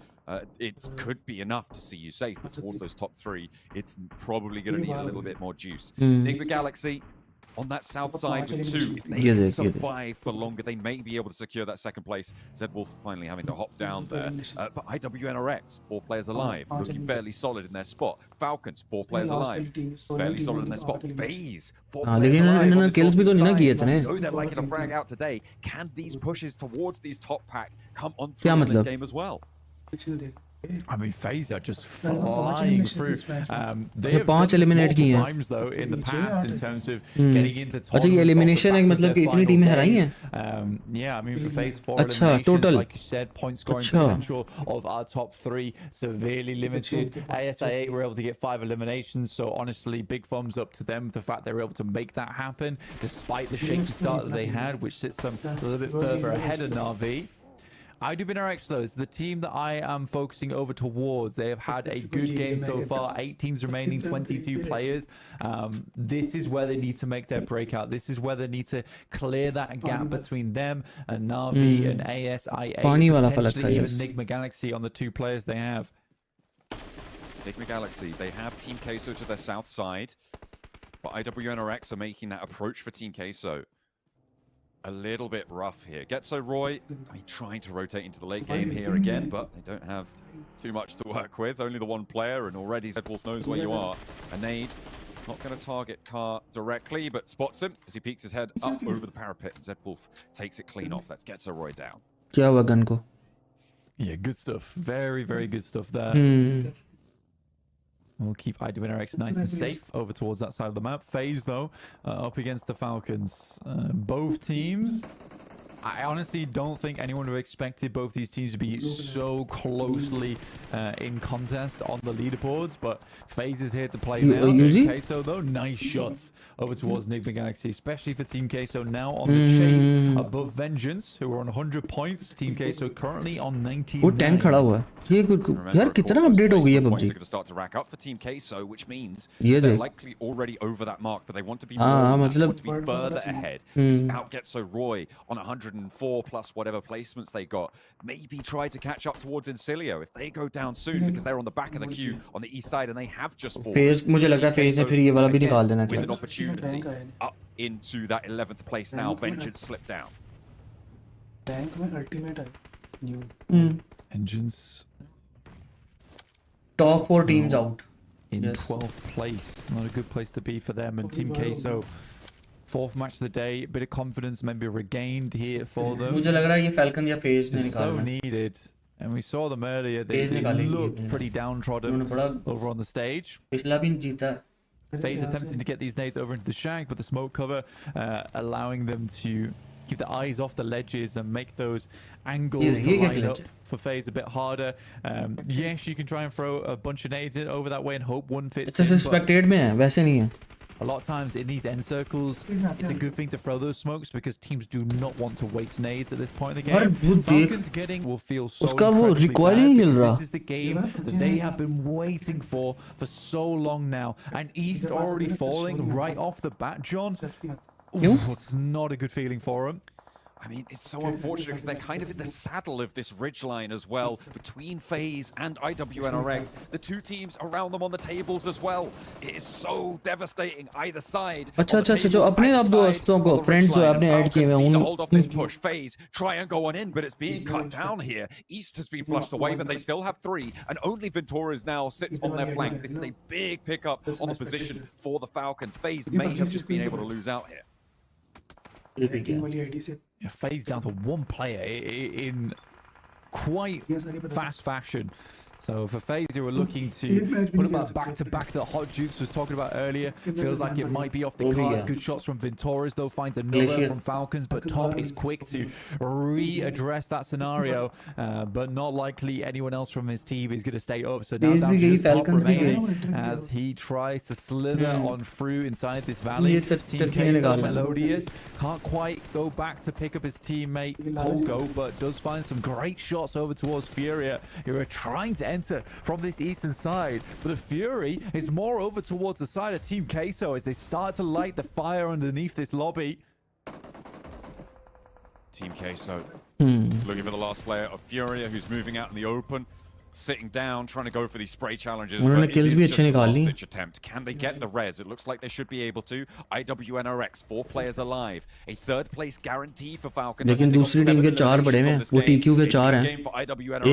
S12: It could be enough to see you safe, but towards those top 3, it's probably going to need a little bit more juice. Enigma Galaxy on that south side with 2, if they can survive for longer, they may be able to secure that second place. Zedwolf finally having to hop down there. But IWNRX, 4 players alive, looking fairly solid in their spot. Falcons, 4 players alive, fairly solid in their spot. FaZe, 4 players alive on this
S4: kills भी तो नहीं ना किए थे
S12: so they're liking to frag out today. Can these pushes towards these top pack come on
S4: क्या
S12: through in this
S4: मतलब
S12: game as well?
S13: I mean, FaZe are just flying through. They
S4: ये
S13: have
S4: 5
S13: done this
S4: eliminate किए
S13: multiple
S4: हैं
S13: times though in the past in terms of getting into
S4: अच्छा ये
S13: tournaments off the
S4: elimination है
S13: back of
S4: मतलब
S13: their
S4: कि इतनी
S13: final
S4: टीमें हराई
S13: days.
S4: हैं
S13: Yeah, I mean for FaZe 4
S4: अच्छा
S13: eliminations,
S4: total
S13: like you said, point scoring
S4: अच्छा
S13: potential of our top 3 severely limited. ASI8 were able to get 5 eliminations, so honestly, big thumbs up to them. The fact they were able to make that happen despite the shaky start that they had, which sits them a little bit further ahead of Na'Vi. IWNRX though is the team that I am focusing over towards. They have had a good game so far. 8 teams remaining, 22 players. This is where they need to make their breakout. This is where they need to clear that gap between them and Na'Vi and ASI8. Potentially even Enigma Galaxy on the 2 players they have.
S12: Enigma Galaxy, they have Team Queso to their south side, but IWNRX are making that approach for Team Queso a little bit rough here. Getso Roy, trying to rotate into the late game here again, but they don't have too much to work with. Only the 1 player, and already Zedwolf knows where you are. A nade, not going to target Car directly, but spots him as he peeks his head up over the parapet. Zedwolf takes it clean off. That's Getso Roy down.
S4: क्या हुआ gun को
S13: Yeah, good stuff. Very, very good stuff there. We'll keep IWNRX nice and safe over towards that side of the map. FaZe, though, up against the Falcons. Both teams, I honestly don't think anyone would have expected both these teams to be so closely in contest on the leaderboards, but FaZe is here to play now. Team Queso, though, nice shots over towards Enigma Galaxy, especially for Team Queso now on the chase above Vengeance, who are on 100 points. Team Queso currently on 99.
S4: वो tank खड़ा हुआ है ये यार कितना update हो गई है
S12: PUBG.
S4: PUBG
S12: Going to start to rack up for Team Queso, which means
S4: ये
S12: they're
S4: देख
S12: likely already over that mark, but they want to be
S4: हाँ
S12: more,
S4: मतलब
S12: want to be further ahead. Out Getso Roy on 104 plus whatever placements they got. Maybe try to catch up towards Incilio if they go down soon, because they're on the back of the queue on the east side and they have just fallen.
S4: FaZe मुझे लग रहा है FaZe ने फिर ये वाला भी निकाल देना
S12: With an
S4: चाहिए
S12: opportunity up into that 11th place now. Vengeance slipped down.
S2: Tank में अल्टीमेट है new
S13: Vengeance
S4: top 4 teams out
S13: in 12th place. Not a good place to be for them. And Team Queso, 4th match of the day. A bit of confidence maybe regained here for them.
S4: मुझे लग रहा है ये Falcon या FaZe ने
S13: It's so
S4: निकालना
S13: needed. And we saw them earlier. They looked pretty downtrodden over on the stage.
S4: पिछला भी जीता है
S13: FaZe attempting to get these nades over into the shack, but the smoke cover allowing them to keep the eyes off the ledges and make those angles to line up for FaZe a bit harder. Yes, you can try and throw a bunch of nades in over that way and hope one fits.
S4: अच्छा suspected में है वैसे नहीं है
S13: A lot of times in these end circles, it's a good thing to throw those smokes because teams do not want to waste nades at this point in the game. Falcons getting will feel so incredibly bad because this is the game that they have been waiting for so long now. And East already falling right off the bat, John. Ooh, it's not a good feeling for them.
S12: I mean, it's so unfortunate because they're kind of in the saddle of this ridgeline as well between FaZe and IWNRX. The 2 teams around them on the tables as well. It is so devastating either side.
S4: अच्छा अच्छा अच्छा जो अपने आप दोस्तों को friends जो आपने ऐड किए हुए हैं
S12: hold off this push. FaZe try and go on in, but it's being cut down here. East has been flushed away, but they still have 3, and only Venturas now sits on their flank. This is a big pickup on the position for the Falcons. FaZe may have just been able to lose out here.
S13: Yeah, FaZe down to 1 player in quite fast fashion. So for FaZe, who were looking to put about back-to-back that Hot Jukes was talking about earlier, feels like it might be off the cards. Good shots from Vintoris, though, finds another from Falcons, but Top is quick to readdress that scenario, but not likely anyone else from his team is going to stay up. So now down to just Top remaining as he tries to slither on through inside this valley. Team Queso, Melodious, can't quite go back to pick up his teammate Polko, but does find some great shots over towards Furia, who are trying to enter from this eastern side, but the Fury is more over towards the side of Team Queso as they start to light the fire underneath this lobby.
S12: Team Queso looking for the last player of Furia, who's moving out in the open, sitting down, trying to go for these spray challenges.
S4: उन्होंने kills भी अच्छे निकाल ली.
S12: Attempt. Can they get the res? It looks like they should be able to. IWNRX, 4 players alive. A 3rd place guarantee for Falcons.
S4: लेकिन दूसरी team के 4 बड़े हैं, वो TQ के 4 हैं,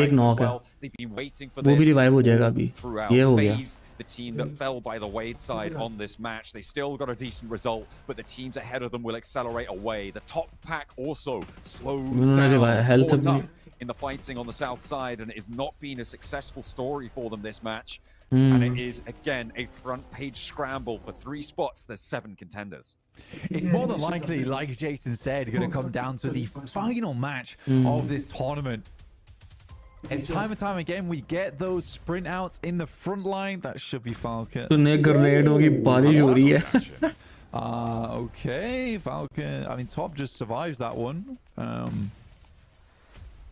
S4: एक नॉक है, वो भी रिवाइव हो जाएगा अभी. ये हो गया.
S12: The team that fell by the Wade side on this match, they still got a decent result, but the teams ahead of them will accelerate away. The top pack also slows down in the fighting on the south side, and it has not been a successful story for them this match. And it is, again, a front page scramble for 3 spots. There's 7 contenders.
S13: It's more than likely, like Jason said, going to come down to the final match of this tournament. And time again, we get those sprint outs in the front line. That should be Falcon. Okay, Falcon. I mean, Top just survives that one.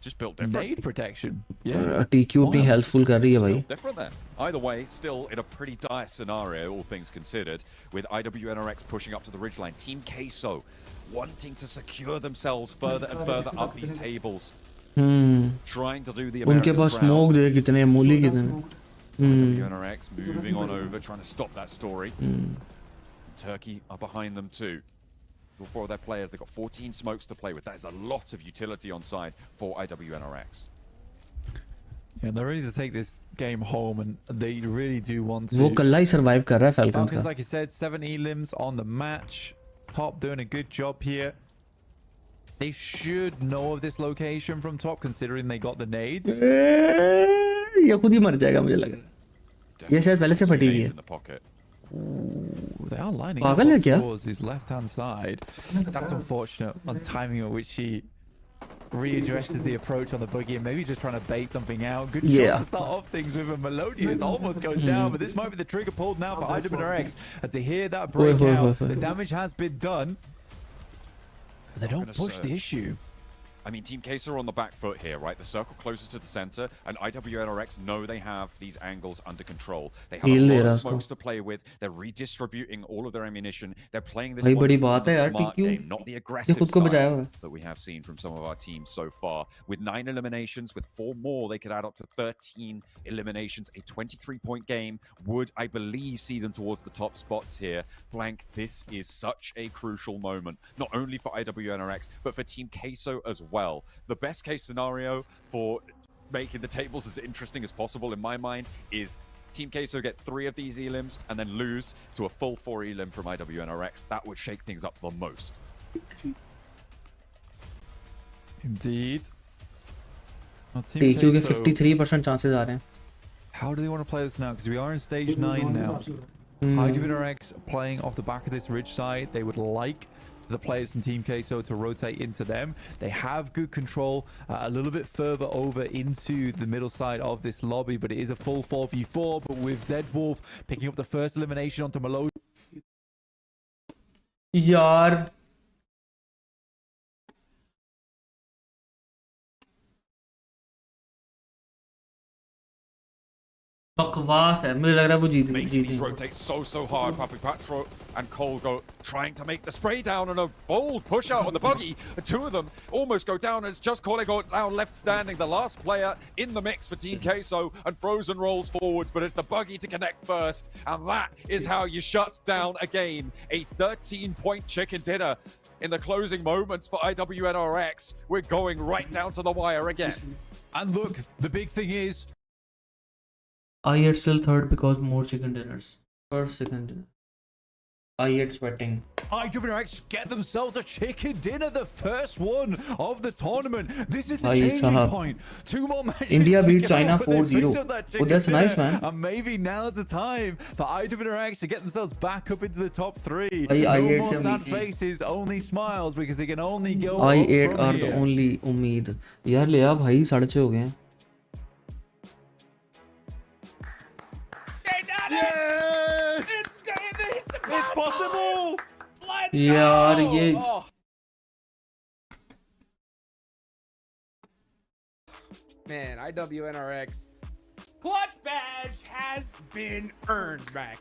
S12: Just built different.
S13: Nade protection. Yeah.
S4: TQ अपनी healthful कर रही है भाई.
S12: Different then. Either way, still in a pretty dire scenario, all things considered, with IWNRX pushing up to the ridgeline. Team Queso wanting to secure themselves further and further up these tables. Trying to do the
S4: उनके पास smoke दे कितने मूली कितने.
S12: IWNRX moving on over, trying to stop that story. Turkey are behind them too. All 4 of their players, they've got 14 smokes to play with. That is a lot of utility on side for IWNRX.
S13: Yeah, they're ready to take this game home, and they really do want to.
S4: वो कल्ला ही survive कर रहा है Falcons
S13: का. Like you said, 7 elims on the match. Top doing a good job here. They should know of this location from Top, considering they got the nades.
S4: ये खुद ही मर जाएगा मुझे लग रहा है. ये शायद पहले से फटी हुई है.
S13: They are lining up towards his left-hand side. That's unfortunate on the timing at which he readdresses the approach on the buggy and maybe just trying to bait something out. Good shot to start off things with a Melodious. Almost goes down, but this might be the trigger pulled now for IWNRX as they hear that breakout. The damage has been done. But they don't push the issue.
S12: I mean, Team Queso are on the back foot here, right? The circle closest to the center, and IWNRX know they have these angles under control. They have a lot of smokes to play with. They're redistributing all of their ammunition. They're playing this one smart game, not the aggressive style that we have seen from some of our teams so far. With 9 eliminations, with 4 more, they could add up to 13 eliminations. A 23-point game would, I believe, see them towards the top spots here. Blank, this is such a crucial moment, not only for IWNRX, but for Team Queso as well. The best case scenario for making the tables as interesting as possible in my mind is Team Queso get 3 of these elims and then lose to a full 4 elim from IWNRX. That would shake things up the most.
S13: Indeed.
S4: TQ के 53% chances आ रहे हैं.
S13: How do they want to play this now? Because we are in stage 9 now. IWNRX playing off the back of this ridge side. They would like the players in Team Queso to rotate into them. They have good control a little bit further over into the middle side of this lobby, but it is a full 4v4. But with Zed Wolf picking up the first elimination onto Melodious.
S4: यार बकवास है. मुझे लग रहा है वो जीत
S12: rotate so hard. Papi Patro and Cole go trying to make the spray down and a bold push out on the buggy. The 2 of them almost go down as just Cole go down left standing. The last player in the mix for Team Queso, and Frozen rolls forwards, but it's the buggy to connect first, and that is how you shut down a game. A 13-point chicken dinner in the closing moments for IWNRX. We're going right down to the wire again.
S13: And look, the big thing is
S4: I8 still third because more chicken dinners. First, second dinner. I8 sweating.
S13: IWX get themselves a chicken dinner, the first one of the tournament. This is the
S4: Bhai
S13: changing
S4: sahab.
S13: point. 2 more matches.
S4: India
S13: to
S4: beat
S13: go,
S4: China
S13: but they
S4: 4-0.
S13: picked up that
S4: Oh,
S13: chicken
S4: that's nice,
S13: dinner.
S4: man.
S13: And maybe now's the time for IWX to get themselves back up into the top 3.
S4: Bhai,
S13: No
S4: I8
S13: more
S4: se
S13: sad
S4: umeed
S13: faces, only smiles, because they can only go
S4: I8
S13: up
S4: are
S13: from
S4: the
S13: here.
S4: only उम्मीद यार ले आ भाई 6:30 हो गए हैं
S16: Yes!
S15: It's possible!
S4: यार ये
S16: Oh. Man, IWNRX. Clutch badge has been earned, Max.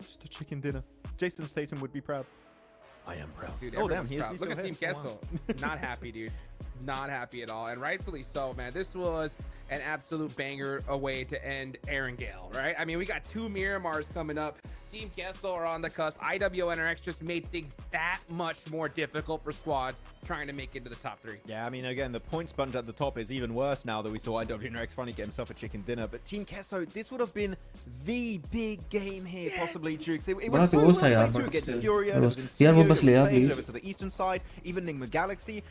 S15: Just a chicken dinner. Jason Statham would be proud. I am proud.
S16: Dude,
S15: Oh, damn.
S16: everyone's proud. Look at Team Kessel. Not happy, dude. Not happy at all. And rightfully so, man. This was an absolute banger away to end Aaron Gale, right? I mean, we got 2 Miramars coming up. Team Kessel are on the cusp. IWNRX just made things that much more difficult for squads trying to make it into the top 3.
S15: Yeah, I mean, again, the point sponge at the top is even worse now that we saw IWNRX finally get himself a chicken dinner. But Team Kesso, this would have been the big game here, possibly, Jukes. It was so well played too against Furia, it was in Studio, it was phased over to the eastern side, even Enigma Galaxy.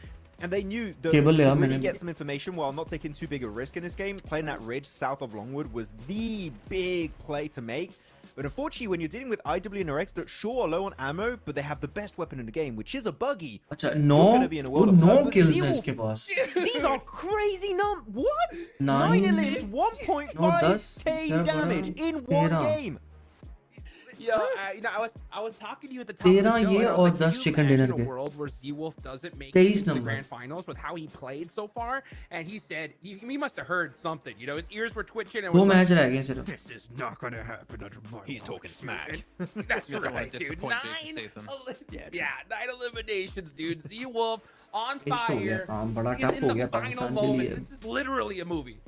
S15: And they knew that to really get some information while not taking too big a risk in this game, playing that ridge south of Longwood was the big play to make. But unfortunately, when you're dealing with IWNRX that sure are low on ammo, but they have the best weapon in the game, which is a buggy,
S4: अच्छा
S15: you're
S4: 9
S15: going to be in a world of
S4: वो 9
S15: hurt. But
S4: kills
S15: Zeal-
S4: हैं इसके पास
S15: These are crazy What?
S4: 9
S15: 9 elims, 1.5k
S4: 10
S15: damage in one
S4: 13
S15: game.
S16: Yo, you know, I was talking to you at the top of the
S4: 13
S16: show,
S4: ये
S16: and I was
S4: और
S16: like,
S4: 10
S16: can you
S4: chicken
S16: imagine
S4: dinner
S16: a
S4: के
S16: world where Z-Wolf doesn't make
S4: 23
S16: it to the
S4: number
S16: grand finals with how he played so far? And he said he must have heard something. You know, his ears were twitching and
S4: 2
S16: was
S4: match
S16: like,
S4: रह गए सिर्फ
S16: this is not going to happen under my
S15: He's talking smack.
S16: That's
S14: He doesn't want
S16: right,
S14: to
S16: dude.
S14: disappoint
S16: 9
S14: Jason Statham.
S16: yeah, 9 eliminations, dude. Z-Wolf on
S4: Finished हो गया
S16: fire.
S4: काम बड़ा
S16: In
S4: tough हो
S16: the
S4: गया
S16: final
S4: Pakistan के
S16: moments.
S4: लिए
S16: This is literally a movie.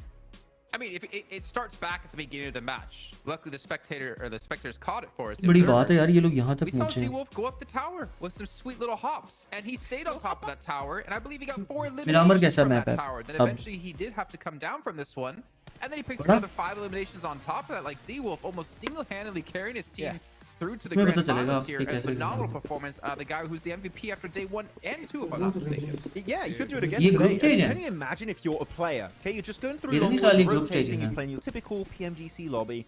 S14: I mean, if it starts back at the beginning of the match. Luckily, the spectators caught it for us. the
S4: बड़ी बात है
S14: observers.
S4: यार ये लोग यहाँ
S14: We
S4: तक
S14: saw
S4: पहुंचे हैं
S14: Z-Wolf go up the tower with some sweet little hops, and he stayed on top of that tower, and I believe he got 4
S4: Miramar
S14: eliminations
S4: कैसा
S14: from
S4: map
S14: that
S4: है
S14: tower. Then
S4: अब
S14: eventually he did have to come down from this one, and then he picks up
S4: बड़ा
S14: another 5 eliminations on top of that. Like Z-Wolf almost single-handedly carrying his team through to the
S4: तुम्हें
S14: grand
S4: पता चलेगा
S14: finals
S4: आप
S14: here.
S4: कि
S14: A
S4: कैसे
S14: phenomenal performance out of the guy who's the MVP after day 1 and 2, if I'm not mistaken.
S15: Yeah, you could do it again
S4: ये
S15: today.
S4: group stage है
S15: Can you imagine if you're a player, okay, you're just going through
S4: ये नहीं
S15: Longwood,
S4: खाली group stage
S15: rotating,
S4: है
S15: you're playing your typical PMGC lobby,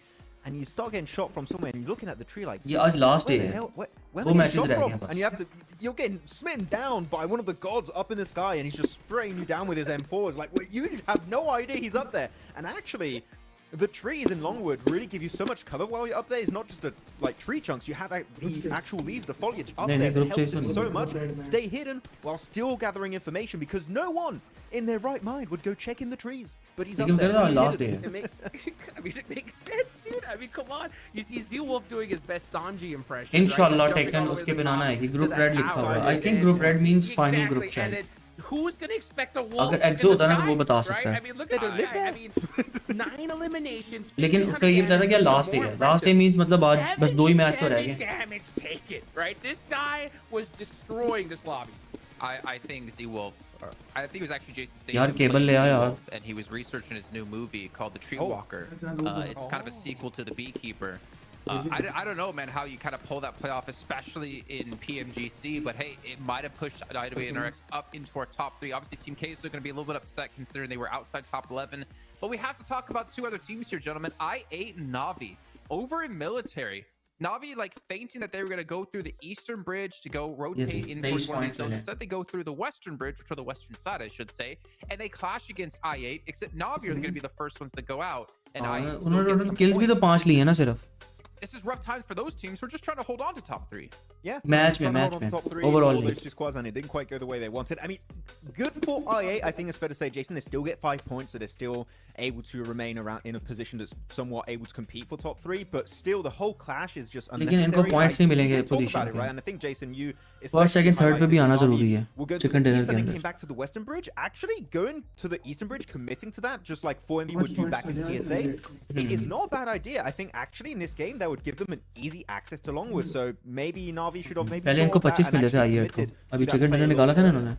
S15: and you start getting shot from somewhere, and you're looking at the tree like,
S4: ये आज last
S15: where
S4: day
S15: the
S4: है
S15: hell, where
S4: वो
S15: am I
S4: matches
S15: getting
S4: रह
S15: shot
S4: गए हैं
S15: from?
S4: बस
S15: And you have to, you're getting smitten down by one of the gods up in the sky, and he's just spraying you down with his M4s. Like, well, you have no idea he's up there. And actually, the trees in Longwood really give you so much cover while you're up there. It's not just the tree chunks. You have the actual leaves, the foliage up there that helps it so much. Stay hidden while still gathering information because no one in their right mind would go check in the trees. But he's up there. He's
S4: last
S15: hidden.
S4: day
S16: I mean, it makes sense, dude. I mean, come on. You see Z-Wolf doing his best Sanji impression.
S4: इंशाल्लाह Tekken उसके बिना ना आएगी group red लिखा हुआ है I think group red means final group chat
S16: Who's gonna expect a wolf
S4: अगर EXO होता ना तो वो बता सकता
S16: right?
S4: है
S16: I mean, look at this guy. I mean, 9 eliminations.
S4: लेकिन उसका ये बता था कि last day है last day means मतलब आज बस 2 ही मैच तो रह गए
S16: damage taken, right? This guy was destroying this lobby.
S14: I think Z-Wolf, I think it was actually Jason Statham.
S4: यार केबल ले आ यार
S14: And he was researching his new movie called The Tree Walker. It's kind of a sequel to The Beekeeper. I don't know, man, how you kind of pull that play off, especially in PMGC, but hey, it might have pushed IWNRX up into our top 3. Obviously, Team K is going to be a little bit upset considering they were outside top 11. But we have to talk about 2 other teams here, gentlemen. I8 and Navi. Over in military, Navi like feinting that they were going to go through the eastern bridge to go rotate in towards one of these zones. Instead, they go through the western bridge, or the western side, I should say, and they clash against I8, except Navi are going to be the first ones to go out. And I8 still gets some
S4: kills भी तो 5 लिए ना सिर्फ
S14: This is rough times for those teams. We're just trying to hold on to top 3.
S15: Yeah,
S4: match
S15: trying to hold on to
S4: man
S15: top 3
S4: overall
S15: for those 2 squads, and it didn't quite go the way they wanted. I mean, good for I8. I think it's fair to say, Jason, they still get 5 points, so they're still able to remain around in a position that's somewhat able to compete for top 3. But still, the whole clash is just unnecessary.
S4: लेकिन इनको points नहीं मिलेंगे
S15: talk
S4: position
S15: about it,
S4: पे
S15: right? And I think Jason, you
S4: first, second, third पे भी आना जरूरी है
S15: we'll go to
S4: chicken
S15: the
S4: dinner
S15: east
S4: के
S15: and then
S4: अंदर
S15: came back to the western bridge. Actually, going to the eastern bridge, committing to that, just like 4MV would do back in CSA, it is not a bad idea. I think actually in this game that would give them an easy access to Longwood. So maybe Navi should have maybe
S4: पहले इनको 25 मिले थे I8 को अभी chicken dinner निकाला था ना इन्होंने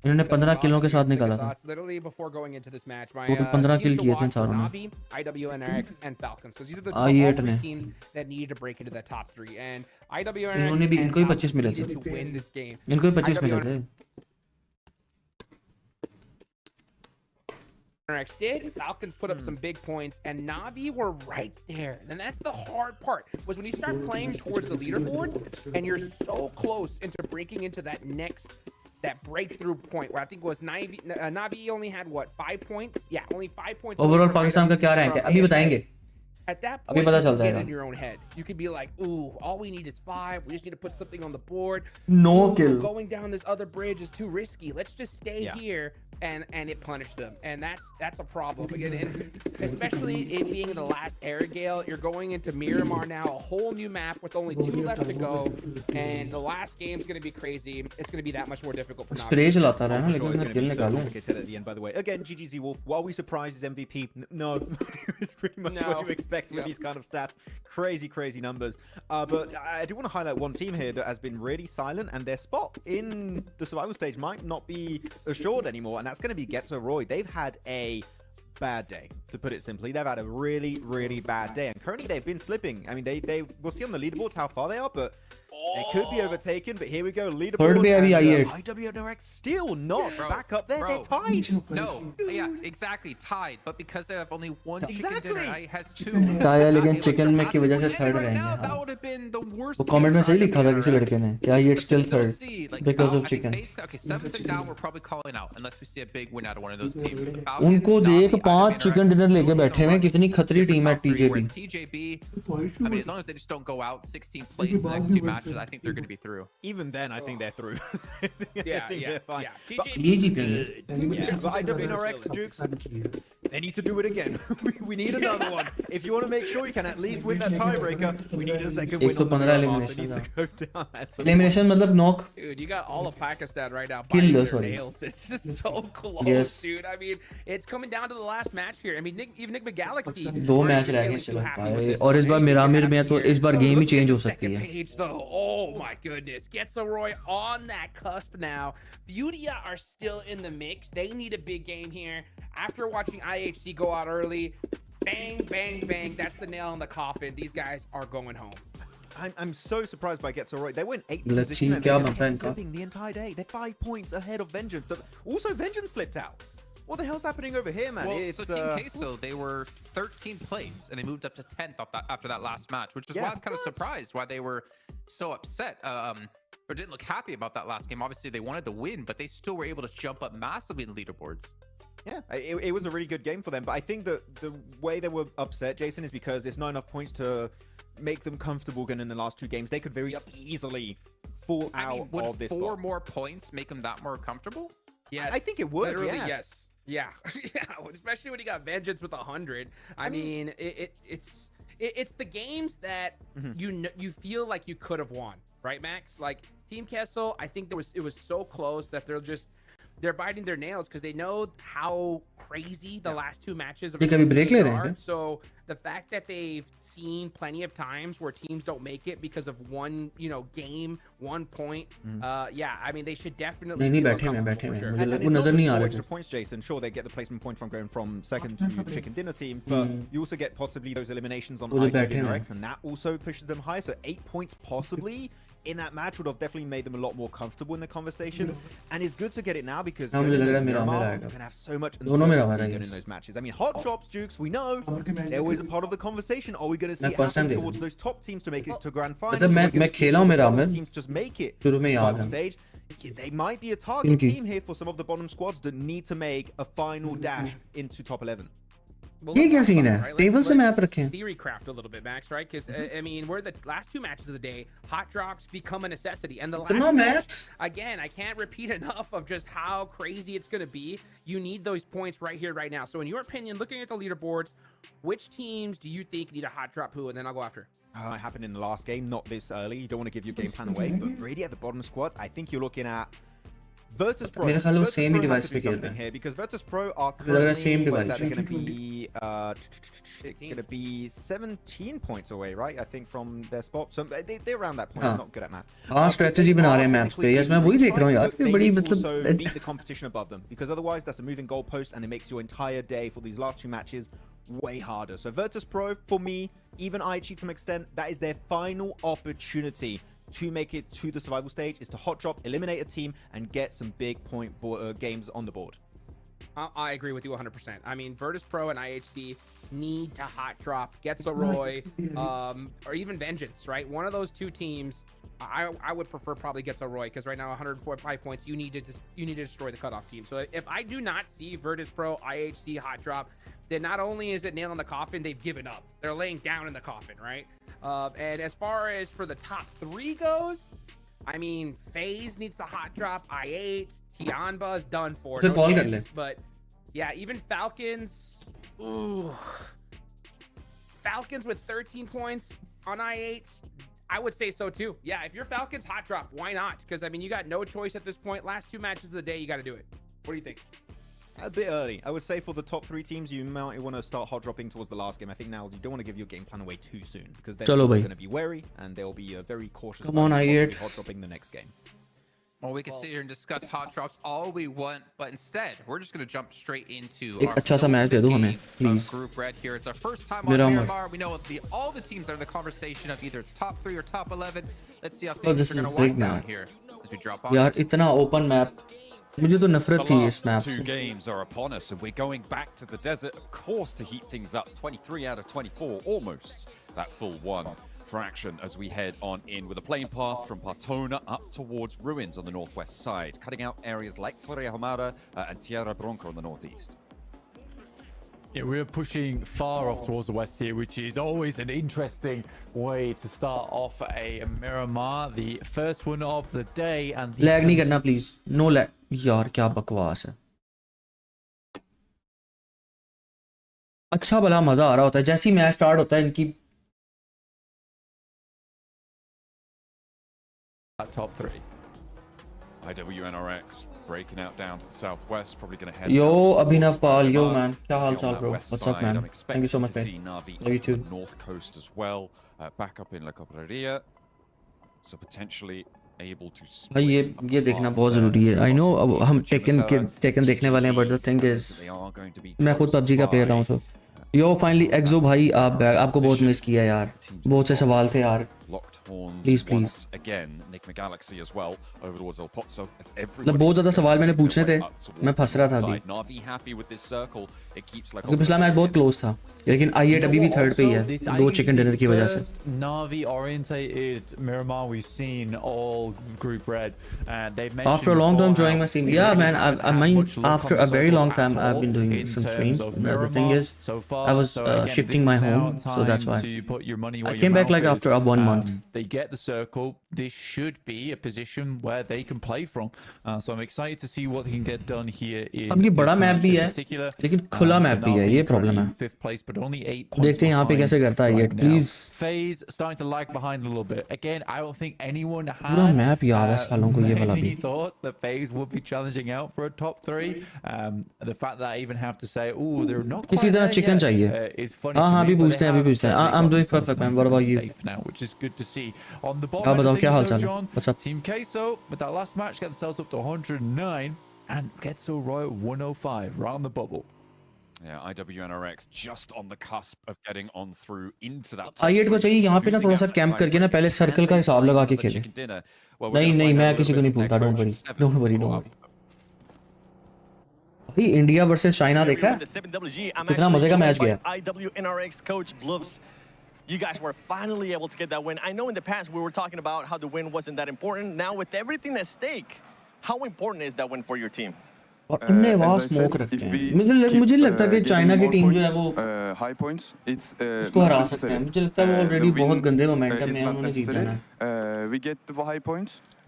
S4: इन्होंने 15 किलों के साथ निकाला था.
S16: Literally before going into this match, my
S4: Total 15 kill
S16: teams to
S4: किए थे इन
S16: watch were
S4: सारों ने.
S16: Navi, IWNRX, and Falcons, because these are the
S4: ASI8
S16: all three
S4: ने.
S16: teams that need to break into the top 3. And IWNRX
S4: इन्होंने भी
S16: and
S4: इनको ही
S16: Falcons
S4: 25 मिले
S16: needed
S4: थे.
S16: to win this game.
S4: इनको ही 25 मिले थे.
S16: IWNRX did. Falcons put up some big points, and Navi were right there. And that's the hard part, was when you start playing towards the leaderboards, and you're so close into breaking into that breakthrough point, where I think it was Navi only had, what, 5 points? Yeah, only 5 points.
S4: Overall Pakistan का क्या rank है? अभी बताएंगे.
S16: At that
S4: अभी
S16: point,
S4: पता
S16: you
S4: चल
S16: can get
S4: जाएगा.
S16: in your own head. You could be like, ooh, all we need is 5. We just need to put something on the board.
S4: No
S16: Ooh,
S4: kill.
S16: Going down this other bridge is too risky. Let's just stay here. And it punished them. And that's a problem. Again, and especially it being in the last Air Gale, you're going into Miramar now, a whole new map with only 2 left to go. And the last game's going to be crazy. It's going to be that much more difficult for Navi.
S4: Spray चलाता रहा है ना,
S15: Sure,
S4: लेकिन
S15: it's
S4: उसने
S15: gonna
S4: kill
S15: be so
S4: निकाला.
S15: complicated at the end, by the way. Again, GGZ Wolf, while we surprised his MVP, no, it's pretty much what you expect with these kind of stats. Crazy numbers. But I do want to highlight one team here that has been really silent, and their spot in the survival stage might not be assured anymore, and that's going to be Getzo Roy. They've had a bad day, to put it simply. They've had a really bad day, and currently they've been slipping. I mean, they we'll see on the leaderboards how far they are, but they could be overtaken. But here we go, leaderboard.
S4: Third भी अभी आई है.
S15: IWNRX still not back up there. They're tied.
S14: No, yeah, exactly, tied. But because they have only one chicken dinner, I has 2.
S4: ताया लेकिन chicken में की वजह से third रहेंगे.
S14: That would have been the worst.
S4: वो कमेंट में सही लिखा था किसी लड़के ने कि it's still third because of chicken.
S14: Okay, 7th and down, we're probably calling out unless we see a big win out of one of those teams.
S4: उनको देख 5 चिकन डिनर लेके बैठे हैं. कितनी खतरी टीम है TJB.
S14: TJB, I mean, as long as they just don't go out 16th place in the next 2 matches, I think they're going to be through.
S15: Even then, I think they're through.
S16: Yeah,
S15: they're fine. But,
S16: TJB
S15: but IWNRX, Dukes, they need to do it again. We need another one. If you want to make sure you can at least win that tiebreaker, we need a second win on the Miramar. It needs to go down.
S4: Elimination मतलब knock.
S16: Dude, you got all of Pakistan right now
S4: Kill
S16: biting
S4: though,
S16: their
S4: sorry.
S16: nails. This is so close,
S4: Yes.
S16: dude. I mean, it's coming down to the last match here. I mean, even Nick Galaxy.
S4: 2 match रह गए चलो भाई. और इस बार मिरामिर में तो इस बार game ही change हो सकती है.
S16: Page though, oh my goodness, Getzo Roy on that cusp now. Beautia are still in the mix. They need a big game here. After watching IHC go out early, bang, that's the nail in the coffin. These guys are going home.
S15: I'm so surprised by Getzo Roy. They were in 8th
S4: Let's
S15: position
S4: see
S15: and
S4: क्या
S15: they're
S4: बनता है
S15: just
S4: इनका.
S15: slipping the entire day. They're 5 points ahead of Vengeance. Also, Vengeance slipped out. What the hell's happening over here, man?
S14: Well,
S15: It's,
S14: so Team Queso, they were 13th place, and they moved up to 10th after that last match, which is why I was kind of surprised why they were so upset, or didn't look happy about that last game. Obviously, they wanted to win, but they still were able to jump up massively in the leaderboards.
S15: Yeah, it was a really good game for them, but I think that the way they were upset, Jason, is because there's not enough points to make them comfortable again in the last 2 games. They could very easily fall out of this.
S14: Would 4 more points make them that more comfortable?
S16: Yes,
S15: I think it would.
S16: Literally,
S15: yeah.
S16: yes. Yeah, especially when you got Vengeance with 100. I mean, it's the games that you feel like you could have won, right, Max? Like Team Kessel, I think it was so close that they're biting their nails because they know how crazy the last 2 matches of are. So the fact that they've seen plenty of times where teams don't make it because of one, game, 1 point. Yeah, I mean they should definitely.
S4: नहीं बैठे हैं.
S15: And
S4: मुझे
S15: it's
S4: वो
S15: not
S4: नजर नहीं आ
S15: just
S4: रहे
S15: extra
S4: थे.
S15: points, Jason. Sure, they get the placement point from going from 2nd to Chicken Dinner team, but you also get possibly those eliminations on IWNRX, and that also pushes them high. So 8 points possibly in that match would have definitely made them a lot more comfortable in the conversation. And it's good to get it now because
S4: मुझे लग रहा है
S15: Miramar
S4: मेरा
S15: can have so much
S4: दोनों मेरा
S15: uncertainty
S4: है
S15: going in those matches. I mean, hot drops, Jukes, we know they're always a part of the conversation. Are we going to see it happen towards those top teams to make it to grand final?
S4: मतलब मैं खेला हूँ Miramar.
S15: Teams just make it
S4: शुरू में
S15: to the
S4: याद
S15: final
S4: है.
S15: stage. They might be a target team here for some of the bottom squads that need to make a final dash into top 11.
S16: Well,
S4: ये क्या scene है? Table से map रखे हैं.
S16: Theory craft a little bit, Max, right? Because I mean, we're the last 2 matches of the day. Hot drops become a necessity, and the last match, again, I can't repeat enough of just how crazy it's going to be. You need those points right here, right now. So, in your opinion, looking at the leaderboards, which teams do you think need a hot drop who? And then I'll go after.
S15: It happened in the last game, not this early. You don't want to give your game plan away, but really at the bottom squads, I think you're looking at Virtus Pro.
S4: मेरे ख्याल वो
S15: Virtus
S4: same
S15: Pro
S4: he
S15: have
S4: device
S15: to
S4: पे
S15: do
S4: खेलते
S15: something
S4: हैं.
S15: here because Virtus Pro are
S4: लग रहा है
S15: currently
S4: same
S15: what is that?
S4: device.
S15: They're going to be 17 points away, right? I think from their spot. So they're around that point. I'm not good at math.
S4: हाँ strategy बना रहे हैं maps पे. Yes मैं वही देख रहा हूँ यार.
S15: They
S4: बड़ी
S15: need to
S4: मतलब
S15: also beat the competition above them because otherwise that's a moving goalpost and it makes your entire day for these last two matches way harder. So Virtus Pro, for me, even ASI8 to an extent, that is their final opportunity to make it to the survival stage, is to hot drop, eliminate a team, and get some big point games on the board.
S16: I agree with you 100%. I mean, Virtus Pro and IHC need to hot drop, get Roy, or even Vengeance, right? One of those two teams, I would prefer probably get Roy because right now 145 points, you need to destroy the cutoff team. So if I do not see Virtus Pro, IHC hot drop, then not only is it nail in the coffin, they've given up. They're laying down in the coffin, right? And as far as for the top three goes, I mean, FaZe needs to hot drop, I8, Tianba is done for.
S4: So call kar le.
S16: But yeah, even Falcons, ooh. Falcons with 13 points on I8, I would say so too. Yeah, if you're Falcons, hot drop, why not? Because I mean, you got no choice at this point. Last two matches of the day, you got to do it. What do you think?
S15: A bit early. I would say for the top three teams, you might want to start hot dropping towards the last game. I think now you don't want to give your game plan away too soon because then they're going to be wary and they'll be very cautious
S4: Come on, I8.
S15: hot dropping the next game.
S14: Well, we can sit here and discuss hot drops all we want, but instead, we're just going to jump straight into
S4: एक अच्छा सा match दे दो हमें, please.
S14: Group Red here. It's our first time on Miramar. We know all the teams are in the conversation of either it's top 3 or top 11. Let's see how things are going to wind down here as we drop on.
S4: यार इतना open map. मुझे तो नफरत थी इस map से.
S12: Two games are upon us and we're going back to the desert, of course, to heat things up. 23 out of 24, almost that full one fraction as we head on in with a plane path from Partona up towards Ruins on the northwest side, cutting out areas like Torre Hamada and Tierra Bronca on the northeast.
S13: Yeah, we're pushing far off towards the west here, which is always an interesting way to start off a Miramar, the first one of the day. And
S4: lag नहीं करना please, no lag. यार क्या बकवास है. अच्छा भला मजा आ रहा होता है जैसे ही मैच स्टार्ट होता है इनकी.
S13: Top 3.
S12: IWNRX breaking out down to the southwest, probably going to head.
S4: Yo, Abhinav Pal, yo man, क्या हाल चाल bro? What's up man? Thank you so much man. Love you too.
S12: North coast as well, back up in La Copraria, so potentially able to.
S4: भाई ये देखना बहुत ज़रूरी है. I know हम Tekken देखने वाले हैं, but the thing is मैं खुद PUBG का प्लेयर रहा हूँ so. Yo finally Exo भाई आपको बहुत मिस किया यार. बहुत से सवाल थे यार. Please.
S12: Again, Nick Galaxy as well over towards El Pozzo.
S4: मतलब बहुत ज़्यादा सवाल मैंने पूछने थे. मैं फंस रहा था अभी.
S12: Navi happy with this circle. It keeps like.
S4: क्योंकि पिछला मैच बहुत क्लोज था. लेकिन I8 अभी भी थर्ड पे ही है. 2 चिकन डिनर की वजह से.
S13: Navi orientated Miramar we've seen all group red. They've mentioned
S4: after a long time joining my stream. Yeah man, I mean after a very long time I've been doing some streams. The thing is I was shifting my home, so that's why. I came back like after 1 month.
S13: They get the circle. This should be a position where they can play from. So I'm excited to see what they can get done here.
S4: अब ये बड़ा map भी है, लेकिन खुला map भी है, ये प्रॉब्लम है.
S13: 5th place, but only 8 points.
S4: देखते हैं यहाँ पे कैसे करता है ये. Please.
S13: FaZe starting to lag behind a little bit. Again, I don't think anyone had
S4: पूरा मैप याद है सालों को ये वाला भी.
S13: thoughts that FaZe would be challenging out for a top 3. The fact that I even have to say, oh, they're not.
S4: किसी तरह चिकन चाहिए.
S13: Is funny.
S4: हाँ अभी पूछते हैं. I'm doing perfect man. What about you?
S13: Now, which is good to see. On the
S4: क्या बताओ क्या हाल चाल है? What's up?
S13: Team Queso with that last match get themselves up to 109 and get so right 105 right on the bubble.
S12: Yeah, IWNRX just on the cusp of getting on through into that.
S4: I8 को चाहिए यहाँ पे ना थोड़ा सा camp करके ना पहले सर्कल का हिसाब लगा के खेले. नहीं मैं किसी को नहीं भूलता. Don't worry. भाई इंडिया वर्सेस चाइना देखा है? कितना मजे का मैच गया.
S17: IWNRX coach Bluffs. You guys were finally able to get that win. I know in the past we were talking about how the win wasn't that important. Now with everything at stake, how important is that win for your team?
S4: और इनने आवाज smoke रखते हैं. मुझे लगता है कि China की टीम जो है वो उसको हरा सकते हैं. मुझे लगता है वो ऑलरेडी बहुत गंदे मोमेंटम में है, उन्होंने जीत जाना है.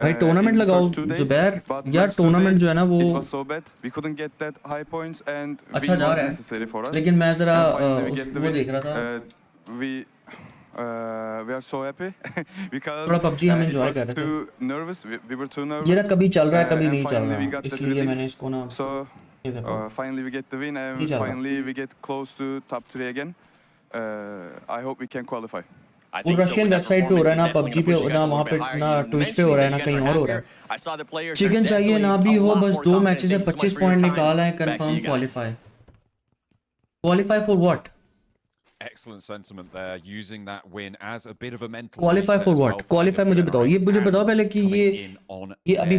S4: भाई टूर्नामेंट लगाओ जुबैर यार. टूर्नामेंट जो है ना वो अच्छा जा रहा है, लेकिन मैं जरा वो देख रहा था.
S19: We are so happy because
S4: थोड़ा PUBG हम enjoy कर रहे थे।
S19: too nervous. We were too nervous.
S4: ये ना कभी चल रहा है कभी नहीं चल
S19: finally we
S4: रहा,
S19: got that
S4: इसलिए
S19: relief.
S4: मैंने इसको ना
S19: So
S4: ये देखो
S19: finally we get the win
S4: नहीं
S19: and
S4: चल रहा।
S19: finally we get close to top 3 again. I hope we can qualify.
S4: वो रशियन वेबसाइट पे हो रहा है ना, PUBG पे ना, वहाँ पे ना, ट्विच पे हो रहा है ना, कहीं और हो रहा है। चिकन चाहिए ना भी हो, बस 2 मैचेस से 25 पॉइंट निकाला है, confirm qualify. Qualify for what?
S12: Excellent sentiment there, using that win as a bit of a mental
S4: qualify for what? Qualify मुझे बताओ, ये मुझे बताओ पहले कि ये अभी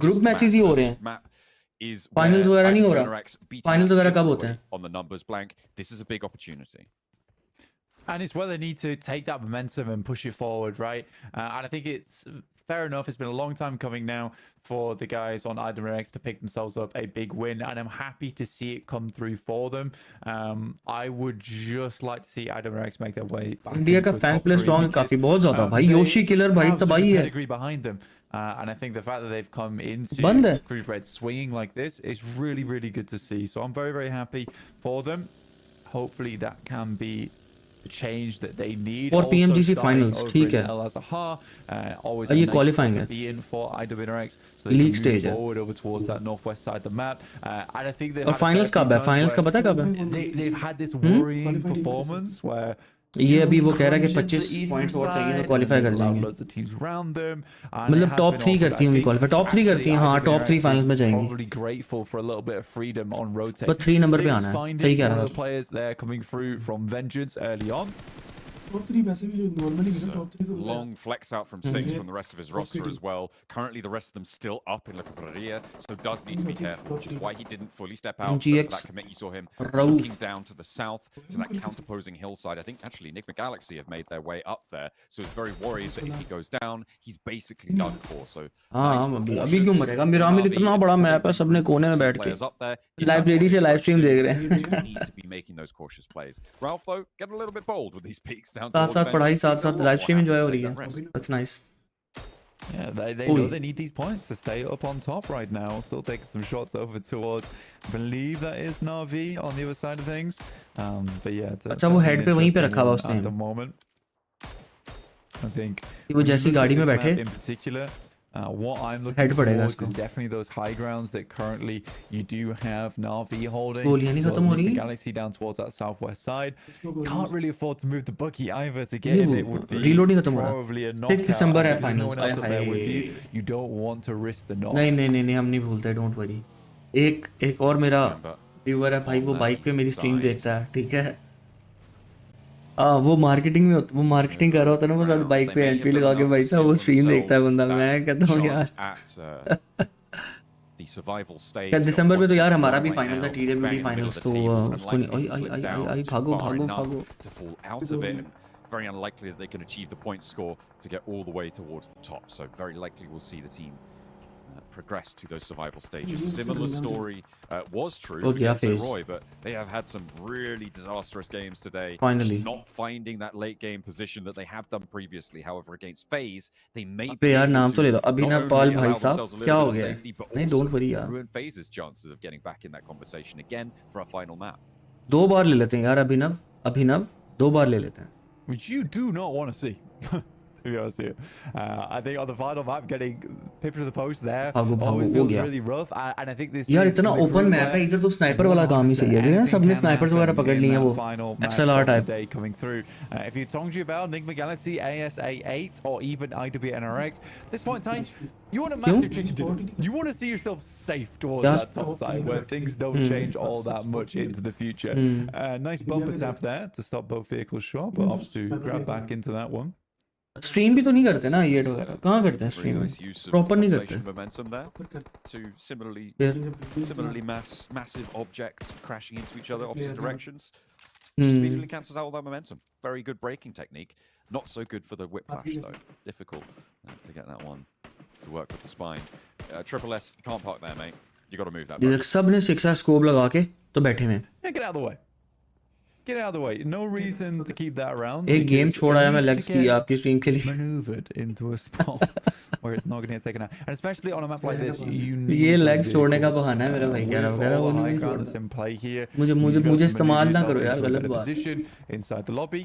S4: ग्रुप मैचेस ही हो रहे हैं, फाइनल्स वगैरह नहीं हो रहा। फाइनल्स वगैरह कब होते हैं?
S12: On the numbers blank, this is a big opportunity.
S13: And it's where they need to take that momentum and push it forward, right? And I think it's fair enough. It's been a long time coming now for the guys on IWX to pick themselves up a big win, and I'm happy to see it come through for them. I would just like to see IWX make their way back.
S4: India का fan play strong काफी बहुत ज्यादा भाई, Yoshi killer भाई तबाही है।
S13: Pedigree behind them. And I think the fact that they've come into Crew Red swinging like this is really, really good to see. So I'm very, very happy for them. Hopefully that can be the change that they need.
S4: और PMGC finals ठीक है। ये qualifying है। League stage है। और finals कब है? Finals का पता कब है?
S13: They've had this worrying performance where
S4: ये अभी वो कह रहा है कि 25 पॉइंट्स और चाहिए तो क्वालीफाई कर जाएंगे। मतलब टॉप 3 करती होंगी क्वालीफाई, टॉप 3 करती हैं, हाँ टॉप 3 फाइनल्स में जाएंगी। बस 3 नंबर पे आना है, सही कह रहा है।
S12: Long flex out from 6 from the rest of his roster as well. Currently the rest of them still up in La Cabrera, so does need to be careful, which is why he didn't fully step out. That commit, you saw him looking down to the south, to that counterposing hillside. I think actually Enigma Galaxy have made their way up there, so he's very worried that if he goes down, he's basically done for. So
S4: अभी क्यों मरेगा? मेरा इतना बड़ा map है, सबने कोने में बैठ के लाइब्रेरी से लाइव स्ट्रीम देख रहे हैं।
S12: Need to be making those cautious plays. Ralph though, get a little bit bold with these peaks.
S4: साथ पढ़ाई साथ लाइव स्ट्रीम एंजॉय हो रही है। That's nice.
S13: Yeah, they know they need these points to stay up on top right now. Still taking some shots over towards, I believe that is Navi on the other side of things. But yeah,
S4: अच्छा वो head पे वहीं पे रखा हुआ उसने।
S13: At the moment, I think
S4: वो जैसी गाड़ी में बैठे।
S13: In particular, what I'm looking for is definitely those high grounds that currently you do have Navi holding. So the Galaxy down towards that southwest side. Can't really afford to move the buggy either to get him. It would be probably a knockout.
S4: 6 December है finals.
S13: You don't want to risk the knock.
S4: नहीं हम नहीं भूलते, don't worry. एक और मेरा viewer है भाई, वो बाइक पे मेरी स्ट्रीम देखता है, ठीक है। वो मार्केटिंग में वो मार्केटिंग कर रहा होता है ना, वो साथ बाइक पे एंट्री लगा के भाई साहब वो स्ट्रीम देखता है बंदा। मैं कहता हूँ यार दिसंबर में तो यार हमारा भी फाइनल था, TWD फाइनल्स, तो उसको नहीं आई भागो
S12: very unlikely that they can achieve the point score to get all the way towards the top, so very likely we'll see the team progress to those survival stages. Similar story was true against Roy, but they have had some really disastrous games today.
S4: Finally,
S12: just not finding that late game position that they have done previously. However, against FaZe, they may
S4: be यार नाम तो ले लो, अभिनव पाल भाई साहब क्या हो गया? नहीं, don't worry यार।
S12: Ruin FaZe's chances of getting back in that conversation again for a final map.
S4: 2 बार ले लेते हैं यार अभिनव 2 बार ले लेते हैं।
S13: Which you do not want to see. To be honest here, I think on the final map, getting pipped to the post there always feels really rough. And I think this
S4: यार इतना open map है, इधर तो sniper वाला काम ही सही है, सबने स्नाइपर्स वगैरह पकड़ लिए हैं, वो XLR type
S13: coming through. If you talk about Enigma Galaxy, ASI8, or even IWNRX, this point in time, you want a massive chicken dinner. You want to see yourself safe towards that top side where things don't change all that much into the future. Nice bumper tap there to stop both vehicles short, but opts to grab back into that one.
S4: Stream भी तो नहीं करते ना ये वगैरह, कहाँ करते हैं स्ट्रीम में? प्रॉपर नहीं करते।
S12: Momentum there to similarly massive objects crashing into each other opposite directions. Just immediately cancels out all that momentum. Very good braking technique. Not so good for the whiplash though. Difficult to get that one to work with the spine. Triple S, you can't park there, mate. You got to move that.
S4: सब ने 6 scope लगा के तो बैठे हुए।
S13: Get out of the way. Get out of the way. No reason to keep that around.
S4: एक game छोड़ा है मैं लेग्स की आपकी स्ट्रीम के लिए।
S13: Maneuvered into a spot where it's not going to get taken out, and especially on a map like this, you need.
S4: ये legs छोड़ने का बहाना है मेरा भाई, क्या वगैरह वो नहीं छोड़। मुझे इस्तेमाल ना करो यार, गलत बात।
S13: Position inside the lobby.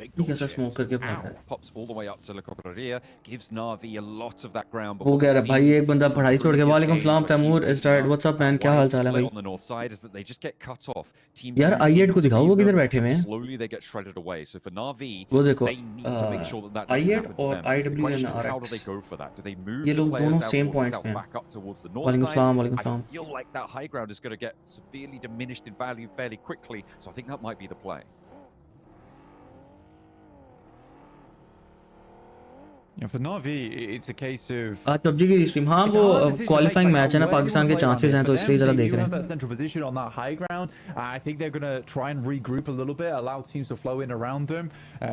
S12: big
S4: ये
S12: goal
S4: कैसा
S12: shift.
S4: स्मोक करके भाग रहा
S12: Ow,
S4: है?
S12: pops all the way up to Le Correria, gives Na'Vi a lot of that ground
S4: वो
S12: before
S4: कह
S12: the
S4: रहा है भाई
S12: scene
S4: एक बंदा
S12: from
S4: पढ़ाई छोड़ के
S12: previous
S4: वालेकुम
S12: games
S4: सलाम
S12: where teams
S4: Taimur
S12: talking
S4: start
S12: about
S4: what's up man क्या
S12: why
S4: हाल
S12: it's
S4: चाल है
S12: split
S4: भाई
S12: on the north side is that they just get cut off. Teams
S4: यार
S12: move
S4: i8
S12: in
S4: को दिखाओ वो
S12: between
S4: किधर
S12: them
S4: बैठे हुए
S12: and
S4: हैं
S12: slowly they get shredded away. So for Na'Vi,
S4: वो देखो
S12: they need to make sure that that doesn't
S4: i8
S12: happen to
S4: और
S12: them. The
S4: IW
S12: question
S4: and
S12: is how do they
S4: RX
S12: go for that? Do they move
S4: ये
S12: the
S4: लोग
S12: players
S4: दोनों
S12: down
S4: same
S12: towards the
S4: points
S12: south,
S4: पे हैं
S12: back up towards the north
S4: वालेकुम
S12: side?
S4: सलाम वालेकुम
S12: I
S4: सलाम
S12: feel like that high ground is going to get severely diminished in value fairly quickly. So I think that might be the play.
S13: Yeah, for Na'Vi, it's a case of
S4: आज PUBG की stream हाँ
S13: it's
S4: वो
S13: a hard decision to make,
S4: qualifying
S13: like,
S4: match है ना
S13: where do you
S4: Pakistan
S13: wanna
S4: के
S13: play on
S4: chances
S13: it?
S4: हैं
S13: For
S4: तो
S13: them,
S4: इसलिए जरा
S13: they
S4: देख
S13: do
S4: रहे
S13: have
S4: हैं
S13: that central position on that high ground. I think they're going to try and regroup a little bit, allow teams to flow in around them.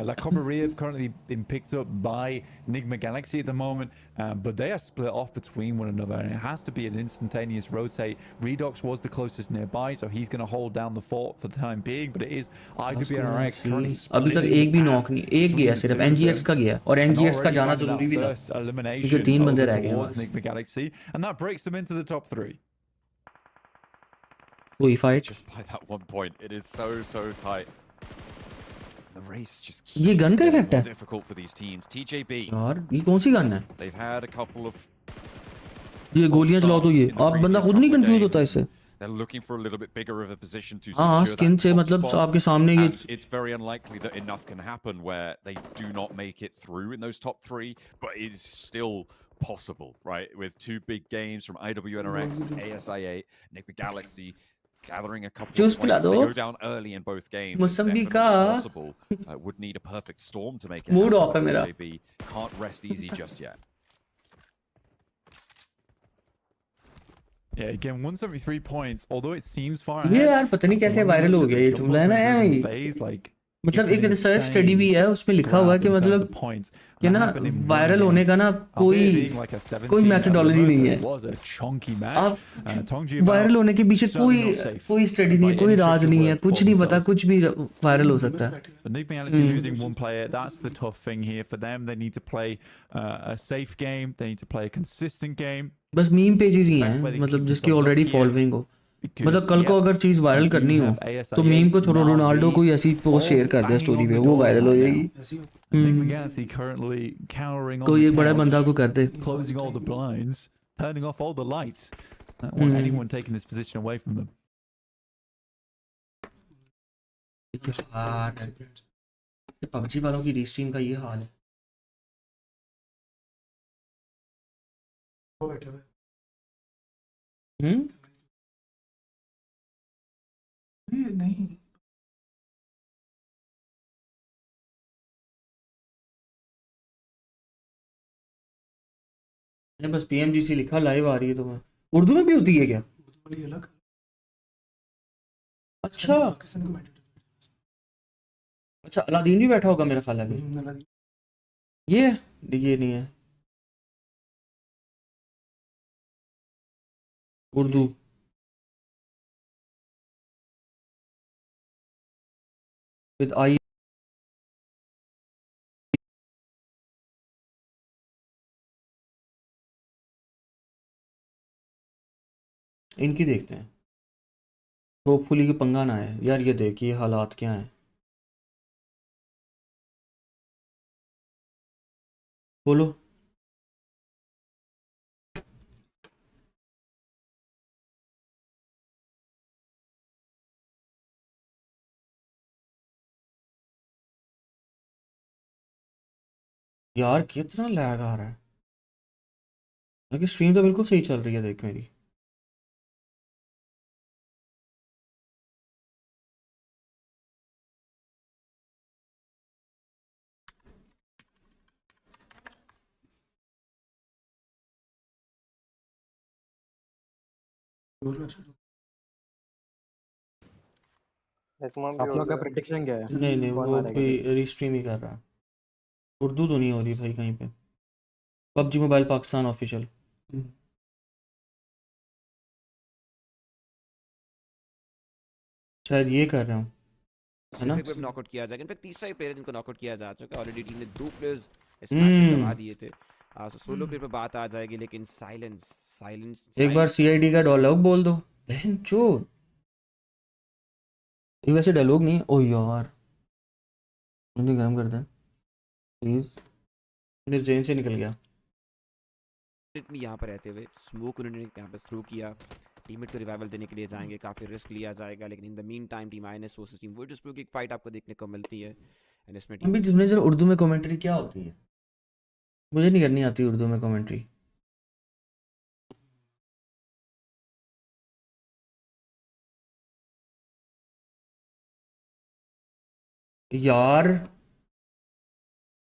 S13: La Correria currently been picked up by Enigma Galaxy at the moment, but they are split off between one another, and it has to be an instantaneous rotate. Redox was the closest nearby, so he's going to hold down the fort for the time being, but it is IWNRX currently
S4: अभी तक एक भी knock नहीं एक गया सिर्फ NGX का गया और NGX का जाना जरूरी भी था क्योंकि 3 बंदे रह गए हैं बस
S13: Enigma Galaxy, and that breaks them into the top 3.
S4: कोई fight
S12: Just by that one point, it is so tight. The race just
S4: ये
S12: keeps
S4: गन का
S12: getting
S4: इफेक्ट
S12: more
S4: है
S12: difficult for these teams. TJB,
S4: यार ये कौन सी gun है
S12: they've had a couple of
S4: ये गोलियां चलाओ तो ये
S12: starts in the
S4: आप बंदा
S12: previous
S4: खुद नहीं
S12: couple of
S4: कंफ्यूज होता
S12: games.
S4: इससे
S12: They're looking for a little bit bigger of a position to
S4: हाँ
S12: secure
S4: स्किन
S12: that
S4: से
S12: top
S4: मतलब
S12: spot.
S4: आपके सामने ये
S12: And it's very unlikely that enough can happen where they do not make it through in those top 3, but it is still possible, right? With 2 big games from IWNRX, ASI8, Enigma Galaxy, gathering a couple
S4: juice
S12: of
S4: पिला
S12: points. If
S4: दो
S12: they go down early in both games, it's
S4: mosambi
S12: definitely
S4: का
S12: possible. Would need a perfect storm to make it
S4: mood
S12: happen.
S4: Of है मेरा
S12: TJB can't rest easy just yet.
S13: Yeah, again, 173 points. Although it seems far
S4: ये
S13: ahead,
S4: यार पता नहीं कैसे viral हो गया ये जुमला है ना ऐ
S13: phase, like
S4: मतलब एक रिसर्च स्टडी भी है उसमें लिखा हुआ है कि मतलब कि ना वायरल होने का ना कोई मेथोडोलॉजी नहीं है आप वायरल होने के पीछे कोई स्टडी नहीं है कोई राज नहीं है कुछ नहीं पता कुछ भी वायरल हो सकता है
S13: Enigma Galaxy losing one player, that's the tough thing here for them. They need to play a safe game, they need to play a consistent game.
S4: बस मीम पेजेस ही हैं मतलब जिसकी ऑलरेडी फॉलोइंग हो मतलब कल को अगर चीज वायरल करनी हो तो मीम को छोड़ो रोनाल्डो कोई ऐसी पोस्ट शेयर कर दे स्टोरी पे वो वायरल हो जाएगी कोई एक बड़ा बंदा को कर दे
S13: closing all the blinds, turning off all the lights. I don't want anyone taking this position away from them.
S4: PUBG वालों की रीस्ट्रीम का ये हाल है
S2: नहीं
S4: बस PMGC लिखा लाइव आ रही है तो मैं उर्दू में भी होती है क्या
S2: अलग
S4: अच्छा अच्छा अलादीन भी बैठा होगा मेरा ख्याल है ये नहीं है उर्दू विद आई इनकी देखते हैं होपफुली कि पंगा ना आए यार ये देखिए हालात क्या हैं बोलो यार कितना लैग आ रहा है लेकिन स्ट्रीम तो बिल्कुल सही चल रही है देख मेरी
S20: आप लोग का प्रेडिक्शन क्या है?
S4: नहीं वो कोई रीस्ट्रीम ही कर रहा है उर्दू तो नहीं हो रही भाई कहीं पे पबजी मोबाइल पाकिस्तान ऑफिशियल शायद ये कर रहा हूँ है ना
S21: नॉकआउट किया जाएगा इनफैक्ट तीसरा ही प्लेयर जिनको नॉकआउट किया जा चुका है ऑलरेडी टीम ने 2 प्लेयर्स इस मैच में दबा दिए थे सो सोलो प्लेयर पे बात आ जाएगी लेकिन साइलेंस
S4: एक बार CID का डायलॉग बोल दो बहन चोद ये वैसे डायलॉग नहीं है ओ यार जल्दी गर्म कर दें प्लीज। मेरे जेन से निकल गया।
S21: यहाँ पर रहते हुए स्मोक उन्होंने यहाँ पर थ्रू किया, टीममेट को रिवाइवल देने के लिए जाएंगे, काफी रिस्क लिया जाएगा, लेकिन in the mean time team INS versus team world की एक फाइट आपको देखने को मिलती है। एंड इसमें
S4: अभी तुमने जरा उर्दू में कमेंट्री क्या होती है? मुझे नहीं करनी आती उर्दू में कमेंट्री। यार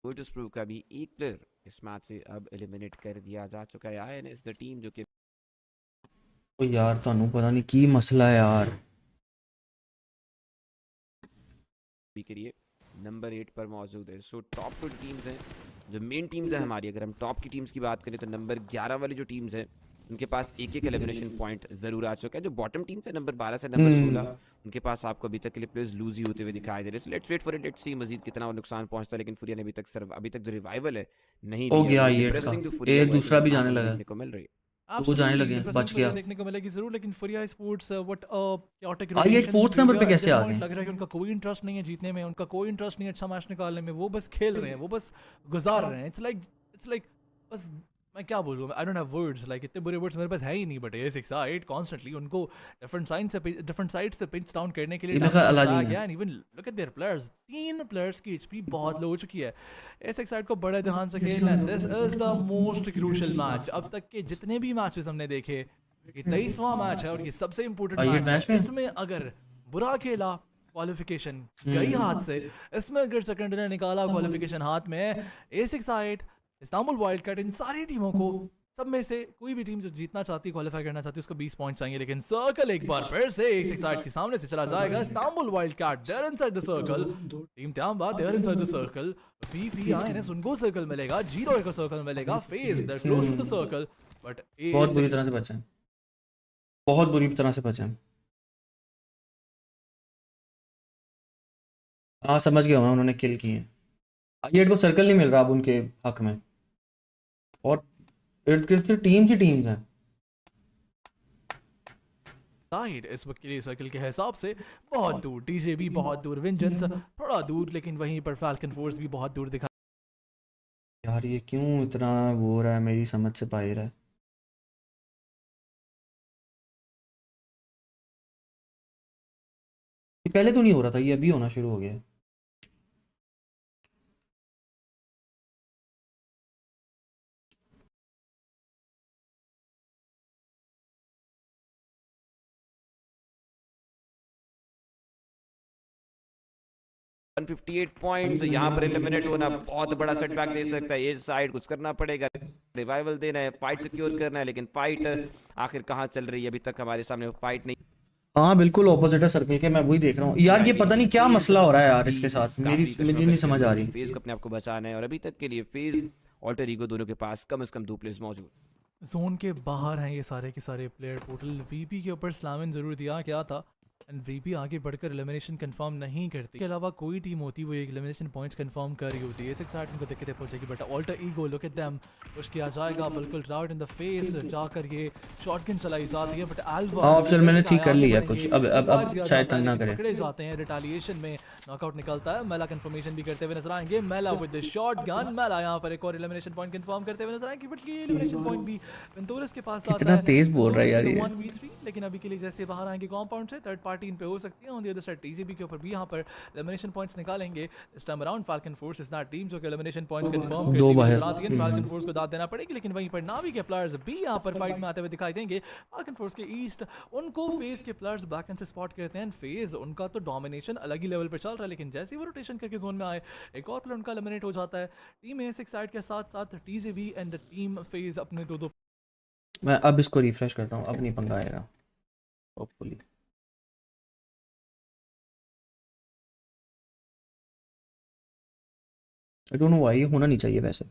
S21: वर्ल्ड प्रूव का भी एक प्लेयर इस मैच से अब एलिमिनेट कर दिया जा चुका है। आईएनएस द टीम जो कि
S4: तो यार ਤੁਹਾਨੂੰ पता नहीं की मसला है यार।
S21: के लिए नंबर 8 पर मौजूद है। सो टॉप 2 टीम्स हैं जो मेन टीम्स हैं हमारी। अगर हम टॉप की टीम्स की बात करें तो नंबर 11 वाली जो टीम्स हैं उनके पास एक एलिमिनेशन पॉइंट जरूर आ चुका है। जो बॉटम टीम्स है नंबर 12 से नंबर 16 उनके पास आपको अभी तक के लिए प्लेयर्स लूज ही होते हुए दिखाई दे रहे हैं। Let's wait for it, let's see Majeed कितना नुकसान पहुंचता है। लेकिन फुरिया ने अभी तक जो रिवाइवल है नहीं
S4: हो गया ये दूसरा भी जाने लगा
S21: को मिल रही है।
S4: वो जाने लगे, बच गया।
S20: देखने को मिलेगी जरूर, लेकिन Furia sports what chaotic
S4: I eight 4th number पे कैसे आ गए?
S20: लग रहा है कि उनका कोई इंटरेस्ट नहीं है जीतने में, उनका कोई इंटरेस्ट नहीं है अच्छा मैच निकालने में, वो बस खेल रहे हैं, वो बस गुजार रहे हैं। इट्स लाइक बस मैं क्या बोलूँ, I don't have words, like इतने बुरे वर्ड्स मेरे पास है ही नहीं। बट ASI8 कॉन्स्टेंटली उनको डिफरेंट साइड्स से पिंच डाउन करने के लिए गया। And even look at there players, 3 players की HP बहुत लो हो चुकी है। ASI8 को बड़े ध्यान से खेलना है। This is the most crucial match. अब तक के जितने भी मैचेस हमने देखे, ये 23वां मैच है और ये सबसे इंपॉर्टेंट मैच है। इसमें अगर बुरा खेला क्वालिफिकेशन गई हाथ से, इसमें अगर सेकंड ने निकाला क्वालिफिकेशन हाथ में, ASI8 इस्तांबुल वाइल्डकैट इन सारी टीमों को सब में से कोई भी टीम जो जीतना चाहती, क्वालिफाई करना चाहती है, उसको 20 पॉइंट चाहिए। लेकिन सर्कल एक बार फिर से ASI8 के सामने से चला जाएगा। Istanbul Wildcat there inside the circle, team त्याम्बा there inside the circle, VP INS उनको सर्कल मिलेगा, 0 का सर्कल मिलेगा, FaZe there close to the circle. But
S4: बहुत बुरी तरह से बचे, बहुत बुरी तरह से बचे। हाँ समझ गया मैं, उन्होंने किल किए। आईएट को सर्कल नहीं मिल रहा अब उनके हक में, और इर्द गिर्द से टीम्स ही टीम्स हैं।
S20: साइड इस वक्त के लिए सर्कल के हिसाब से बहुत दूर, TJB बहुत दूर, वेंजेंस थोड़ा दूर, लेकिन वहीं पर फाल्कन फोर्स भी बहुत दूर दिखा।
S4: यार ये क्यों इतना वो हो रहा है, मेरी समझ से बाहर है। ये पहले तो नहीं हो रहा था, ये अभी होना शुरू हो गया।
S21: 158 पॉइंट्स यहाँ पर एलिमिनेट होना बहुत बड़ा सेटबैक दे सकता है। ये साइड कुछ करना पड़ेगा, रिवाइवल देना है, फाइट सिक्योर करना है। लेकिन फाइट आखिर कहाँ चल रही है, अभी तक हमारे सामने फाइट नहीं।
S4: हाँ बिल्कुल ऑपोजिट है सर्कल के, मैं वही देख रहा हूँ यार। ये पता नहीं क्या मसला हो रहा है यार इसके साथ, मुझे नहीं समझ आ रही।
S21: फेज को अपने आप को बचाना है और अभी तक के लिए फेज ऑल्टर ईगो दोनों के पास कम से कम 2 प्लेयर्स मौजूद।
S20: जोन के बाहर हैं ये सारे के सारे प्लेयर। टोटल VP के ऊपर स्लामिन जरूर दिया क्या था, एंड VP आगे बढ़कर एलिमिनेशन कंफर्म नहीं करती। इसके अलावा कोई टीम होती वो एक एलिमिनेशन पॉइंट्स कंफर्म कर रही होती है। 6-8 उनको दिक्कतें पहुंचेगी, but alter ego look at them, push किया जाएगा बिल्कुल राउट इन द फेस जाकर, ये शॉटगन चलाई जाती है। बट अल्वा
S4: ऑप्शन मैंने ठीक कर लिया कुछ, अब शायद तंग ना करे।
S20: पकड़े जाते हैं, रिटेलिएशन में नॉकआउट निकलता है। मेला कंफर्मेशन भी करते हुए नजर आएंगे। मेला विद द शॉटगन, मेला यहां पर एक और एलिमिनेशन पॉइंट कंफर्म करते हुए नजर आएंगे। बट ये एलिमिनेशन पॉइंट भी वेंटोरस के पास आता है।
S4: कितना तेज बोल रहा है यार ये।
S20: 1v3, लेकिन अभी के लिए जैसे बाहर आएंगे कॉम्पाउंड से, थर्ड पार्टी इन पे हो सकती है। On the other side TJB के ऊपर भी यहां पर एलिमिनेशन पॉइंट्स निकालेंगे। इस time around falcon force is not team जो कि एलिमिनेशन पॉइंट्स कंफर्म
S4: दो बाहर
S20: फाल्कन फोर्स को दाद देना पड़ेगी। लेकिन वहीं पर नावी के प्लेयर्स भी यहां पर फाइट में आते हुए दिखाई देंगे। फाल्कन फोर्स के ईस्ट उनको फेज के प्लेयर्स बैक एंड से स्पॉट करते हैं। फेज उनका तो डोमिनेशन अलग ही लेवल पर चल रहा है, लेकिन जैसे ही वो रोटेशन करके जोन में आए एक और प्लेयर उनका एलिमिनेट हो जाता है। टीम A6 के साथ साथ TJB एंड टीम फेज अपने दो
S4: मैं अब इसको रिफ्रेश करता हूँ, अब नहीं पंगा आएगा hopefully. I don't know why, ये होना नहीं चाहिए वैसे।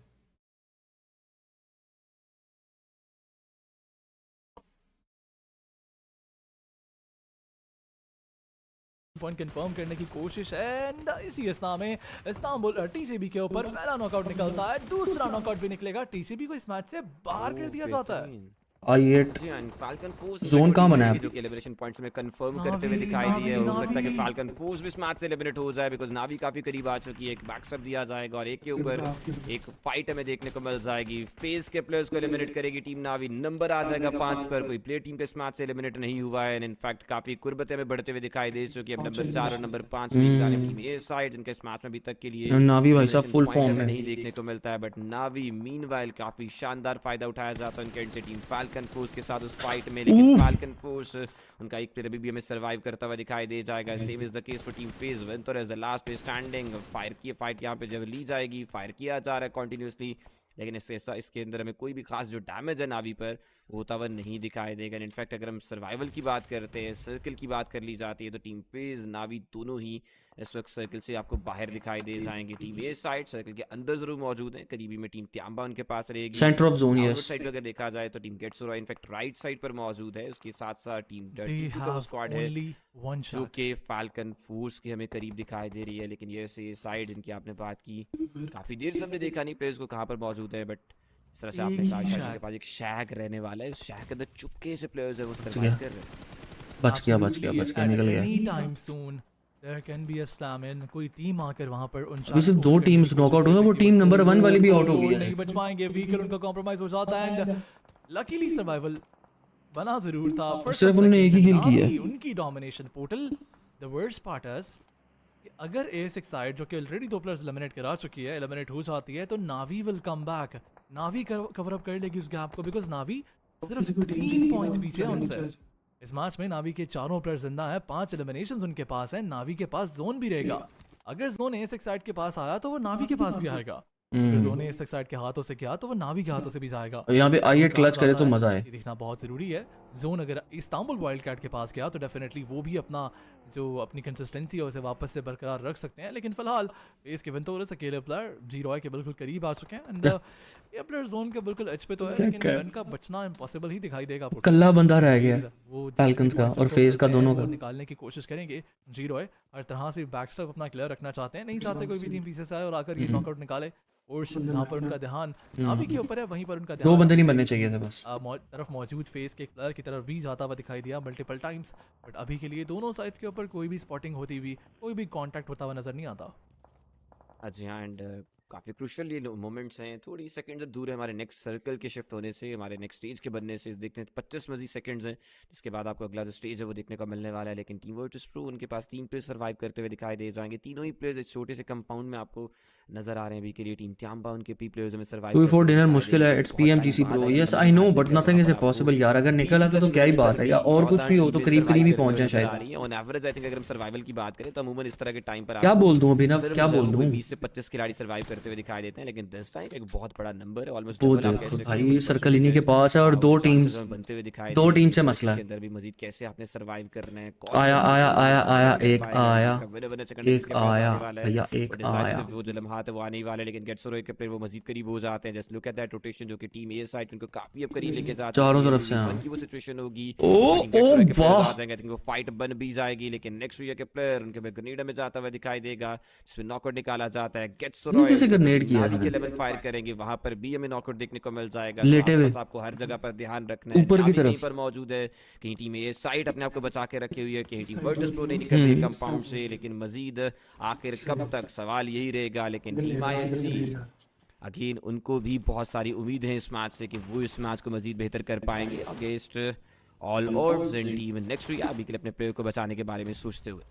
S20: पॉइंट कंफर्म करने की कोशिश है, एंड इसी असना में इस्तांबुल TJB के ऊपर पहला नॉकआउट निकलता है, दूसरा नॉकआउट भी निकलेगा। TJB को इस मैच से बाहर कर दिया जाता है।
S4: I8
S21: जी हाँ, फाल्कन फोर्स
S4: जोन कहाँ बना है?
S21: जो कि एलिमिनेशन पॉइंट्स में कंफर्म करते हुए दिखाई दिए है। हो सकता है कि फाल्कन फोर्स भी इस मैच से एलिमिनेट हो जाए, बिकॉज नावी काफी करीब आ चुकी है। एक बैकस्टैप दिया जाएगा और एक के ऊपर एक फाइट हमें देखने को मिल जाएगी। फेज के प्लेयर्स को एलिमिनेट करेगी टीम नावी। नंबर आ जाएगा 5 पर। कोई प्लेयर टीम के इस मैच से एलिमिनेट नहीं हुआ है। इनफैक्ट काफी कुर्बतें में बढ़ते हुए दिखाई दे चुकी है। अब नंबर 4 और नंबर 5 की जानिब टीम ए साइड, जिनके इस मैच में अभी तक के लिए
S4: नावी भाई साहब फुल
S21: पॉइंट
S4: फॉर्म
S21: हमें
S4: में
S21: नहीं देखने को मिलता है। बट नावी मीनवाइल काफी शानदार फायदा उठाया जाता है उनके एंड से टीम फाल्कन फोर्स के साथ उस फाइट में। लेकिन फाल्कन फोर्स उनका एक प्लेयर अभी भी हमें सर्वाइव करता हुआ दिखाई दे जाएगा। Same is the case for team FaZe winter as the last पे स्टैंडिंग। फायर की फाइट यहाँ पे जब ली जाएगी, फायर किया जा रहा है कंटिन्यूसली, लेकिन इसके अंदर हमें कोई भी खास जो डैमेज है नावी पर वो होता हुआ नहीं दिखाई देगा। इनफैक्ट अगर हम सर्वाइवल की बात करते हैं, सर्कल की बात कर ली जाती है, तो टीम फेज नावी दोनों ही इस वक्त सर्कल से आपको बाहर दिखाई दे जाएंगे। टीम ए साइड सर्कल के अंदर जरूर मौजूद है, करीबी में टीम त्याम्बा उनके पास रहेगी।
S4: Centre of zone,
S21: out
S4: yes.
S21: Side पे अगर देखा जाए तो टीम गेट्सुरा इनफैक्ट राइट साइड पर मौजूद है। उसके साथ साथ टीम डर्टी का स्क्वाड है जो कि फाल्कन फोर्स के हमें करीब दिखाई दे रही है। लेकिन ये साइड जिनकी आपने बात की, काफी देर से हमने देखा नहीं प्लेयर्स को कहाँ पर मौजूद है, बट इस तरह से आपने कहा शायद के पास एक शैक रहने वाला है। उस शैक के अंदर चुपके से प्लेयर्स है वो सर्वाइव कर रहे हैं।
S4: बच गया निकल गया।
S20: There can be a slam in, कोई टीम आकर वहां पर उन
S4: अभी सिर्फ 2 टीम्स नॉकआउट हुई है, वो टीम नंबर 1 वाली भी आउट हो गई है।
S20: नहीं बच पाएंगे, व्हीकल उनका कॉम्प्रोमाइज हो जाता है एंड लकीली सर्वाइवल बना जरूर था।
S4: सिर्फ उन्होंने एक ही किल किया है।
S20: उनकी domination portal the worst part is कि अगर A6 साइड जो कि ऑलरेडी 2 प्लेयर्स एलिमिनेट करा चुकी है, एलिमिनेट हो जाती है, तो Navi will come back. Navi cover up कर लेगी उस गैप को, बिकॉज नावी सिर्फ 3 पॉइंट्स पीछे है उनसे। इस मैच में नावी के 4 प्लेयर जिंदा है, 5 एलिमिनेशंस उनके पास है। नावी के पास जोन भी रहेगा। अगर जोन A6 साइड के पास आया तो वो नावी के पास भी आएगा। अगर जोन A6 साइड के हाथों से गया तो वो नावी के हाथों से भी जाएगा।
S4: यहाँ पे I8 क्लच करे तो मजा आए।
S20: देखना बहुत जरूरी है। जोन अगर इस्तांबुल वाइल्ड कैट के पास गया तो डेफिनेटली वो भी अपनी कंसिस्टेंसी है उसे वापस से बरकरार रख सकते हैं। लेकिन फिलहाल फेस के विंटोरस अकेले प्लेयर जीरो के बिल्कुल करीब आ चुके हैं एंड ये प्लेयर जोन के बिल्कुल एज पे तो है, लेकिन इनका बचना इम्पॉसिबल ही दिखाई देगा।
S4: कल्ला बंदा रह गया फैल्कन्स का और फेस का दोनों का।
S20: निकालने की कोशिश करेंगे जीरो हर तरह से बैकस्टैप अपना क्लियर रखना चाहते हैं, नहीं चाहते कोई भी टीम पीछे से आए और आकर ये नॉकआउट निकाले। और जहाँ पर उनका ध्यान नावी के ऊपर है वहीं पर उनका
S4: 2 बंदे नहीं बनने चाहिए थे बस।
S20: तरफ मौजूद फेस के प्लेयर की तरफ भी जाता हुआ दिखाई दिया मल्टीपल टाइम्स, बट अभी के लिए दोनों साइड्स के ऊपर कोई भी स्पॉटिंग होती हुई, कोई भी कांटेक्ट होता हुआ नजर नहीं आता।
S21: जी हाँ, एंड काफ़ी क्रूशल ये मोमेंट्स हैं। थोड़ी सेकंड्स दूर है हमारे नेक्स्ट सर्कल के शिफ्ट होने से, हमारे नेक्स्ट स्टेज के बनने से। देखते हैं 25 मजीद सेकंड्स हैं, जिसके बाद आपको अगला जो स्टेज है वो देखने को मिलने वाला है। लेकिन टीम वर्सेस प्रो उनके पास 3 प्लेयर सर्वाइव करते हुए दिखाई दे जाएंगे। तीनों ही प्लेयर्स इस छोटे से कंपाउंड में आपको नजर आ रहे हैं अभी के लिए। टीम त्याम्बा उनके पी प्लेयर्स में सर्वाइव
S4: 2-4 डिनर मुश्किल है। It's PMGC pro, yes I know, but nothing is impossible यार। अगर निकल आता तो क्या ही बात है, या और कुछ भी हो तो करीब करीब ही पहुंच जाए शायद।
S21: ऑन एवरेज आई थिंक अगर हम सर्वाइवल की बात करें तो अमूमन इस तरह के टाइम पर
S4: क्या बोल दूं अभिनव, क्या बोल दूं,
S21: 20 से 25 खिलाड़ी सर्वाइव करते हुए दिखाई देते हैं। लेकिन दिस टाइम एक बहुत बड़ा नंबर है, ऑलमोस्ट
S4: वो देखो भाई सर्कल इन्हीं के पास है और 2 टीम्स
S21: बनते हुए दिखाई
S4: 2 टीम से मसला है।
S21: के अंदर भी मजीद कैसे आपने सर्वाइव करना है।
S4: आया भैया एक आया।
S21: वो जो लम्हात है वो आने वाले, लेकिन गेट्सरो के प्लेयर वो मजीद करीब हो जाते हैं। Just look at that rotation जो कि टीम ए साइड उनको काफी अब करीब लेके जाती है।
S4: चारों तरफ से
S21: की वो सिचुएशन होगी।
S4: ओ वाह,
S21: आई थिंक वो फाइट बन भी जाएगी। लेकिन नेक्स्ट रिया के प्लेयर उनके पे ग्रेनेड में जाता हुआ दिखाई देगा, जिसमें नॉकआउट निकाला जाता है। गेट्सरो
S4: कैसे ग्रेनेड किया
S21: के लेवल फायर करेंगे, वहां पर भी हमें नॉकआउट देखने को मिल जाएगा।
S4: लेटे हुए
S21: आपको हर जगह पर ध्यान रखना है।
S4: ऊपर की तरफ
S21: पर मौजूद है, कहीं टीम ए साइड अपने आप को बचा के रखी हुई है, कहीं टीम वर्सेस प्रो नहीं निकल रही कंपाउंड से। लेकिन मजीद आखिर कब तक, सवाल यही रहेगा। लेकिन टीम INC अगेन उनको भी बहुत सारी उम्मीद है इस मैच से कि वो इस मैच को मजीद बेहतर कर पाएंगे against all odds. And team next रिया अभी के लिए अपने प्लेयर को बचाने के बारे में सोचते हुए।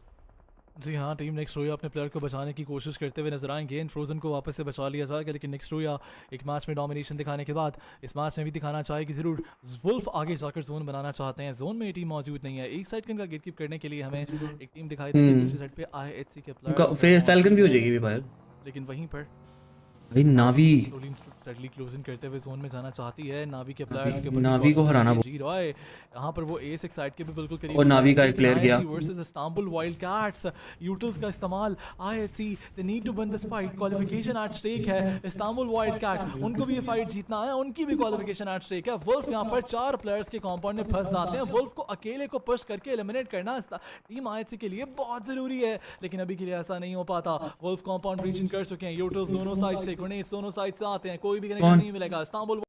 S20: जी हाँ, टीम नेक्स्ट रोया अपने प्लेयर को बचाने की कोशिश करते हुए नजर आएंगे। इन फ्रोजन को वापस से बचा लिया जाएगा, लेकिन नेक्स्ट रोया एक मैच में डोमिनेशन दिखाने के बाद इस मैच में भी दिखाना चाहेगी जरूर। वुल्फ आगे जाकर जोन बनाना चाहते हैं, जोन में टीम मौजूद नहीं है। एक साइड का गेट कीप करने के लिए हमें एक टीम दिखाई देगी, दूसरी साइड पे IHC के प्लेयर
S4: फैल्कन भी हो जाएगी बाहर।
S20: लेकिन वहीं पर
S4: भाई नावी
S20: स्टडली क्लोजिंग करते हुए जोन में जाना चाहती है। नावी के प्लेयर्स के
S4: नावी को हराना
S20: जी रॉय यहाँ पर वो A6 साइड के भी बिल्कुल करीब
S4: और नावी का एक प्लेयर गया
S20: versus Istanbul wild cats. Utils का इस्तेमाल IHC they need to win this fight, qualification at stake है। इस्तांबुल वाइल्ड कैट उनको भी ये फाइट जीतना है, उनकी भी क्वालिफिकेशन एट स्टेक है। वुल्फ यहाँ पर 4 प्लेयर्स के कंपाउंड में फंस जाते हैं। वुल्फ को अकेले को पुश करके एलिमिनेट करना टीम IHC के लिए बहुत जरूरी है, लेकिन अभी के लिए ऐसा नहीं हो पाता। वुल्फ कंपाउंड रीचिंग कर चुके हैं। यूटिल्स दोनों साइड से, ग्रेनेड्स दोनों साइड से आते हैं, कोई भी कनेक्शन नहीं मिलेगा। इस्तांबुल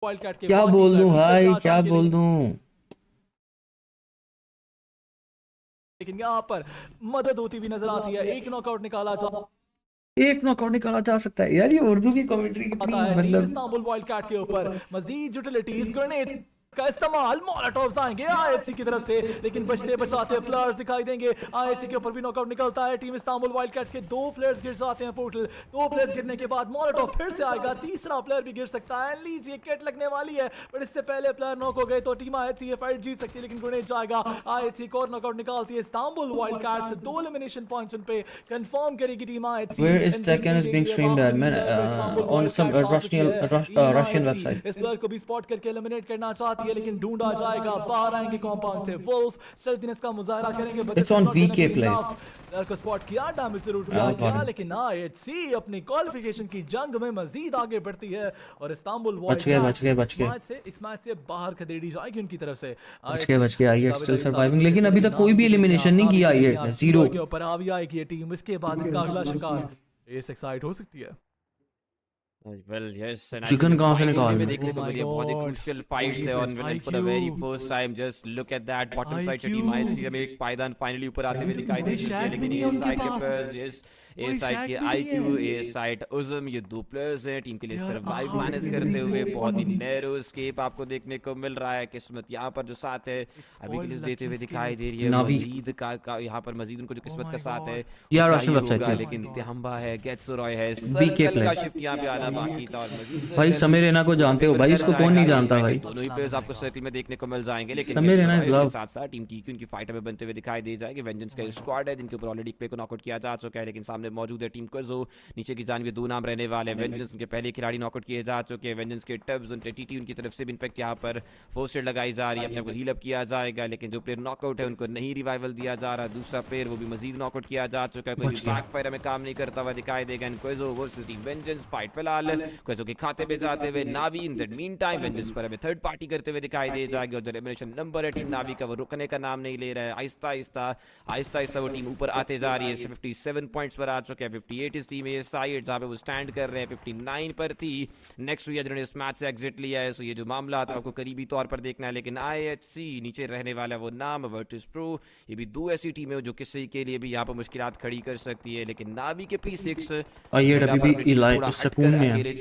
S20: वाइल्डकैट के
S4: क्या
S20: बाकी
S4: बोल दूं
S20: player पीछे
S4: भाई,
S20: से आ
S4: क्या
S20: जाएंगे,
S4: बोल दूं।
S20: लेकिन यहाँ पर मदद होती हुई नजर आती है। एक नॉकआउट निकाला
S4: एक नॉकआउट निकाला जा सकता है यार। ये उर्दू की कमेंट्री कितनी
S20: टीम
S4: मतलब
S20: इस्तांबुल वाइल्डकैट के ऊपर मजीद यूटिलिटीज ग्रेनेड का इस्तेमाल, मोलोटोव्स आएंगे आईएचसी की तरफ से, लेकिन बचते बचाते प्लेयर्स दिखाई देंगे। आईएचसी के ऊपर भी नॉकआउट निकलता है। टीम इस्तांबुल वाइल्डकैट के 2 प्लेयर्स गिर जाते हैं पोर्टल। 2 प्लेयर्स गिरने के बाद मोलोटोव फिर से आएगा, तीसरा प्लेयर भी गिर सकता है। लीजिए किट लगने वाली है, पर इससे पहले प्लेयर नॉक हो गए तो टीम आईएचसी ये फाइट जीत सकती है, लेकिन ग्रेनेड जाएगा। आईएचसी को नॉकआउट निकालती है इस्तांबुल वाइल्डकैट से। 2 एलिमिनेशन पॉइंट्स उन पे कंफर्म करेगी team IHC.
S4: Where is Tekken is being streamed at, man? On some Russian website.
S20: इस प्लेयर को भी स्पॉट करके एलिमिनेट करना चाहती है, लेकिन ढूंढा जाएगा। बाहर आएंगे कंपाउंड से वुल्फ, स्टेल्थीनेस का मुजाहरा करेंगे।
S4: It's on VK play.
S20: Player को स्पॉट किया, डैमेज जरूर किया गया, लेकिन आईएचसी अपनी क्वालिफिकेशन की जंग में मजीद आगे बढ़ती है और इस्तांबुल
S4: बच गए
S20: इस मैच से बाहर खदेड़ी जाएगी उनकी तरफ से।
S4: बच गए आई स्टिल सर्वाइविंग, लेकिन अभी तक कोई भी एलिमिनेशन नहीं किया आई है। 0
S20: के ऊपर हावी आएगी ये टीम। इसके बाद इनका अगला शिकार ASI8 हो सकती है।
S21: Well, yes, and
S4: चिकन कहाँ से निकाल
S21: में देखने को मिली है बहुत ही crucial fights है और for the very first time just look at that bottom side team IHC में एक पायदान फाइनली ऊपर आते हुए दिखाई दे रही है, लेकिन ASI के पास yes ASI के IQ ASI उज़म ये 2 प्लेयर्स हैं टीम के लिए सर्वाइव मैनेज करते हुए। बहुत ही नैरो एस्केप आपको देखने को मिल रहा है। किस्मत यहाँ पर जो साथ है अभी के लिए देते हुए दिखाई दे रही है। मजीद का यहाँ पर मजीद उनको जो किस्मत का साथ है
S4: यार रोशन वेबसाइट पे,
S21: लेकिन तिहम्बा है, गेट्सरॉय है, सर्कल का शिफ्ट यहाँ पे आना बाकी था।
S4: भाई समय रैना को जानते हो भाई, इसको कौन नहीं जानता भाई।
S21: दोनों ही प्लेयर्स आपको सर्कल में देखने को मिल जाएंगे, लेकिन
S4: समय रैना इज लव।
S21: साथ साथ टीम टीक्यू उनकी फाइट में बनते हुए दिखाई दे जाएगी। वेंजेंस का स्क्वाड है जिनके ऊपर ऑलरेडी प्ले को नॉकआउट किया जा चुका है, लेकिन सामने मौजूद है टीम जो नीचे की जानिब 2 नाम रहने वाले हैं। वेंजेंस उनके पहले खिलाड़ी नॉकआउट किए जा चुके हैं। वेंजेंस के टब्स उनके टीटी उनकी तरफ से भी इनफैक्ट यहाँ पर फर्स्ट एड लगाई जा रही है, अपने को हील अप किया जाएगा, लेकिन जो प्लेयर नॉकआउट है उनको नहीं रिवाइवल दिया जा रहा। दूसरा प्लेयर वो भी मजीद नॉकआउट किया जा चुका है, कोई बैक फायर में काम नहीं करता हुआ दिखाई देगा। Queso versus team vengeance fight फिलहाल क्वेजो के खाते पे जाते हुए Navi in that mean time vengeance पर हमें थर्ड पार्टी करते हुए दिखाई दे जाएगी, और जो एलिमिनेशन नंबर है टीम नावी का वो रुकने का नाम नहीं ले रहा है। आहिस्ता आहिस्ता वो टीम ऊपर आते जा रही है। 57 पॉइंट्स पर आ चुके हैं। 58 इस टीम ASI8 जहाँ पे वो स्टैंड कर रहे हैं। 59 पर थी नेक्स्ट हुई जिन्होंने इस मैच से एग्जिट लिया है। सो ये जो मामला था आपको करीबी तौर पर देखना है, लेकिन IHC नीचे रहने वाला वो नाम वर्टिस प्रो, ये भी 2 ऐसी टीमें जो किसी के लिए भी यहाँ पर मुश्किलात खड़ी कर सकती है। लेकिन नावी के P6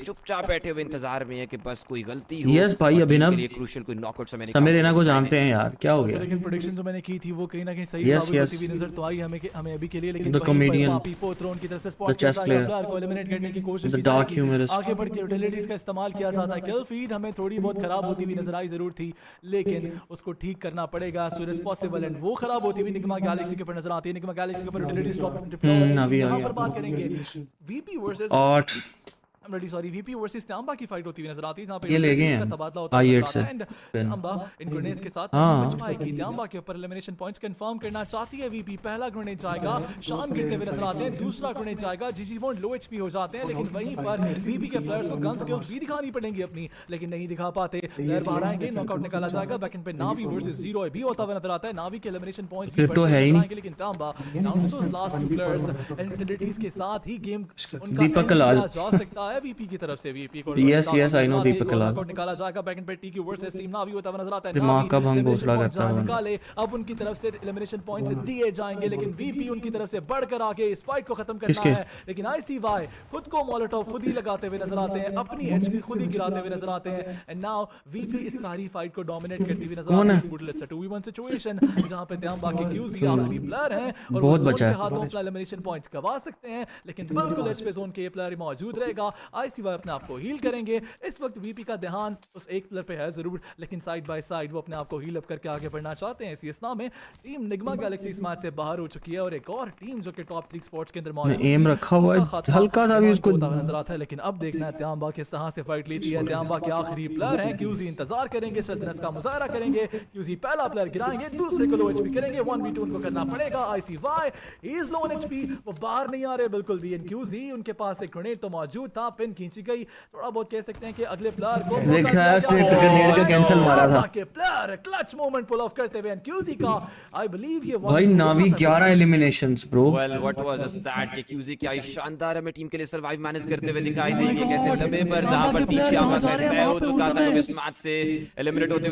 S21: चुपचाप बैठे हुए इंतजार में है कि बस कोई गलती हो।
S4: यस भाई अभिनव
S21: क्रूशियल कोई नॉकआउट
S4: समय रैना को जानते हैं यार, क्या हो गया।
S20: लेकिन प्रेडिक्शन जो मैंने की थी वो कहीं ना कहीं सही साबित होती हुई नजर तो आई हमें अभी के लिए, लेकिन
S4: द कॉमेडियन
S20: पोथ्रोन की तरफ से
S4: द चेस प्लेयर
S20: को एलिमिनेट करने की कोशिश
S4: द डार्क ह्यूमरिस्ट
S20: आगे बढ़ के यूटिलिटीज का इस्तेमाल किया जाता है। किल फीड हमें थोड़ी बहुत खराब होती हुई नजर आई जरूर थी, लेकिन उसको ठीक करना पड़ेगा as soon as possible, and वो खराब होती हुई निग्मा गैलेक्सी के ऊपर नजर आती है। निग्मा गैलेक्सी के ऊपर यूटिलिटीज ड्रॉप यहाँ पर बात करेंगे VP वर्सेस VP वर्सेस तांबा की फाइट होती हुई नजर आती है, जहां पे
S4: ये ले गए हैं
S20: तबादला होता है
S4: I8 से
S20: तांबा इन ग्रेनेड्स के साथ की तांबा के ऊपर एलिमिनेशन पॉइंट्स कंफर्म करना चाहती है VP। पहला ग्रेनेड जाएगा, शाम गिरते हुए नजर आते हैं। दूसरा ग्रेनेड जाएगा, जीजी बॉन्ड लो HP हो जाते हैं, लेकिन वहीं पर VP के प्लेयर्स को गन स्किल्स भी दिखानी पड़ेंगी अपनी, लेकिन नहीं दिखा पाते। प्लेयर बाहर आएंगे, नॉकआउट निकाला जाएगा। बैकएंड पे नावी वर्सेस 0 भी होता हुआ नजर आता है। नावी के एलिमिनेशन पॉइंट्स भी
S4: तो है ही नहीं,
S20: लेकिन तांबा लास्ट 2 प्लेयर्स एंड यूटिलिटीज के साथ ही गेम
S4: दीपक कलाल
S20: जा सकता है VP की तरफ से। VP को
S4: yes I know दीपक कलाल
S20: निकाला जाएगा। बैकएंड पे TQ वर्सेस टीम नावी होता हुआ नजर आता है।
S4: दिमाग का भंग घोषणा करता है
S20: निकाले, अब उनकी तरफ से एलिमिनेशन पॉइंट्स दिए जाएंगे, लेकिन VP उनकी तरफ से बढ़कर आके इस फाइट को खत्म करना है। लेकिन ICY खुद को मोलोटोव खुद ही लगाते हुए नजर आते हैं, अपनी HP खुद ही गिराते हुए नजर आते हैं। एंड नाउ VP इस सारी फाइट को डोमिनेट करती हुई नजर आती है। बुटलेट्स 2v1 सिचुएशन जहां पे त्याम बाकी QZ आखिरी प्लेयर हैं और
S4: बहुत बचा है,
S20: हाथों अपना एलिमिनेशन पॉइंट्स गवा सकते हैं, लेकिन बिल्कुल एच पे जोन के प्लेयर मौजूद रहेगा। ICY अपने आप को हील करेंगे। इस वक्त VP का ध्यान उस एक प्लेयर पे है जरूर, लेकिन साइड बाय साइड वो अपने आप को हील अप करके आगे बढ़ना चाहते हैं। इस में टीम निग्मा गैलेक्सी इस मैच से बाहर हो चुकी है और एक और टीम जो कि टॉप 3 स्पॉट्स के अंदर मौजूद है,
S4: एम रखा हुआ है, हल्का सा भी उसको
S20: नजर आता है। लेकिन अब देखना है त्याम्बा किस तरह से फाइट लेती है। त्याम्बा के आखिरी प्लेयर हैं, QZ इंतजार करेंगे, सल्तनत का मुजाहरा करेंगे। QZ पहला प्लेयर गिराएंगे, दूसरे को लो HP करेंगे। 1v2 उनको करना पड़ेगा। ICY इज लो HP, वो बाहर नहीं आ रहे बिल्कुल भी। QZ उनके पास एक ग्रेनेड तो मौजूद था, पिन खींची गई, थोड़ा बहुत कह सकते हैं कि अगले प्लेयर को
S4: देखा है उसने ग्रेनेड का कैंसिल मारा था
S20: के player clutch moment pull off करते हुए एनक्यूजी का आई बिलीव ये
S4: भाई Navi 11 eliminations bro.
S21: Well what was that कि क्यूजी क्या ही शानदार हमें टीम के लिए सर्वाइव मैनेज करते हुए दिखाई देंगे, कैसे लंबे पर जहां पर पीछे आवाज मैं हो चुका था तो इस मैच से एलिमिनेट होते हुए